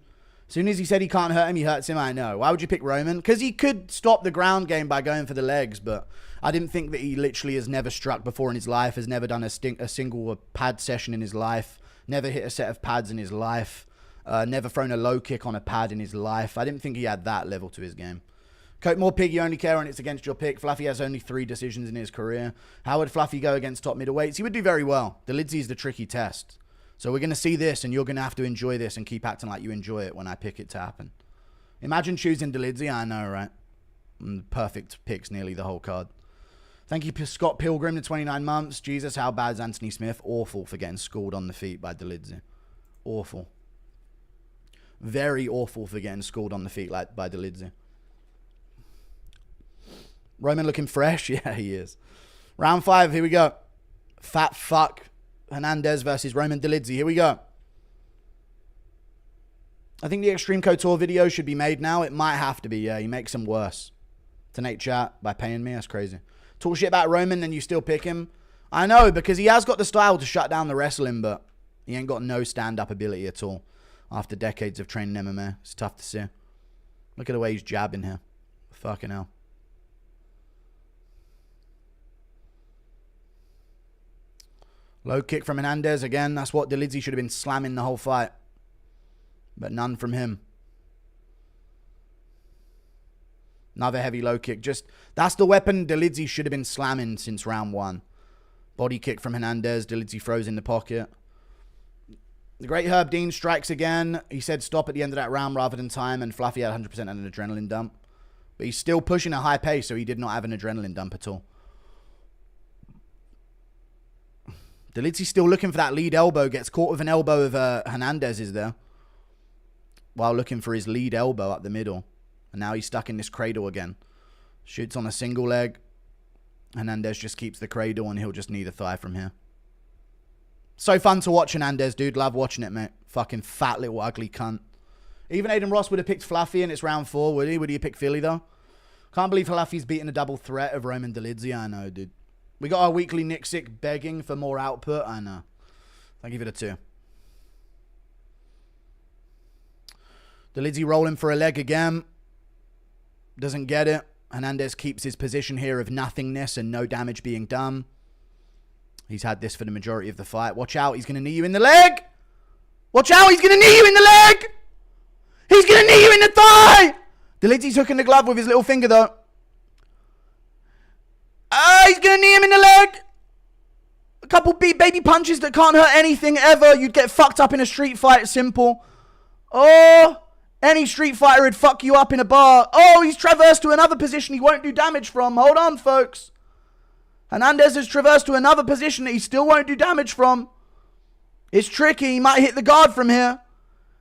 As soon as he said he can't hurt him, he hurts him, I know. Why would you pick Roman? Because he could stop the ground game by going for the legs, but I didn't think that he literally has never struck before in his life, has never done a single pad session in his life, never hit a set of pads in his life, never thrown a low kick on a pad in his life. I didn't think he had that level to his game. Coatmore Pig, you only care when it's against your pick. Fluffy has only 3 decisions in his career. How would Fluffy go against top middleweights? He would do very well. Dolidze is the tricky test. So we're going to see this, and you're going to have to enjoy this and keep acting like you enjoy it when I pick it to happen. Imagine choosing Dolidze. I know, right? Perfect picks nearly the whole card. Thank you, Scott Pilgrim, to 29 months. Jesus, how bad is Anthony Smith? Awful for getting schooled on the feet by Dolidze. Awful. Very awful for getting schooled on the feet by Dolidze. Roman looking fresh? Yeah, he is. Round 5, here we go. Fat fuck. Hernandez versus Roman Dolidze. Here we go. I think the Extreme Couture video should be made now. It might have to be, yeah. He makes them worse. Donate chat by paying me. That's crazy. Talk shit about Roman, then you still pick him. I know, because he has got the style to shut down the wrestling, but he ain't got no stand-up ability at all. After decades of training MMA. It's tough to see. Look at the way he's jabbing here. Fucking hell. Low kick from Hernandez. Again, that's what Dolidze should have been slamming the whole fight. But none from him. Another heavy low kick. That's the weapon Dolidze should have been slamming since round 1. Body kick from Hernandez. Dolidze throws in the pocket. The great Herb Dean strikes again. He said stop at the end of that round rather than time. And Fluffy had 100% an adrenaline dump. But he's still pushing a high pace, so he did not have an adrenaline dump at all. Dolidze's still looking for that lead elbow. Gets caught with an elbow of Hernandez is there. While looking for his lead elbow up the middle. And now he's stuck in this cradle again. Shoots on a single leg. Hernandez just keeps the cradle and he'll just knee the thigh from here. So fun to watch Hernandez, dude. Love watching it, mate. Fucking fat little ugly cunt. Even Aiden Ross would have picked Fluffy and it's round 4, would he? Would he have picked Fili, though? Can't believe Fluffy's beating a double threat of Roman Dolidze. I know, dude. We got our weekly Nick Sick begging for more output. I know. I'll give it a 2. Dolidze rolling for a leg again. Doesn't get it. Hernandez keeps his position here of nothingness and no damage being done. He's had this for the majority of the fight. Watch out. He's going to knee you in the leg. Watch out. He's going to knee you in the leg. He's going to knee you in the thigh. Dolidze's hooking the glove with his little finger, though. He's going to knee him in the leg. A couple baby punches that can't hurt anything ever. You'd get fucked up in a street fight. Simple. Oh, any street fighter would fuck you up in a bar. Oh, he's traversed to another position he won't do damage from. Hold on, folks. Hernandez has traversed to another position that he still won't do damage from. It's tricky. He might hit the guard from here.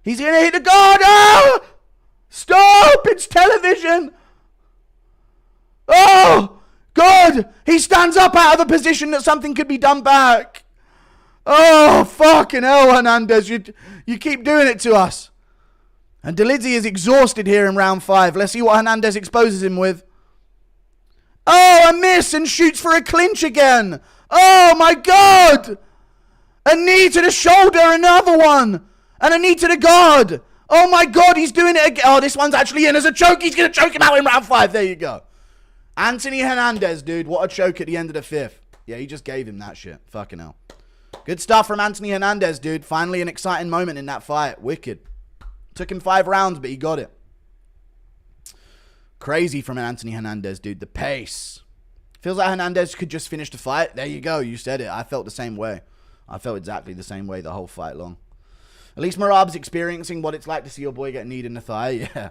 He's going to hit the guard. Oh! Stop! It's television. Oh! God! He stands up out of a position that something could be done back. Oh, fucking hell, Hernandez. You keep doing it to us. And Dolidze is exhausted here in round 5. Let's see what Hernandez exposes him with. Oh, a miss and shoots for a clinch again. Oh, my God. A knee to the shoulder, another one. And a knee to the guard. Oh, my God, he's doing it again. Oh, this one's actually in as a choke. He's going to choke him out in round 5. There you go. Anthony Hernandez, dude. What a choke at the end of the 5th. Yeah, he just gave him that shit. Fucking hell. Good stuff from Anthony Hernandez, dude. Finally an exciting moment in that fight. Wicked. Took him 5 rounds, but he got it. Crazy from an Anthony Hernandez, dude. The pace. Feels like Hernandez could just finish the fight. There you go. You said it. I felt the same way. I felt exactly the same way the whole fight long. At least Marab's experiencing what it's like to see your boy get kneed in the thigh. Yeah.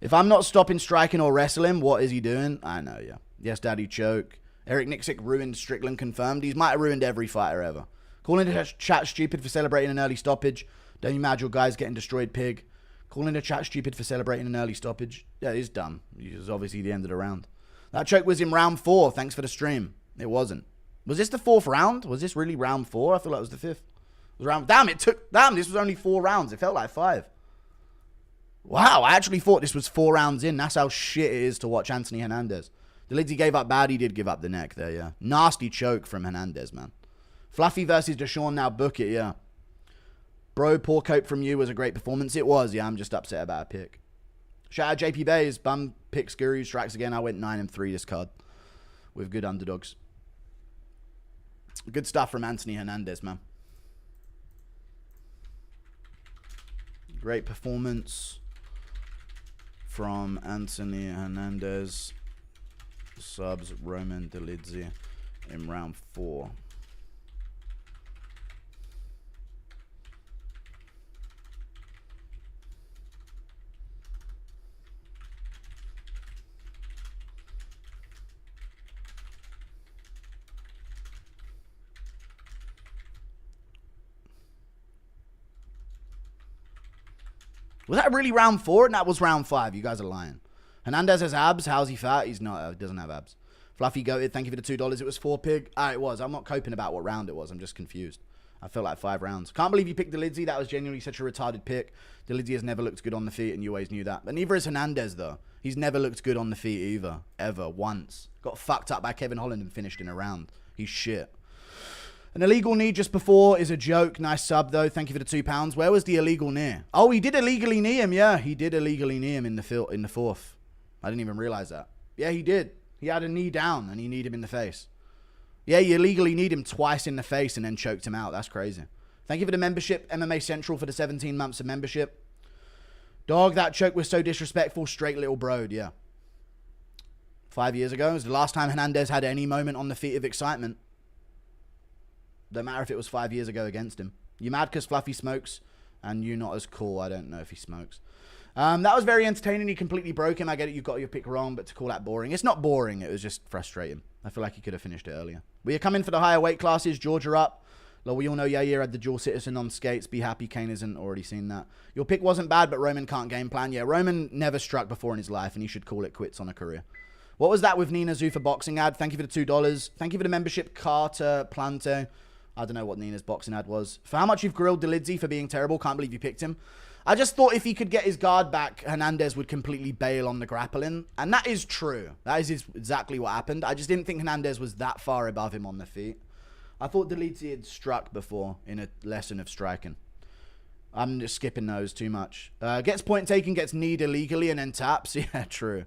If I'm not stopping striking or wrestling, what is he doing? I know, yeah. Yes, Daddy choke. Eric Nixick ruined Strickland confirmed. He might have ruined every fighter ever. Calling the chat stupid for celebrating an early stoppage. Don't you mad your guy's getting destroyed, pig. Calling the chat stupid for celebrating an early stoppage. Yeah, it is dumb. It was obviously the end of the round. That choke was in round 4. Thanks for the stream. It wasn't. Was this the 4th round? Was this really round 4? I feel like it was the 5th. It was round... Damn, this was only 4 rounds. It felt like 5. Wow, I actually thought this was 4 rounds in. That's how shit it is to watch Anthony Hernandez. Dolidze gave up bad. He did give up the neck there, yeah. Nasty choke from Hernandez, man. Fluffy versus Deshaun, now book it, yeah. Bro, poor cope from you was a great performance. It was, yeah. I'm just upset about a pick. Shout out JP Bays. Bum picks Guru strikes again. I went 9-3 this card with good underdogs. Good stuff from Anthony Hernandez, man. Great performance from Anthony Hernandez. Subs Roman Dolidze in round 4. Was that really round 4? And that was round 5. You guys are lying. Hernandez has abs. How's he fat? He's not. He doesn't have abs. Fluffy goated. Thank you for the $2. It was 4 pig. It was. I'm not coping about what round it was. I'm just confused. I felt like 5 rounds. Can't believe you picked Dolidze. That was genuinely such a retarded pick. Dolidze has never looked good on the feet, and you always knew that. But neither has Hernandez, though. He's never looked good on the feet either. Ever. Once. Got fucked up by Kevin Holland and finished in a round. He's shit. An illegal knee just before is a joke. Nice sub, though. Thank you for the £2. Where was the illegal knee? Oh, he did illegally knee him. Yeah, he did illegally knee him in the 4th. I didn't even realize that. Yeah, he did. He had a knee down, and he kneed him in the face. Yeah, you illegally kneed him twice in the face and then choked him out. That's crazy. Thank you for the membership. MMA Central for the 17 months of membership. Dog, that choke was so disrespectful. Straight little broad, yeah. 5 years ago was the last time Hernandez had any moment on the feet of excitement. Don't matter if it was 5 years ago against him. You mad because Fluffy smokes and you not as cool. I don't know if he smokes. That was very entertaining. He completely broke him. I get it. You got your pick wrong, but to call that boring. It's not boring. It was just frustrating. I feel like he could have finished it earlier. We are coming for the higher weight classes. Georgia up. Well, we all know Yair had the dual citizen on skates. Be happy Kane isn't. Already seen that. Your pick wasn't bad, but Roman can't game plan. Yeah, Roman never struck before in his life, and he should call it quits on a career. What was that with Nina Zoo for boxing ad? Thank you for the $2. Thank you for the membership, Carter Plante. I don't know what Nina's boxing ad was. For how much you've grilled Dolidze for being terrible. Can't believe you picked him. I just thought if he could get his guard back, Hernandez would completely bail on the grappling. And that is true. That is exactly what happened. I just didn't think Hernandez was that far above him on the feet. I thought Dolidze had struck before in a lesson of striking. I'm just skipping those too much. Gets point taken, gets kneed illegally, and then taps. Yeah, true.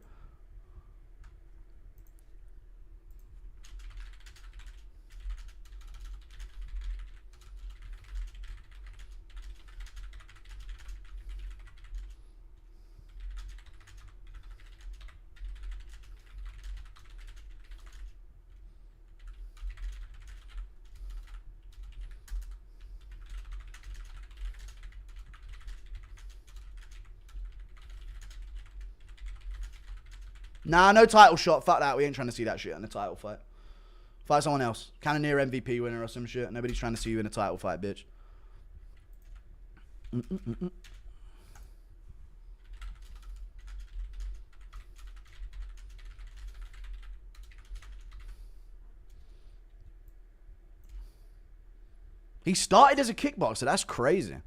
Nah, no title shot. Fuck that. We ain't trying to see that shit in a title fight. Fight someone else. Cannoneer MVP winner or some shit. Nobody's trying to see you in a title fight, bitch. He started as a kickboxer. That's crazy.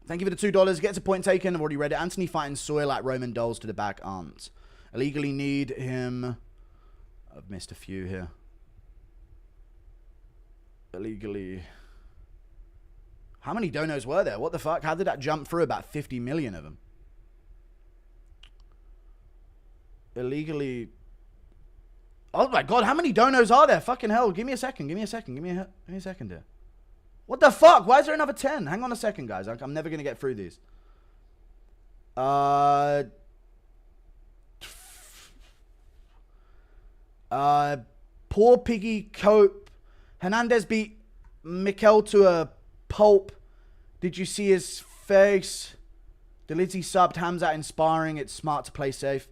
Thank you for the $2. Gets a point taken. I've already read it. Anthony fighting Soy like Roman dolls to the back aren't. Illegally need him. I've missed a few here. Illegally. How many donos were there? What the fuck? How did that jump through about 50 million of them? Illegally. Oh my god, how many donos are there? Fucking hell. Give me a second. Give me a second here. What the fuck? Why is there another 10? Hang on a second, guys. I'm never going to get through these. Poor Piggy Cope. Hernandez beat Mikel to a pulp. Did you see his face? Dolidze subbed Hamzat in sparring. It's smart to play safe.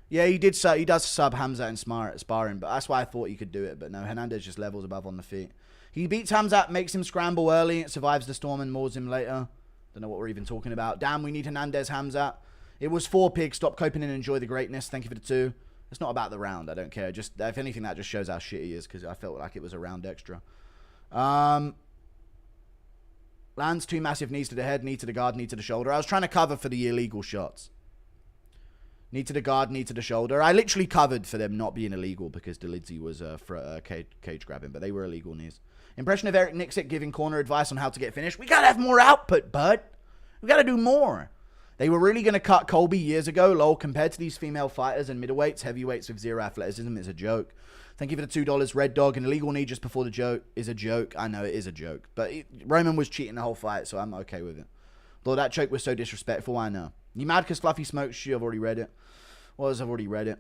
Yeah, he does sub Hamzat in sparring, but that's why I thought he could do it. But no, Hernandez just levels above on the feet. He beats Hamzat, makes him scramble early, survives the storm and maws him later. Don't know what we're even talking about. Damn, we need Hernandez, Hamzat. It was 4 pigs. Stop coping and enjoy the greatness. Thank you for the 2. It's not about the round. I don't care. Just if anything, that just shows how shit he is because I felt like it was a round extra. Lands 2 massive knees to the head, knee to the guard, knee to the shoulder. I was trying to cover for the illegal shots. Knee to the guard, knee to the shoulder. I literally covered for them not being illegal because Dolidze was cage grabbing, but they were illegal knees. Impression of Eric Nixick giving corner advice on how to get finished. We gotta have more output, bud. We gotta do more. They were really gonna cut Colby years ago, lol. Compared to these female fighters and middleweights, heavyweights with 0 athleticism, it's a joke. Thank you for the $2. Red Dog, an illegal knee just before the joke is a joke. I know it is a joke, but Roman was cheating the whole fight, so I'm okay with it. Though that choke was so disrespectful, I know. You mad because Fluffy smokes you? I've already read it. I've already read it.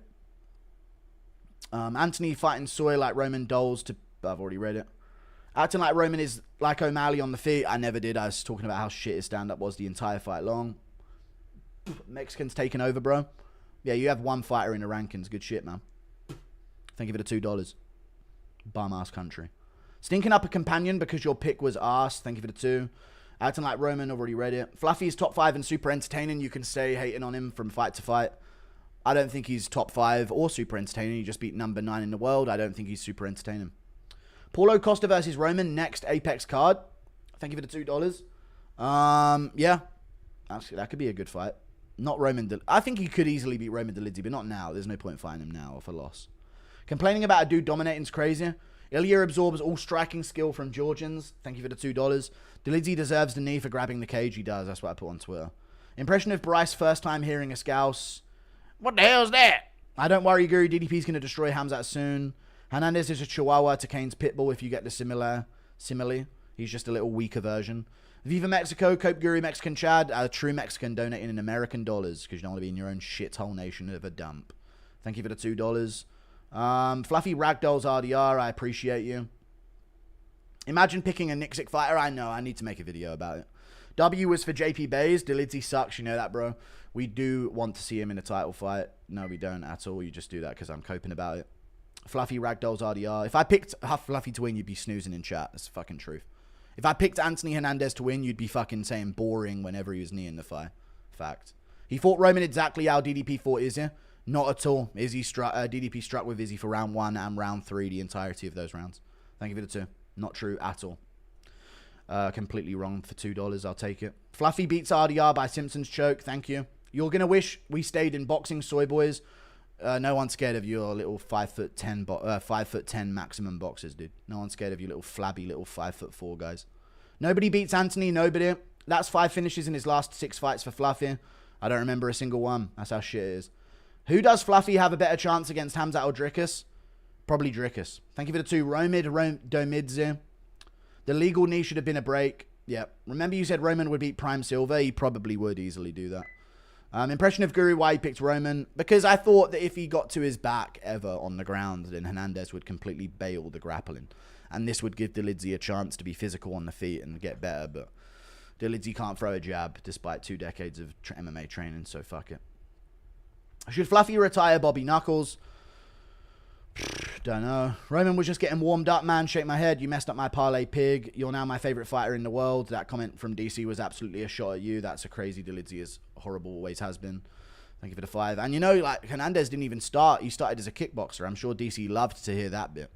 Anthony fighting Soy like Roman Doles to... I've already read it. Acting like Roman is like O'Malley on the feet. I never did. I was talking about how shit his stand-up was the entire fight long. Mexicans taking over, bro. Yeah, you have 1 fighter in the rankings. Good shit, man. Thank you for the $2. Bum-ass country. Stinking up a companion because your pick was arse. Thank you for the 2. Acting like Roman. I've already read it. Fluffy's top 5 and super entertaining. You can stay hating on him from fight to fight. I don't think he's top 5 or super entertaining. He just beat number 9 in the world. I don't think he's super entertaining. Paulo Costa versus Roman, next Apex card. Thank you for the $2. Yeah. Actually, that could be a good fight. Not Roman. I think he could easily beat Roman Dolidze, but not now. There's no point fighting him now off a loss. Complaining about a dude dominating's crazy. Ilya absorbs all striking skill from Georgians. Thank you for the $2. Dolidze deserves the knee for grabbing the cage. He does. That's what I put on Twitter. Impression of Bryce, first time hearing a scouse. What the hell's that? I don't worry, Guru. DDP's going to destroy Hamzat soon. Hernandez is a chihuahua to Kane's pitbull if you get the simile. He's just a little weaker version. Viva Mexico, Cope Guru, Mexican Chad, a true Mexican donating in American dollars because you don't want to be in your own shithole nation of a dump. Thank you for the $2. Fluffy Ragdolls RDR, I appreciate you. Imagine picking a Nixick fighter. I know, I need to make a video about it. W was for JP Bays. Dolidze sucks, you know that, bro. We do want to see him in a title fight. No, we don't at all. You just do that because I'm coping about it. Fluffy Ragdolls RDR. If I picked Fluffy to win, you'd be snoozing in chat. That's the fucking truth. If I picked Anthony Hernandez to win, you'd be fucking saying boring whenever he was kneeing the fight. Fact. He fought Roman exactly how DDP fought Izzy. Not at all. DDP struck with Izzy for round 1 and round 3, the entirety of those rounds. Thank you for the 2. Not true at all. Completely wrong for $2. I'll take it. Fluffy beats RDR by Simpson's choke. Thank you. You're going to wish we stayed in boxing, soy boys. No one's scared of your little 5'10" maximum boxers, dude. No one's scared of you little flabby little 5'4" guys. Nobody beats Anthony. Nobody. That's 5 finishes in his last 6 fights for Fluffy. I don't remember a single one. That's how shit it is. Who does Fluffy have a better chance against Hamzat or Drickus? Probably Drickus. Thank you for the 2. Domidze. The legal knee should have been a break. Yeah. Remember you said Roman would beat Prime Silver? He probably would easily do that. Impression of Guru, why he picked Roman. Because I thought that if he got to his back ever on the ground, then Hernandez would completely bail the grappling. And this would give Dolidze a chance to be physical on the feet and get better. But Dolidze can't throw a jab despite 2 decades of MMA training, so fuck it. Should Fluffy retire Bobby Knuckles? Don't know. Roman was just getting warmed up, man. Shake my head. You messed up my parlay pig. You're now my favorite fighter in the world. That comment from DC was absolutely a shot at you. That's a crazy Dolidze is horrible, always has been. Thank you for the 5. And you know, like, Hernandez didn't even start. He started as a kickboxer. I'm sure DC loved to hear that bit.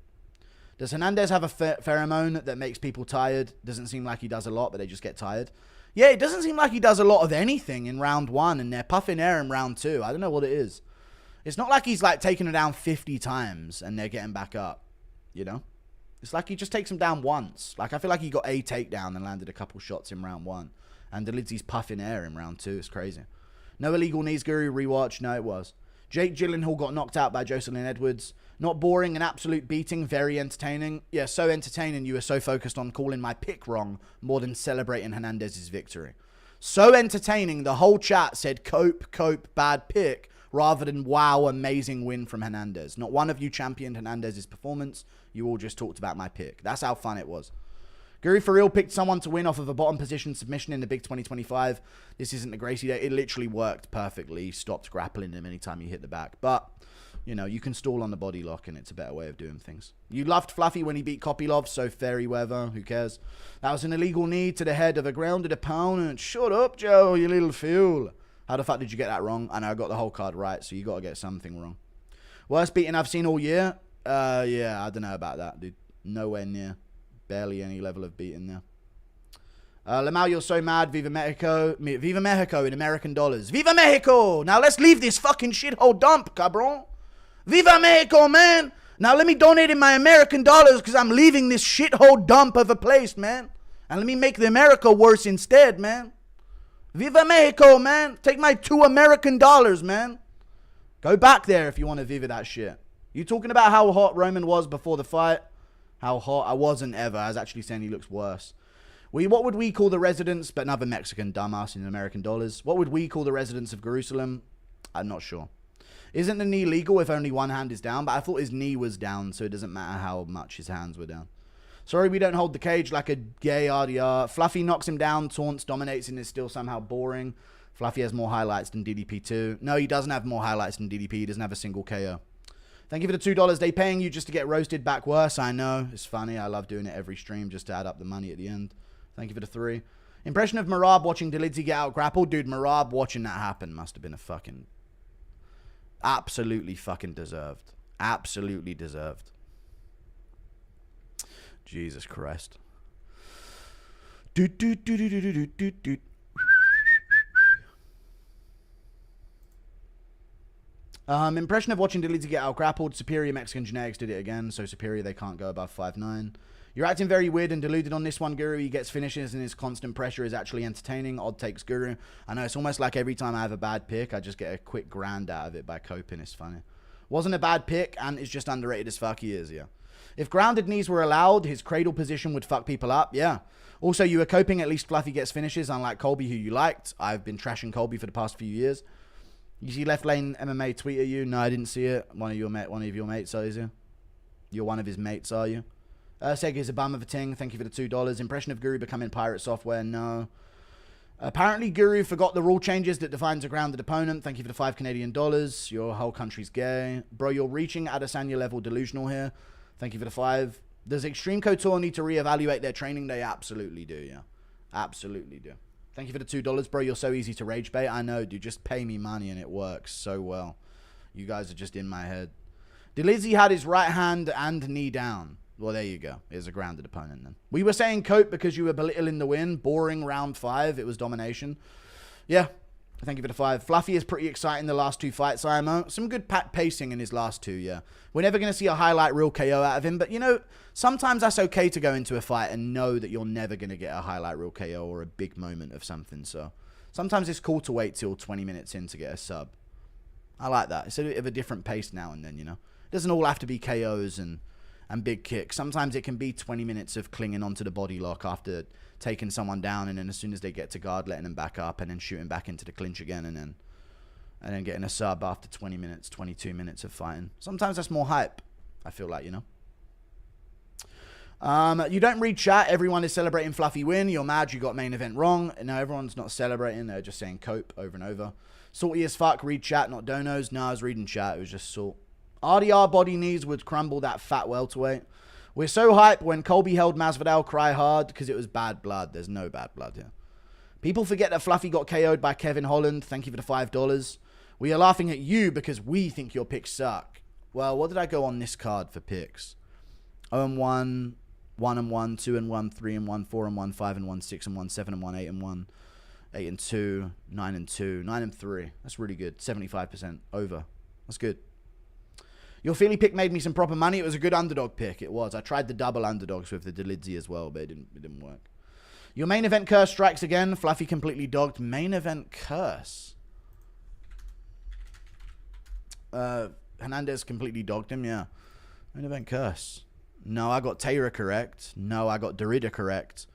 Does Hernandez have a pheromone that makes people tired? Doesn't seem like he does a lot, but they just get tired. Yeah, it doesn't seem like he does a lot of anything in round 1, and they're puffing air in round 2. I don't know what it is. It's not like he's like taking it down 50 times and they're getting back up, you know? It's like he just takes him down once. Like, I feel like he got a takedown and landed a couple shots in round 1. And Dolidze's puffing air in round 2. It's crazy. No illegal knees, Guru. Rewatch. No, it was. Jake Gyllenhaal got knocked out by Jocelyn Edwards. Not boring, an absolute beating. Very entertaining. Yeah, so entertaining you were so focused on calling my pick wrong more than celebrating Hernandez's victory. So entertaining, the whole chat said cope, bad pick, rather than wow, amazing win from Hernandez. Not one of you championed Hernandez's performance. You all just talked about my pick. That's how fun it was. Guru for real picked someone to win off of a bottom position submission in the big 2025. This isn't the Gracie day. It literally worked perfectly. Stopped grappling him anytime you hit the back. But, you know, you can stall on the body lock and it's a better way of doing things. You loved Fluffy when he beat Kopylov, so fairy weather. Who cares? That was an illegal knee to the head of a grounded opponent. Shut up, Joe, you little fool. How the fuck did you get that wrong? I know I got the whole card right, so you got to get something wrong. Worst beating I've seen all year? Yeah, I don't know about that, dude. Nowhere near. Barely any level of beating there. Lamau, you're so mad. Viva Mexico. Viva Mexico in American dollars. Viva Mexico! Now let's leave this fucking shithole dump, cabron. Viva Mexico, man! Now let me donate in my American dollars because I'm leaving this shithole dump of a place, man. And let me make the America worse instead, man. Viva Mexico, man. Take my $2 American dollars, man. Go back there if you want to viva that shit. You talking about how hot Roman was before the fight? How hot? I wasn't ever. I was actually saying he looks worse. What would we call the residents, but another Mexican dumbass in American dollars? What would we call the residents of Jerusalem? I'm not sure. Isn't the knee legal if only one hand is down? But I thought his knee was down, so it doesn't matter how much his hands were down. Sorry, we don't hold the cage like a gay RDR. Fluffy knocks him down, taunts, dominates, and is still somehow boring. Fluffy has more highlights than DDP too. No, he doesn't have more highlights than DDP. He doesn't have a single KO. Thank you for the $2. They paying you just to get roasted back worse. I know. It's funny. I love doing it every stream just to add up the money at the end. Thank you for the 3. Impression of Marab watching Dolidze get out grappled. Dude, Marab watching that happen must have been a fucking... absolutely fucking deserved. Absolutely deserved. Jesus Christ. Impression of watching Dolidze get out grappled. Superior Mexican genetics did it again. So superior, they can't go above 5'9". You're acting very weird and deluded on this one, Guru. He gets finishes and his constant pressure is actually entertaining. Odd takes, Guru. I know, it's almost like every time I have a bad pick, I just get a quick grand out of it by coping. It's funny. Wasn't a bad pick and it's just underrated as fuck. He is, yeah. If grounded knees were allowed, his cradle position would fuck people up. Yeah. Also, you were coping. At least Fluffy gets finishes, unlike Colby, who you liked. I've been trashing Colby for the past few years. You see left lane MMA tweet at you? No, I didn't see it. One of your mates, are you? You're one of his mates, are you? Erceg is a bum of a ting. Thank you for the $2. Impression of Guru becoming pirate software? No. Apparently, Guru forgot the rule changes that defines a grounded opponent. Thank you for the $5 Canadian. Your whole country's gay. Bro, you're reaching Adesanya level delusional here. Thank you for the 5. Does Extreme Couture need to reevaluate their training? They absolutely do, yeah. Absolutely do. Thank you for the $2. Bro, you're so easy to rage bait. I know, dude. Just pay me money and it works so well. You guys are just in my head. Dolidze had his right hand and knee down. Well, there you go. Here's a grounded opponent then. We were saying cope because you were belittling the win. Boring round 5. It was domination. Yeah. Thank you for the 5. Fluffy is pretty exciting the last 2 fights, IMO. Some good pacing in his last 2, yeah. We're never going to see a highlight reel KO out of him. But, you know, sometimes that's okay to go into a fight and know that you're never going to get a highlight reel KO or a big moment of something. So sometimes it's cool to wait till 20 minutes in to get a sub. I like that. It's a bit of a different pace now and then, you know. It doesn't all have to be KOs and big kicks. Sometimes it can be 20 minutes of clinging onto the body lock after taking someone down, and then as soon as they get to guard, letting them back up and then shooting back into the clinch again, and then getting a sub after 20 minutes, 22 minutes of fighting. Sometimes that's more hype, I feel like, you know. You don't read chat. Everyone is celebrating Fluffy win. You're mad you got main event wrong. No, everyone's not celebrating. They're just saying cope over and over. Salty as fuck. Read chat, not donos. No, I was reading chat. It was just salt. RDR body knees would crumble that fat welterweight. We're so hype. When Colby held Masvidal, cry hard because it was bad blood. There's no bad blood here. People forget that Fluffy got KO'd by Kevin Holland. Thank you for the $5. We are laughing at you because we think your picks suck. Well, what did I go on this card for picks? 0-1, 1-1, 2-1, 3-1, 4-1, 5-1, 6-1, 7-1, 8-1, 8-2, 9-2, 9-3. That's really good. 75% over. That's good. Your Fili pick made me some proper money. It was a good underdog pick. It was. I tried the double underdogs with the Dolidze as well, but it didn't work. Your main event curse strikes again. Fluffy completely dogged. Main event curse. Hernandez completely dogged him, yeah. Main event curse. No, I got Taylor correct. No, I got Derrida correct.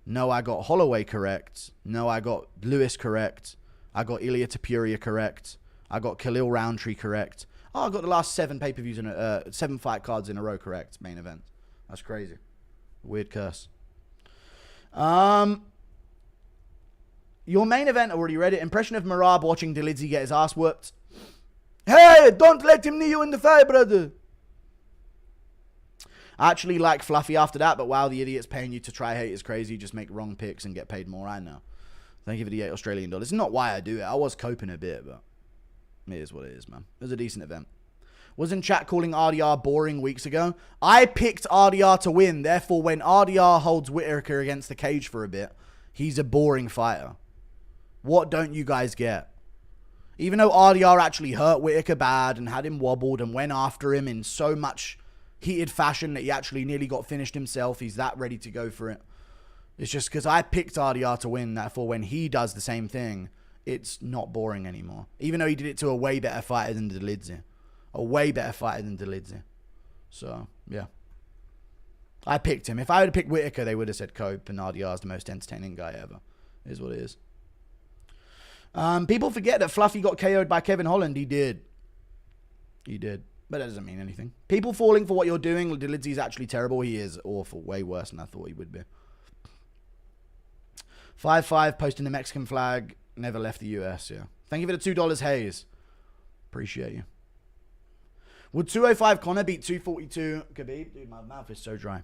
No, I got Holloway correct. No, I got Lewis correct. I got Ilya Tapuria correct. I got Khalil Roundtree correct. Oh, I got the last 7 pay-per-views in 7 fight cards in a row correct. Main event. That's crazy. Weird curse. Your main event, already read it. Impression of Marab watching Dolidze get his ass whooped. Hey, don't let him knee you in the face, brother. I actually like Fluffy after that, but wow, the idiot's paying you to try hate is crazy. Just make wrong picks and get paid more. I know. Thank you for the $8 Australian. It's not why I do it. I was coping a bit, but it is what it is, man. It was a decent event. Was in chat calling RDR boring weeks ago. I picked RDR to win. Therefore, when RDR holds Whittaker against the cage for a bit, he's a boring fighter. What don't you guys get? Even though RDR actually hurt Whittaker bad and had him wobbled and went after him in so much heated fashion that he actually nearly got finished himself, he's that ready to go for it. It's just because I picked RDR to win. Therefore, when he does the same thing, it's not boring anymore. Even though he did it to a way better fighter than Dolidze. A way better fighter than Dolidze. So, yeah. I picked him. If I had picked Whittaker, they would have said Cope, and RDR is the most entertaining guy ever. It is what it is. People forget that Fluffy got KO'd by Kevin Holland. He did. He did. But that doesn't mean anything. People falling for what you're doing. Dolidze's actually terrible. He is awful. Way worse than I thought he would be. 5-5 posting the Mexican flag. Never left the US, yeah. Thank you for the $2, Hayes. Appreciate you. Would 205 Conor beat 242 Khabib? Dude, my mouth is so dry.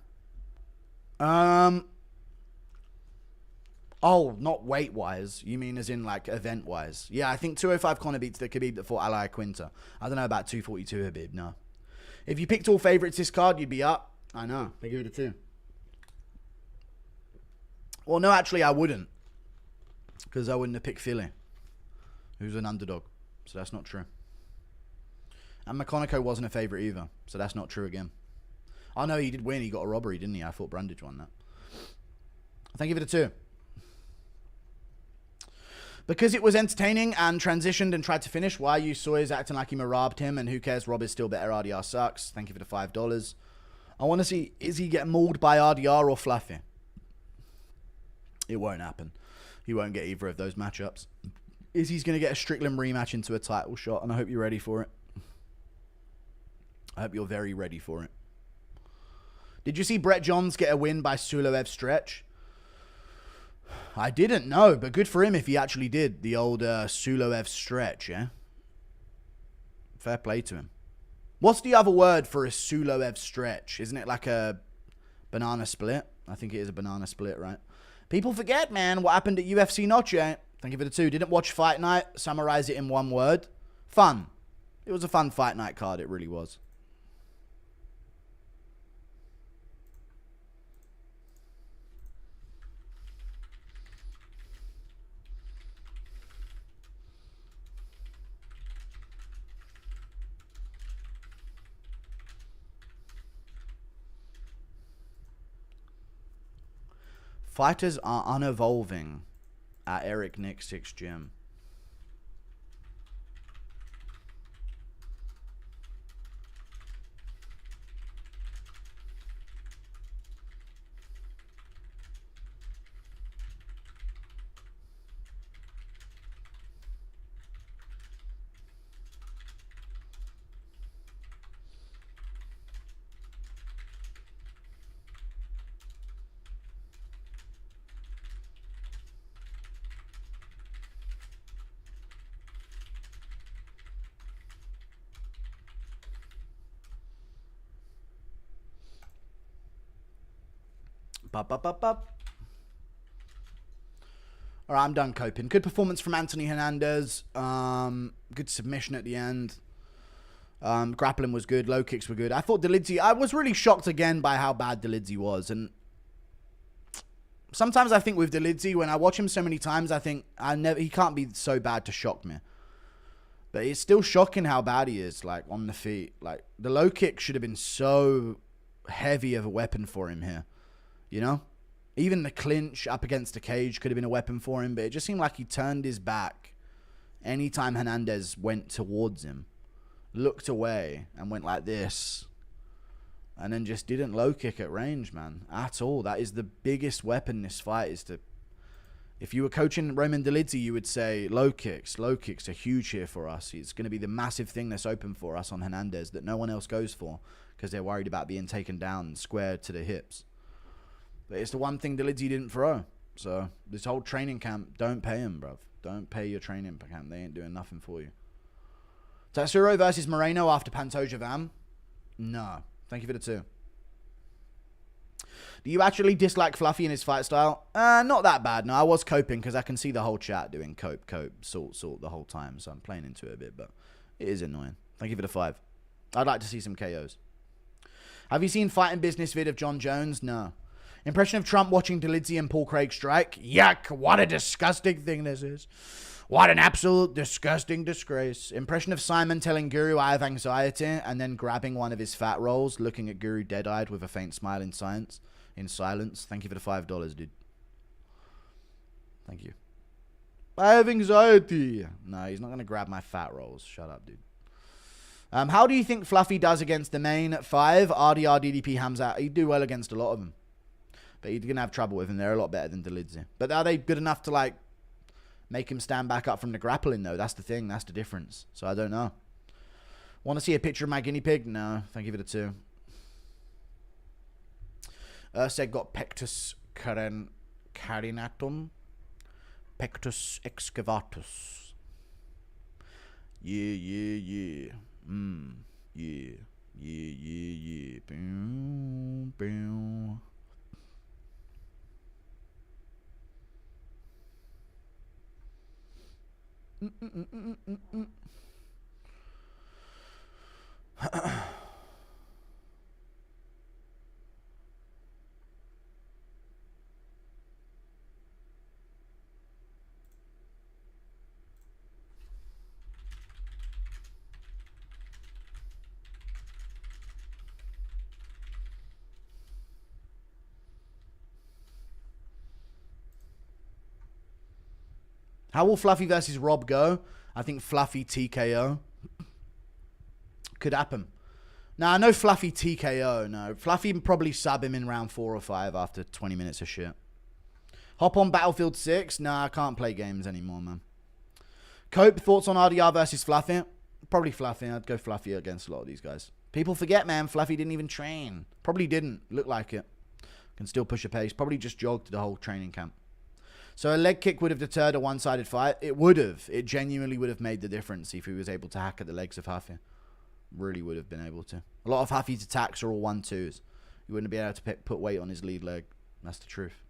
Oh, not weight-wise. You mean as in, like, event-wise. Yeah, I think 205 Conor beats the Khabib that fought Ally Quinta. I don't know about 242 Khabib, no. If you picked all favourites this card, you'd be up. I know. They give it a 2. Well, no, actually, I wouldn't. Because I wouldn't have picked Fili, who's an underdog. So that's not true. And McConaughey wasn't a favourite either. So that's not true again. Oh, no, he did win. He got a robbery, didn't he? I thought Brundage won that. Thank you for the 2. Because it was entertaining and transitioned and tried to finish, why you saw is acting like he marabbed him, and who cares, Rob is still better, RDR sucks. Thank you for the $5. I want to see, is he getting mauled by RDR or Fluffy? It won't happen. He won't get either of those matchups. Is he's going to get a Strickland rematch into a title shot, and I hope you're ready for it. I hope you're very ready for it. Did you see Brett Johns get a win by Suloev stretch? I didn't know, but good for him if he actually did. The old Suloev stretch, yeah? Fair play to him. What's the other word for a Suloev stretch? Isn't it like a banana split? I think it is a banana split, right? People forget, man, what happened at UFC Noche. Thank you for the 2. Didn't watch Fight Night. Summarize it in one word. Fun. It was a fun Fight Night card. It really was. Fighters are unevolving at Eric Nixick's gym. All right, I'm done coping. Good performance from Anthony Hernandez. Good submission at the end. Grappling was good. Low kicks were good. I thought Dolidze... I was really shocked again by how bad Dolidze was. And sometimes I think with Dolidze, when I watch him so many times, I think he can't be so bad to shock me. But it's still shocking how bad he is, like, on the feet. Like, the low kick should have been so heavy of a weapon for him here. You know? Even the clinch up against the cage could have been a weapon for him, but it just seemed like he turned his back anytime Hernandez went towards him, looked away, and went like this, and then just didn't low kick at range, man, at all. That is the biggest weapon in this fight. Is to, if you were coaching Roman Dolidze, you would say low kicks are huge here for us. It's going to be the massive thing that's open for us on Hernandez that no one else goes for because they're worried about being taken down and squared to the hips. But it's the one thing Dolidze didn't throw. So this whole training camp, don't pay him, bruv. Don't pay your training camp. They ain't doing nothing for you. Tatsuro versus Moreno after Pantoja Vam? No. Thank you for the 2. Do you actually dislike Fluffy in his fight style? Not that bad. No, I was coping because I can see the whole chat doing cope, sort the whole time. So I'm playing into it a bit, but it is annoying. Thank you for the 5. I'd like to see some KOs. Have you seen Fighting Business vid of John Jones? No. Impression of Trump watching Dolidze and Paul Craig strike? Yuck, what a disgusting thing this is. What an absolute disgusting disgrace. Impression of Simon telling Guru I have anxiety and then grabbing one of his fat rolls, looking at Guru dead-eyed with a faint smile in silence. Thank you for the $5, dude. Thank you. I have anxiety. No, he's not going to grab my fat rolls. Shut up, dude. How do you think Fluffy does against the main 5? RDR, DDP, Hamza. He'd do well against a lot of them. But he's going to have trouble with them. They're a lot better than Dolidze. But are they good enough to, like, make him stand back up from the grappling, though? That's the thing. That's the difference. So I don't know. Want to see a picture of my guinea pig? No. Thank you for the 2. Erceg got pectus carinatum. Pectus excavatus. Yeah. Yeah. Boom, boom. How will Fluffy versus Rob go? I think Fluffy TKO. Could happen. Now, I know Fluffy TKO. No, Fluffy probably sub him in round 4 or 5 after 20 minutes of shit. Hop on Battlefield 6? Nah, I can't play games anymore, man. Cope, thoughts on RDR versus Fluffy? Probably Fluffy. I'd go Fluffy against a lot of these guys. People forget, man. Fluffy didn't even train. Probably didn't. Look like it. Can still push a pace. Probably just jogged the whole training camp. So a leg kick would have deterred a one-sided fight. It would have. It genuinely would have made the difference if he was able to hack at the legs of Huffy. Really would have been able to. A lot of Huffy's attacks are all 1-2s. You wouldn't be able to put weight on his lead leg. That's the truth.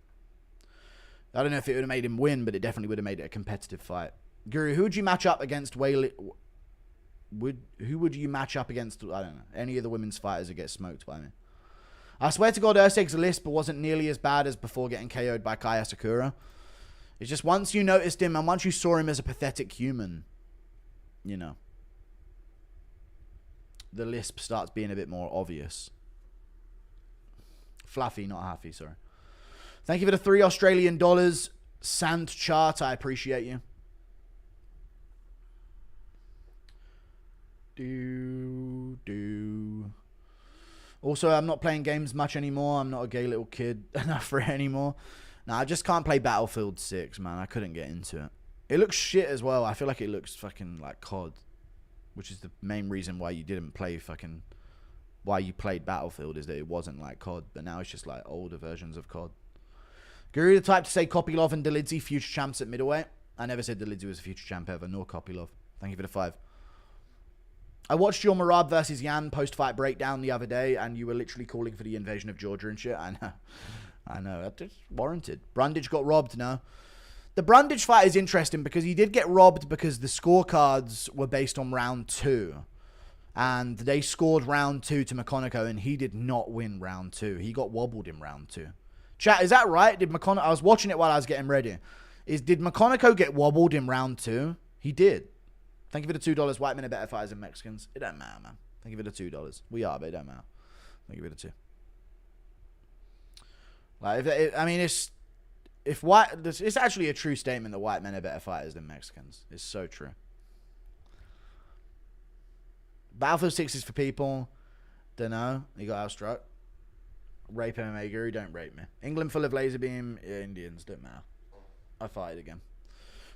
I don't know if it would have made him win, but it definitely would have made it a competitive fight. Guru, who would you match up against Whaley? Who would you match up against? I don't know. Any of the women's fighters that get smoked by me. I swear to God, Erceg's list, but wasn't nearly as bad as before getting KO'd by Kaya Sakura. It's just once you noticed him and once you saw him as a pathetic human, you know, the lisp starts being a bit more obvious. Fluffy, not Huffy, sorry. Thank you for the $3 Sant chart. I appreciate you. Also, I'm not playing games much anymore. I'm not a gay little kid enough for it anymore. No, I just can't play Battlefield 6, man. I couldn't get into it. It looks shit as well. I feel like it looks fucking like COD. Which is the main reason why you didn't play fucking... Why you played Battlefield is that it wasn't like COD. But now it's just like older versions of COD. Guru the type to say Kopylov and Dolidze future champs at middleweight. I never said Dolidze was a future champ ever, nor Kopylov. Thank you for the 5. I watched your Marab versus Yan post-fight breakdown the other day, and you were literally calling for the invasion of Georgia and shit. I know. I know. It's warranted. Brundage got robbed, no? The Brundage fight is interesting because he did get robbed because the scorecards were based on round 2. And they scored round 2 to McConaughey, and he did not win round 2. He got wobbled in round 2. Chat, is that right? Did McConaughey... I was watching it while I was getting ready. Did McConaughey get wobbled in round 2? He did. Thank you for the $2. White men are better fighters than Mexicans. It don't matter, man. Thank you for the $2. We are, but it don't matter. Thank you for the 2. Like, it's actually a true statement that white men are better fighters than Mexicans. It's so true. Battlefield 6 is for people. Don't know. You got outstruck. Rape MMA guru. Don't rape me. England full of laser beam. Yeah, Indians. Don't matter. I fight again.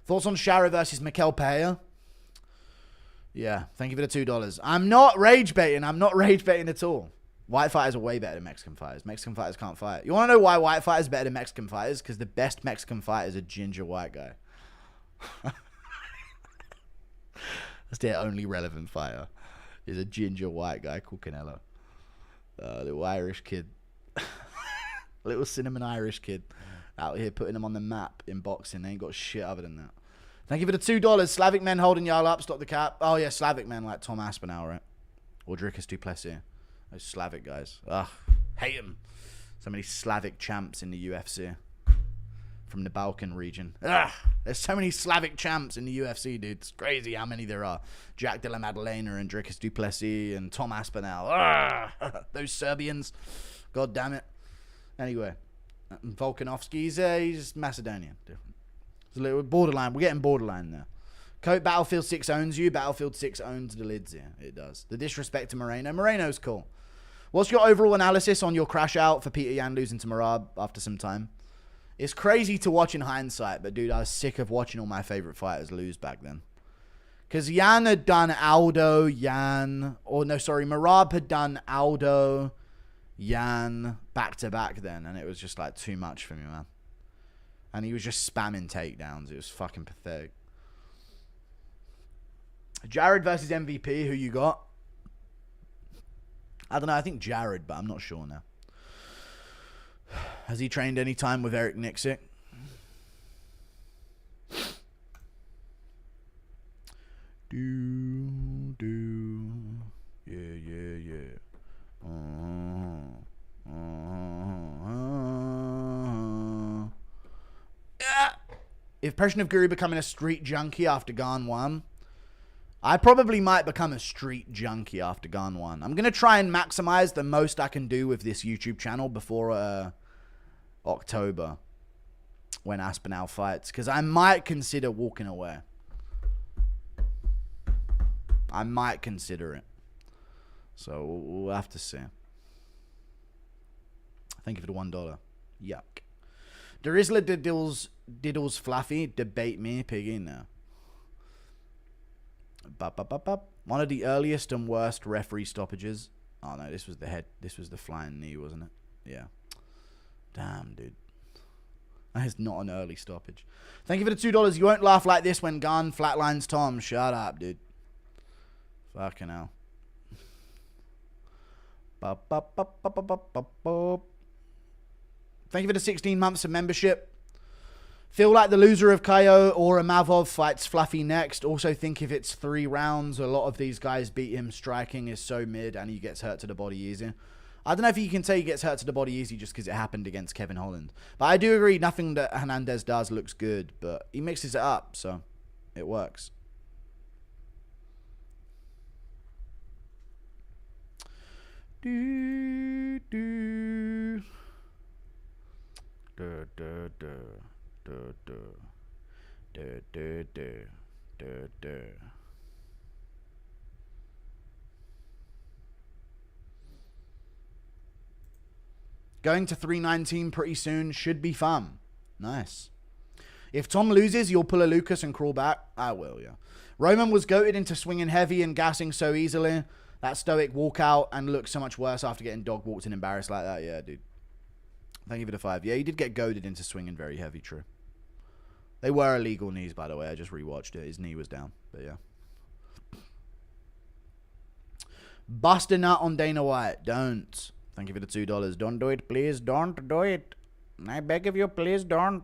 Thoughts on Shara versus Mikel Pereira? Yeah. Thank you for the $2. I'm not rage baiting. I'm not rage baiting at all. White fighters are way better than Mexican fighters. Mexican fighters can't fight. You want to know why white fighters are better than Mexican fighters? Because the best Mexican fighter is a ginger white guy. That's their only relevant fighter. Is a ginger white guy called Canelo. Little Irish kid. Little cinnamon Irish kid. Out here putting them on the map in boxing. They ain't got shit other than that. Thank you for the $2. Slavic men holding y'all up. Stop the cap. Oh, yeah. Slavic men like Tom Aspinall, right? Or Dricus Duplessis. Those Slavic guys. Ugh. Hate them. So many Slavic champs in the UFC. From the Balkan region. Ugh. There's so many Slavic champs in the UFC, dude. It's crazy how many there are. Jack de la Maddalena and Dricus Duplessis and Tom Aspinall. Ugh. Those Serbians. God damn it. Anyway. Volkanovski, he's Macedonian. Different. It's a little borderline. We're getting borderline there. Coat Battlefield 6 owns you. Battlefield 6 owns Dolidze. Yeah, it does. The disrespect to Moreno. Moreno's cool. What's your overall analysis on your crash out for Peter Yan losing to Marab after some time? It's crazy to watch in hindsight, but dude, I was sick of watching all my favorite fighters lose back then. Because Yan had done Aldo, Marab had done Aldo, Yan back to back then, and it was just like too much for me, man. And he was just spamming takedowns. It was fucking pathetic. Jared versus MVP, who you got? I don't know. I think Jared, but I'm not sure now. Has he trained any time with Eric Nixick? Yeah. Impression of Guru becoming a street junkie after Gone 1. I probably might become a street junkie after Gone 1. I'm going to try and maximize the most I can do with this YouTube channel before October when Aspinall fights, because I might consider walking away. I might consider it. So we'll have to see. Thank you for the $1. Yuck. Derisla diddles Fluffy. Debate me, piggy. No. One of the earliest and worst referee stoppages. Oh no, this was the head. This was the flying knee, wasn't it? Yeah. Damn, dude. That is not an early stoppage. Thank you for the $2. You won't laugh like this when Gun flatlines Tom. Shut up, dude. Fucking hell. Thank you for the 16 months of membership. Feel like the loser of KO or Amavov fights Fluffy next. Also think if it's 3 rounds, a lot of these guys beat him. Striking is so mid and he gets hurt to the body easy. I don't know if you can say he gets hurt to the body easy just because it happened against Kevin Holland. But I do agree nothing that Hernandez does looks good. But he mixes it up, so it works. Going to 319 pretty soon should be fun. Nice. If Tom loses, you'll pull a Lucas and crawl back. I will, yeah. Roman was goated into swinging heavy and gassing so easily. That stoic walkout and looked so much worse after getting dog walked and embarrassed like that. Yeah, dude. Thank you for the 5. Yeah, he did get goaded into swinging very heavy, true. They were illegal knees, by the way. I just rewatched it. His knee was down, but yeah. Bust a nut on Dana White. Don't. Thank you for the $2. Don't do it, please. Don't do it. I beg of you, please don't.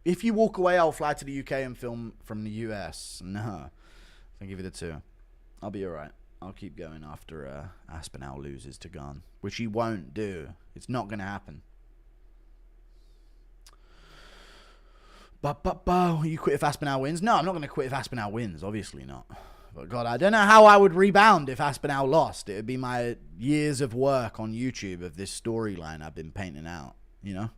If you walk away, I'll fly to the UK and film from the US. No. Thank you for the 2. I'll be alright. I'll keep going after Aspinall loses to Gun, which he won't do. It's not going to happen. Will you quit if Aspinall wins? No, I'm not going to quit if Aspinall wins. Obviously not. But God, I don't know how I would rebound if Aspinall lost. It would be my years of work on YouTube of this storyline I've been painting out, you know?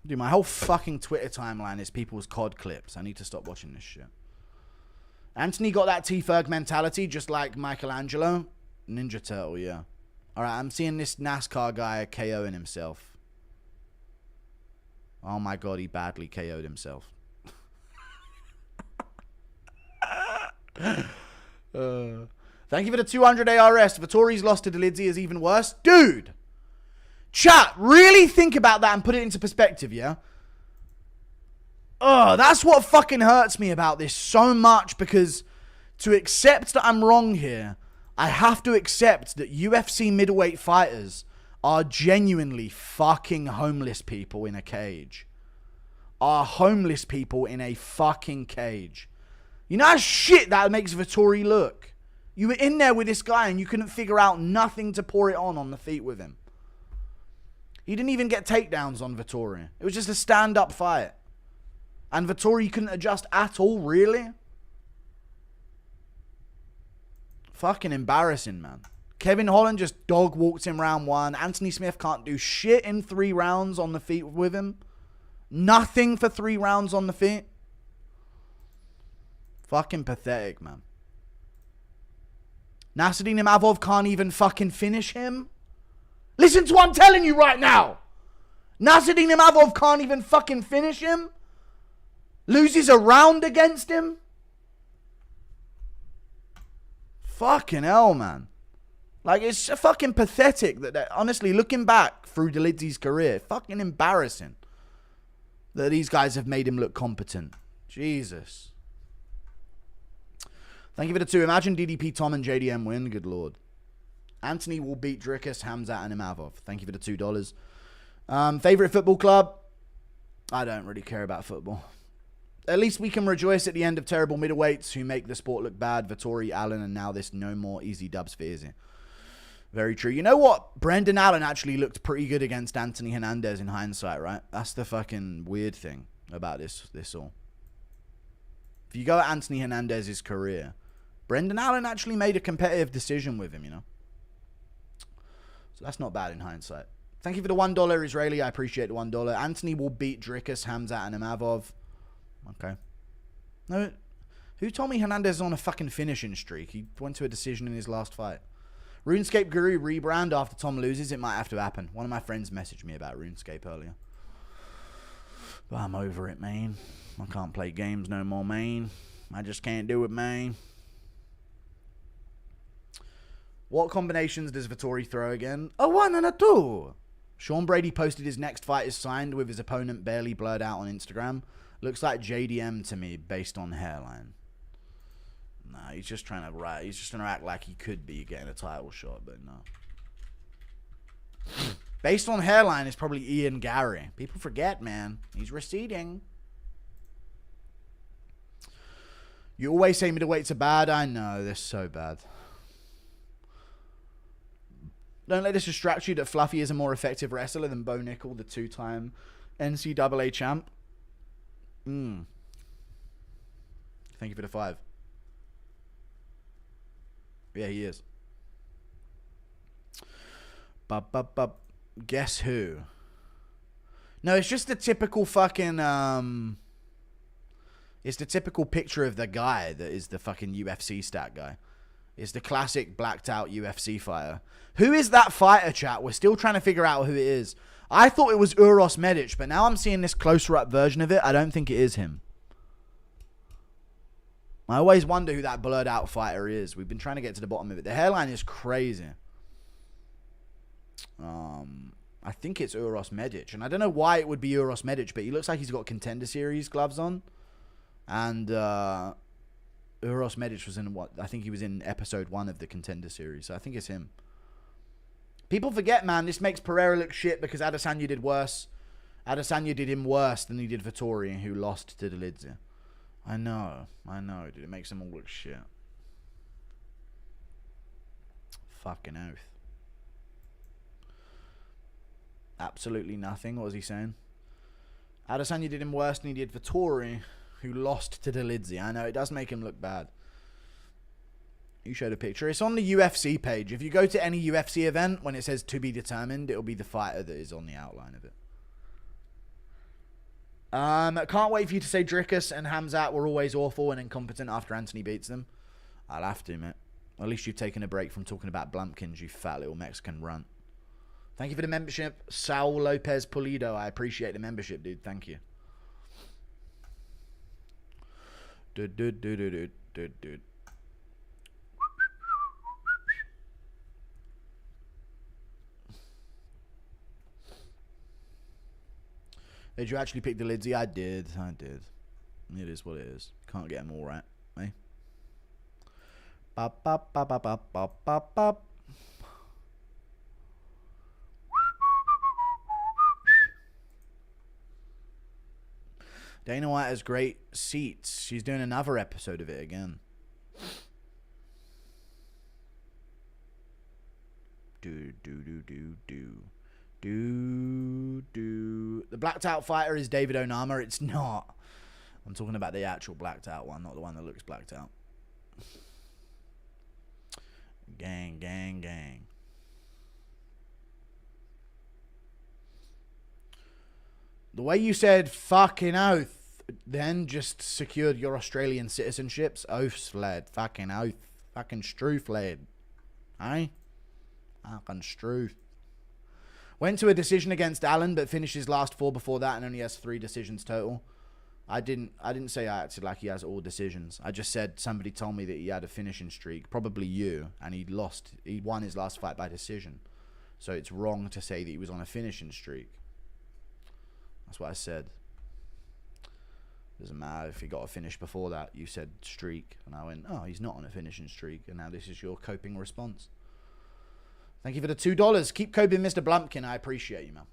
Dude, my whole fucking Twitter timeline is people's COD clips. I need to stop watching this shit. Anthony got that T-Ferg mentality just like Michelangelo. Ninja Turtle, yeah. Alright, I'm seeing this NASCAR guy KOing himself. Oh my God, he badly KO'd himself. Thank you for the 200 ARS. Vittori's loss to Dolidze is even worse. Dude! Chat, really think about that and put it into perspective, yeah? Oh, that's what fucking hurts me about this so much, because to accept that I'm wrong here, I have to accept that UFC middleweight fighters are genuinely fucking homeless people in a cage. Are homeless people in a fucking cage. You know how shit that makes Vittori look? You were in there with this guy and you couldn't figure out nothing to pour it on the feet with him. He didn't even get takedowns on Vittori. It was just a stand-up fight. And Vittori couldn't adjust at all, really? Fucking embarrassing, man. Kevin Holland just dog walked him round 1. Anthony Smith can't do shit in 3 rounds on the feet with him. Nothing for 3 rounds on the feet. Fucking pathetic, man. Nasruddin Imavov can't even fucking finish him. Listen to what I'm telling you right now. Nasruddin Imavov can't even fucking finish him. Loses a round against him. Fucking hell, man. Like, it's fucking pathetic that honestly, looking back through Dolidze's career, fucking embarrassing that these guys have made him look competent. Jesus. Thank you for the 2. Imagine DDP Tom and JDM win. Good lord. Anthony will beat Dricus, Hamzat, and Imavov. Thank you for the $2. Favorite football club? I don't really care about football. At least we can rejoice at the end of terrible middleweights who make the sport look bad. Vittori, Allen, and now this no more easy dubs for Izzy. Very true. You know what? Brendan Allen actually looked pretty good against Anthony Hernandez in hindsight, right? That's the fucking weird thing about this all. If you go at Anthony Hernandez's career, Brendan Allen actually made a competitive decision with him, you know? So that's not bad in hindsight. Thank you for the $1, Israeli. I appreciate the $1. Anthony will beat Dricus, Hamzat, and Imavov. Okay. No, who told me Hernandez is on a fucking finishing streak? He went to a decision in his last fight. RuneScape Guru rebrand after Tom loses. It might have to happen. One of my friends messaged me about RuneScape earlier. But I'm over it, man. I can't play games no more, man. I just can't do it, man. What combinations does Vittori throw again? A 1 and a 2. Sean Brady posted his next fight is signed with his opponent barely blurred out on Instagram. Looks like JDM to me based on hairline. Nah, he's just trying to he's just trying to act like he could be getting a title shot, but no. Based on hairline is probably Ian Gary. People forget, man. He's receding. You always say middleweights are bad. I know, they're so bad. Don't let this distract you that Fluffy is a more effective wrestler than Bo Nickel, the 2-time NCAA champ. Thank you for the 5. Yeah, he is. Guess who? No, it's just the typical fucking it's the typical picture of the guy that is the fucking UFC stat guy. It's the classic blacked out UFC fighter. Who is that fighter, chat? We're still trying to figure out who it is. I thought it was Uros Medic, but now I'm seeing this closer up version of it. I don't think it is him. I always wonder who that blurred out fighter is. We've been trying to get to the bottom of it. The hairline is crazy. I think it's Uros Medic. And I don't know why it would be Uros Medic, but he looks like he's got Contender Series gloves on. And Uros Medic was in what? I think he was in episode 1 of the Contender Series. So I think it's him. People forget, man, this makes Pereira look shit because Adesanya did worse. Adesanya did him worse than he did Vittori, who lost to Dolidze. I know, dude. It makes them all look shit. Fucking oath. Absolutely nothing. What was he saying? Adesanya did him worse than he did Vettori, who lost to Dolidze. I know, it does make him look bad. You showed a picture. It's on the UFC page. If you go to any UFC event, when it says to be determined, it'll be the fighter that is on the outline of it. Can't wait for you to say Drickus and Hamzat were always awful and incompetent after Anthony beats them. I'll have to, mate. At least you've taken a break from talking about Blumpkins, you fat little Mexican runt. Thank you for the membership, Saul Lopez Pulido. I appreciate the membership, dude. Thank you. Dude. Did you actually pick the Dolidze? I did. It is what it is. Can't get them all right, eh? Bop, bop, bop, bop, bop, bop, bop, bop. Dana White has great seats. She's doing another episode of it again. Do. The blacked out fighter is David Onama. It's not. I'm talking about the actual blacked out one, not the one that looks blacked out. Gang. The way you said fucking oath then just secured your Australian citizenships. Oaths, lad. Fucking oath. Fucking struth, lad. Eh? Fucking struth. Went to a decision against Allen, but finished his last 4 before that and only has 3 decisions total. I didn't say I acted like he has all decisions. I just said somebody told me that he had a finishing streak, probably you, and he won his last fight by decision. So it's wrong to say that he was on a finishing streak. That's what I said. Doesn't matter if he got a finish before that. You said streak, and I went, oh, he's not on a finishing streak, and now this is your coping response. Thank you for the $2. Keep coping, Mr. Blumpkin. I appreciate you, man.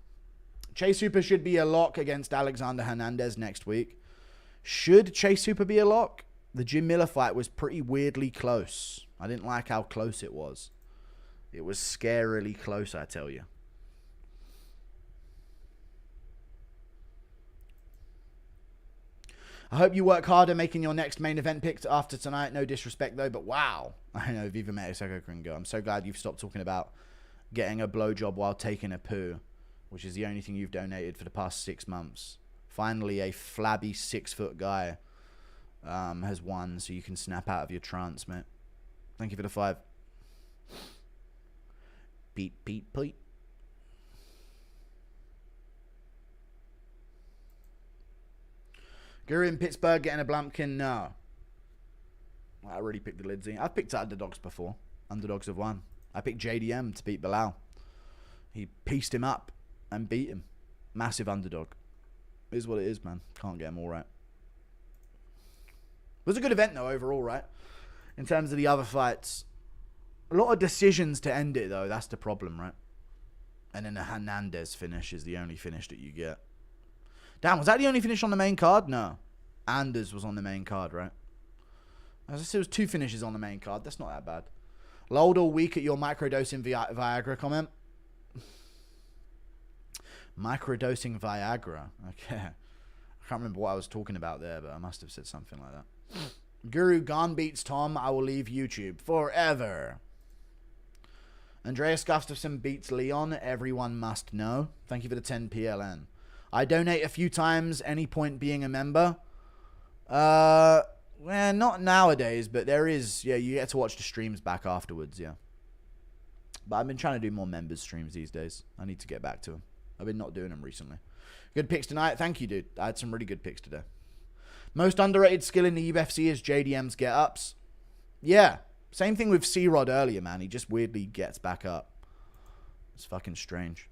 Chase Hooper should be a lock against Alexander Hernandez next week. Should Chase Hooper be a lock? The Jim Miller fight was pretty weirdly close. I didn't like how close it was. It was scarily close, I tell you. I hope you work harder making your next main event pick after tonight. No disrespect, though, but wow. I know, Viva Mexico can go. I'm so glad you've stopped talking about getting a blowjob while taking a poo, which is the only thing you've donated for the past 6 months. Finally, a flabby 6-foot guy has won, so you can snap out of your trance, mate. Thank you for the 5. Beat. Guru in Pittsburgh getting a Blumpkin? No. I already picked the Dolidze. I've picked underdogs before. Underdogs have won. I picked JDM to beat Bilal. He pieced him up and beat him. Massive underdog. It is what it is, man. Can't get them all right. It was a good event, though, overall, right? In terms of the other fights. A lot of decisions to end it, though. That's the problem, right? And then the Hernandez finish is the only finish that you get. Damn, was that the only finish on the main card? No. Anders was on the main card, right? As I said, it was 2 finishes on the main card. That's not that bad. Lolled all week at your microdosing Viagra comment. Microdosing Viagra. Okay. I can't remember what I was talking about there, but I must have said something like that. Guru Gone beats Tom. I will leave YouTube forever. Andreas Gustafsson beats Leon. Everyone must know. Thank you for the 10 PLN. I donate a few times. Any point being a member? Well, not nowadays, but there is. Yeah, you get to watch the streams back afterwards, yeah. But I've been trying to do more members streams these days. I need to get back to them. I've been not doing them recently. Good picks tonight. Thank you, dude. I had some really good picks today. Most underrated skill in the UFC is JDM's get-ups. Yeah. Same thing with C-Rod earlier, man. He just weirdly gets back up. It's fucking strange.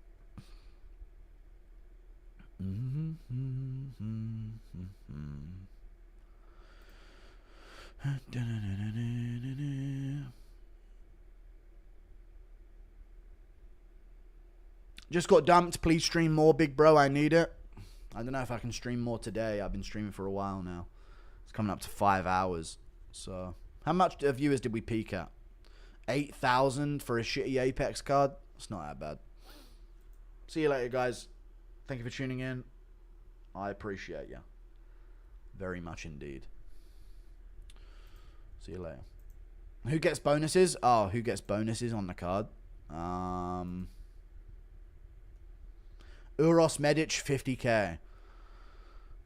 Just got dumped. Please stream more, big bro. I need it. I don't know if I can stream more today. I've been streaming for a while now. It's coming up to 5 hours. So, how much viewers did we peak at? 8,000 for a shitty Apex card? It's not that bad. See you later, guys. Thank you for tuning in. I appreciate you. Very much indeed. See you later. Who gets bonuses? Oh, who gets bonuses on the card? Uros Medic, 50k.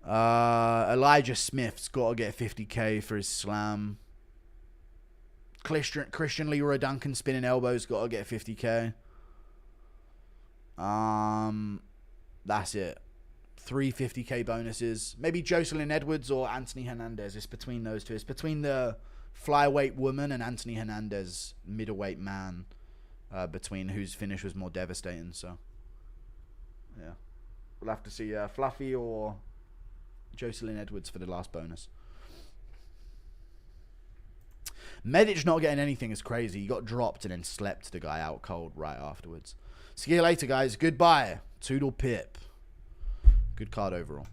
Elijah Smith's got to get 50k for his slam. Christian Leroy Duncan spinning elbows, got to get 50k. That's it. 3 50k bonuses. Maybe Jocelyn Edwards or Anthony Hernandez. It's between those two. It's between the flyweight woman and Anthony Hernandez, middleweight man, between whose finish was more devastating. So, yeah. We'll have to see Fluffy or Jocelyn Edwards for the last bonus. Medic not getting anything is crazy. He got dropped and then slept the guy out cold right afterwards. See you later, guys. Goodbye. Toodle pip. Good card overall.